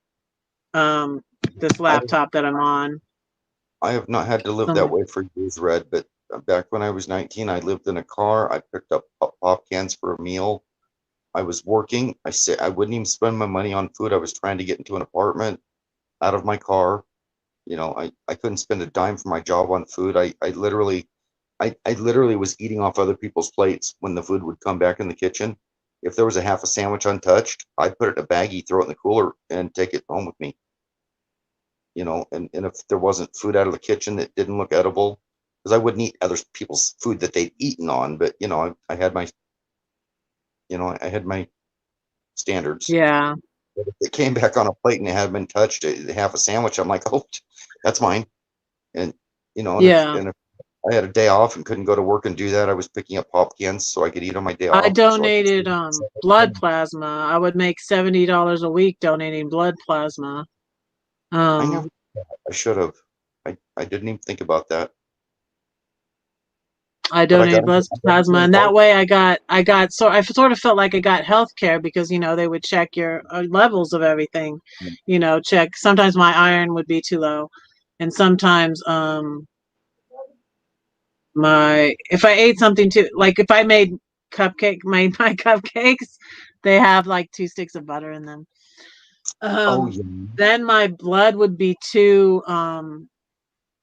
this laptop that I'm on. I have not had to live that way for years, Red, but back when I was 19, I lived in a car. I picked up pop cans for a meal. I was working. I wouldn't even spend my money on food. I was trying to get into an apartment out of my car. I couldn't spend a dime for my job on food. I literally was eating off other people's plates when the food would come back in the kitchen. If there was a half a sandwich untouched, I'd put it in a baggie, throw it in the cooler, and take it home with me. And if there wasn't food out of the kitchen that didn't look edible, because I wouldn't eat other people's food that they'd eaten on, but I had my standards. Yeah. But if it came back on a plate and it hadn't been touched, half a sandwich, I'm like, oh, that's mine. And Yeah. if I had a day off and couldn't go to work and do that. I was picking up pop cans so I could eat on my day I off. donated blood plasma. I would make $70 a week donating blood plasma. I never. I should have. I didn't even think about that. I donated blood plasma, and that way I sort of felt like I got health care because they would check your levels of everything, check. Sometimes my iron would be too low, and sometimes if I ate something too, like if I made my cupcakes, they have like 2 sticks of butter in them. Yeah. Then my blood would be too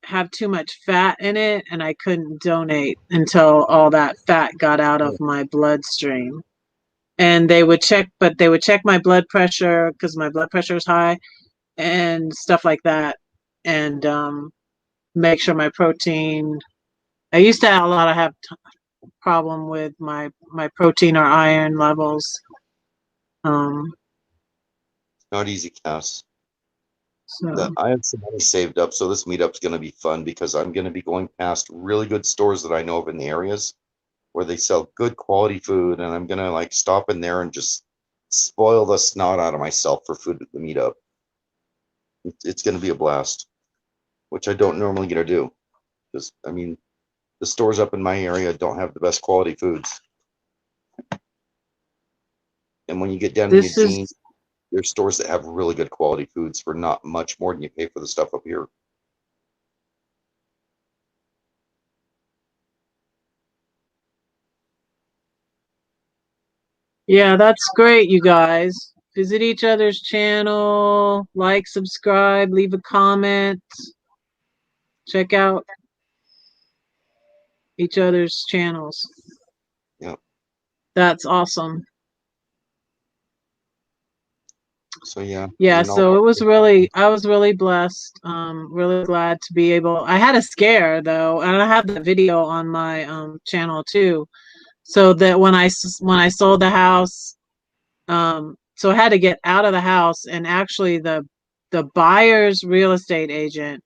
have too much fat in it, and I couldn't donate until all that fat got out of my bloodstream. And they would check my blood pressure because my blood pressure is high and stuff like that, and make sure my protein. I used to have problem with my protein or iron levels. Not easy, Cass. So. I have some money saved up, so this meetup's going to be fun because I'm going to be going past really good stores that I know of in the areas where they sell good quality food, and I'm going to like stop in there and just spoil the snot out of myself for food at the meetup. It's going to be a blast, which I don't normally get to do. Because, I mean, the stores up in my area don't have the best quality foods. And when you get down to Eugene, there's stores that have really good quality foods for not much more than you pay for the stuff up here. Yeah, that's great, you guys. Visit each other's channel, like, subscribe, leave a comment. Check out each other's channels. Yep. That's awesome. So yeah. Yeah, so I was really blessed. Really glad to be able. I had a scare though, and I have the video on my channel too. So that when I sold the house, so I had to get out of the house, and actually the buyer's real estate agent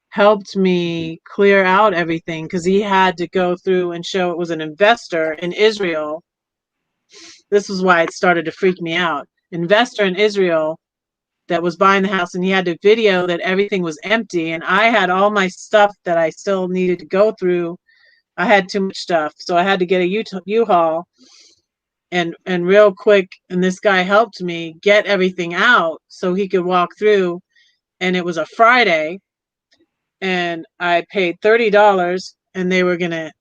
helped me clear out everything because he had to go through and show it was an investor in Israel. This was why it started to freak me out. Investor in Israel that was buying the house, and he had to video that everything was empty, and I had all my stuff that I still needed to go through. I had too much stuff, so I had to get a U-Haul and real quick, and this guy helped me get everything out so he could walk through. And it was a Friday, and I paid $30, and they were gonna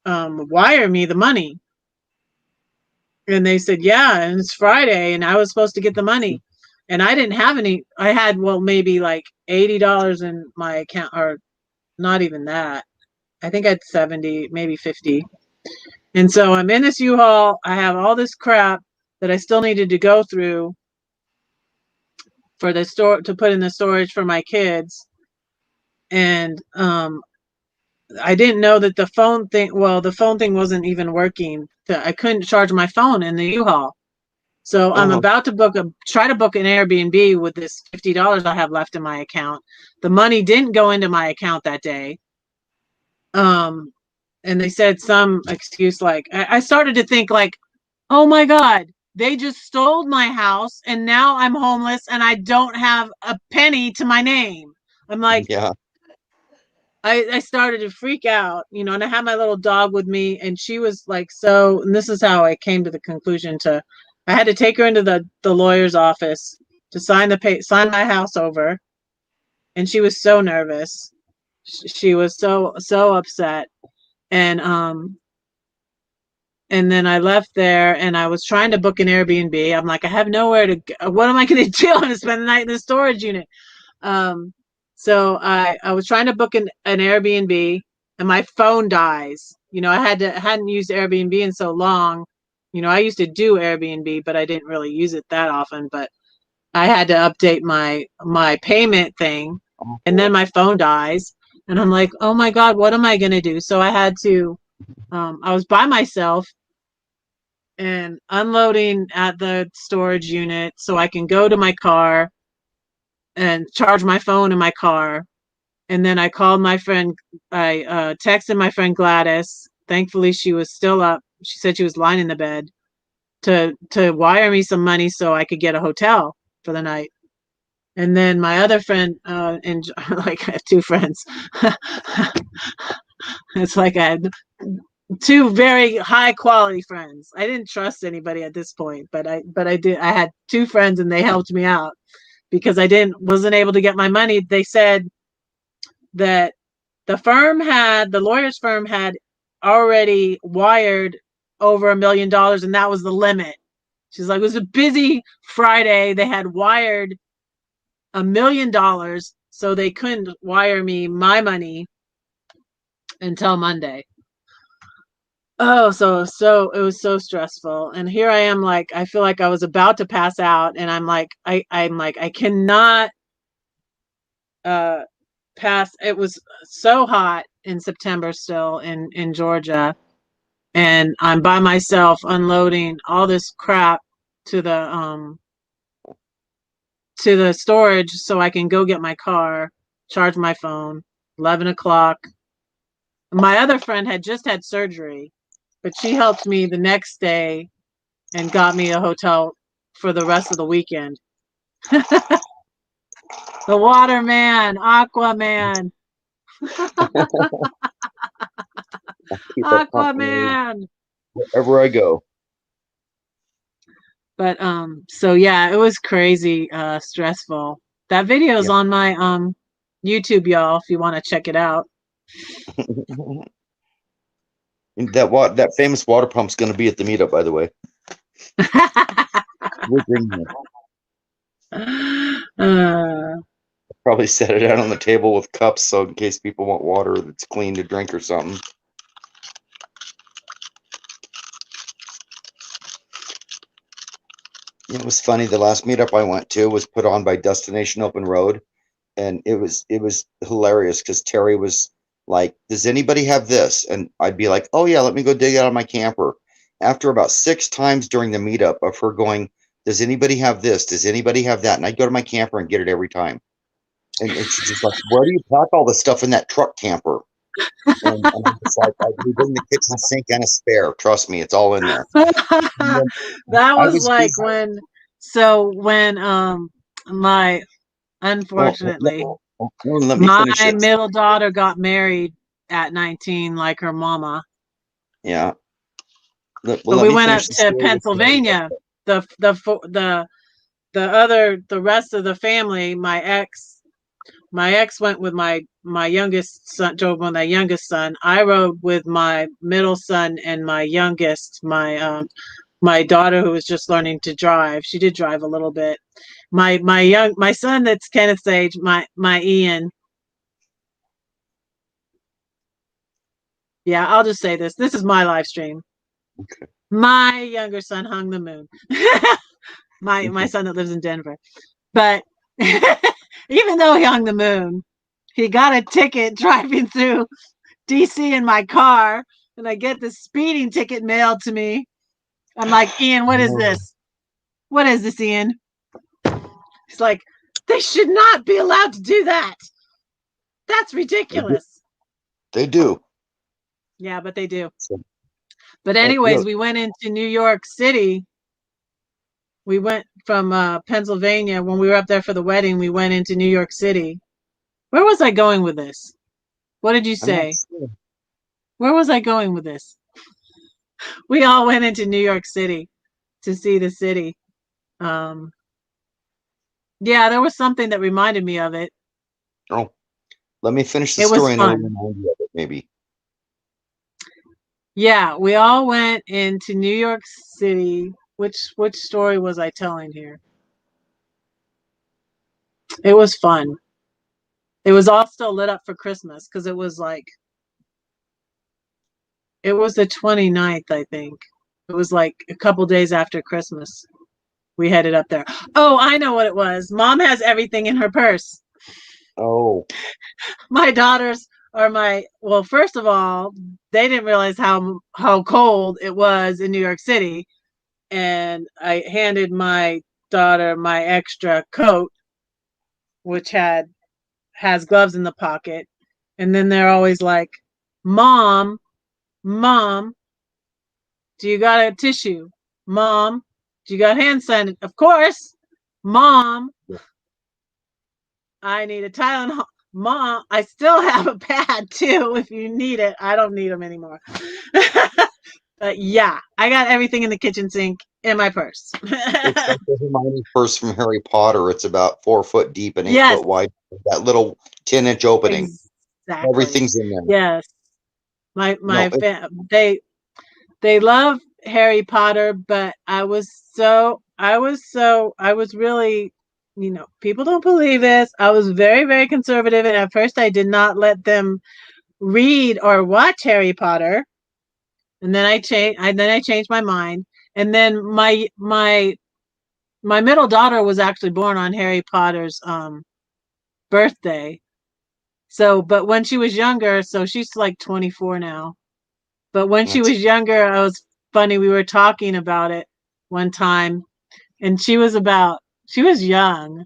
wire me the money. And they said, yeah, and it's Friday, and I was supposed to get the money. And I didn't have any. I had, maybe like $80 in my account, or not even that. I think I had 70, maybe 50. And so I'm in this U-Haul. I have all this crap that I still needed to go through for the store to put in the storage for my kids. And I didn't know that the phone thing wasn't even working. I couldn't charge my phone in the U-Haul. So I'm about to try to book an Airbnb with this $50 I have left in my account. The money didn't go into my account that day. And they said some excuse like, I started to think like, oh my God, they just stole my house and now I'm homeless and I don't have a penny to my name. I'm like, yeah. I started to freak out, and I had my little dog with me, and she was like, and this is how I came to the conclusion I had to take her into the lawyer's office to sign my house over. And she was so nervous. She was so upset. And then I left there, and I was trying to book an Airbnb. I'm like, I have nowhere to go. What am I going to do? I'm going to spend the night in the storage unit. So I was trying to book an Airbnb, and my phone dies. I hadn't used Airbnb in so long. I used to do Airbnb, but I didn't really use it that often. But I had to update my payment thing, and then my phone dies, and I'm like, oh my God, what am I going to do? So I had to. I was by myself and unloading at the storage unit so I can go to my car and charge my phone in my car And then I called my friend. I texted my friend Gladys. Thankfully, she was still up. She said she was lying in the bed to wire me some money so I could get a hotel for the night. And then my other friend, and like I have two friends. It's like I had two very high quality friends. I didn't trust anybody at this point, but I did. I had two friends and they helped me out because I wasn't able to get my money. They said that the lawyer's firm had already wired over $1 million, and that was the limit. She's like, it was a busy Friday. They had wired $1 million, so they couldn't wire me my money until Monday. Oh, so it was so stressful. And here I am, like, I feel like I was about to pass out, and I'm like, I cannot pass. It was so hot in September still in Georgia, and I'm by myself unloading all this crap to the storage so I can go get my car, charge my phone. 11 o'clock. My other friend had just had surgery, but she helped me the next day and got me a hotel for the rest of the weekend. The water man, Aquaman. Aquaman. Wherever I go. But so yeah, it was crazy stressful. That video is on my YouTube, y'all, if you want to check it out. That famous water pump's going to be at the meetup, by the way. We'll bring it. Probably set it out on the table with cups, so in case people want water that's clean to drink or something. It was funny. The last meetup I went to was put on by Destination Open Road, and it was hilarious because Terry was like, "Does anybody have this?" And I'd be like, "Oh yeah, let me go dig out of my camper." After about 6 times during the meetup of her going, "Does anybody have this? Does anybody have that?" And I'd go to my camper and get it every time. And she's just like, "Where do you pack all the stuff in that truck camper?" And I'm just like, "We bring the kitchen sink and a spare. Trust me, it's all in there." That was like when my unfortunately my middle daughter got married at 19 like her mama. Yeah. But we went up to Pennsylvania. The rest of the family, my ex went with my youngest son, drove with my youngest son. I rode with my middle son and my youngest, my daughter who was just learning to drive. She did drive a little bit. My son that's Kenneth's age, my Ian. Yeah, I'll just say this. This is my live stream. Okay. My younger son hung the moon. my son that lives in Denver. But even though he hung the moon, he got a ticket driving through DC in my car, and I get this speeding ticket mailed to me. I'm like, "Ian, what is this? What is this, Ian?" He's like, "They should not be allowed to do that. That's ridiculous." They do. Yeah, but they do. But anyways, we went into New York City. We went from Pennsylvania. When we were up there for the wedding, we went into New York City. Where was I going with this? What did you say? Sure. Where was I going with this? We all went into New York City to see the city. Yeah, there was something that reminded me of it. Oh, let me finish the story and I'll remind you of it, maybe. Yeah, we all went into New York City. Which story was I telling here? It was fun. It was all still lit up for Christmas because it was the 29th, I think. It was like a couple days after Christmas. We headed up there. Oh, I know what it was. Mom has everything in her purse. Oh. My daughters well, first of all, they didn't realize how cold it was in New York City. And I handed my daughter my extra coat, which had has gloves in the pocket. And then they're always like, Mom, Mom, do you got a tissue? Mom, do you got hand sanitizer? Of course. Mom, I need a Tylenol. Mom, I still have a pad too if you need it. I don't need them anymore. But yeah, I got everything in the kitchen sink in my purse. It's like the Hermione purse from Harry Potter. It's about 4 foot deep and 8 Yes, foot wide. That little 10-inch opening. exactly. Everything's in there. Yes. No, They love Harry Potter, but I was really, people don't believe this. I was very, very conservative, and at first I did not let them read or watch Harry Potter. And then I changed my mind. And then my middle daughter was actually born on Harry Potter's birthday. So, but when she was younger, so she's like 24 now. But when she was younger, I was funny. We were talking about it one time, and she was young.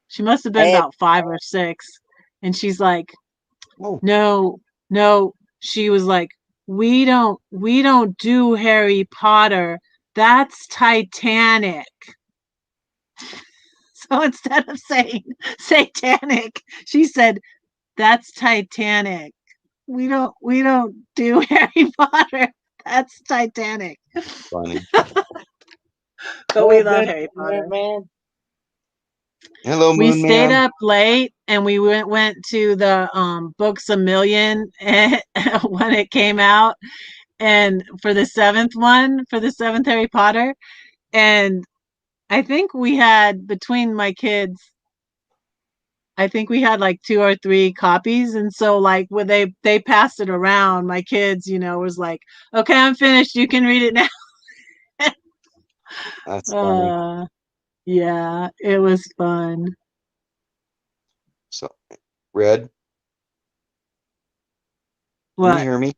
She must have been about 5 or 6. And she's like, no, no. She was like, we don't do Harry Potter. That's Titanic. So instead of saying satanic, she said, that's Titanic. We don't do Harry Potter. That's Titanic. funny. But we love Harry Potter. Man. Hello, Moon We stayed Man. up late and we went to the Books a Million when it came out, and for the seventh Harry Potter. And I think we had, between my kids, I think we had like 2 or 3 copies. And so like when they passed it around, my kids, was like, okay, I'm finished. You can read it now. That's funny. Yeah, it was fun. So, Red, can you What? hear me?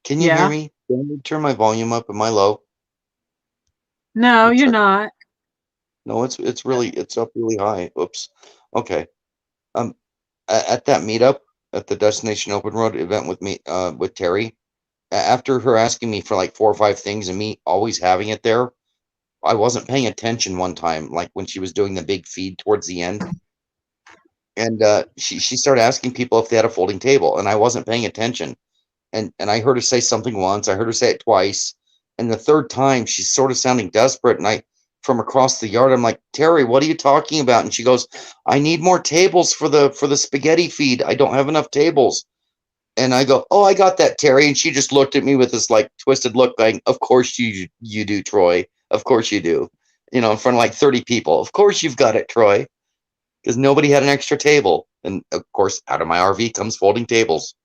Can you hear Yeah. me? Can you turn my volume up? Am I low? No, It's you're not. No, it's up really high. Oops. Okay. At that meetup at the Destination Open Road event with me, with Terry, after her asking me for like 4 or 5 things and me always having it there, I wasn't paying attention one time, like when she was doing the big feed towards the end, and she started asking people if they had a folding table, and I wasn't paying attention, and I heard her say something once, I heard her say it twice, and the third time she's sort of sounding desperate, and I, from across the yard, I'm like, Terry, what are you talking about? And she goes, I need more tables for the spaghetti feed. I don't have enough tables. And I go, oh, I got that, Terry. And she just looked at me with this like twisted look, going, of course you do, Troy. Of course you do. In front of like 30 people. Of course you've got it, Troy. Because nobody had an extra table. And of course, out of my RV comes folding tables.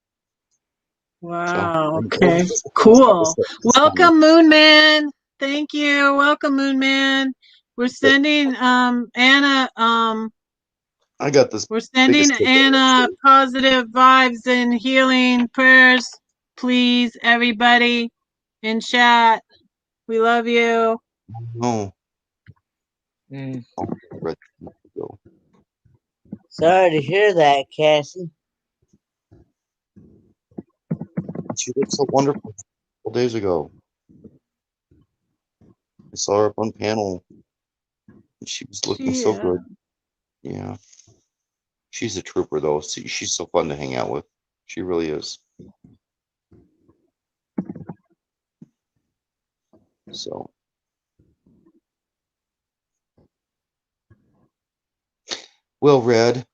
Wow. Okay. Cool. Welcome, Moon Man. Thank you. Welcome, Moon Man. We're sending Anna I got this. We're sending Anna positive vibes and healing prayers. Please, everybody in chat. We love you. Oh. Sorry to hear that, Cassie. She looked so wonderful a couple days ago. I saw her up on panel. She was looking so good. Yeah. She's a trooper, though. She's so fun to hang out with. She really is. So. Well, Red,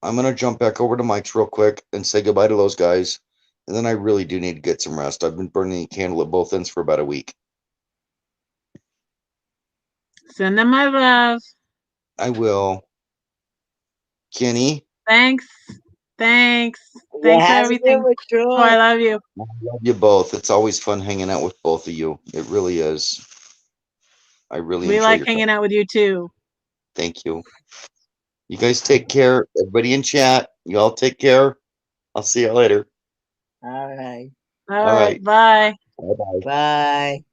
I'm going to jump back over to Mike's real quick and say goodbye to those guys. And then I really do need to get some rest. I've been burning a candle at both ends for about a week. Send them my love. I will. Kenny? Thanks. Thanks for everything. Oh, I love you. I love you both. It's always fun hanging out with both of you. It really is. I really We enjoy like your hanging out with you too. Thank you. You guys take care. Everybody in chat, you all take care. I'll see you later. All right. All right. Bye. Bye-bye. Bye.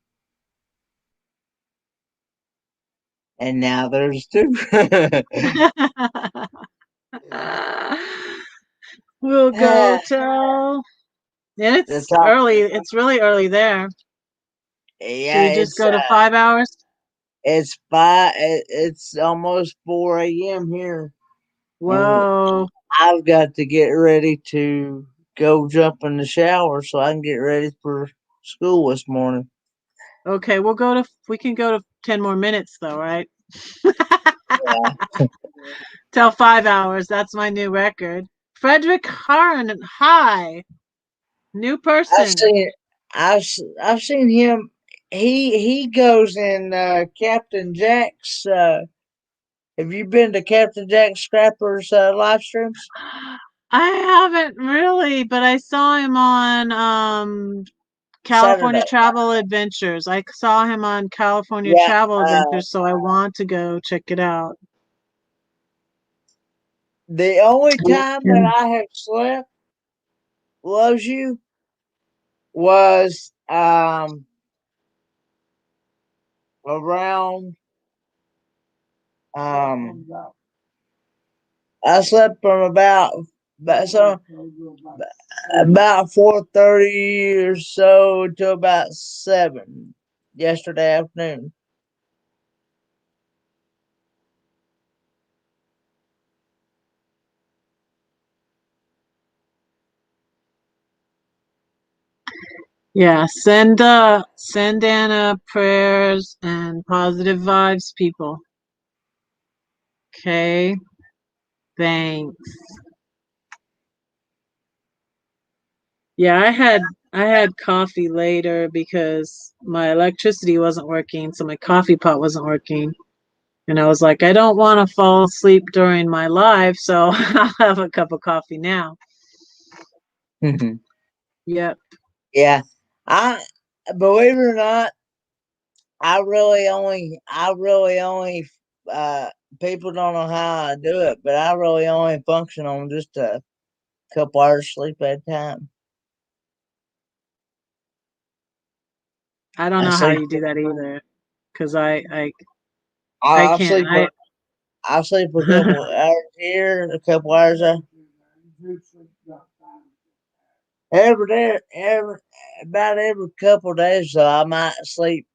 And now there's 2. We'll go till, and the it's top. early. It's really early there. Should Yeah, we just go to 5 hours? it's 5. It's almost 4 a.m. here, and Whoa. I've got to get ready to go jump in the shower so I can get ready for school this morning. Okay, we can go to 10 more minutes though, right? Yeah. Till 5 hours. That's my new record. Frederick Harn, hi. New I've person. seen I've seen him. He goes in Captain Jack's. Have you been to Captain Jack Scrapper's live streams? I haven't really, but I saw him on California Saturday. Travel Adventures. I saw him on California Yeah. Travel Adventures, so I want to go check it out. The only time Yeah. that I have slept, loves you, was around I slept from about 4:30 or so to about 7 yesterday afternoon. Yeah, send Anna prayers and positive vibes, people. Okay. Thanks. Yeah, I had coffee later because my electricity wasn't working, so my coffee pot wasn't working. And I was like, I don't want to fall asleep during my live, so I'll have a cup of coffee now. Yep. Yeah. I believe it or not, I really only people don't know how I do it, but I really only function on just a couple hours sleep at a time. I don't I know how sleep you do that either, because I I can't. I sleep a couple hours here, a couple hours there. Every day, about every couple of days, so I might sleep.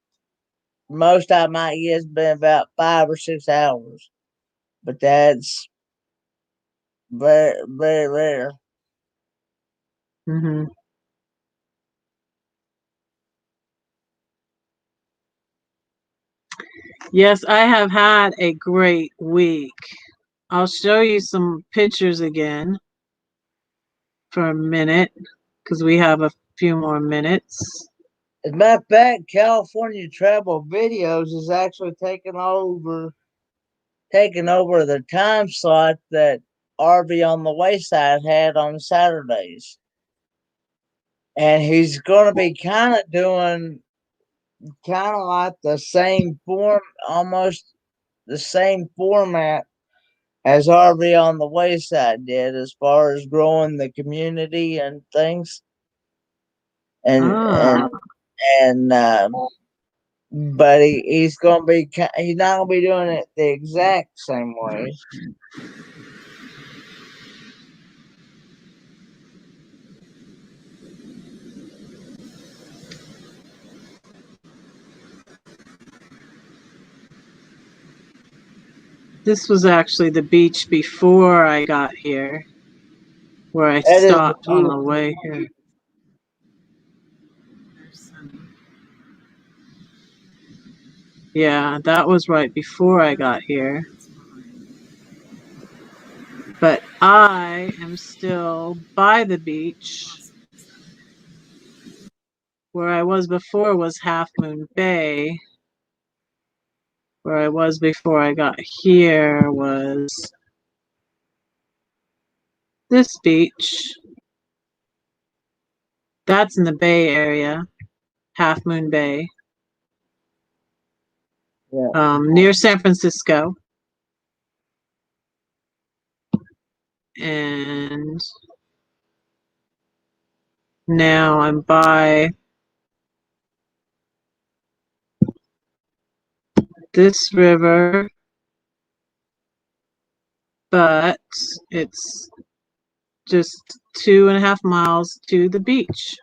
Most I might get has been about 5 or 6 hours, but that's very, very rare. Hmm. Yes, I have had a great week. I'll show you some pictures again for a minute because we have a few more minutes. As a matter of fact, California Travel Videos is actually taking over the time slot that RV on the Wayside had on Saturdays. And he's going to be kind of doing kind of like the same form, almost the same format as RV on the Wayside did, as far as growing the community and things. And Ah. but he's not gonna be doing it the exact same way. This was actually the beach before I got here, where I That is stopped on the way here. Yeah, that was right before I got here. But I am still by the beach. Where I was before was Half Moon Bay. Where I was before I got here was this beach. That's in the Bay Area, Half Moon Bay, near San Francisco. And now I'm by this river, but it's just 2.5 miles to the beach.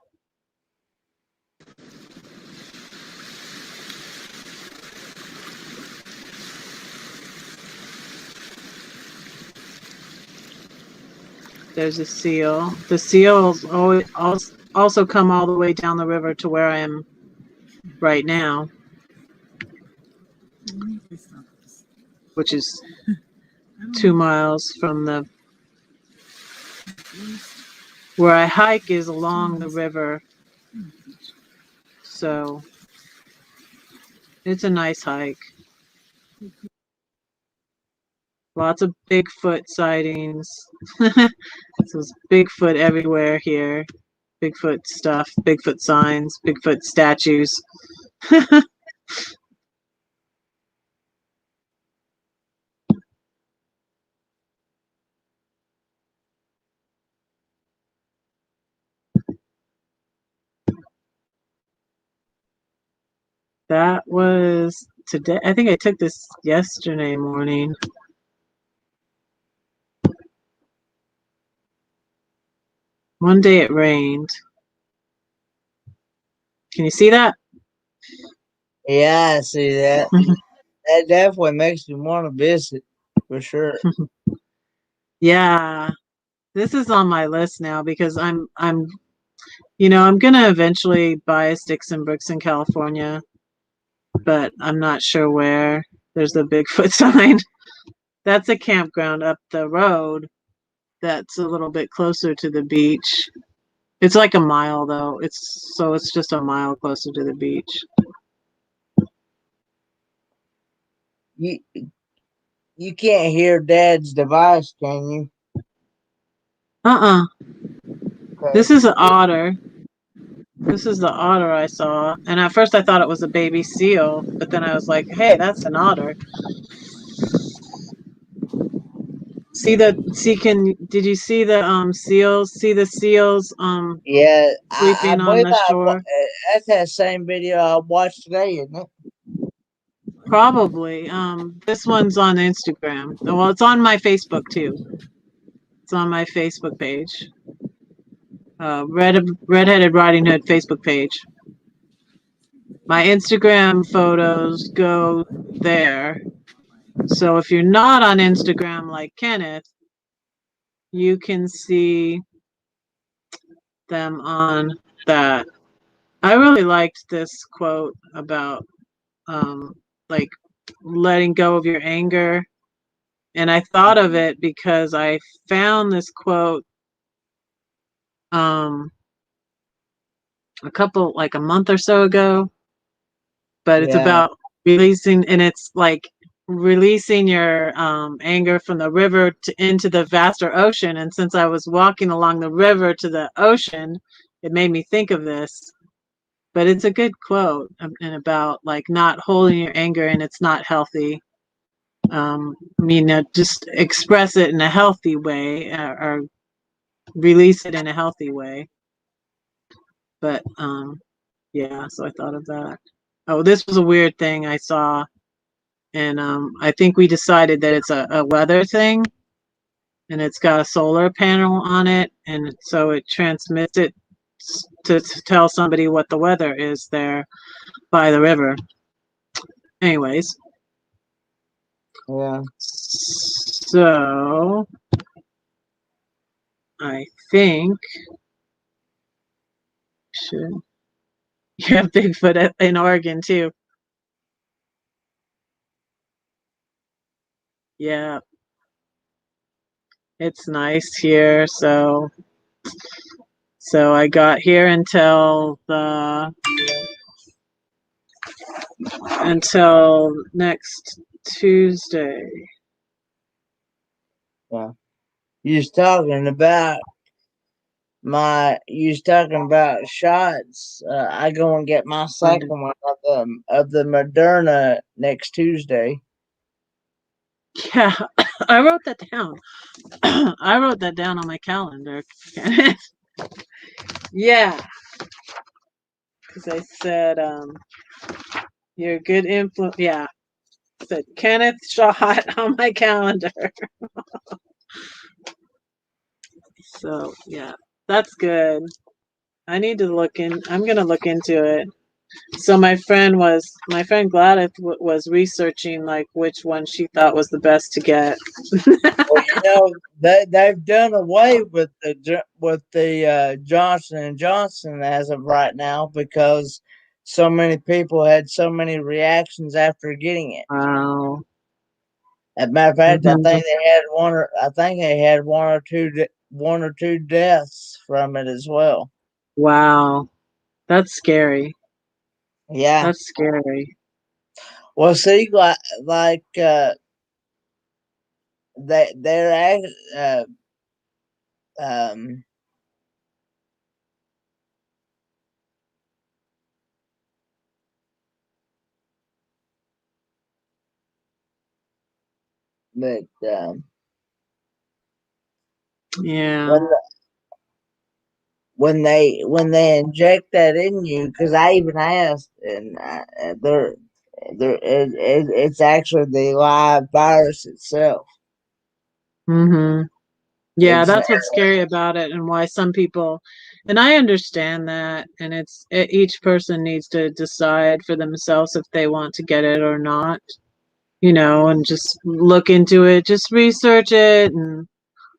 There's a seal. The seals always also come all the way down the river to where I am right now, which is 2 miles from the where I hike is along the river. So it's a nice hike. Lots of Bigfoot sightings. There's Bigfoot everywhere here. Bigfoot stuff, Bigfoot signs, Bigfoot statues. That was today. I think I took this yesterday morning. One day it rained. Can you see that? Yeah, I see that. That definitely makes me want to visit, for sure. Yeah. This is on my list now because I'm gonna eventually buy a Sticks and Bricks in California, but I'm not sure where. There's a Bigfoot sign. That's a campground up the road that's a little bit closer to the beach. It's like a mile though. It's just a mile closer to the beach. You can't hear Dad's device, can you? Okay. This is an otter. This is the otter I saw. And at first I thought it was a baby seal, but then I was like, hey, that's an otter. Did you see the seals? See the seals Yeah, sleeping on the shore? That's that same video I watched today, isn't it? Probably. This one's on Instagram. Well, it's on my Facebook too. It's on my Facebook page. Redheaded Riding Hood Facebook page. My Instagram photos go there. So if you're not on Instagram like Kenneth, you can see them on that. I really liked this quote about like letting go of your anger. And I thought of it because I found this quote a month or so ago, but it's about releasing, and it's like releasing your anger from the river into the vaster ocean. And since I was walking along the river to the ocean, it made me think of this. But it's a good quote, and about like not holding your anger, and it's not healthy. Just express it in a healthy way, or release it in a healthy way. But yeah, so I thought of that. Oh, this was a weird thing I saw, and I think we decided that it's a weather thing, and it's got a solar panel on it, and so it transmits it to tell somebody what the weather is there by the river. Anyways. Yeah. So I think you have Bigfoot in Oregon too. Yeah. It's nice here, so I got here until next Tuesday. Yeah. You was talking about shots. I go and get my second one of the Moderna next Tuesday. Yeah, I wrote that down. I wrote that down on my calendar. Yeah, because I said you're a good influence. Yeah, I said Kenneth shot on my calendar. So yeah, that's good. I need to look in. I'm gonna look into it. So my friend Gladys was researching like which one she thought was the best to get. Well, they've done away with the Johnson and Johnson as of right now because so many people had so many reactions after getting it. Wow. As a matter of fact, Mhm. I think they had one or two deaths from it as well. Wow, that's scary. Yeah. That's scary. Well, see, like they're um but Yeah. when they inject that in you, because I even asked, and it's actually the live virus itself. Mhm. Yeah, It's that's what's scary about it, and why some people, and I understand that, and each person needs to decide for themselves if they want to get it or not, and just look into it, just research it and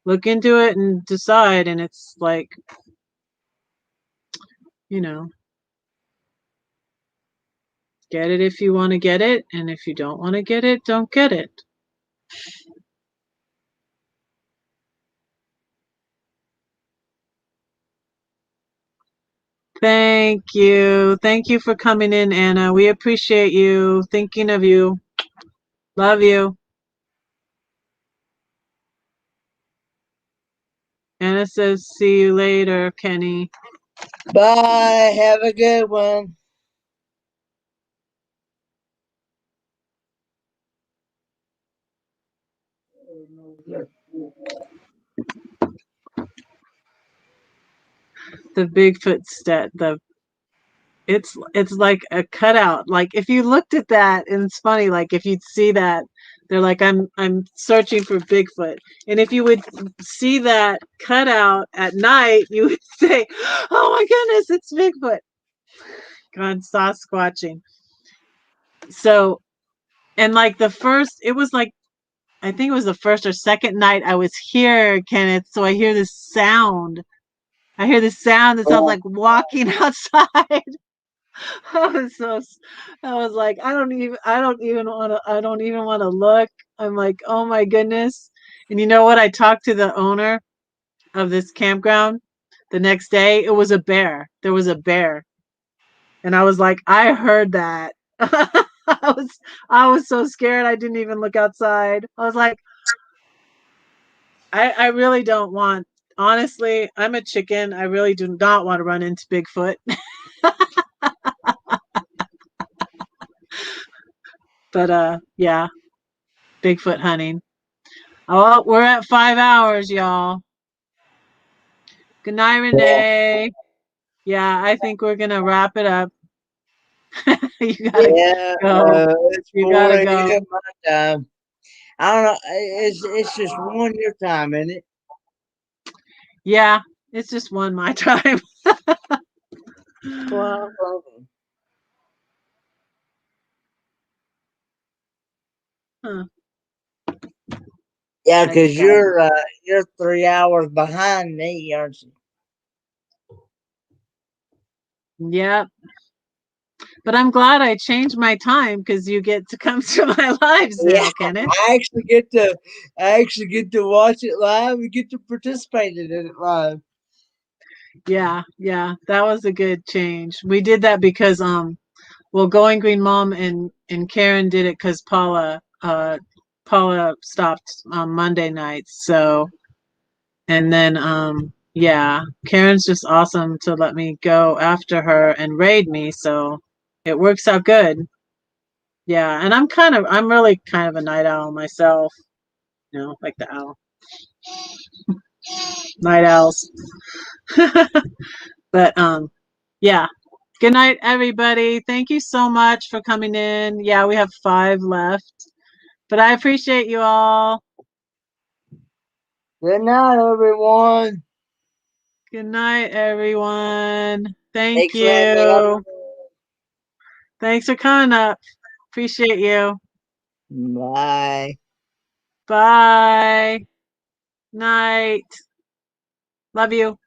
look into it and decide. And it's like, you know, get it if you want to get it, and if you don't want to get it, don't get it. Thank you. Thank you for coming in, Anna. We appreciate you. Thinking of you. Love you. Anna says, see you later, Kenny. Bye. Have a good one. The Bigfoot it's like a cutout. Like if you looked at that, and it's funny, like if you'd see that, they're like, I'm searching for Bigfoot. And if you would see that cutout at night, you would say, oh my goodness, it's Bigfoot. God, Sasquatching. So, and like it was like, I think it was the first or second night I was here, Kenneth. So I hear this sound. That sounds like walking outside. I was so, I was like, I don't even want to look. I'm like, oh my goodness. And you know what? I talked to the owner of this campground the next day. It was a bear. There was a bear. And I was like, I heard that. I was so scared I didn't even look outside. I was like, I really don't want, honestly, I'm a chicken. I really do not want to run into Bigfoot. But yeah, Bigfoot hunting. Oh, we're at 5 hours, y'all. Good night, Renee. Yeah, I think we're gonna wrap it up. You gotta Yeah, go. it's You 4 gotta a.m. go. my time. I don't know. It's just 1 your time, isn't it? Yeah, it's just one my time. Well, Huh. yeah, I because think I. you're 3 hours behind me, aren't you? Yep. But I'm glad I changed my time because you get to come to my lives Yeah, now, Kenneth. I actually get to watch it live and get to participate in it live. Yeah, that was a good change. We did that because well, Going Green Mom and Karen did it because Paula stopped on Monday nights. So, and then yeah, Karen's just awesome to let me go after her and raid me, so it works out good. Yeah, and I'm really kind of a night owl myself, like the owl. Night owls. But yeah. Good night, everybody. Thank you so much for coming in. Yeah, we have 5 left. But I appreciate you all. Good night, everyone. Good night, everyone. Thank Thanks for having me on. you. Thanks for coming up. Appreciate you. Bye. Bye. Night. Love you.